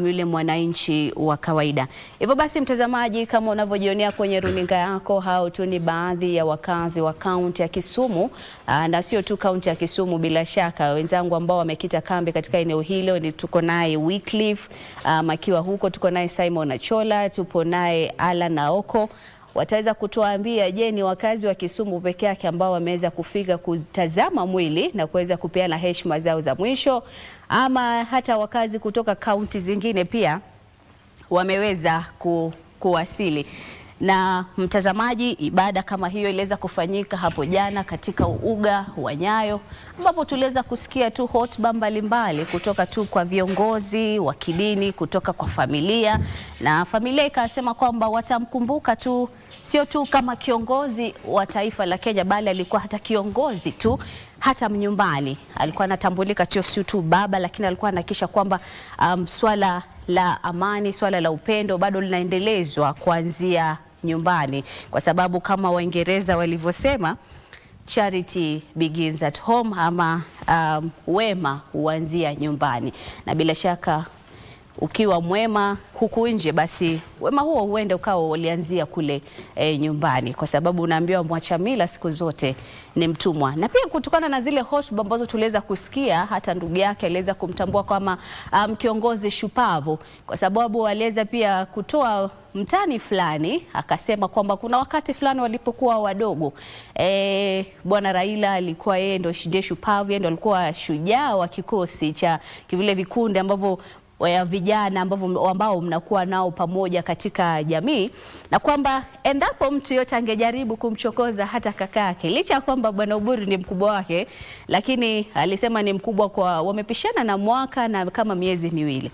yule mwananchi wa kawaida. Hivyo basi mtazamaji, kama unavyojionea kwenye runinga yako, hao tu ni baadhi ya wakazi wa kaunti ya Kisumu, na sio tu kaunti ya Kisumu, bila shaka wenzangu ambao wamekita kambi katika eneo hilo ni tuko naye Wycliffe akiwa huko, tuko naye Simon Achola, tupo naye Alan Naoko. Wataweza kutuambia, je, ni wakazi wa Kisumu peke yake ambao wameweza kufika kutazama mwili na kuweza kupeana heshima zao za mwisho, ama hata wakazi kutoka kaunti zingine pia wameweza kuwasili? Na mtazamaji, ibada kama hiyo iliweza kufanyika hapo jana katika uga wa Nyayo, ambapo tuliweza kusikia tu hotuba mbalimbali kutoka tu kwa viongozi wa kidini, kutoka kwa familia, na familia ikasema kwamba watamkumbuka tu sio tu kama kiongozi wa taifa la Kenya, bali alikuwa hata kiongozi tu hata nyumbani. Alikuwa anatambulika sio tu baba, lakini alikuwa anahakikisha kwamba swala la amani, swala la upendo bado linaendelezwa kuanzia nyumbani, kwa sababu kama Waingereza walivyosema, charity begins at home, ama wema huanzia nyumbani. Na bila shaka ukiwa mwema huku nje, basi wema huo huenda ukawa ulianzia kule nyumbani, kwa sababu unaambiwa mwacha mila siku zote ni mtumwa. Na pia kutokana na zile hotuba ambazo tuliweza kusikia, hata ndugu yake aliweza kumtambua kama kiongozi shupavu, kwa sababu aliweza pia kutoa mtani fulani, akasema kwamba kuna wakati fulani walipokuwa wadogo, Bwana Raila alikuwa yeye ndio shupavu, yeye ndio alikuwa shujaa wa kikosi cha vile vikundi ambavyo ya vijana ambao mnakuwa nao pamoja katika jamii, na kwamba endapo mtu yote angejaribu kumchokoza hata kakake, licha ya kwamba Bwana Oburu ni mkubwa wake, lakini alisema ni mkubwa kwa wamepishana na mwaka na kama miezi miwili,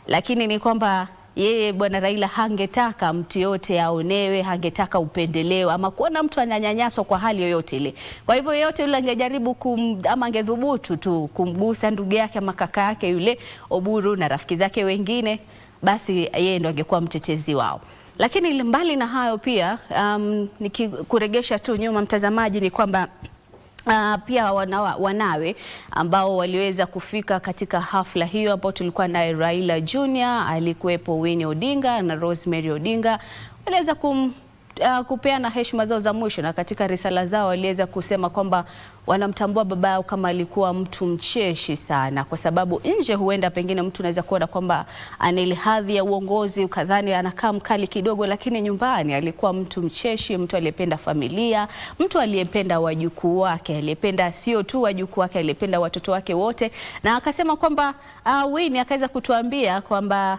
lakini ni kwamba yeye Bwana Raila hangetaka mtu yote aonewe, hangetaka upendeleo ama kuona mtu ananyanyaswa kwa hali yoyote ile. Kwa hivyo yote yule angejaribu ama angedhubutu tu kumgusa ndugu yake ama kaka yake yule Oburu na rafiki zake wengine, basi yeye ndo angekuwa mtetezi wao. Lakini mbali na hayo pia, nikikuregesha tu nyuma mtazamaji, ni kwamba pia wanawe ambao waliweza kufika katika hafla hiyo, ambao tulikuwa naye Raila Junior, alikuwepo Winnie Odinga na Rosemary Odinga, waliweza kupeana heshima zao za mwisho, na katika risala zao waliweza kusema kwamba wanamtambua baba yao kama alikuwa mtu mcheshi sana, kwa sababu nje huenda pengine mtu anaweza kuona kwamba ana ile hadhi ya uongozi ukadhani anakaa mkali kidogo, lakini nyumbani alikuwa mtu mcheshi, mtu aliyependa familia, mtu aliyependa wajukuu wake, aliyependa sio tu wajukuu wake, aliyependa watoto wake wote. Na akasema kwamba Winnie akaweza kutuambia kwamba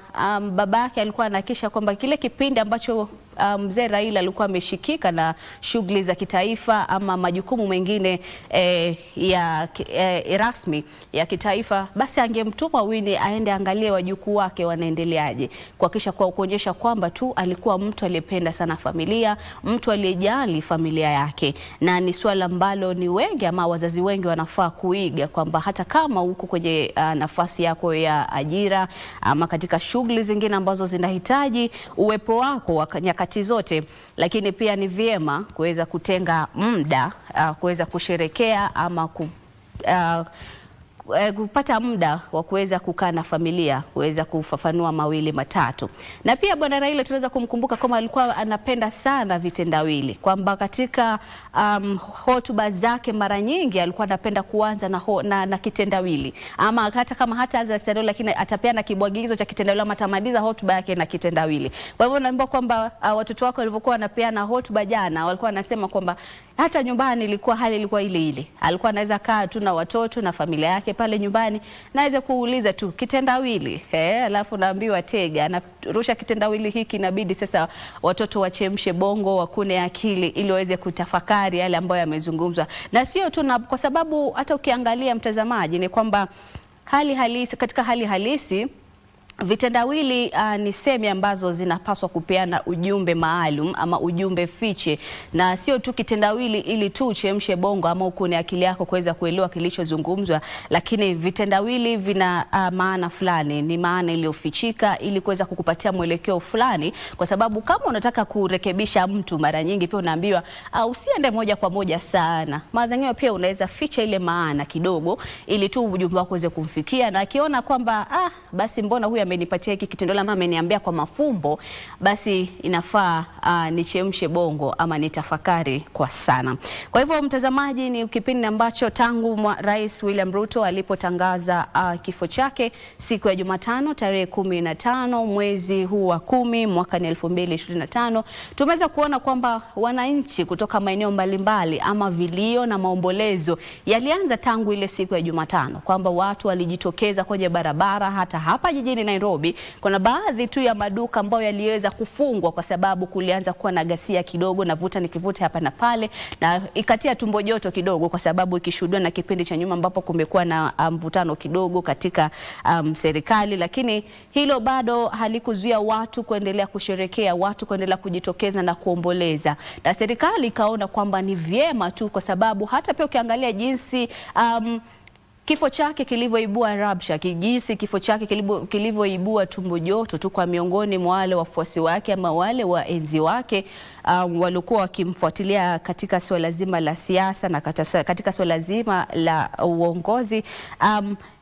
baba yake alikuwa anahakikisha kwamba kile kipindi ambacho mzee Raila alikuwa ameshikika na shughuli za kitaifa ama majukumu mengine rasmi ya kitaifa, basi angemtuma Winnie aende angalie wajukuu wake wanaendeleaje, kuonyesha kwamba tu alikuwa mtu aliyependa sana familia, mtu aliyejali familia yake. Na ni swala ambalo ni wengi ama wazazi wengi wanafaa kuiga, kwamba hata kama uko kwenye nafasi yako ya ajira ama katika shughuli zingine ambazo zinahitaji uwepo wako wa nyakati zote, lakini pia ni vyema kuweza kutenga muda kuweza kusherekea ama kupata muda wa kuweza kukaa na familia, kuweza kufafanua mawili matatu. Na pia Bwana Raila tunaweza kumkumbuka kama alikuwa anapenda sana vitendawili, kwamba katika hotuba zake mara nyingi alikuwa anapenda kuanza na kitendawili, ama hata kama hataanza kitendawili, lakini atapeana kibwagizo cha kitendawili ama atamaliza hotuba yake na kitendawili. Kwa hivyo naambiwa kwamba watoto wake walivyokuwa wanapeana hotuba jana, walikuwa wanasema kwamba hata nyumbani hali ilikuwa ile ile. Alikuwa anaweza kaa tu na watoto na familia yake pale nyumbani, naweza kuuliza tu kitendawili, alafu naambiwa tega, anarusha kitendawili hiki, inabidi sasa watoto wachemshe bongo, wakune akili ili waweze kutafakari yale ambayo yamezungumzwa. Na sio tu, kwa sababu hata ukiangalia mtazamaji, ni kwamba katika hali halisi vitendawili ni semi ambazo zinapaswa kupeana ujumbe maalum ama ujumbe fiche, na sio tu kitendawili ili tu uchemshe bongo ama ukune akili yako kuweza kuelewa kilichozungumzwa, lakini vitendawili vina maana fulani, ni maana iliyofichika ili kuweza kukupatia mwelekeo fulani, kwa sababu kama unataka kurekebisha mtu, mara nyingi pia unaambiwa usiende moja kwa moja sana, mazangio pia unaweza ficha ile maana kidogo ili tu ujumbe wako uweze kumfikia, na akiona kwamba basi mbona huyu amenipatia hiki kitendo ama ameniambia kwa mafumbo, basi inafaa nichemshe bongo ama nitafakari kwa sana. Kwa hivyo mtazamaji, ni kipindi ambacho tangu Rais William Ruto alipotangaza kifo chake siku ya Jumatano tarehe 15 mwezi huu wa 10 mwaka 2025, tumeweza kuona kwamba wananchi kutoka maeneo mbalimbali ama vilio na maombolezo yalianza tangu ile siku ya Jumatano, kwamba watu walijitokeza kwenye barabara. Hata hapa jijini Nairobi kuna baadhi tu ya maduka ambayo yaliweza kufungwa kwa sababu kulianza kuwa na ghasia kidogo na vuta nikivute hapa na pale, na ikatia tumbo joto kidogo, kwa sababu ikishuhudiwa na kipindi cha nyuma ambapo kumekuwa na mvutano kidogo katika serikali. Lakini hilo bado halikuzuia watu kuendelea kusherekea, watu kuendelea kujitokeza na kuomboleza, na serikali ikaona kwamba ni vyema tu, kwa sababu hata pia ukiangalia jinsi kifo chake kilivyoibua rabsha, jinsi kifo chake kilivyoibua tumbo joto tu kwa miongoni mwa wale wafuasi wake ama wale waenzi wake walikuwa wakimfuatilia katika swala zima la siasa na katika swala zima la uongozi.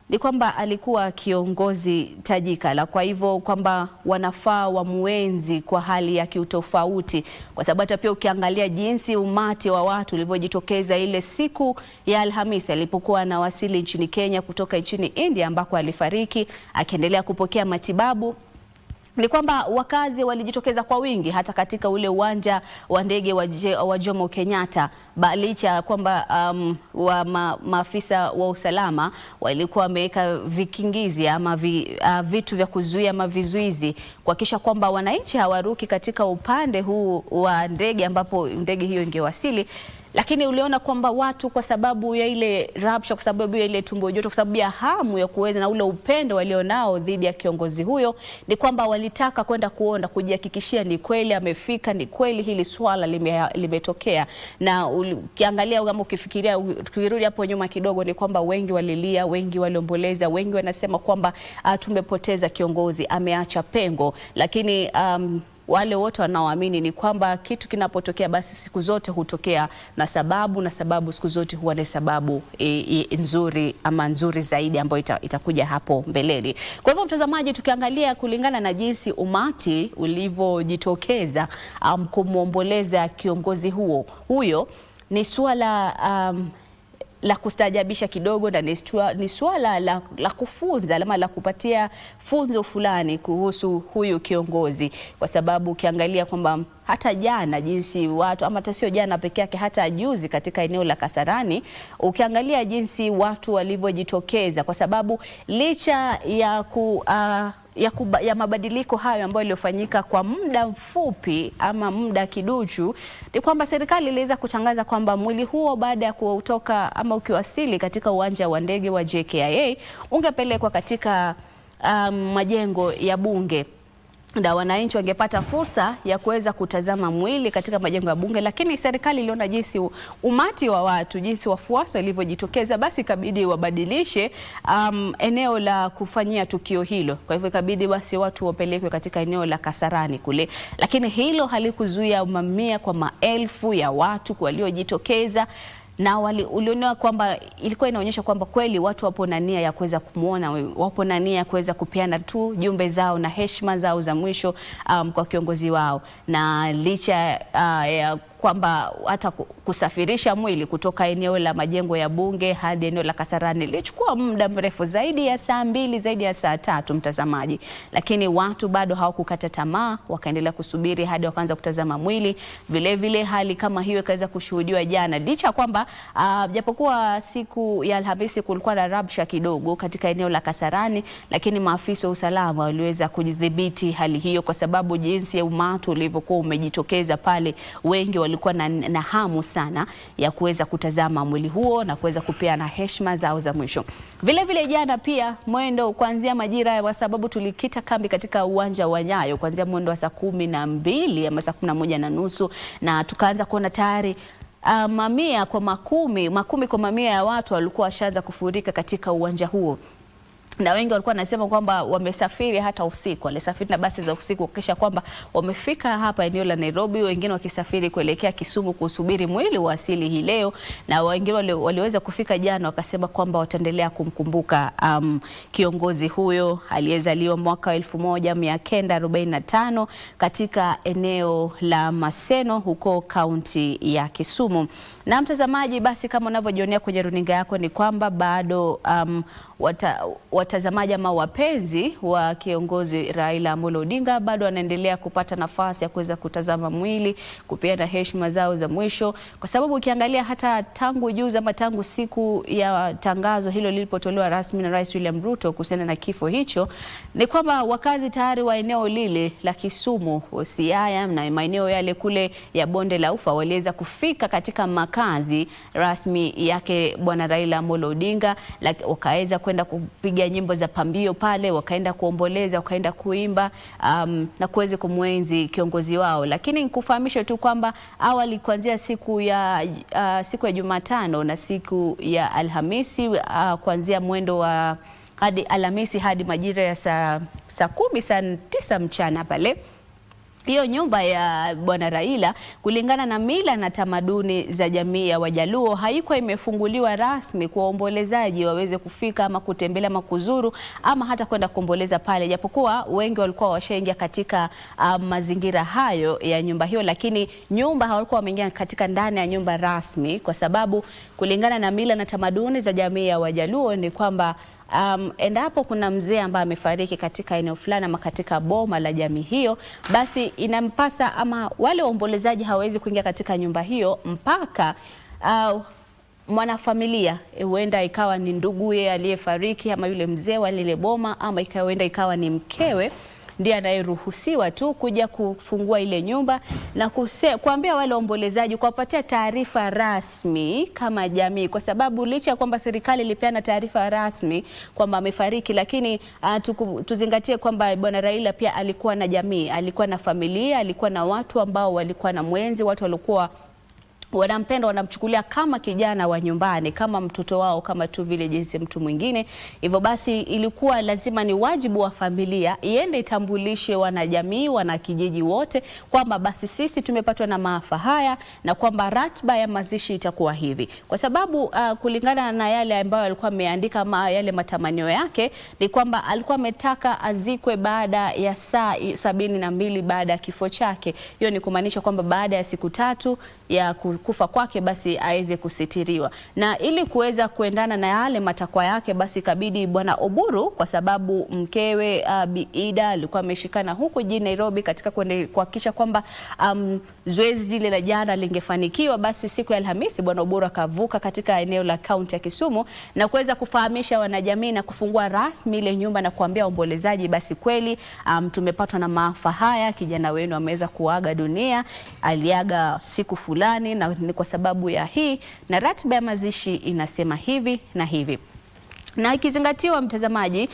ni kwamba alikuwa kiongozi tajika, la kwa hivyo kwamba wanafaa wamuenzi kwa hali ya kiutofauti, kwa sababu hata pia ukiangalia jinsi umati wa watu ulivyojitokeza ile siku ya Alhamisi alipokuwa anawasili nchini Kenya kutoka nchini India ambako alifariki akiendelea kupokea matibabu, ni kwamba wakazi walijitokeza kwa wingi hata katika ule uwanja wa ndege wa Jomo Kenyatta, licha kwamba maafisa wa usalama walikuwa wameweka vikingizi ama vitu vya kuzuia ama vizuizi kuhakikisha kwamba wananchi hawaruki katika upande huu wa ndege ambapo ndege hiyo ingewasili. Lakini uliona kwamba watu kwa sababu ya ile rabsha, kwa sababu ya ile tumbo joto, kwa sababu ya hamu ya kuweza na ule upendo walionao dhidi ya kiongozi huyo, ni kwamba walitaka kwenda kuona, kujihakikishia ni kweli amefika, ni kweli hili swala limetokea. Na ukiangalia kama ukifikiria, tukirudi hapo nyuma kidogo, ni kwamba wengi walilia, wengi waliomboleza, wengi wanasema kwamba tumepoteza kiongozi, ameacha pengo. Lakini wale wote wanaoamini ni kwamba kitu kinapotokea basi siku zote hutokea na sababu siku zote huwa ni sababu nzuri ama nzuri zaidi ambayo itakuja hapo mbeleni. Kwa hivyo mtazamaji, tukiangalia kulingana na jinsi umati ulivyojitokeza kumwomboleza kiongozi huyo, ni swala la kustaajabisha kidogo, na ni swala la kufunza ama la kupatia funzo fulani kuhusu huyu kiongozi, kwa sababu ukiangalia kwamba hata jana jinsi watu, ama hata sio jana peke yake, hata juzi katika eneo la Kasarani, ukiangalia jinsi watu walivyojitokeza, kwa sababu licha ya mabadiliko hayo ambayo yaliyofanyika kwa muda mfupi ama muda kiduchu, ni kwamba serikali iliweza kutangaza kwamba mwili huo baada ya kutoka ama ukiwasili katika uwanja wa ndege wa JKIA ungepelekwa katika majengo ya bunge, na wananchi wangepata fursa ya kuweza kutazama mwili katika majengo ya bunge. Lakini serikali iliona jinsi umati wa watu, jinsi wafuasi walivyojitokeza, basi ikabidi wabadilishe eneo la kufanyia tukio hilo. Kwa hivyo ikabidi basi watu wapelekwe katika eneo la Kasarani kule, lakini hilo halikuzuia mamia kwa maelfu ya watu waliojitokeza, na ulionewa kwamba ilikuwa inaonyesha kwamba kweli watu wapo na nia ya kuweza kumuona, wapo na nia ya kuweza kupeana tu jumbe zao na heshima zao za mwisho kwa kiongozi wao. Na licha ya kwamba hata kusafirisha mwili kutoka eneo la majengo ya bunge hadi eneo la Kasarani ilichukua muda mrefu, zaidi ya saa 2, zaidi ya saa 3 mtazamaji, lakini watu bado hawakukata tamaa, wakaendelea kusubiri hadi wakaanza kutazama mwili. Vile vile hali kama hiyo ikaweza kushuhudiwa jana, licha kwamba japokuwa siku ya Alhamisi kulikuwa na rabsha kidogo katika eneo la Kasarani, lakini maafisa wa usalama waliweza kudhibiti hali hiyo, kwa sababu jinsi ya umati ulivyokuwa umejitokeza pale, wengi walikuwa na hamu sana ya kuweza kutazama mwili huo na kuweza kupeana heshima zao za mwisho. Vile vile jana pia mwendo kuanzia majira, kwa sababu tulikita kambi katika uwanja wa Nyayo kuanzia mwendo wa saa 12 ama saa 11:30, na tukaanza kuona tayari mamia kwa makumi kwa mamia ya watu walikuwa washaanza kufurika katika uwanja huo. Na wengi walikuwa nasema kwamba wamesafiri hata usiku, walisafiri na basi za usiku kisha kwamba wamefika hapa eneo la Nairobi, wengine wakisafiri kuelekea Kisumu kusubiri mwili wa asili hii leo, na wengine waliweza kufika jana wakasema kwamba wataendelea kumkumbuka kiongozi huyo aliyezaliwa mwaka 1945 katika eneo la Maseno huko kaunti ya Kisumu. Na mtazamaji, basi kama unavyojionea kwenye runinga yako ni kwamba bado watazamaji ama wapenzi wa kiongozi Raila Amolo Odinga bado wanaendelea kupata nafasi ya kuweza kutazama mwili, kupeana heshima zao za mwisho, kwa sababu ukiangalia hata tangu juzi ama tangu siku ya tangazo hilo lilipotolewa rasmi na Rais William Ruto kuhusiana na kifo hicho, ni kwamba wakazi tayari wa eneo lile la Kisumu, Siaya na maeneo yale kule ya Bonde la Ufa waliweza kufika katika makazi rasmi yake Bwana Raila Amolo Odinga, wakaweza kwenda kupiga nyimbo za pambio pale, wakaenda kuomboleza, wakaenda kuimba na kuweza kumwenzi kiongozi wao. Lakini nikufahamisha tu kwamba awali kuanzia siku ya Jumatano na siku ya Alhamisi, kuanzia mwendo wa hadi Alhamisi hadi majira ya saa 10, saa 9 mchana pale, hiyo nyumba ya Bwana Raila, kulingana na mila na tamaduni za jamii ya Wajaluo, haikuwa imefunguliwa rasmi kwa waombolezaji waweze kufika ama kutembelea ama kuzuru ama hata kwenda kuomboleza pale, japokuwa wengi walikuwa washaingia katika mazingira hayo ya nyumba hiyo, lakini nyumba hawalikuwa wameingia katika ndani ya nyumba rasmi, kwa sababu kulingana na mila na tamaduni za jamii ya Wajaluo ni kwamba endapo kuna mzee ambaye amefariki katika eneo fulani ama katika boma la jamii hiyo, basi inampasa ama wale waombolezaji hawezi kuingia katika nyumba hiyo mpaka mwanafamilia, huenda ikawa ni nduguye aliyefariki ama yule mzee wa lile boma, ama huenda ikawa ni mkewe, ndiye anayeruhusiwa tu kuja kufungua ile nyumba na kuambia wale waombolezaji, kuwapatia taarifa rasmi kama jamii, kwa sababu licha ya kwamba serikali ilipeana taarifa rasmi kwamba amefariki, lakini tuzingatie kwamba Bwana Raila pia alikuwa na jamii, alikuwa na familia, alikuwa na watu ambao walikuwa na mwenzi, watu walikuwa wanampenda, wanamchukulia kama kijana wa nyumbani, kama mtoto wao, kama tu vile jinsi mtu mwingine. Hivyo basi ilikuwa lazima, ni wajibu wa familia iende itambulishe wanajamii, wanakijiji wote kwamba basi sisi tumepatwa na maafa haya na kwamba ratiba ya mazishi itakuwa hivi, kwa sababu kulingana na yale ambayo alikuwa ameandika ama yale matamanio yake ni kwamba alikuwa ametaka azikwe baada ya saa 72 baada ya kifo chake. Hiyo ni kumaanisha kwamba baada ya siku 3 ya kufa kwake basi aweze kusitiriwa, na ili kuweza kuendana na yale matakwa yake basi kabidi Bwana Oburu, kwa sababu mkewe Bi Ida alikuwa ameshikana huko jijini Nairobi katika kuhakikisha kwamba zoezi lile la jana lingefanikiwa, basi siku ya Alhamisi Bwana Oburu akavuka katika eneo la kaunti ya Kisumu na kuweza kufahamisha wanajamii na kufungua rasmi ile nyumba na kuambia waombolezaji, basi kweli tumepatwa na maafa haya, kijana wenu ameweza kuaga dunia, aliaga siku fulani na ni kwa sababu ya hii, na ratiba ya mazishi inasema hivi na hivi. Na ikizingatiwa mtazamaji,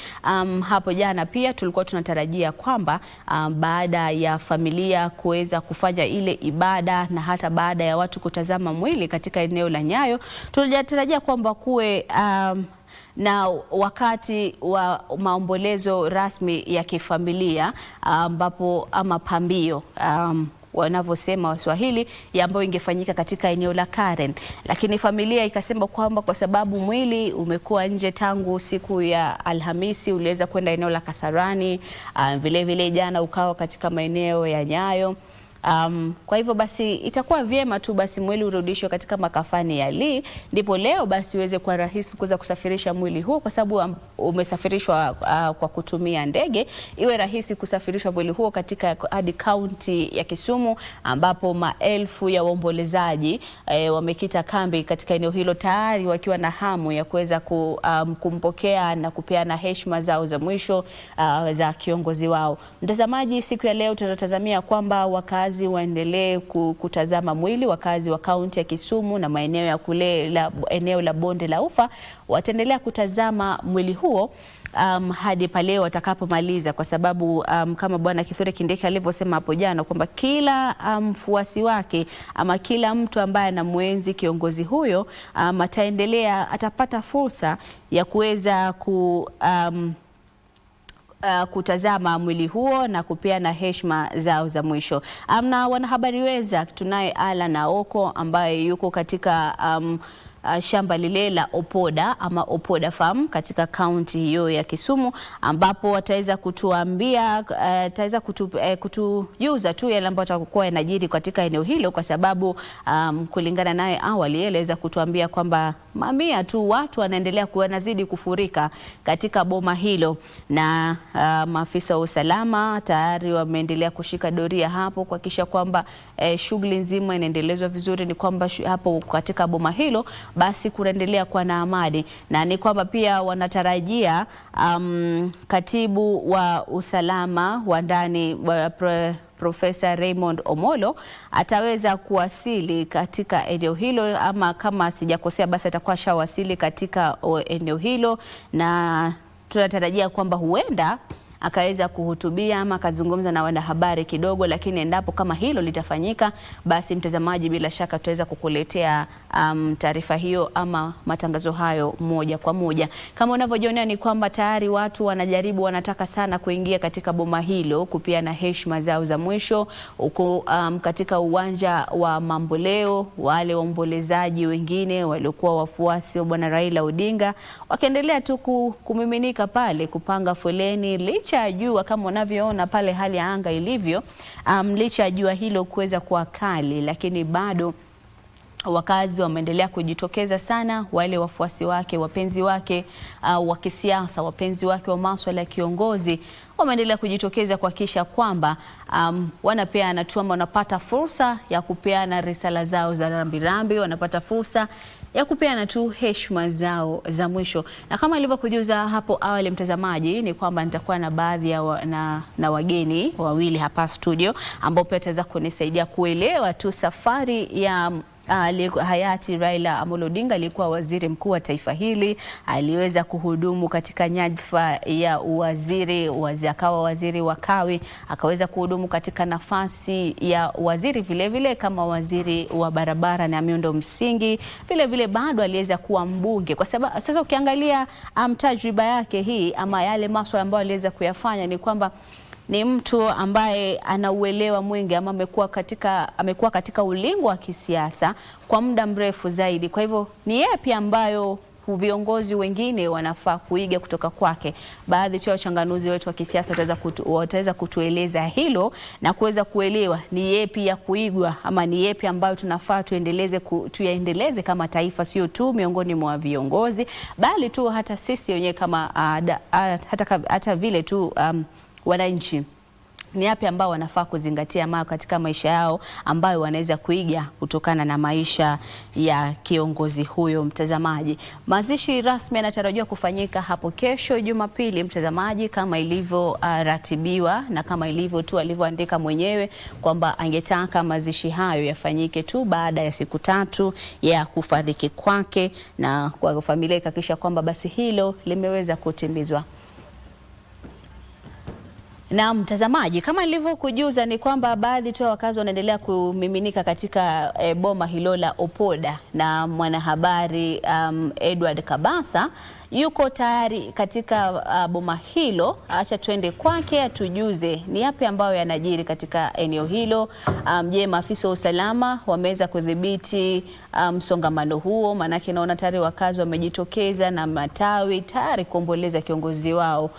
hapo jana pia tulikuwa tunatarajia kwamba baada ya familia kuweza kufanya ile ibada na hata baada ya watu kutazama mwili katika eneo la Nyayo, tulitarajia kwamba kuwe na wakati wa maombolezo rasmi ya kifamilia, ambapo ama pambio wanavyosema Waswahili, ambayo ingefanyika katika eneo la Karen, lakini familia ikasema kwamba kwa sababu mwili umekuwa nje tangu siku ya Alhamisi, uliweza kwenda eneo la Kasarani, vile vile jana ukawa katika maeneo ya Nyayo. Kwa hivyo basi itakuwa vyema tu basi mwili urudishwe katika makafani ya Lee, ndipo leo basi iweze kuwa rahisi kuweza kusafirisha mwili huo, kwa sababu umesafirishwa kwa kutumia ndege, iwe rahisi kusafirisha mwili huo katika hadi kaunti ya Kisumu, ambapo maelfu ya waombolezaji wamekita kambi katika eneo hilo tayari wakiwa na hamu ya kuweza kumpokea na kupeana heshima zao za mwisho za kiongozi wao. Mtazamaji, siku ya leo tunatazamia kwamba wakazi waendelee kutazama mwili, wakazi wa kaunti ya Kisumu na maeneo ya kule eneo la bonde la Ufa wataendelea kutazama mwili huo hadi pale watakapomaliza, kwa sababu kama Bwana Kithure Kindiki alivyosema hapo jana kwamba kila mfuasi wake ama kila mtu ambaye anamwenzi kiongozi huyo atapata fursa ya kuweza kutazama mwili huo na kupeana heshima zao za mwisho. Na wanahabari weza, tunaye Alan Aoko ambaye yuko katika shamba lile la Opoda ama Opoda Farm katika kaunti hiyo ya Kisumu, ambapo wataweza kutuambia kutujuza tu yale ambayo yatakuwa yanajiri katika eneo hilo, kwa sababu kulingana naye awali aliweza kutuambia kwamba mamia tu watu wanaendelea wanazidi kufurika katika boma hilo, na maafisa wa usalama tayari wameendelea kushika doria hapo kuhakikisha kwamba shughuli nzima inaendelezwa vizuri. Ni kwamba hapo katika boma hilo basi kunaendelea kuwa na amani, na ni kwamba pia wanatarajia katibu wa usalama wa ndani Profesa Raymond Omolo ataweza kuwasili katika eneo hilo, ama kama sijakosea basi atakuwa shawasili katika eneo hilo, na tunatarajia kwamba huenda akaweza kuhutubia ama akazungumza na wanahabari kidogo, lakini endapo kama hilo litafanyika basi mtazamaji, bila shaka tutaweza kukuletea taarifa hiyo ama matangazo hayo moja kwa moja. Kama unavyojionea ni kwamba tayari watu wanataka sana kuingia katika boma hilo kupeana heshima zao za mwisho huko katika uwanja wa Mamboleo. Wale waombolezaji wengine waliokuwa wafuasi wa Bwana Raila Odinga wakiendelea tu kumiminika pale, kupanga foleni licha ya jua kama unavyoona pale hali ya anga ilivyo. Licha ya jua hilo kuweza kuwa kali, lakini bado wakazi wameendelea kujitokeza sana. Wale wafuasi wake, wapenzi wake wa kisiasa, wapenzi wake wa masuala ya kiongozi wameendelea kujitokeza kuhakikisha kwamba wanapata fursa ya kupeana risala zao za rambirambi, wanapata fursa ya kupeana tu heshima zao za mwisho. Na kama ilivyokujuza hapo awali mtazamaji, ni kwamba nitakuwa na baadhi ya na wageni wawili hapa studio ambao pia wataweza kunisaidia kuelewa tu safari ya hayati Raila Amolo Odinga. Alikuwa waziri mkuu wa taifa hili, aliweza kuhudumu katika nyadhifa ya akawa waziri wa kawi, akaweza kuhudumu katika nafasi ya waziri vile kama waziri wa barabara na miundo msingi, vile bado aliweza kuwa mbunge. Kwa sababu sasa ukiangalia tajriba yake hii ama yale masuala ambayo aliweza kuyafanya, ni kwamba ni mtu ambaye anauelewa mwingi ama amekuwa katika ulingo wa kisiasa kwa muda mrefu zaidi. Kwa hivyo ni yapi ambayo viongozi wengine wanafaa kuiga kutoka kwake? Baadhi tu ya wachanganuzi wetu wa kisiasa wataweza kutueleza hilo na kuweza kuelewa ni yapi ya kuigwa ama ni yapi ambayo tunafaa tuyaendeleze kama taifa, sio tu miongoni mwa viongozi bali tu hata sisi wenyewe kama hata vile tu wananchi. Ni yapi ambao wanafaa kuzingatia katika maisha yao ambayo wanaweza kuiga kutokana na maisha ya kiongozi huyo mtazamaji. Mazishi rasmi yanatarajiwa kufanyika hapo kesho Jumapili mtazamaji, kama ilivyo ratibiwa na kama ilivyo tu alivyoandika mwenyewe kwamba angetaka mazishi hayo yafanyike tu baada ya siku 3 ya kufariki kwake, na kwa familia ikakisha kwamba basi hilo limeweza kutimizwa. Na mtazamaji, kama nilivyokujuza ni kwamba baadhi tu wakazi wanaendelea kumiminika katika boma hilo la Opoda, na mwanahabari Edward Kabasa yuko tayari katika boma hilo. Acha tuende kwake atujuze ni yapi ambayo yanajiri katika eneo hilo. Je, maafisa wa usalama wameweza kudhibiti msongamano huo? Maanake naona tayari wakazi wamejitokeza na matawi tayari kuomboleza kiongozi wao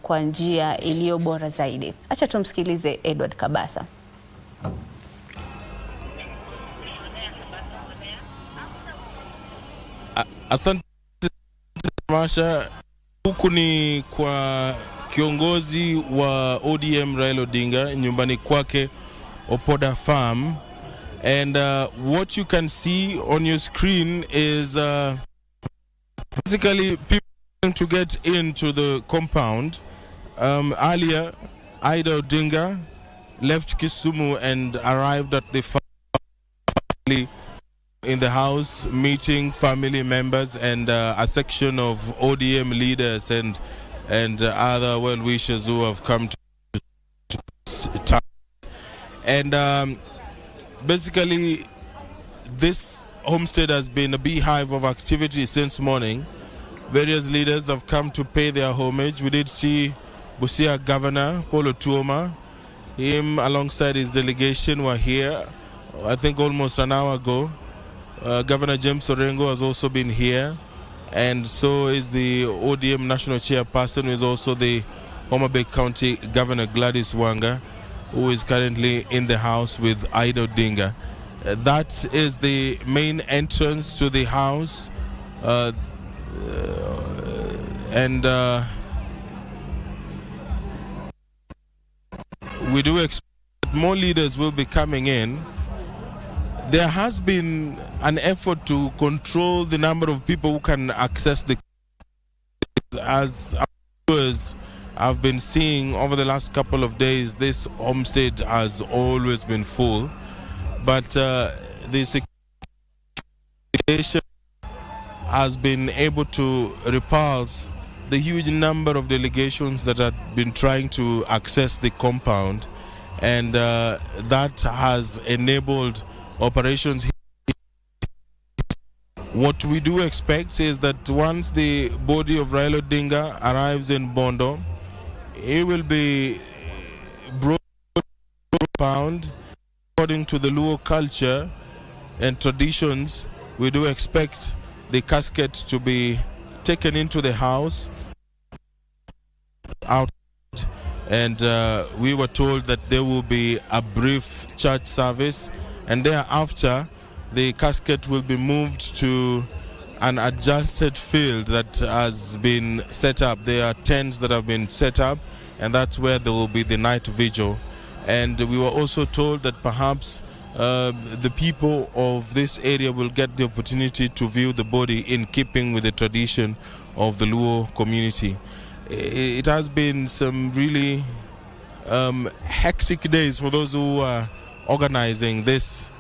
kwa njia iliyo bora zaidi. Acha tumsikilize Edward Kabasa. Asante Masha. Huku ni kwa kiongozi wa ODM Raila Odinga nyumbani kwake Opoda Farm, and what you can see on your screen is basically people to get into the compound. Earlier Ida Odinga left Kisumu and arrived at the family in the house, meeting family members and a section of ODM leaders and other well-wishers who have come to town. And basically this homestead has been a beehive of activity since morning. Various leaders have come to pay their homage. We did see Busia Governor Paul Otuoma. Him alongside his delegation were here, I think almost an hour ago. Governor James Orengo has also been here, and so is the ODM National Chairperson, who is also the Homa Bay County Governor Gladys Wanga, who is currently in the house with Ida Odinga. That is the main entrance to the house, and we do expect that more leaders will be coming in. There has been an effort to control the number of people who can access the, as viewers have been seeing over the last couple of days. This homestead has always been full, but the security has been able to repulse the huge number of delegations that have been trying to access the compound, and that has enabled operations What we do expect is that once the body of Raila Odinga arrives in Bondo, it will be brought pound according to the Luo culture and traditions. We do expect the casket to be taken into the house out, and we were told that there will be a brief church service, and thereafter the casket will be moved to an adjacent field that has been set up. There are tents that have been set up, and that's where there will be the night vigil. And we were also told that perhaps the people of this area will get the opportunity to view the body in keeping with the tradition of the Luo community. It has been some really hectic days for those who are organizing this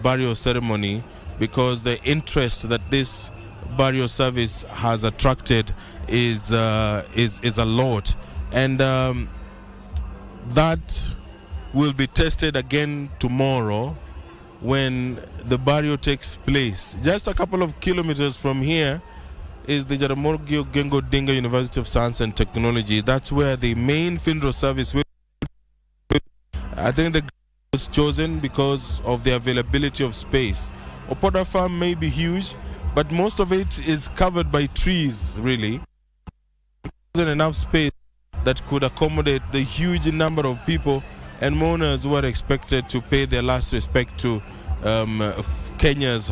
burial ceremony, because the interest that this burial service has attracted is a lot, and that will be tested again tomorrow when the burial takes place. Just a couple of kilometers from here is the Jaramogi Oginga Odinga University of Science and Technology. That's where the main funeral service will be. I think the was chosen because of the availability of space. Opoda farm may be huge, but most of it is covered by trees, really. There isn't enough space that could accommodate the huge number of people and mourners who are expected to pay their last respect to Kenya's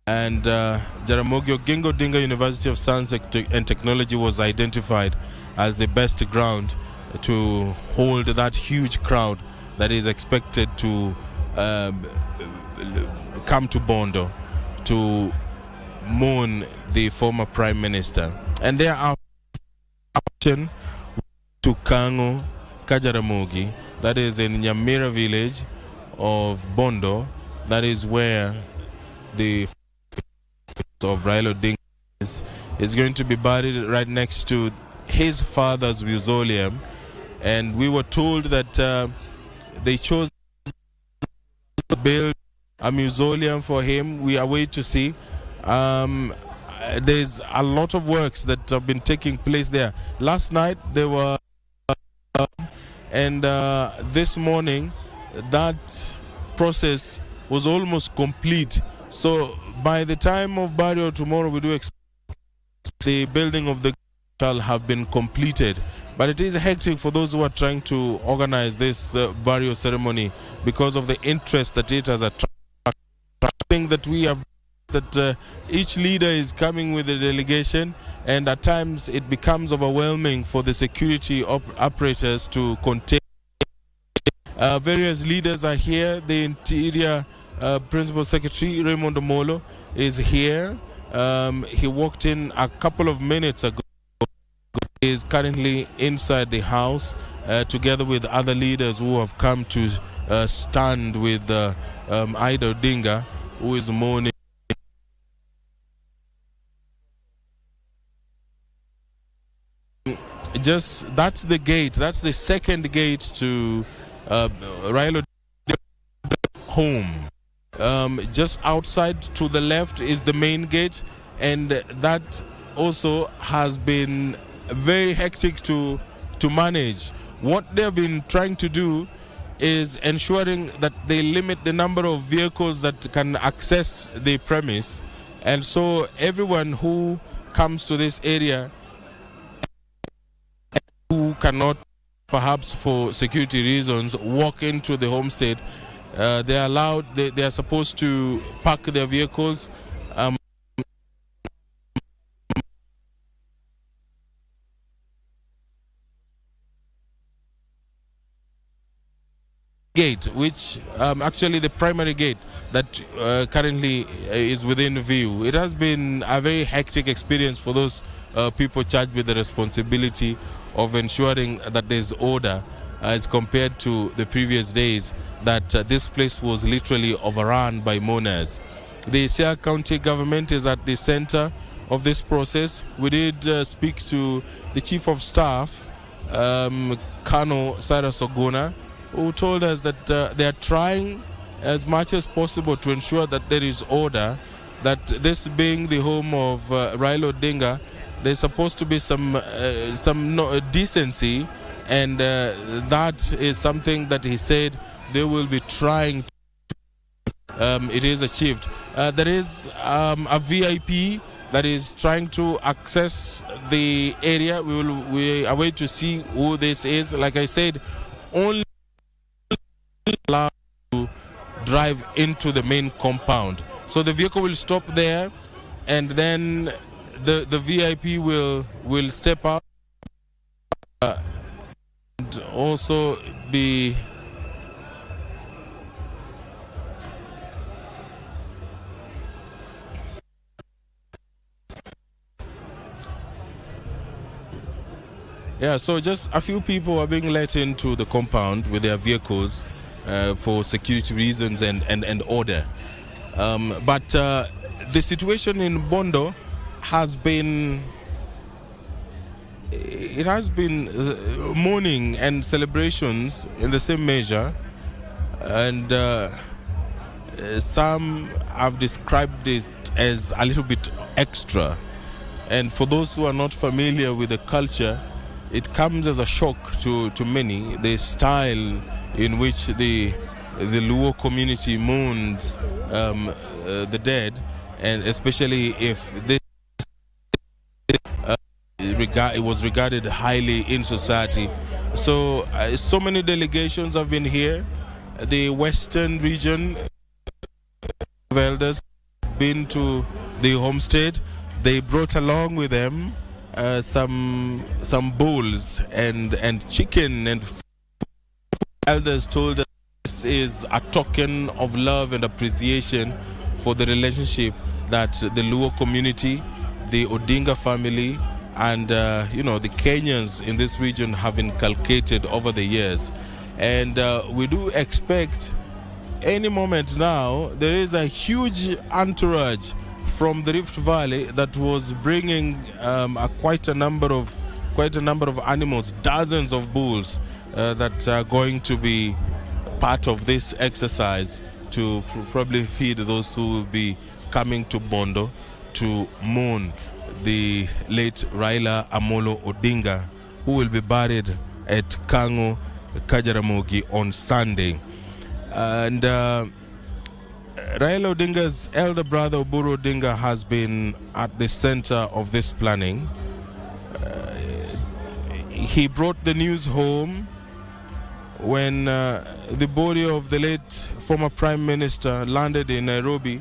and Jaramogi Oginga Odinga University of Science and Technology was identified as the best ground to hold that huge crowd that is expected to come to Bondo to mourn the former Prime Minister. And there are option to Kango Kajaramogi, that is in Nyamira village of Bondo. That is where the of Raila Odinga is going to be buried, right next to his father's mausoleum. And we were told that they chose to build a mausoleum for him. We are waiting to see. There's a lot of works that have been taking place there. Last night there were and this morning that process was almost complete. So by the time of burial tomorrow, we do expect the building of the shall have been completed. But it is hectic for those who are trying to organize this burial ceremony because of the interest that it has attracted. That we have, that each leader is coming with a delegation, and at times it becomes overwhelming for the security operators to contain. Various leaders are here. The Interior Principal Secretary Raymond Omolo is here. He walked in a couple of minutes ago. He is currently inside the house together with other leaders who have come to stand with Ida Odinga, who is mourning. Just that's the gate. That's the second gate to Raila home. Just outside to the left is the main gate, and that also has been very hectic to manage. What they've been trying to do is ensuring that they limit the number of vehicles that can access the premise, and so everyone who comes to this area who cannot, perhaps for security reasons, walk into the homestead, they are allowed. They are supposed to park their vehicles. Gate, which actually the primary gate that currently is within view. It has been a very hectic experience for those people charged with the responsibility of ensuring that there's order as compared to the previous days that this place was literally overrun by mourners. The Siaya County government is at the center of this process. We did speak to the Chief of Staff, Kano Cyrus Oguna, who told us that they are trying as much as possible to ensure that there is order, that this being the home of Raila Odinga, there's supposed to be some decency, and that is something that he said they will be trying to. It is achieved. There is a VIP that is trying to access the area. We are waiting to see who this is. Like I said, only allowed to drive into the main compound. So the vehicle will stop there, and then the VIP will step out and also be so just a few people are being let into the compound with their vehicles for security reasons and order. But the situation in Bondo has been mourning and celebrations in the same measure, and some have described it as a little bit extra. And for those who are not familiar with the culture, it comes as a shock to many, the style in which the Luo community mourns the dead, and especially if this it was regarded highly in society. So so many delegations have been here. The western region of elders have been to the homestead. They brought along with them some bulls and chicken, and elders told us this is a token of love and appreciation for the relationship that the Luo community, the Odinga family, and the Kenyans in this region have inculcated over the years. And we do expect any moment now there is a huge entourage from the Rift Valley that was bringing quite a number of animals, dozens of bulls that are going to be part of this exercise to probably feed those who will be coming to Bondo to mourn the late Raila Amolo Odinga, who will be buried at Kango, Kajaramogi on Sunday. And Raila Odinga's elder brother Oburu Odinga has been at the center of this planning. He brought the news home when the body of the late former Prime Minister landed in Nairobi.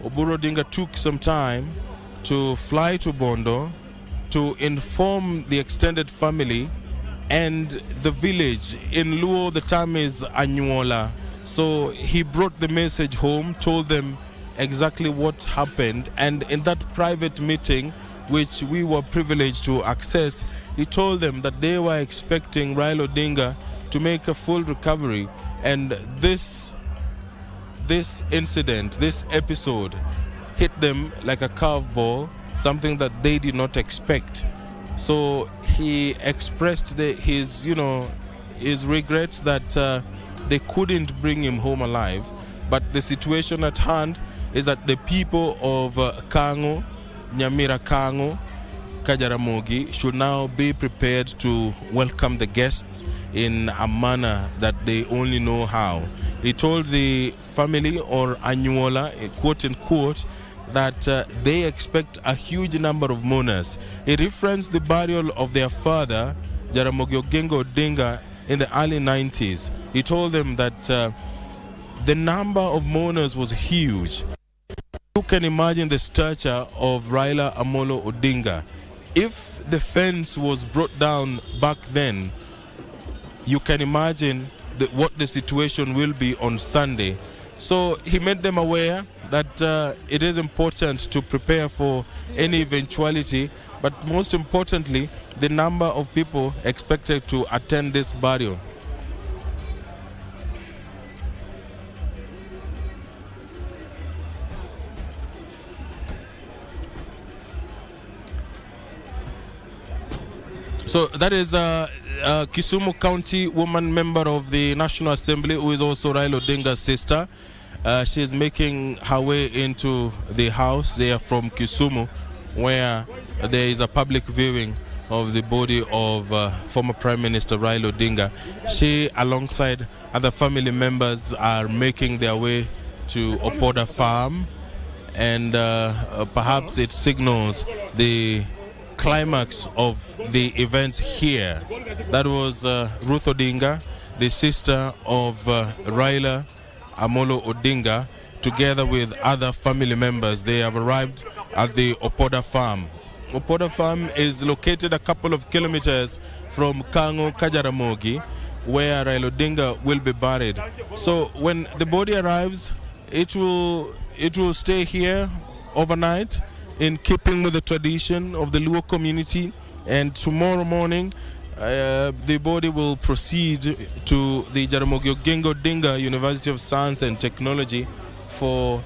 Oburu Odinga took some time to fly to Bondo to inform the extended family and the village. In Luo, the term is Anyuola. So he brought the message home, told them exactly what happened, and in that private meeting, which we were privileged to access, he told them that they were expecting Raila Odinga to make a full recovery, and this incident, this episode, hit them like a curveball, something that they did not expect. So he expressed his regrets that they couldn't bring him home alive. But the situation at hand is that the people of Kango, Nyamira Kango, Kajaramogi should now be prepared to welcome the guests in a manner that they only know how. He told the family, or Anyuola, quote unquote, that they expect a huge number of mourners. He referenced the burial of their father, Jaramogi Oginga Odinga, in the early 90s. He told them that the number of mourners was huge. You can imagine the stature of Raila Amolo Odinga. If the fence was brought down back then, you can imagine what the situation will be on Sunday. So he made them aware that it is important to prepare for any eventuality, but most importantly, the number of people expected to attend this burial. So that is Kisumu County woman member of the National Assembly, who is also Raila Odinga's sister. She is making her way into the house. They are from Kisumu, where there is a public viewing of the body of former Prime Minister Raila Odinga. She, alongside other family members, are making their way to Opoda farm, and perhaps it signals the climax of the events here. That was Ruth Odinga, the sister of Raila Amolo Odinga, together with other family members. They have arrived at the Opoda farm. Opoda farm is located a couple of kilometers from Kango Kajaramogi, where Raila Odinga will be buried. So when the body arrives, it will stay here overnight, in keeping with the tradition of the Luo community, and tomorrow morning the body will proceed to the Jaramogi Oginga Odinga University of Science and Technology for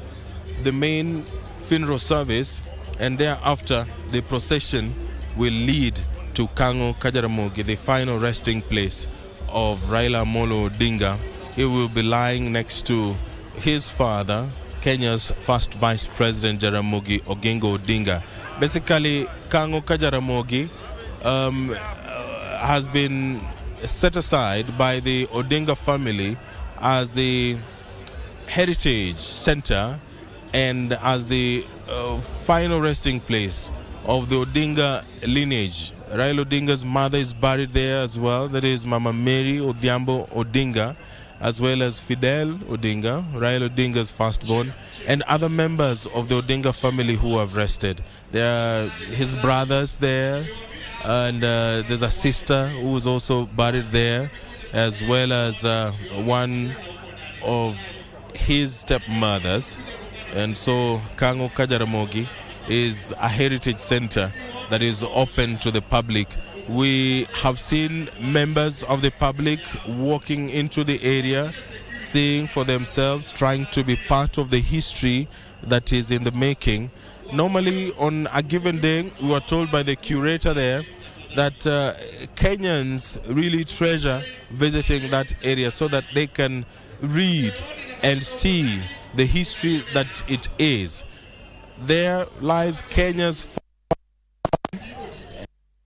the main funeral service, and thereafter the procession will lead to Kango Kajaramogi, the final resting place of Raila Amolo Odinga. He will be lying next to his father, Kenya's first Vice President Jaramogi Oginga Odinga. Basically, Kango Kajaramogi has been set aside by the Odinga family as the heritage center and as the final resting place of the Odinga lineage. Raila Odinga's mother is buried there as well. That is Mama Mary Odhiambo Odinga, as well as Fidel Odinga, Raila Odinga's firstborn, and other members of the Odinga family who have rested. There are his brothers there, and there's a sister who is also buried there, as well as one of his stepmothers. And so Kango Kajaramogi is a heritage center that is open to the public. We have seen members of the public walking into the area, seeing for themselves, trying to be part of the history that is in the making. Normally, on a given day, we were told by the curator there that Kenyans really treasure visiting that area so that they can read and see the history that it is. There lies Kenya's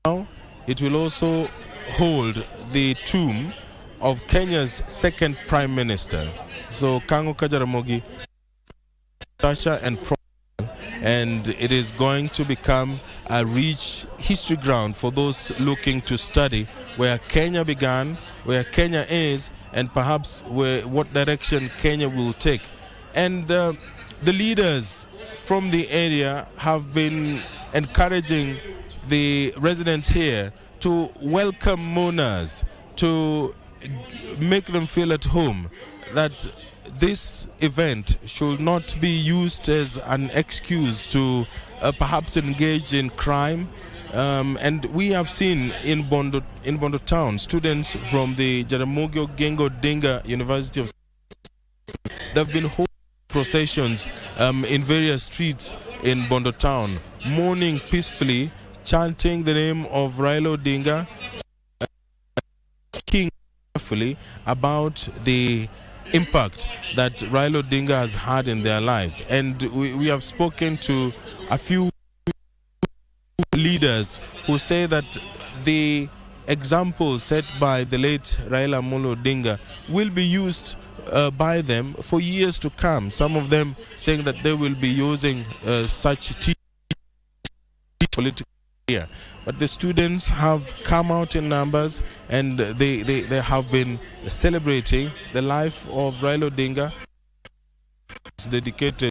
now. It will also hold the tomb of Kenya's second Prime Minister. So Kango Kajaramogi, Tasha and and it is going to become a rich history ground for those looking to study where Kenya began, where Kenya is, and perhaps what direction Kenya will take. And the leaders from the area have been encouraging the residents here to welcome mourners, to make them feel at home, that this event should not be used as an excuse to perhaps engage in crime. And we have seen in Bondo town, students from the Jaramogi Oginga Odinga University of they've been holding processions in various streets in Bondo town, mourning peacefully, chanting the name of Raila Odinga, speaking carefully about the impact that Raila Odinga has had in their lives. And we have spoken to a few leaders who say that the example set by the late Raila Amolo Odinga will be used by them for years to come. Some of them saying that they will be using such political here. But the students have come out in numbers, and they have been celebrating the life of Raila Odinga. It's dedicated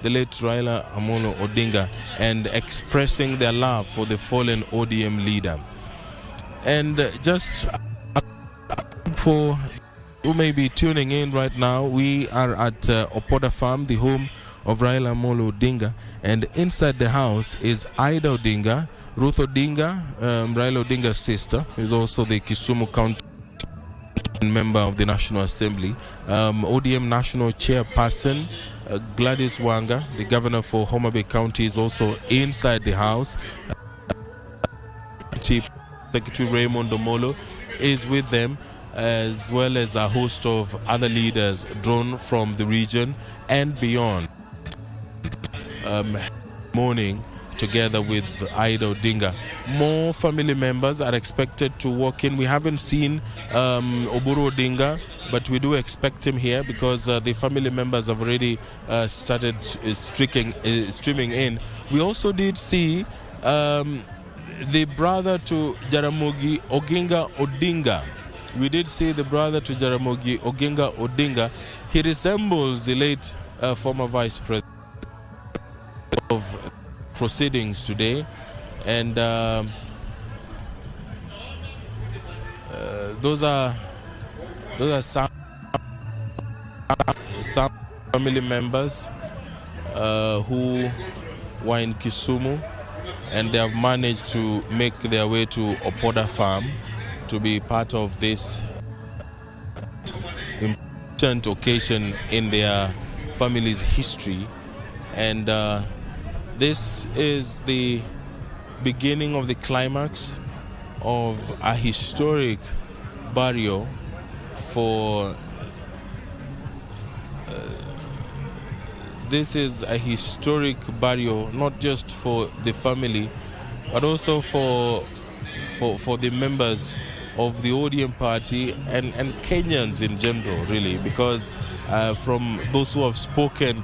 the late Raila Amolo Odinga, and expressing their love for the fallen ODM leader. And just for who may be tuning in right now, we are at Opoda Farm, the home of Raila Amolo Odinga, and inside the house is Ida Odinga, Ruth Odinga, Raila Odinga's sister, who is also the Kisumu County member of the National Assembly, ODM National Chairperson Gladys Wanga, the governor for Homa Bay County, is also inside the house. Chief Secretary Raymond Omolo is with them, as well as a host of other leaders drawn from the region and beyond. Mourning together with Ida Odinga. More family members are expected to walk in. We haven't seen Oburu Odinga, but we do expect him here because the family members have already started streaming in. We also did see the brother to Jaramogi Oginga Odinga. We did see the brother to Jaramogi Oginga Odinga. He resembles the late former vice president of proceedings today, and those are some family members who were in Kisumu, and they have managed to make their way to Opoda farm to be part of this important occasion in their family's history. And this is the beginning of the climax of a historic burial for this is a historic burial not just for the family but also for the members of the ODM party and Kenyans in general, really, because from those who have spoken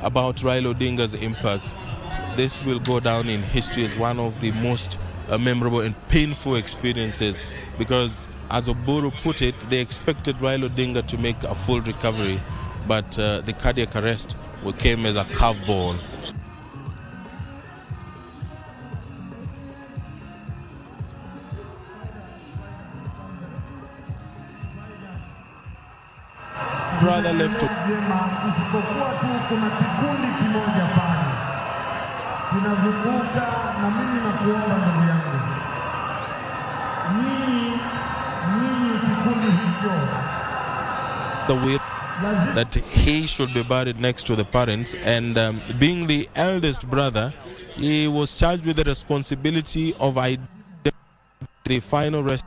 about Raila Odinga's impact, this will go down in history as one of the most memorable and painful experiences, because as Oburu put it, they expected Raila Odinga to make a full recovery, but the cardiac arrest came as a curveball. Brother left to isipokuwa tu kuna kikundi kimoja pale kinazunguka, na mimi nakuomba ndugu yangu, nyinyi kikundi hicho, the way that he should be buried next to the parents, and being the eldest brother, he was charged with the responsibility of the final rest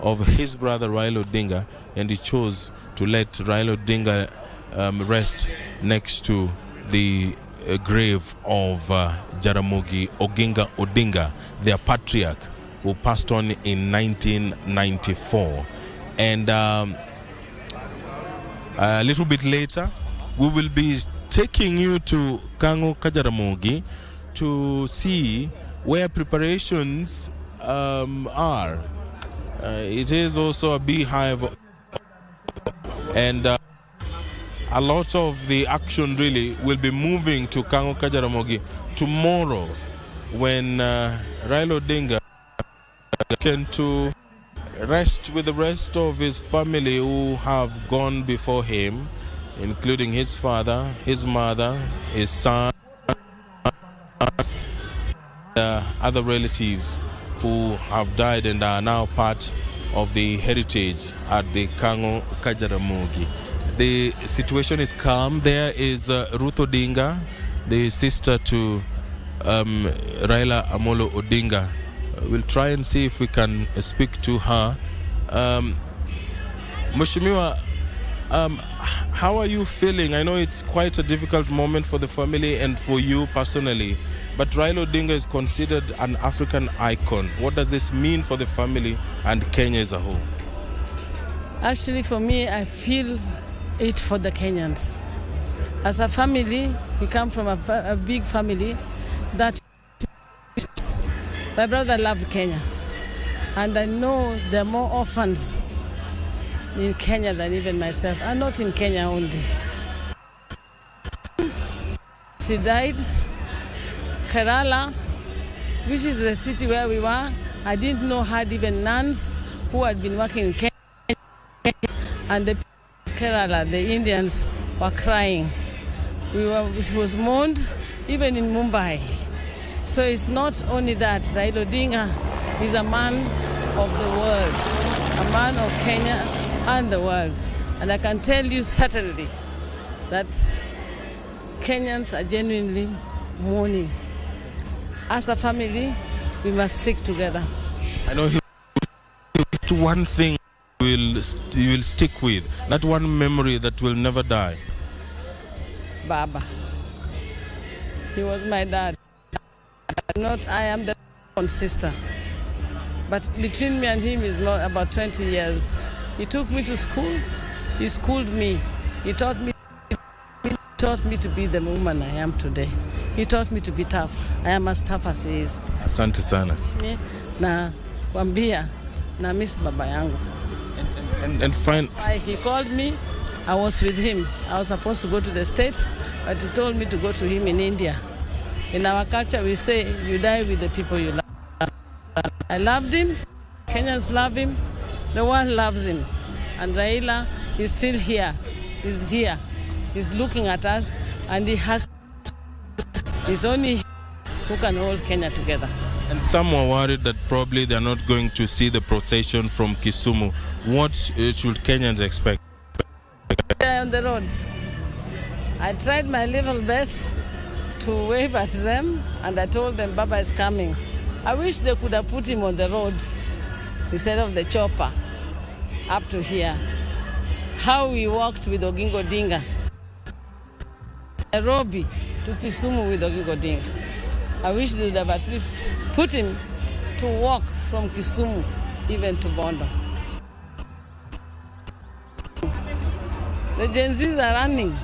of his brother Raila Odinga, and he chose to let Raila Odinga rest next to the grave of Jaramogi Oginga Odinga, their patriarch, who passed on in 1994. And a little bit later, we will be taking you to Kango Kajaramogi to see where preparations are. It is also a beehive, and a lot of the action really will be moving to Kango Kajaramogi tomorrow, when Raila Odinga can to rest with the rest of his family who have gone before him, including his father, his mother, his son, other relatives who have died and are now part of the heritage at the Kango Kajaramogi. The situation is calm. There is Ruth Odinga, the sister to Raila Amolo Odinga. We'll try and see if we can speak to her. Mheshimiwa, how are you feeling? I know it's quite a difficult moment for the family and for you personally, but Raila Odinga is considered an African icon. What does this mean for the family and Kenya as a whole? Actually, for me, I feel it for the Kenyans. As a family, we come from a big family that my brother loved Kenya. And I know there are more orphans in Kenya than even myself, and not in Kenya only. He died. Kerala, which is the city where we were, I didn't know had even nuns who had been working in Kenya, and the Kerala, the Indians, were crying. It was mourned even in Mumbai. So it's not only that. Raila Odinga is a man of the world, a man of Kenya and the world. And I can tell you certainly that Kenyans are genuinely mourning. As a family, we must stick together. I know he one thing you will stick with, that one memory that will never die? Baba. He was my dad. I am the sister. But between me and him is more about 20 years. He took me to school. He schooled me. He taught me to be the woman I am today. He taught me to be tough. I am as tough as he is. Asante sana. Na kwambia na miss baba yangu. And fine. He called me. I was with him. I was supposed to go to the States, but he told me to go to him in India. In our culture, we say, you die with the people you love. I loved him. Kenyans love him. The world loves him. And Raila is still here. He's here. He's looking at us, and he's only who can hold Kenya together. And some were worried that probably they're not going to see the procession from Kisumu. What should Kenyans expect? On the road. I tried my level best to wave at them, and I told them Baba is coming. I wish they could have put him on the road instead of the chopper up to here. How we walked with Oginga Odinga. Nairobi to Kisumu with Oginga Odinga. I wish they would have at least put him to walk from Kisumu even to Bondo. The Gen Zs are running.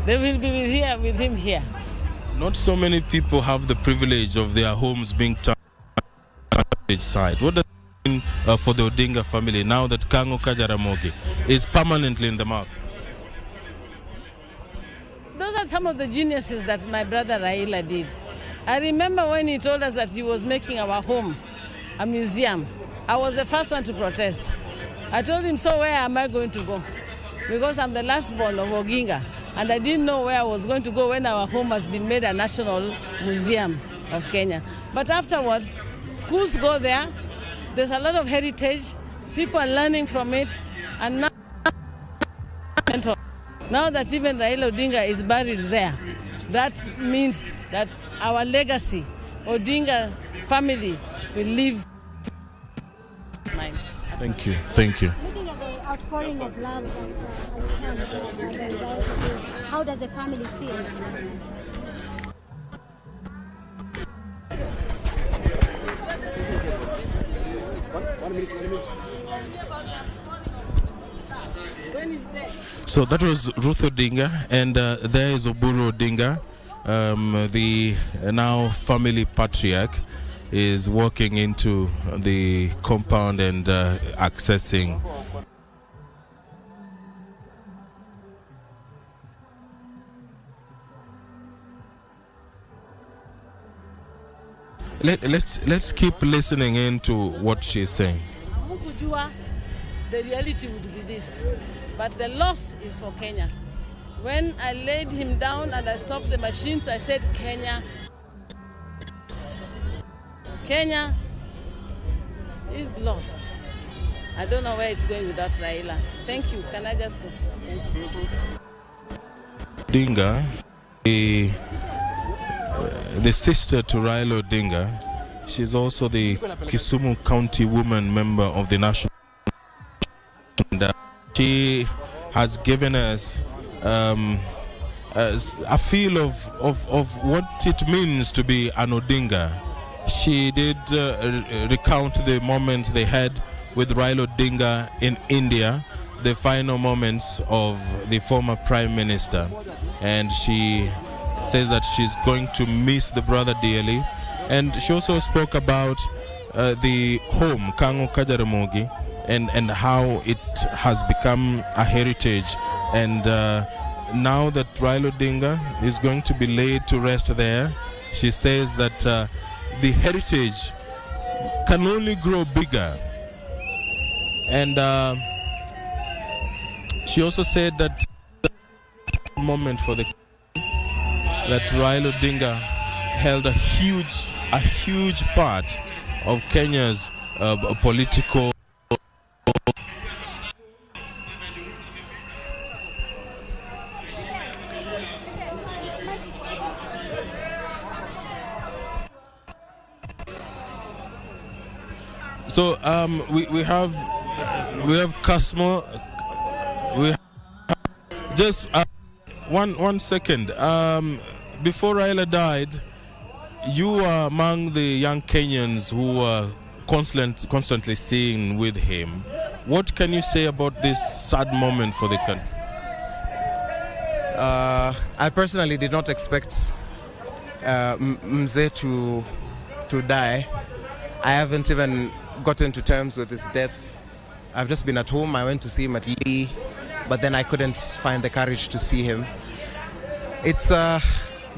They will be with him here. Not so many people have the privilege of their homes being turned to side. What does it mean for the Odinga family now that Kango Kajaramogi is permanently in the map? Those are some of the geniuses that my brother Raila did. I remember when he told us that he was making our home a museum. I was the first one to protest. I told him, so where am I going to go? Because I'm the last born of Oginga, and I didn't know where I was going to go when our home has been made a national museum of Kenya. But afterwards, schools go there. There's a lot of heritage. People are learning from it. And now that even Raila Odinga is buried there, that means that our legacy, Odinga family, will live. Thank you. Thank you. Looking at the outpouring of love how does the family feel? So that was Ruth Odinga, and there is Oburu Odinga, the now family patriarch, is walking into the compound and accessing. Let's keep listening into what she's saying. The reality would be this, but the loss is for Kenya. When I laid him down and I stopped the machines, I said, Kenya is lost. I don't know where it's going without Raila. Thank you. Can I just go? Thank you. Odinga, the sister to Raila Odinga, she's also the Kisumu County Woman member of the National. And she has given us a feel of what it means to be an Odinga. She did recount the moment they had with Raila Odinga in India, the final moments of the former Prime Minister. And she says that she's going to miss the brother dearly. And she also spoke about the home, Kango Kajaramogi, and how it has become a heritage. And now that Raila Odinga is going to be laid to rest there, she says that the heritage can only grow bigger. And she also said that moment for the that Raila Odinga held a huge part of Kenya's political. So we have Cosmo. We have just one second. Before Raila died, you were among the young Kenyans who were constantly seeing with him. What can you say about this sad moment for the country? I personally did not expect Mzee to die. I haven't even gotten to terms with his death. I've just been at home. I went to see him at Lee, but then I couldn't find the courage to see him. It's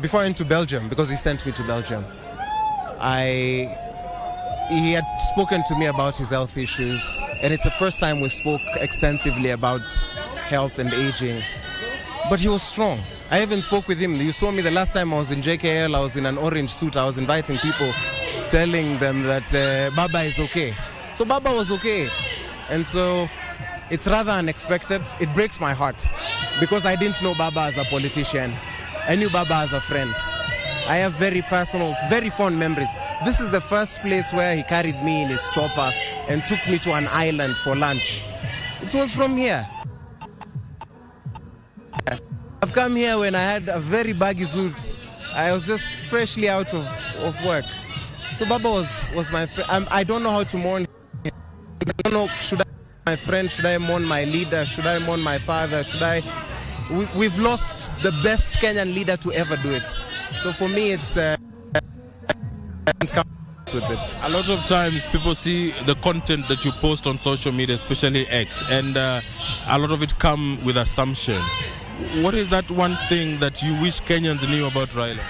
before I went to Belgium, because he sent me to Belgium. He had spoken to me about his health issues, and it's the first time we spoke extensively about health and aging. But he was strong. I even spoke with him. You saw me the last time I was in JKL, I was in an orange suit. I was inviting people, telling them that Baba is okay. So Baba was okay. And so it's rather unexpected. It breaks my heart because I didn't know Baba as a politician. I knew Baba as a friend. I have very personal, very fond memories. This is the first place where he carried me in his chopper and took me to an island for lunch. It was from here. I've come here when I had a very baggy suit. I was just freshly out of work. So Baba was my friend. I don't know how to mourn him. I don't know, should I mourn my friend? Should I mourn my leader? Should I mourn my father? We've lost the best Kenyan leader to ever do it. So for me, it's with it. A lot of times people see the content that you post on social media, especially X, and a lot of it come with assumption. What is that one thing that you wish Kenyans knew about Raila?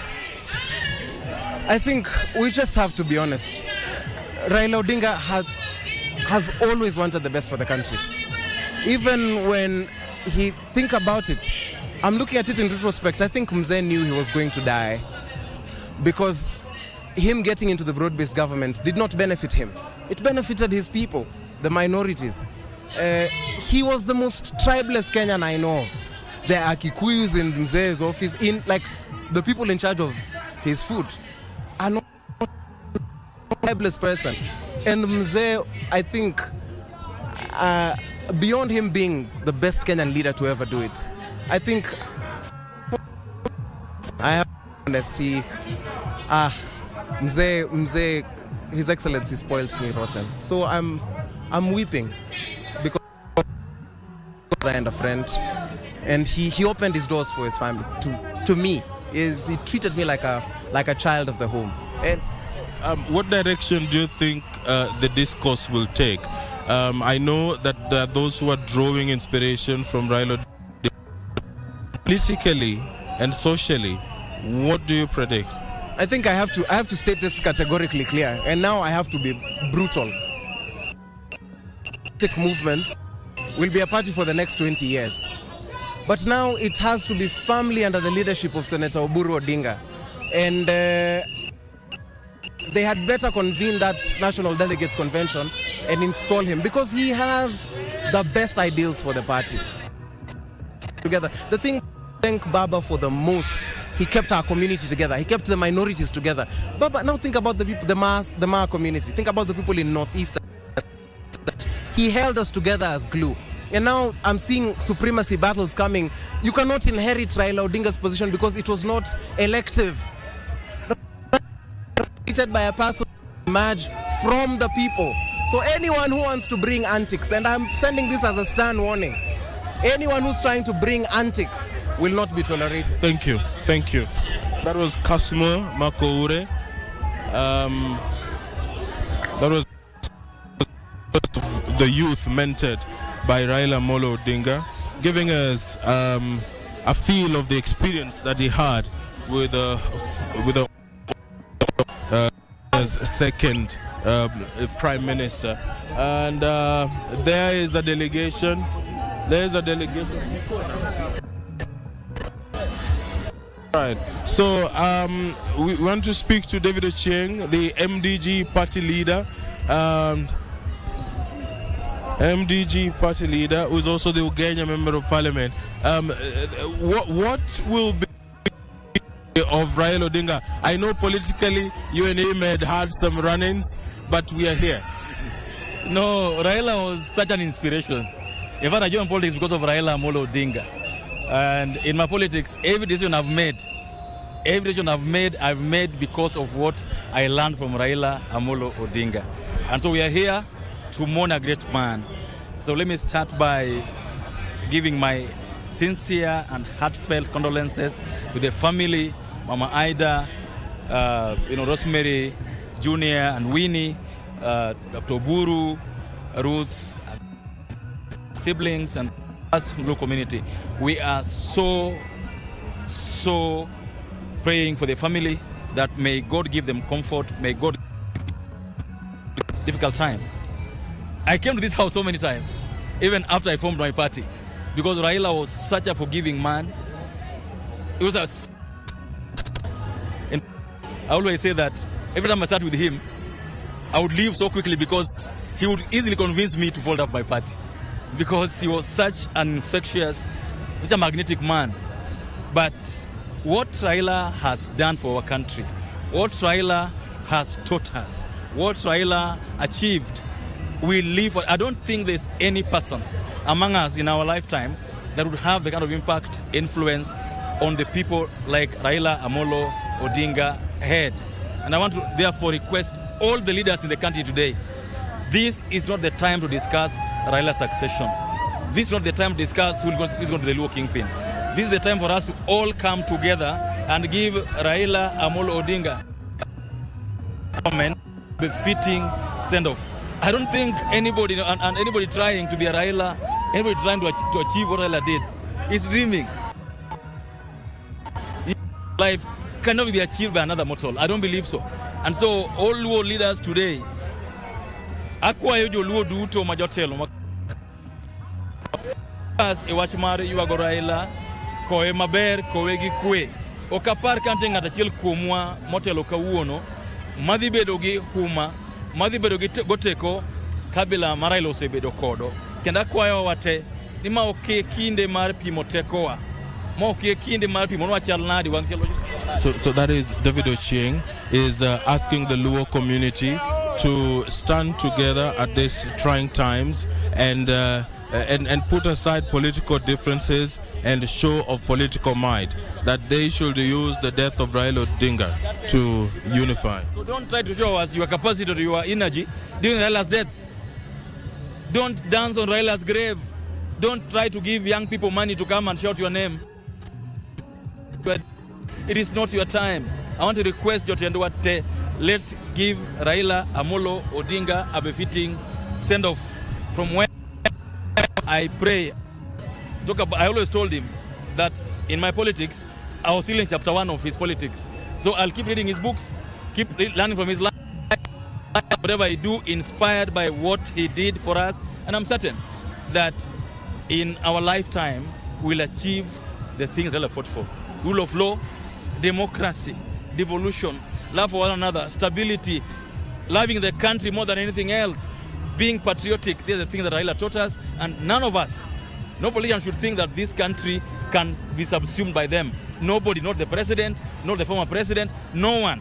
I think we just have to be honest. Raila Odinga has always wanted the best for the country. Even when he think about it, I'm looking at it in retrospect, I think Mzee knew he was going to die because him getting into the broad-based government did not benefit him. It benefited his people, the minorities. He was the most tribeless Kenyan I know of. There are Kikuyus in Mzee's office, the people in charge of his food are not a tribeless person. And Mzee, I think, beyond him being the best Kenyan leader to ever do it, I think I have honesty. Mzee, His Excellency spoiled me rotten. So I'm weeping because and a friend, and he opened his doors for his family. To me, he treated me like a child of the home. And what direction do you think the discourse will take? I know that there are those who are drawing inspiration from Raila. Politically and socially, what do you predict? I think I have to state this categorically clear, and now I have to be brutal. The movement will be a party for the next 20 years. But now it has to be firmly under the leadership of Senator Oburu Odinga. And they had better convene that National Delegates Convention and install him because he has the best ideals for the party. Together. The thing I thank Baba for the most, he kept our community together. He kept the minorities together. Baba, now think about the people, the Ma community. Think about the people in Northeast. He held us together as glue. And now I'm seeing supremacy battles coming. You cannot inherit Raila Odinga's position because it was not elective. Created by a person who emerged from the people. So anyone who wants to bring antics, and I'm sending this as a stern warning, anyone who's trying to bring antics will not be tolerated. Thank you. That was Cosmo Makoure. That was the youth mentored by Raila Molo Odinga, giving us a feel of the experience that he had with as second Prime Minister. And there is a delegation. Right. So we want to speak to David Ochieng, the MDG party leader. MDG party leader, who is also the Ugenya Member of Parliament. What will be of Raila Odinga? I know politically you and him had some run-ins, but we are here. No, Raila was such an inspiration. In fact, I joined politics because of Raila Amolo Odinga. And in my politics, every decision I've made, I've made because of what I learned from Raila Amolo Odinga. And so we are here to mourn a great man. So let me start by giving my sincere and heartfelt condolences to the family, Mama Ida, Rosemary Jr. and Winnie, Dr. Buru, Ruth, siblings, and us Mlu community. We are so praying for the family that may God give them comfort, may God give them a difficult time. I came to this house so many times, even after I formed my party, because Raila was such a forgiving man. It was and I always say that every time I sat with him, I would leave so quickly because he would easily convince me to fold up my party, because he was such an infectious, such a magnetic man. But what Raila has done for our country, what Raila has taught us, what Raila achieved, we live for. I don't think there's any person among us in our lifetime that would have the kind of impact, influence on the people like Raila Amolo Odinga had. And I want to therefore request all the leaders in the country today, this is not the time to discuss Raila's succession. This is not the time to discuss who's going to be the Luo Kingpin. This is the time for us to all come together and give Raila Amolo Odinga a befitting send-off. I don't think anybody, and anybody trying to be a Raila, anybody trying to achieve what Raila did, is dreaming. Life cannot be achieved by another mortal. I don't believe so. And so all Luo leaders today, akwa yojo Luo duto majotelo as e wachmar yuago Raila koe maber koe gi kwe okapar kante ng'ata achiel kuomwa motelo kawuono madhi bedo gi huma, madhi bedo gi goteko kabila mar Raila osebedo kodo, kendo akwayo wate ni ma oke kinde mar pimo tekowa. So that is David Ochieng is asking the Luo community to stand together at these trying times and put aside political differences and show of political might, that they should use the death of Raila Odinga to unify. So don't try to show us your capacity or your energy during Raila's death. Don't dance on Raila's grave. Don't try to give young people money to come and shout your name. But it is not your time. I want to request Jotendwate, let's give Raila Amolo Odinga a befitting send-off. From where I pray, I always told him that in my politics, I was still in chapter 1 of his politics. So I'll keep reading his books, keep learning from his life, whatever I do, inspired by what he did for us. And I'm certain that in our lifetime, we'll achieve the things Raila fought for. Rule of law, democracy, devolution, love for one another, stability, loving the country more than anything else, being patriotic. These are the things that Raila taught us, and none of us, no politician should think that this country can be subsumed by them. Nobody, not the president, not the former president, no one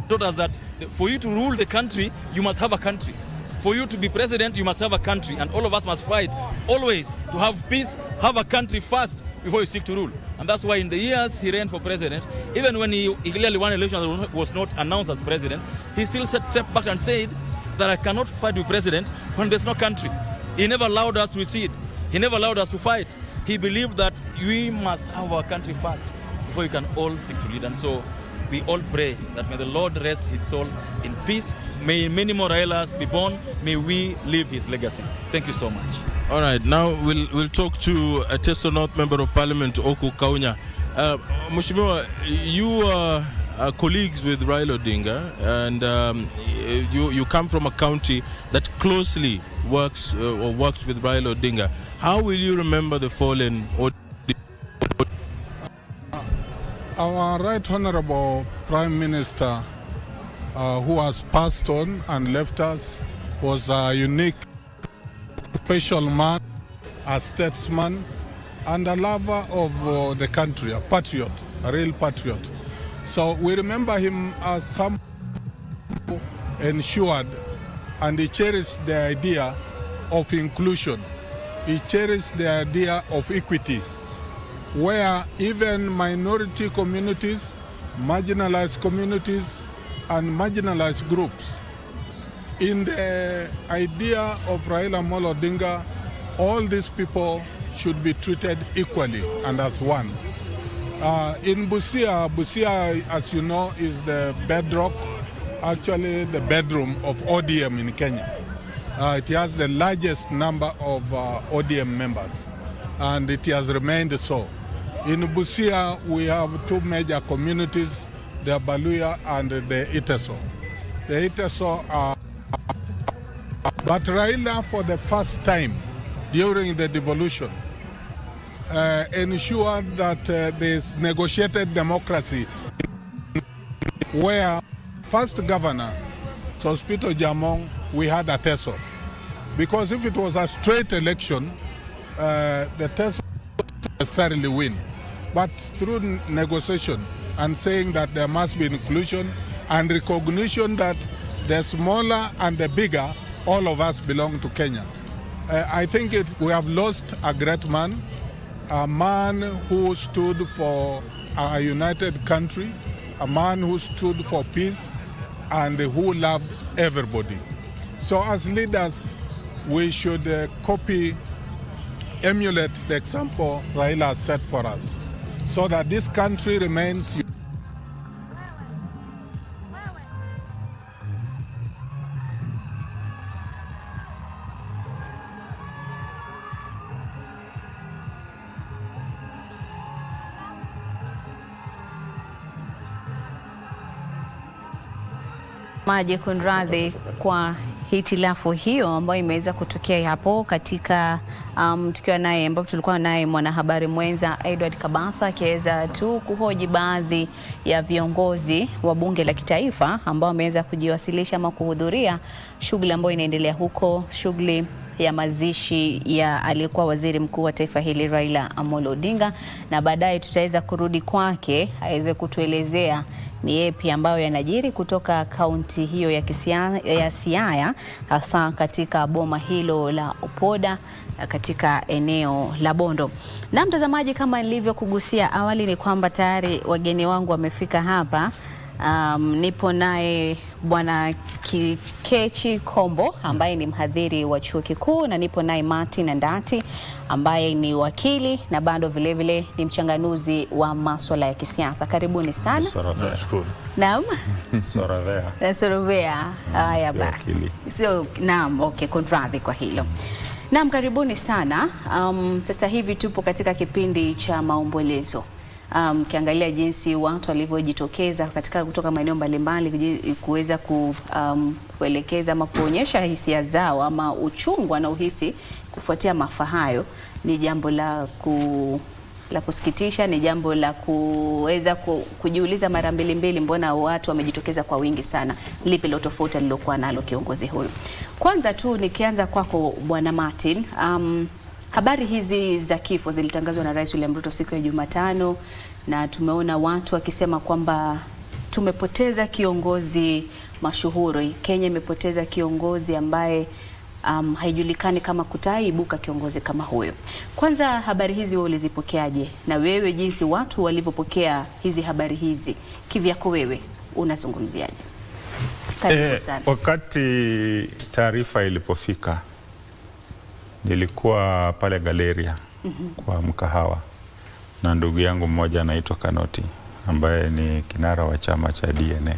taught us that for you to rule the country, you must have a country. For you to be president, you must have a country, and all of us must fight always to have peace, have a country first before you seek to rule. And that's why in the years he ran for president, even when he clearly won an election that was not announced as president, he still stepped back and said that I cannot fight with president when there's no country. He never allowed us to recede. He never allowed us to fight. He believed that we must have our country first before we can all seek to lead. And so we all pray that may the Lord rest his soul in peace. May many more Railas be born. May we live his legacy. Thank you so much. All right, now we'll talk to a Teso North Member of Parliament, Oku Kaunya. Mheshimiwa, you are colleagues with Raila Odinga, and you come from a county that closely works with Raila Odinga. How will you remember the fallen Odinga? Our Right Honorable Prime Minister, who has passed on and left us, was a unique, special man, a statesman, and a lover of the country, a patriot, a real patriot. So we remember him as someone who ensured and he cherished the idea of inclusion. He cherished the idea of equity, where even minority communities, marginalized communities, and marginalized groups, in the idea of Raila Amolo Odinga, all these people should be treated equally and as one. In Busia, as you know, is the bedrock, actually the bedroom of ODM in Kenya. It has the largest number of ODM members, and it has remained so. In Busia, we have two major communities, the Baluya and the Iteso. The Iteso are... But Raila, for the first time during the devolution, ensured that there's negotiated democracy, where first governor, Sospito Jamong, we had a Teso. Because if it was a straight election, the Teso would necessarily win. But through negotiation and saying that there must be inclusion and recognition that the smaller and the bigger, all of us belong to Kenya. I think we have lost a great man, a man who stood for a united country, a man who stood for peace, and who loved everybody. So as leaders, we should emulate the example Raila has set for us, so that this country remains maji. Kunradhi kwa hitilafu hiyo ambayo imeweza kutokea hapo katika tukiwa naye, ambapo tulikuwa naye mwanahabari mwenza Edward Kabasa akiweza tu kuhoji baadhi ya viongozi wa bunge la kitaifa ambao wameweza kujiwasilisha ama kuhudhuria shughuli ambayo inaendelea huko, shughuli ya mazishi ya aliyekuwa waziri mkuu wa taifa hili Raila Amolo Odinga, na baadaye tutaweza kurudi kwake aweze kutuelezea ni yapi ambayo yanajiri kutoka kaunti hiyo ya Siaya, hasa katika boma hilo la Opoda katika eneo la Bondo. Na mtazamaji, kama nilivyokugusia awali ni kwamba tayari wageni wangu wamefika hapa. Nipo naye Bwana Kechi Kombo ambaye ni mhadhiri wa chuo kikuu, na nipo naye Martin Ndati ambaye ni wakili na bado vile vile ni mchanganuzi wa masuala ya kisiasa. Karibuni sana. Naam. Sorovea. Haya ba. Sio, naam, okay, kunradhi kwa hilo. Naam, karibuni sana. Sasa hivi tupo katika kipindi cha maombolezo. Kiangalia jinsi watu walivyojitokeza katika kutoka maeneo mbalimbali kuweza kuelekeza ama kuonyesha hisia zao ama uchungu na uhisi kufuatia maafa hayo, ni jambo la kusikitisha, ni jambo la kuweza kujiuliza mara mbili, mbona watu wamejitokeza kwa wingi sana, lipi lo tofauti alilokuwa nalo kiongozi huyu. Kwanza tu nikianza kwako Bwana Martin, habari hizi za kifo zilitangazwa na Rais William Ruto siku ya Jumatano, na tumeona watu wakisema kwamba tumepoteza kiongozi mashuhuri. Kenya imepoteza kiongozi ambaye haijulikani kama kutaibuka kiongozi kama huyo. Kwanza habari hizi wewe ulizipokeaje? Na wewe jinsi watu walivyopokea hizi habari hizi, kivyako wewe unazungumziaje? Karibu sana. Wakati taarifa ilipofika, nilikuwa pale Galeria kwa mkahawa na ndugu yangu mmoja anaitwa Kanoti ambaye ni kinara wa chama cha DNA.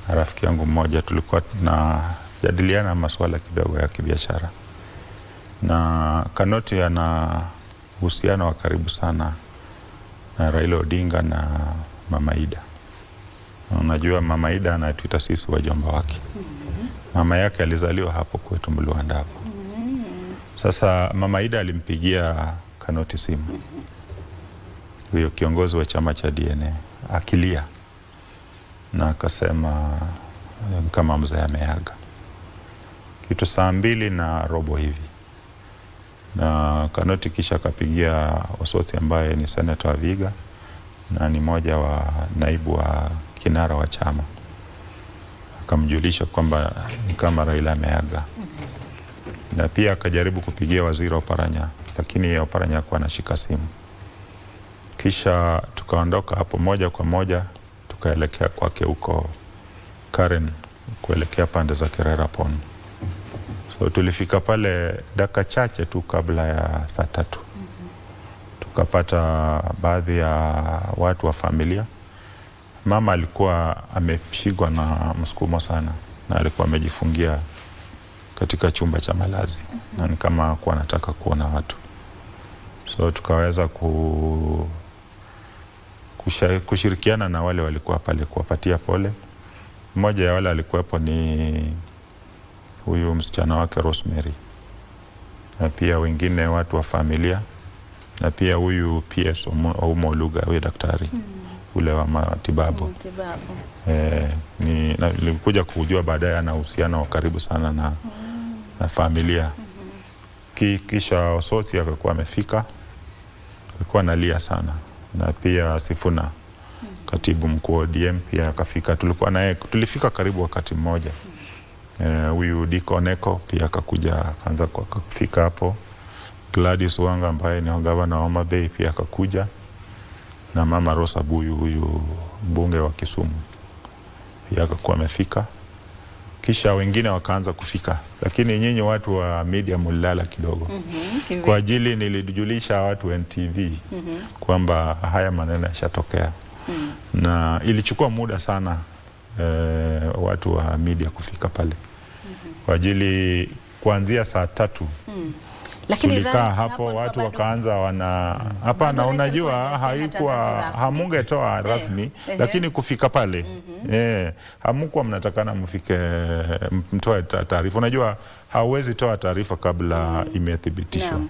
Rafiki yangu mmoja, tulikuwa tunajadiliana masuala kidogo ya kibiashara, na Kanoti ana uhusiano wa karibu sana na Raila Odinga na Mama Ida. Unajua Mama Ida anatuita sisi wajomba wake. Mama yake alizaliwa hapo kwetu Mluandabo. Sasa Mama Ida alimpigia Kanoti simu, huyo kiongozi wa chama cha DNA, akilia na akasema kama mzee ameaga. Kitu saa 2:15 hivi, na Kanoti kisha akapigia Osotsi ambaye ni seneta wa Viga na ni moja wa naibu wa kinara wa chama, akamjulisha kwamba ni kama Raila ameaga. Na pia akajaribu kupigia waziri Oparanya, lakini Oparanya hakuwa anashika simu. Kisha tukaondoka hapo moja kwa moja tukaelekea kwake huko Karen, kuelekea pande za Kerera Pond. So tulifika pale dakika chache tu kabla ya saa 3. Tukapata baadhi ya watu wa familia. Mama alikuwa ameshikwa na msukumo sana na alikuwa amejifungia katika chumba cha malazi na ni kama kuwa anataka kuona watu. So tukaweza kushirikiana na wale walikuwa pale kuwapatia pole. Mmoja ya wale alikuwepo ni huyu msichana wake Rosemary, na pia wengine watu wa familia, na pia huyu PS Omoluga, huyu daktari ule wa matibabu. Nilikuja kujua baadaye ana uhusiano wa karibu sana na familia. Kisha Ososi akakuwa amefika, alikuwa analia sana, na pia Sifuna katibu mkuu wa ODM pia akafika. Tulikuwa naye, tulifika karibu wakati mmoja. Huyu Diko Neko pia akakuja, akaanza kufika hapo. Gladys Wanga ambaye ni gavana wa Homa Bay pia akakuja, na mama Rosa Buyu, huyu mbunge wa Kisumu pia akakuwa amefika. Kisha wengine wakaanza kufika, lakini nyinyi watu wa media mulala kidogo. Kwa ajili nilijulisha watu wa NTV kwamba haya maneno yashatokea. Na ilichukua muda sana watu wa media kufika pale. Kwa ajili kuanzia saa 3 tulikaa hapo, watu wakaanza hapa, na unajua haikuwa hamungetoa rasmi, lakini kufika pale hamukuwa mnatakana mfike mtoe taarifa. Unajua hauwezi toa taarifa kabla imethibitishwa.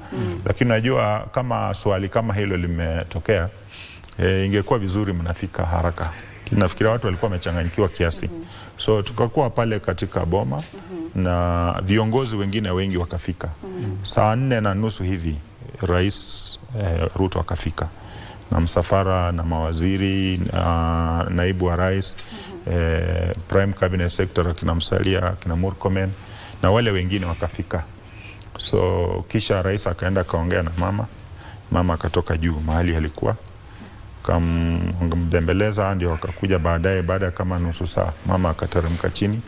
Lakini unajua kama swali kama hilo limetokea, ingekuwa vizuri mnafika haraka. Nafikiri watu walikuwa wamechanganyikiwa kiasi. So tukakuwa pale katika boma na viongozi wengine wengi wakafika. Saa 4:30 hivi Rais Ruto akafika na msafara na mawaziri, naibu wa rais, prime cabinet secretary kina Msalia, kina Murkomen na wale wengine wakafika. So kisha rais akaenda kaongea na mama akatoka juu mahali alikuwa, kambembeleza, ndio akakuja baadaye. Baada kama nusu saa mama akateremka chini.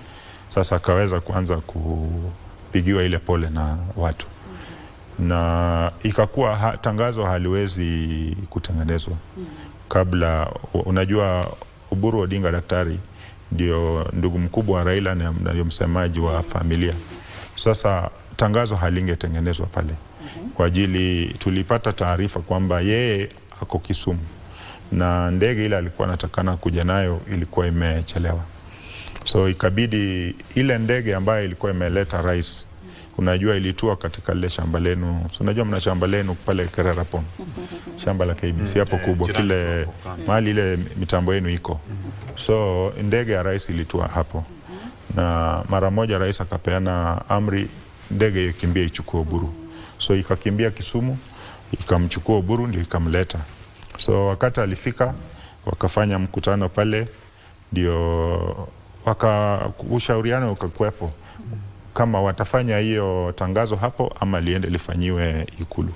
Sasa akaweza kuanza kupigiwa ile pole na watu, na ikakuwa tangazo haliwezi kutengenezwa kabla. Unajua Oburu Odinga daktari ndio ndugu mkubwa wa Raila na ndio msemaji wa familia. Sasa tangazo halingetengenezwa pale kwa ajili tulipata taarifa kwamba yeye ako Kisumu na ndege ile alikuwa anatakana kuja nayo ilikuwa imechelewa. So ikabidi ile ndege ambayo ilikuwa imeleta rais, unajua ilitua katika ile shamba lenu. So unajua mna shamba lenu pale Kerera Pond, shamba la KBC hapo kubwa, kile mahali ile mitambo yenu iko. So ndege ya rais ilitua hapo, na mara moja rais akapeana amri ndege ikimbie ichukue Oburu. So ikakimbia Kisumu, ikamchukua Oburu, ndio ikamleta. So wakati alifika wakafanya mkutano pale, ndio ushauriano ukakuepo kama watafanya hiyo tangazo hapo ama liende lifanyiwe Ikulu.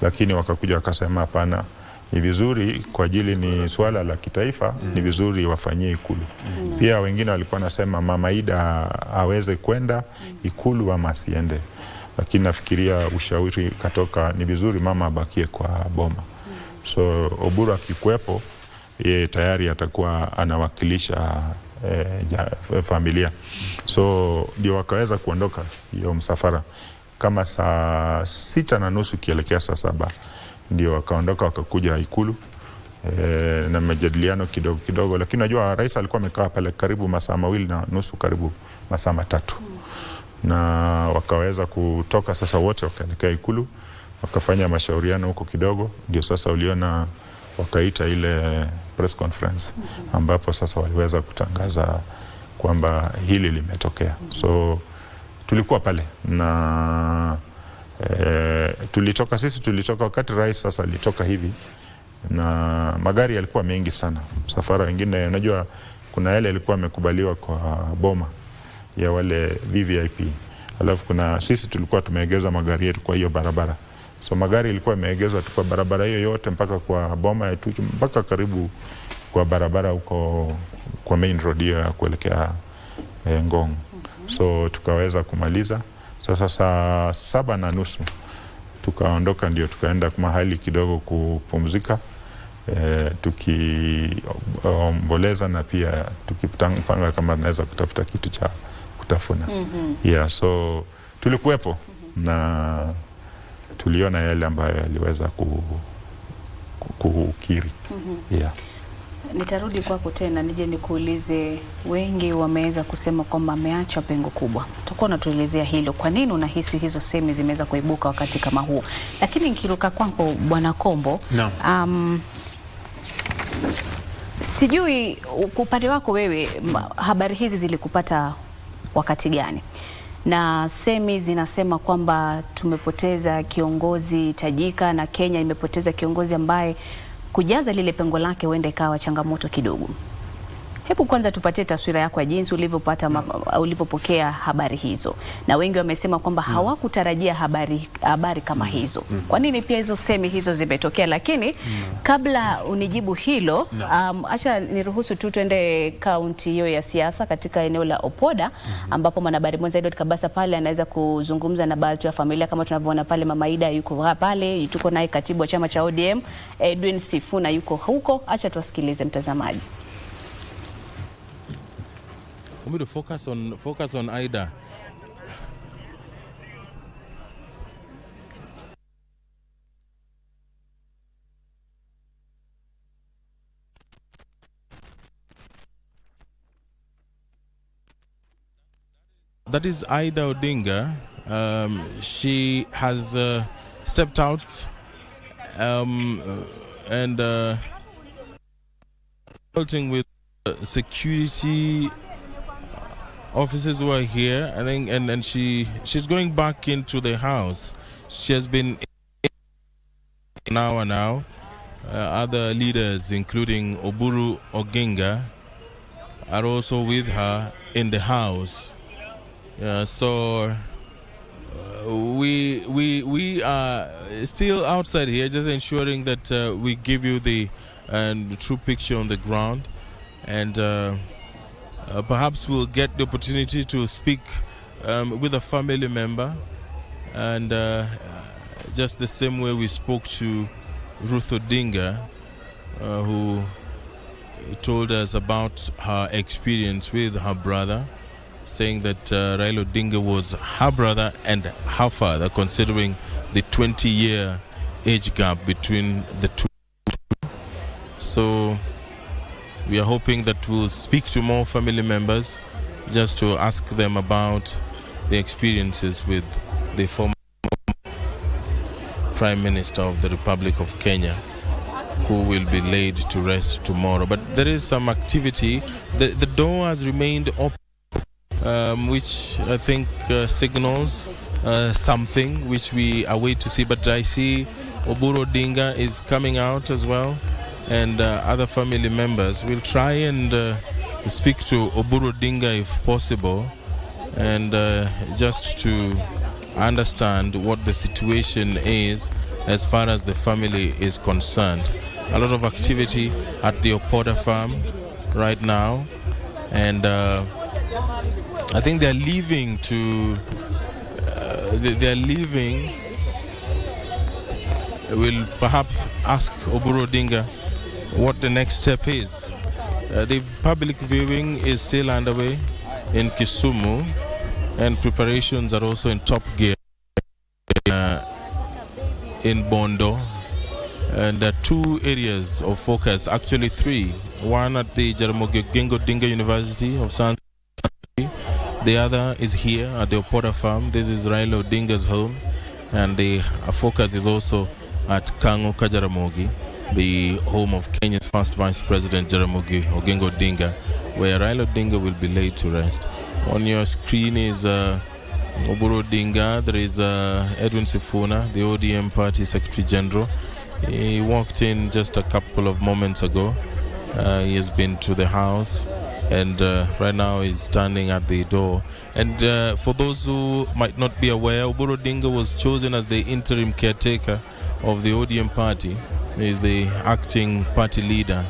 Lakini wakakuja wakasema hapana, ni vizuri kwa ajili ni swala la kitaifa, ni vizuri wafanyie Ikulu. Pia wengine walikuwa nasema Mama Ida aweze kwenda Ikulu ama asiende, lakini nafikiria ushauri katoka ni vizuri mama abakie kwa boma. So Oburu akikuepo, yeye tayari atakuwa anawakilisha familia. So ndio wakaweza kuondoka hiyo msafara kama saa 6:30 kielekea saa 7, ndio wakaondoka wakakuja Ikulu na majadiliano kidogo kidogo. Lakini najua rais alikuwa amekaa pale karibu masaa 2.5, karibu masaa 3, na wakaweza kutoka sasa wote wakaelekea Ikulu, wakafanya mashauriano huko kidogo. Ndio sasa uliona wakaita ile press conference ambapo sasa waliweza kutangaza kwamba hili limetokea. So tulikuwa pale na tulitoka wakati rais sasa alitoka hivi, na magari yalikuwa mengi sana. Msafara wengine, unajua kuna yale yalikuwa yamekubaliwa kwa boma ya wale VVIP. Alafu kuna sisi tulikuwa tumeegeza magari yetu kwa hiyo barabara. So magari ilikuwa imeegezwa tu kwa barabara hiyo yote mpaka kwa boma ya Tuchu, mpaka karibu kwa barabara huko kwa main road hiyo ya kuelekea Ngong. So tukaweza kumaliza. Sasa saa 7:30 tukaondoka, ndio tukaenda mahali kidogo kupumzika, tukiomboleza na pia tukipanga kama naweza kutafuta kitu cha kutafuna. Yeah, so tulikuwepo na tuliona yale ambayo yaliweza kukiri. Yeah. Nitarudi kwako tena nije nikuulize, wengi wameweza kusema kwamba ameacha pengo kubwa. Utakuwa unatuelezea hilo. Kwa nini unahisi hizo semi zimeweza kuibuka wakati kama huu? Lakini nikiruka kwako Bwana Kombo, no. Sijui upande wako wewe, habari hizi zilikupata wakati gani? Na semi zinasema kwamba tumepoteza kiongozi tajika na Kenya imepoteza kiongozi ambaye kujaza lile pengo lake huenda ikawa changamoto kidogo. Hebu kwanza tupatie taswira yako ya jinsi ulivyopokea habari hizo. Na wengi wamesema kwamba hawakutarajia habari kama hizo. Kwa nini pia hizo semi hizo zimetokea? Lakini kabla unijibu hilo, acha niruhusu tu tuende kaunti hiyo ya siasa katika eneo la Opoda, ambapo mwanahabari mwenza Edward Kabasa pale anaweza kuzungumza na baadhi ya familia. Kama tunavyoona pale, Mama Ida yuko pale, tuko naye katibu wa chama cha ODM Edwin Sifuna yuko huko. Acha tuwasikilize mtazamaji. I'm going to focus on Ida. That is Ida Odinga. She has stepped out and consulting with security officers who are here, I think, and she's going back into the house. She has been now. Other leaders, including Oburu Oginga, are also with her in the house. So we are still outside here, just ensuring that we give you the true picture on the ground, and perhaps we'll get the opportunity to speak with a family member, and just the same way we spoke to Ruth Odinga, who told us about her experience with her brother, saying that Raila Odinga was her brother and her father, considering the 20-year age gap between the two. So we are hoping that we'll speak to more family members just to ask them about the experiences with the former Prime Minister of the Republic of Kenya, who will be laid to rest tomorrow. But there is some activity. The door has remained open, which I think signals something which we await to see. But I see Oburu Odinga is coming out as well, and other family members. We'll try and speak to Oburu Odinga if possible, and just to understand what the situation is as far as the family is concerned. A lot of activity at the Opoda farm right now, and I think they're leaving to We'll perhaps ask Oburu Odinga what the next step is. The public viewing is still underway in Kisumu, and preparations are also in top gear in Bondo. And there are two areas of focus, actually three. One at the Jaramogi Oginga Odinga University of Science. The other is here at the Opoda farm. This is Raila Odinga's home. And the focus is also at Kango Kajaramogi, the home of Kenya's first Vice President Jaramogi Oginga Odinga, where Raila Odinga will be laid to rest. On your screen is Oburu Odinga. There is Edwin Sifuna, the ODM Party Secretary General. He walked in just a couple of moments ago. He has been to the house, and right now is standing at the door. And for those who might not be aware, Oburu Odinga was chosen as the interim caretaker of the ODM party. He is the acting party leader,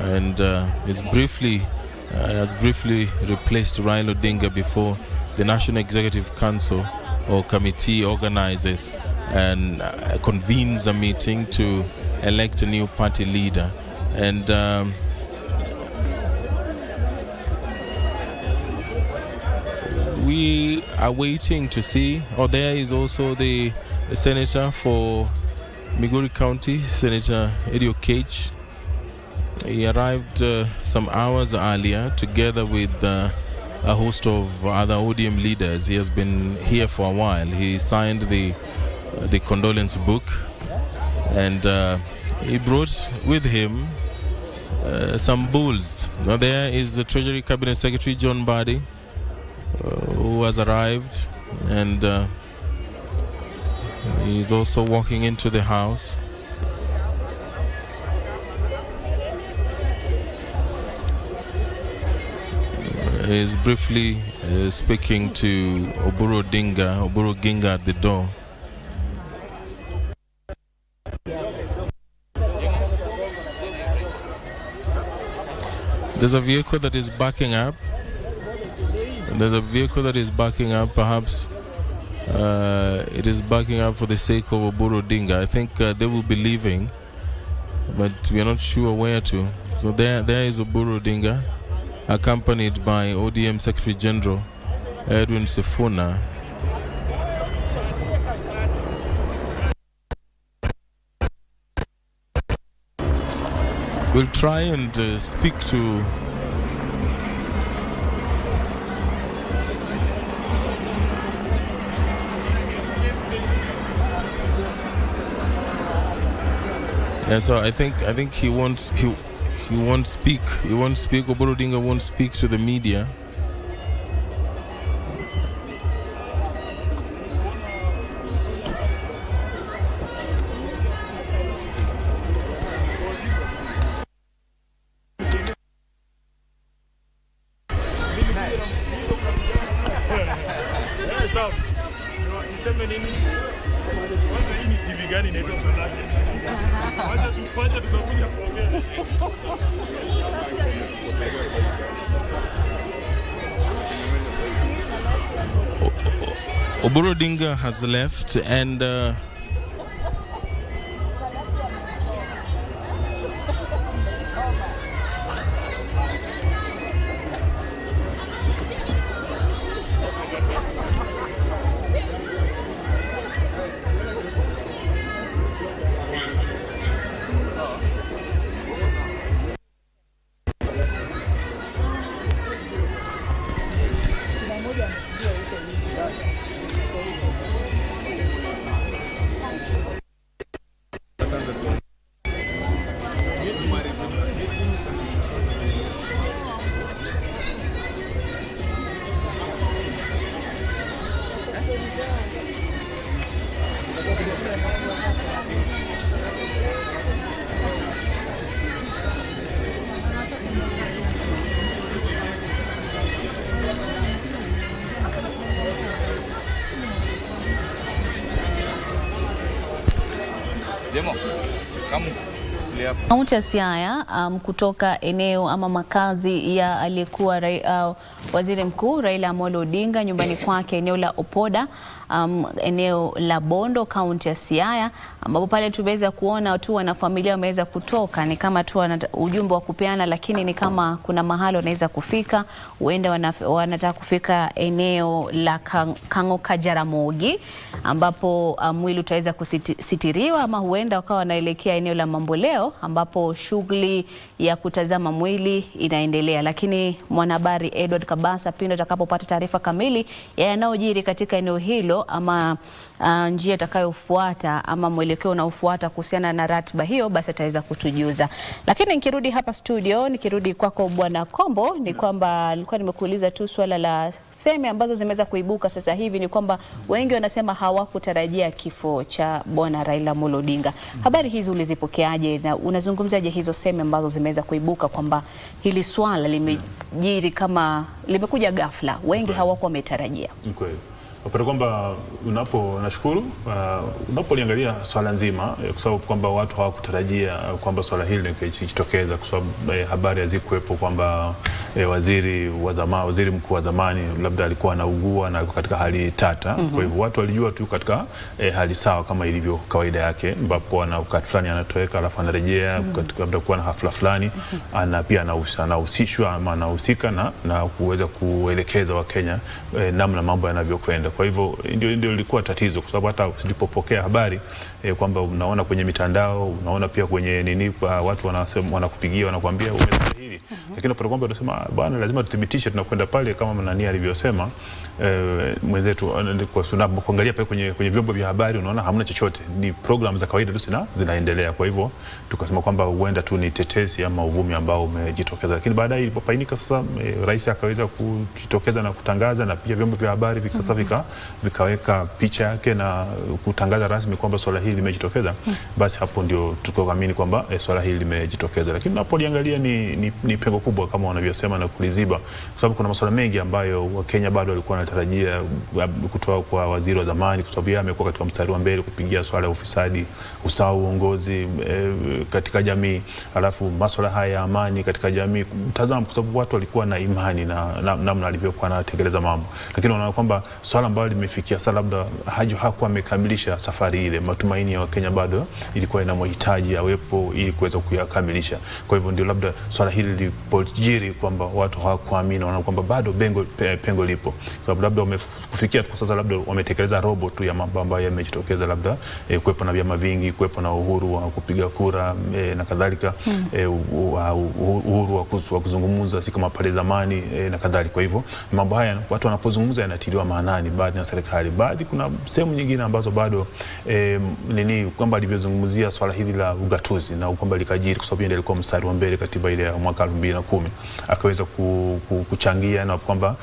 and has briefly replaced Raila Odinga before the National Executive Council or committee organizes and convenes a meeting to elect a new party leader. And we are waiting to see. There is also the senator for Migori County, Senator Edio Cage. He arrived some hours earlier together with a host of other ODM leaders. He has been here for a while. He signed the condolence book, and he brought with him some bulls. Now there is the Treasury Cabinet Secretary John Badi, who has arrived, and he's also walking into the house. He's briefly speaking to Oburu Ginga at the door. There's a vehicle that is backing up. Perhaps it is backing up for the sake of Oburu Odinga. I think they will be leaving, but we are not sure where to. So there is Oburu Odinga, accompanied by ODM Secretary General Edwin Sifuna. We'll try and speak to so I think he won't speak. Oburu Odinga won't speak to the media. Oburu Odinga has left, and Kaunti ya Siaya kutoka eneo ama makazi ya aliyekuwa waziri mkuu Raila Amolo Odinga nyumbani kwake eneo la Opoda, eneo la Bondo, kaunti ya Siaya, ambapo pale tumeweza kuona watu wana familia wameweza kutoka, ni kama tu ujumbe wa kupeana, lakini ni kama kuna mahali wanaweza kufika, huenda wanataka kufika eneo la Kang'oka Jaramogi, ambapo mwili utaweza kusitiriwa, ama huenda wakawa wanaelekea eneo la Mamboleo ambapo shughuli ya kutazama mwili inaendelea. Lakini mwanahabari Edward Kabasa pindi atakapopata taarifa kamili ya yanayojiri katika eneo hilo, ama njia itakayofuata ama mwelekeo unaofuata kuhusiana na ratiba hiyo, basi ataweza kutujuza. Lakini nikirudi hapa studio, nikirudi kwako Bwana Kombo, ni kwamba nilikuwa nimekuuliza tu swala la semi ambazo zimeweza kuibuka sasa hivi, ni kwamba wengi wanasema hawakutarajia kifo cha Bwana Raila Amolo Odinga. Habari hizi ulizipokeaje na unazungumzaje hizo semi ambazo zimeweza kuibuka kwamba hili swala limejiri kama limekuja ghafla, wengi hawakuwa wametarajia? Ni kweli. Upata kwamba nashukuru unapoliangalia swala nzima, kwa sababu kwamba watu hawakutarajia kwamba swala hili lingejitokeza, kwa sababu habari hazikuwepo kwamba waziri mkuu wa zamani labda alikuwa anaugua na alikuwa katika hali tata. Kwa hivyo watu walijua tu katika hali sawa kama ilivyo kawaida yake, ambapo wakati fulani anatoweka alafu anarejea katika labda kuwa na hafla fulani, pia anahusishwa ama anahusika na kuweza kuelekeza Wakenya namna mambo yanavyokwenda. Kwa hivyo ndio ilikuwa tatizo, kwa sababu hata ulipopokea habari kwamba unaona kwenye mitandao, unaona pia kwenye watu wanakupigia wanakuambia umesikia hili, lakini upata kwamba unasema bwana, lazima tuthibitishe, tunakwenda pale kama nani alivyosema mwenzetu. Kwa sababu kuangalia pale kwenye vyombo vya habari unaona hamna chochote, ni program za kawaida tu zinaendelea. Kwa hivyo tukasema kwamba huenda tu ni tetesi ama uvumi ambao umejitokeza, lakini baadaye ilipobainika sasa rais akaweza kujitokeza na kutangaza, na pia vyombo vya habari vikaweka picha yake na kutangaza rasmi kwamba swala hili limejitokeza, basi hapo ndio tukaamini kwamba swala hili limejitokeza. Lakini unapoliangalia ni pengo kubwa kama wanavyosema na kuliziba, kwa sababu kuna masuala mengi ambayo Wakenya bado walikuwa wanatarajia kutoka kwa waziri wa zamani, kwa sababu yeye amekuwa katika mstari wa mbele kupigia swala ya ufisadi, usawa uongozi katika jamii, alafu masuala haya ya amani katika jamii, mtazamo, kwa sababu watu walikuwa na imani na namna alivyokuwa anatekeleza mambo. Lakini wanaona kwamba swala ambalo limefikia sasa labda hakuwa amekamilisha safari ile, matumaini ya Wakenya bado ilikuwa inamhitaji awepo ili kuweza kuyakamilisha. Kwa hivyo ndio labda swala hili lilipojiri kwamba watu hawakuamini, wanaona kwamba bado pengo lipo, sababu labda kufikia kwa sasa labda wametekeleza robo tu ya mambo ambayo yamejitokeza, labda kuwepo na vyama vingi, kuwepo na uhuru wa kupiga kura na kadhalika, uhuru wa kuzungumza si kama pale zamani na kadhalika. Kwa hivyo mambo haya watu wanapozungumza yanatiliwa maanani baadhi ya serikali, baadhi kuna sehemu nyingine ambazo bado kwamba alivyozungumzia swala hili la ugatuzi na kwamba likajiri, kwa sababu ilikuwa mstari wa mbele katiba ile ya mwaka 2010 akaweza kuchangia na kwamba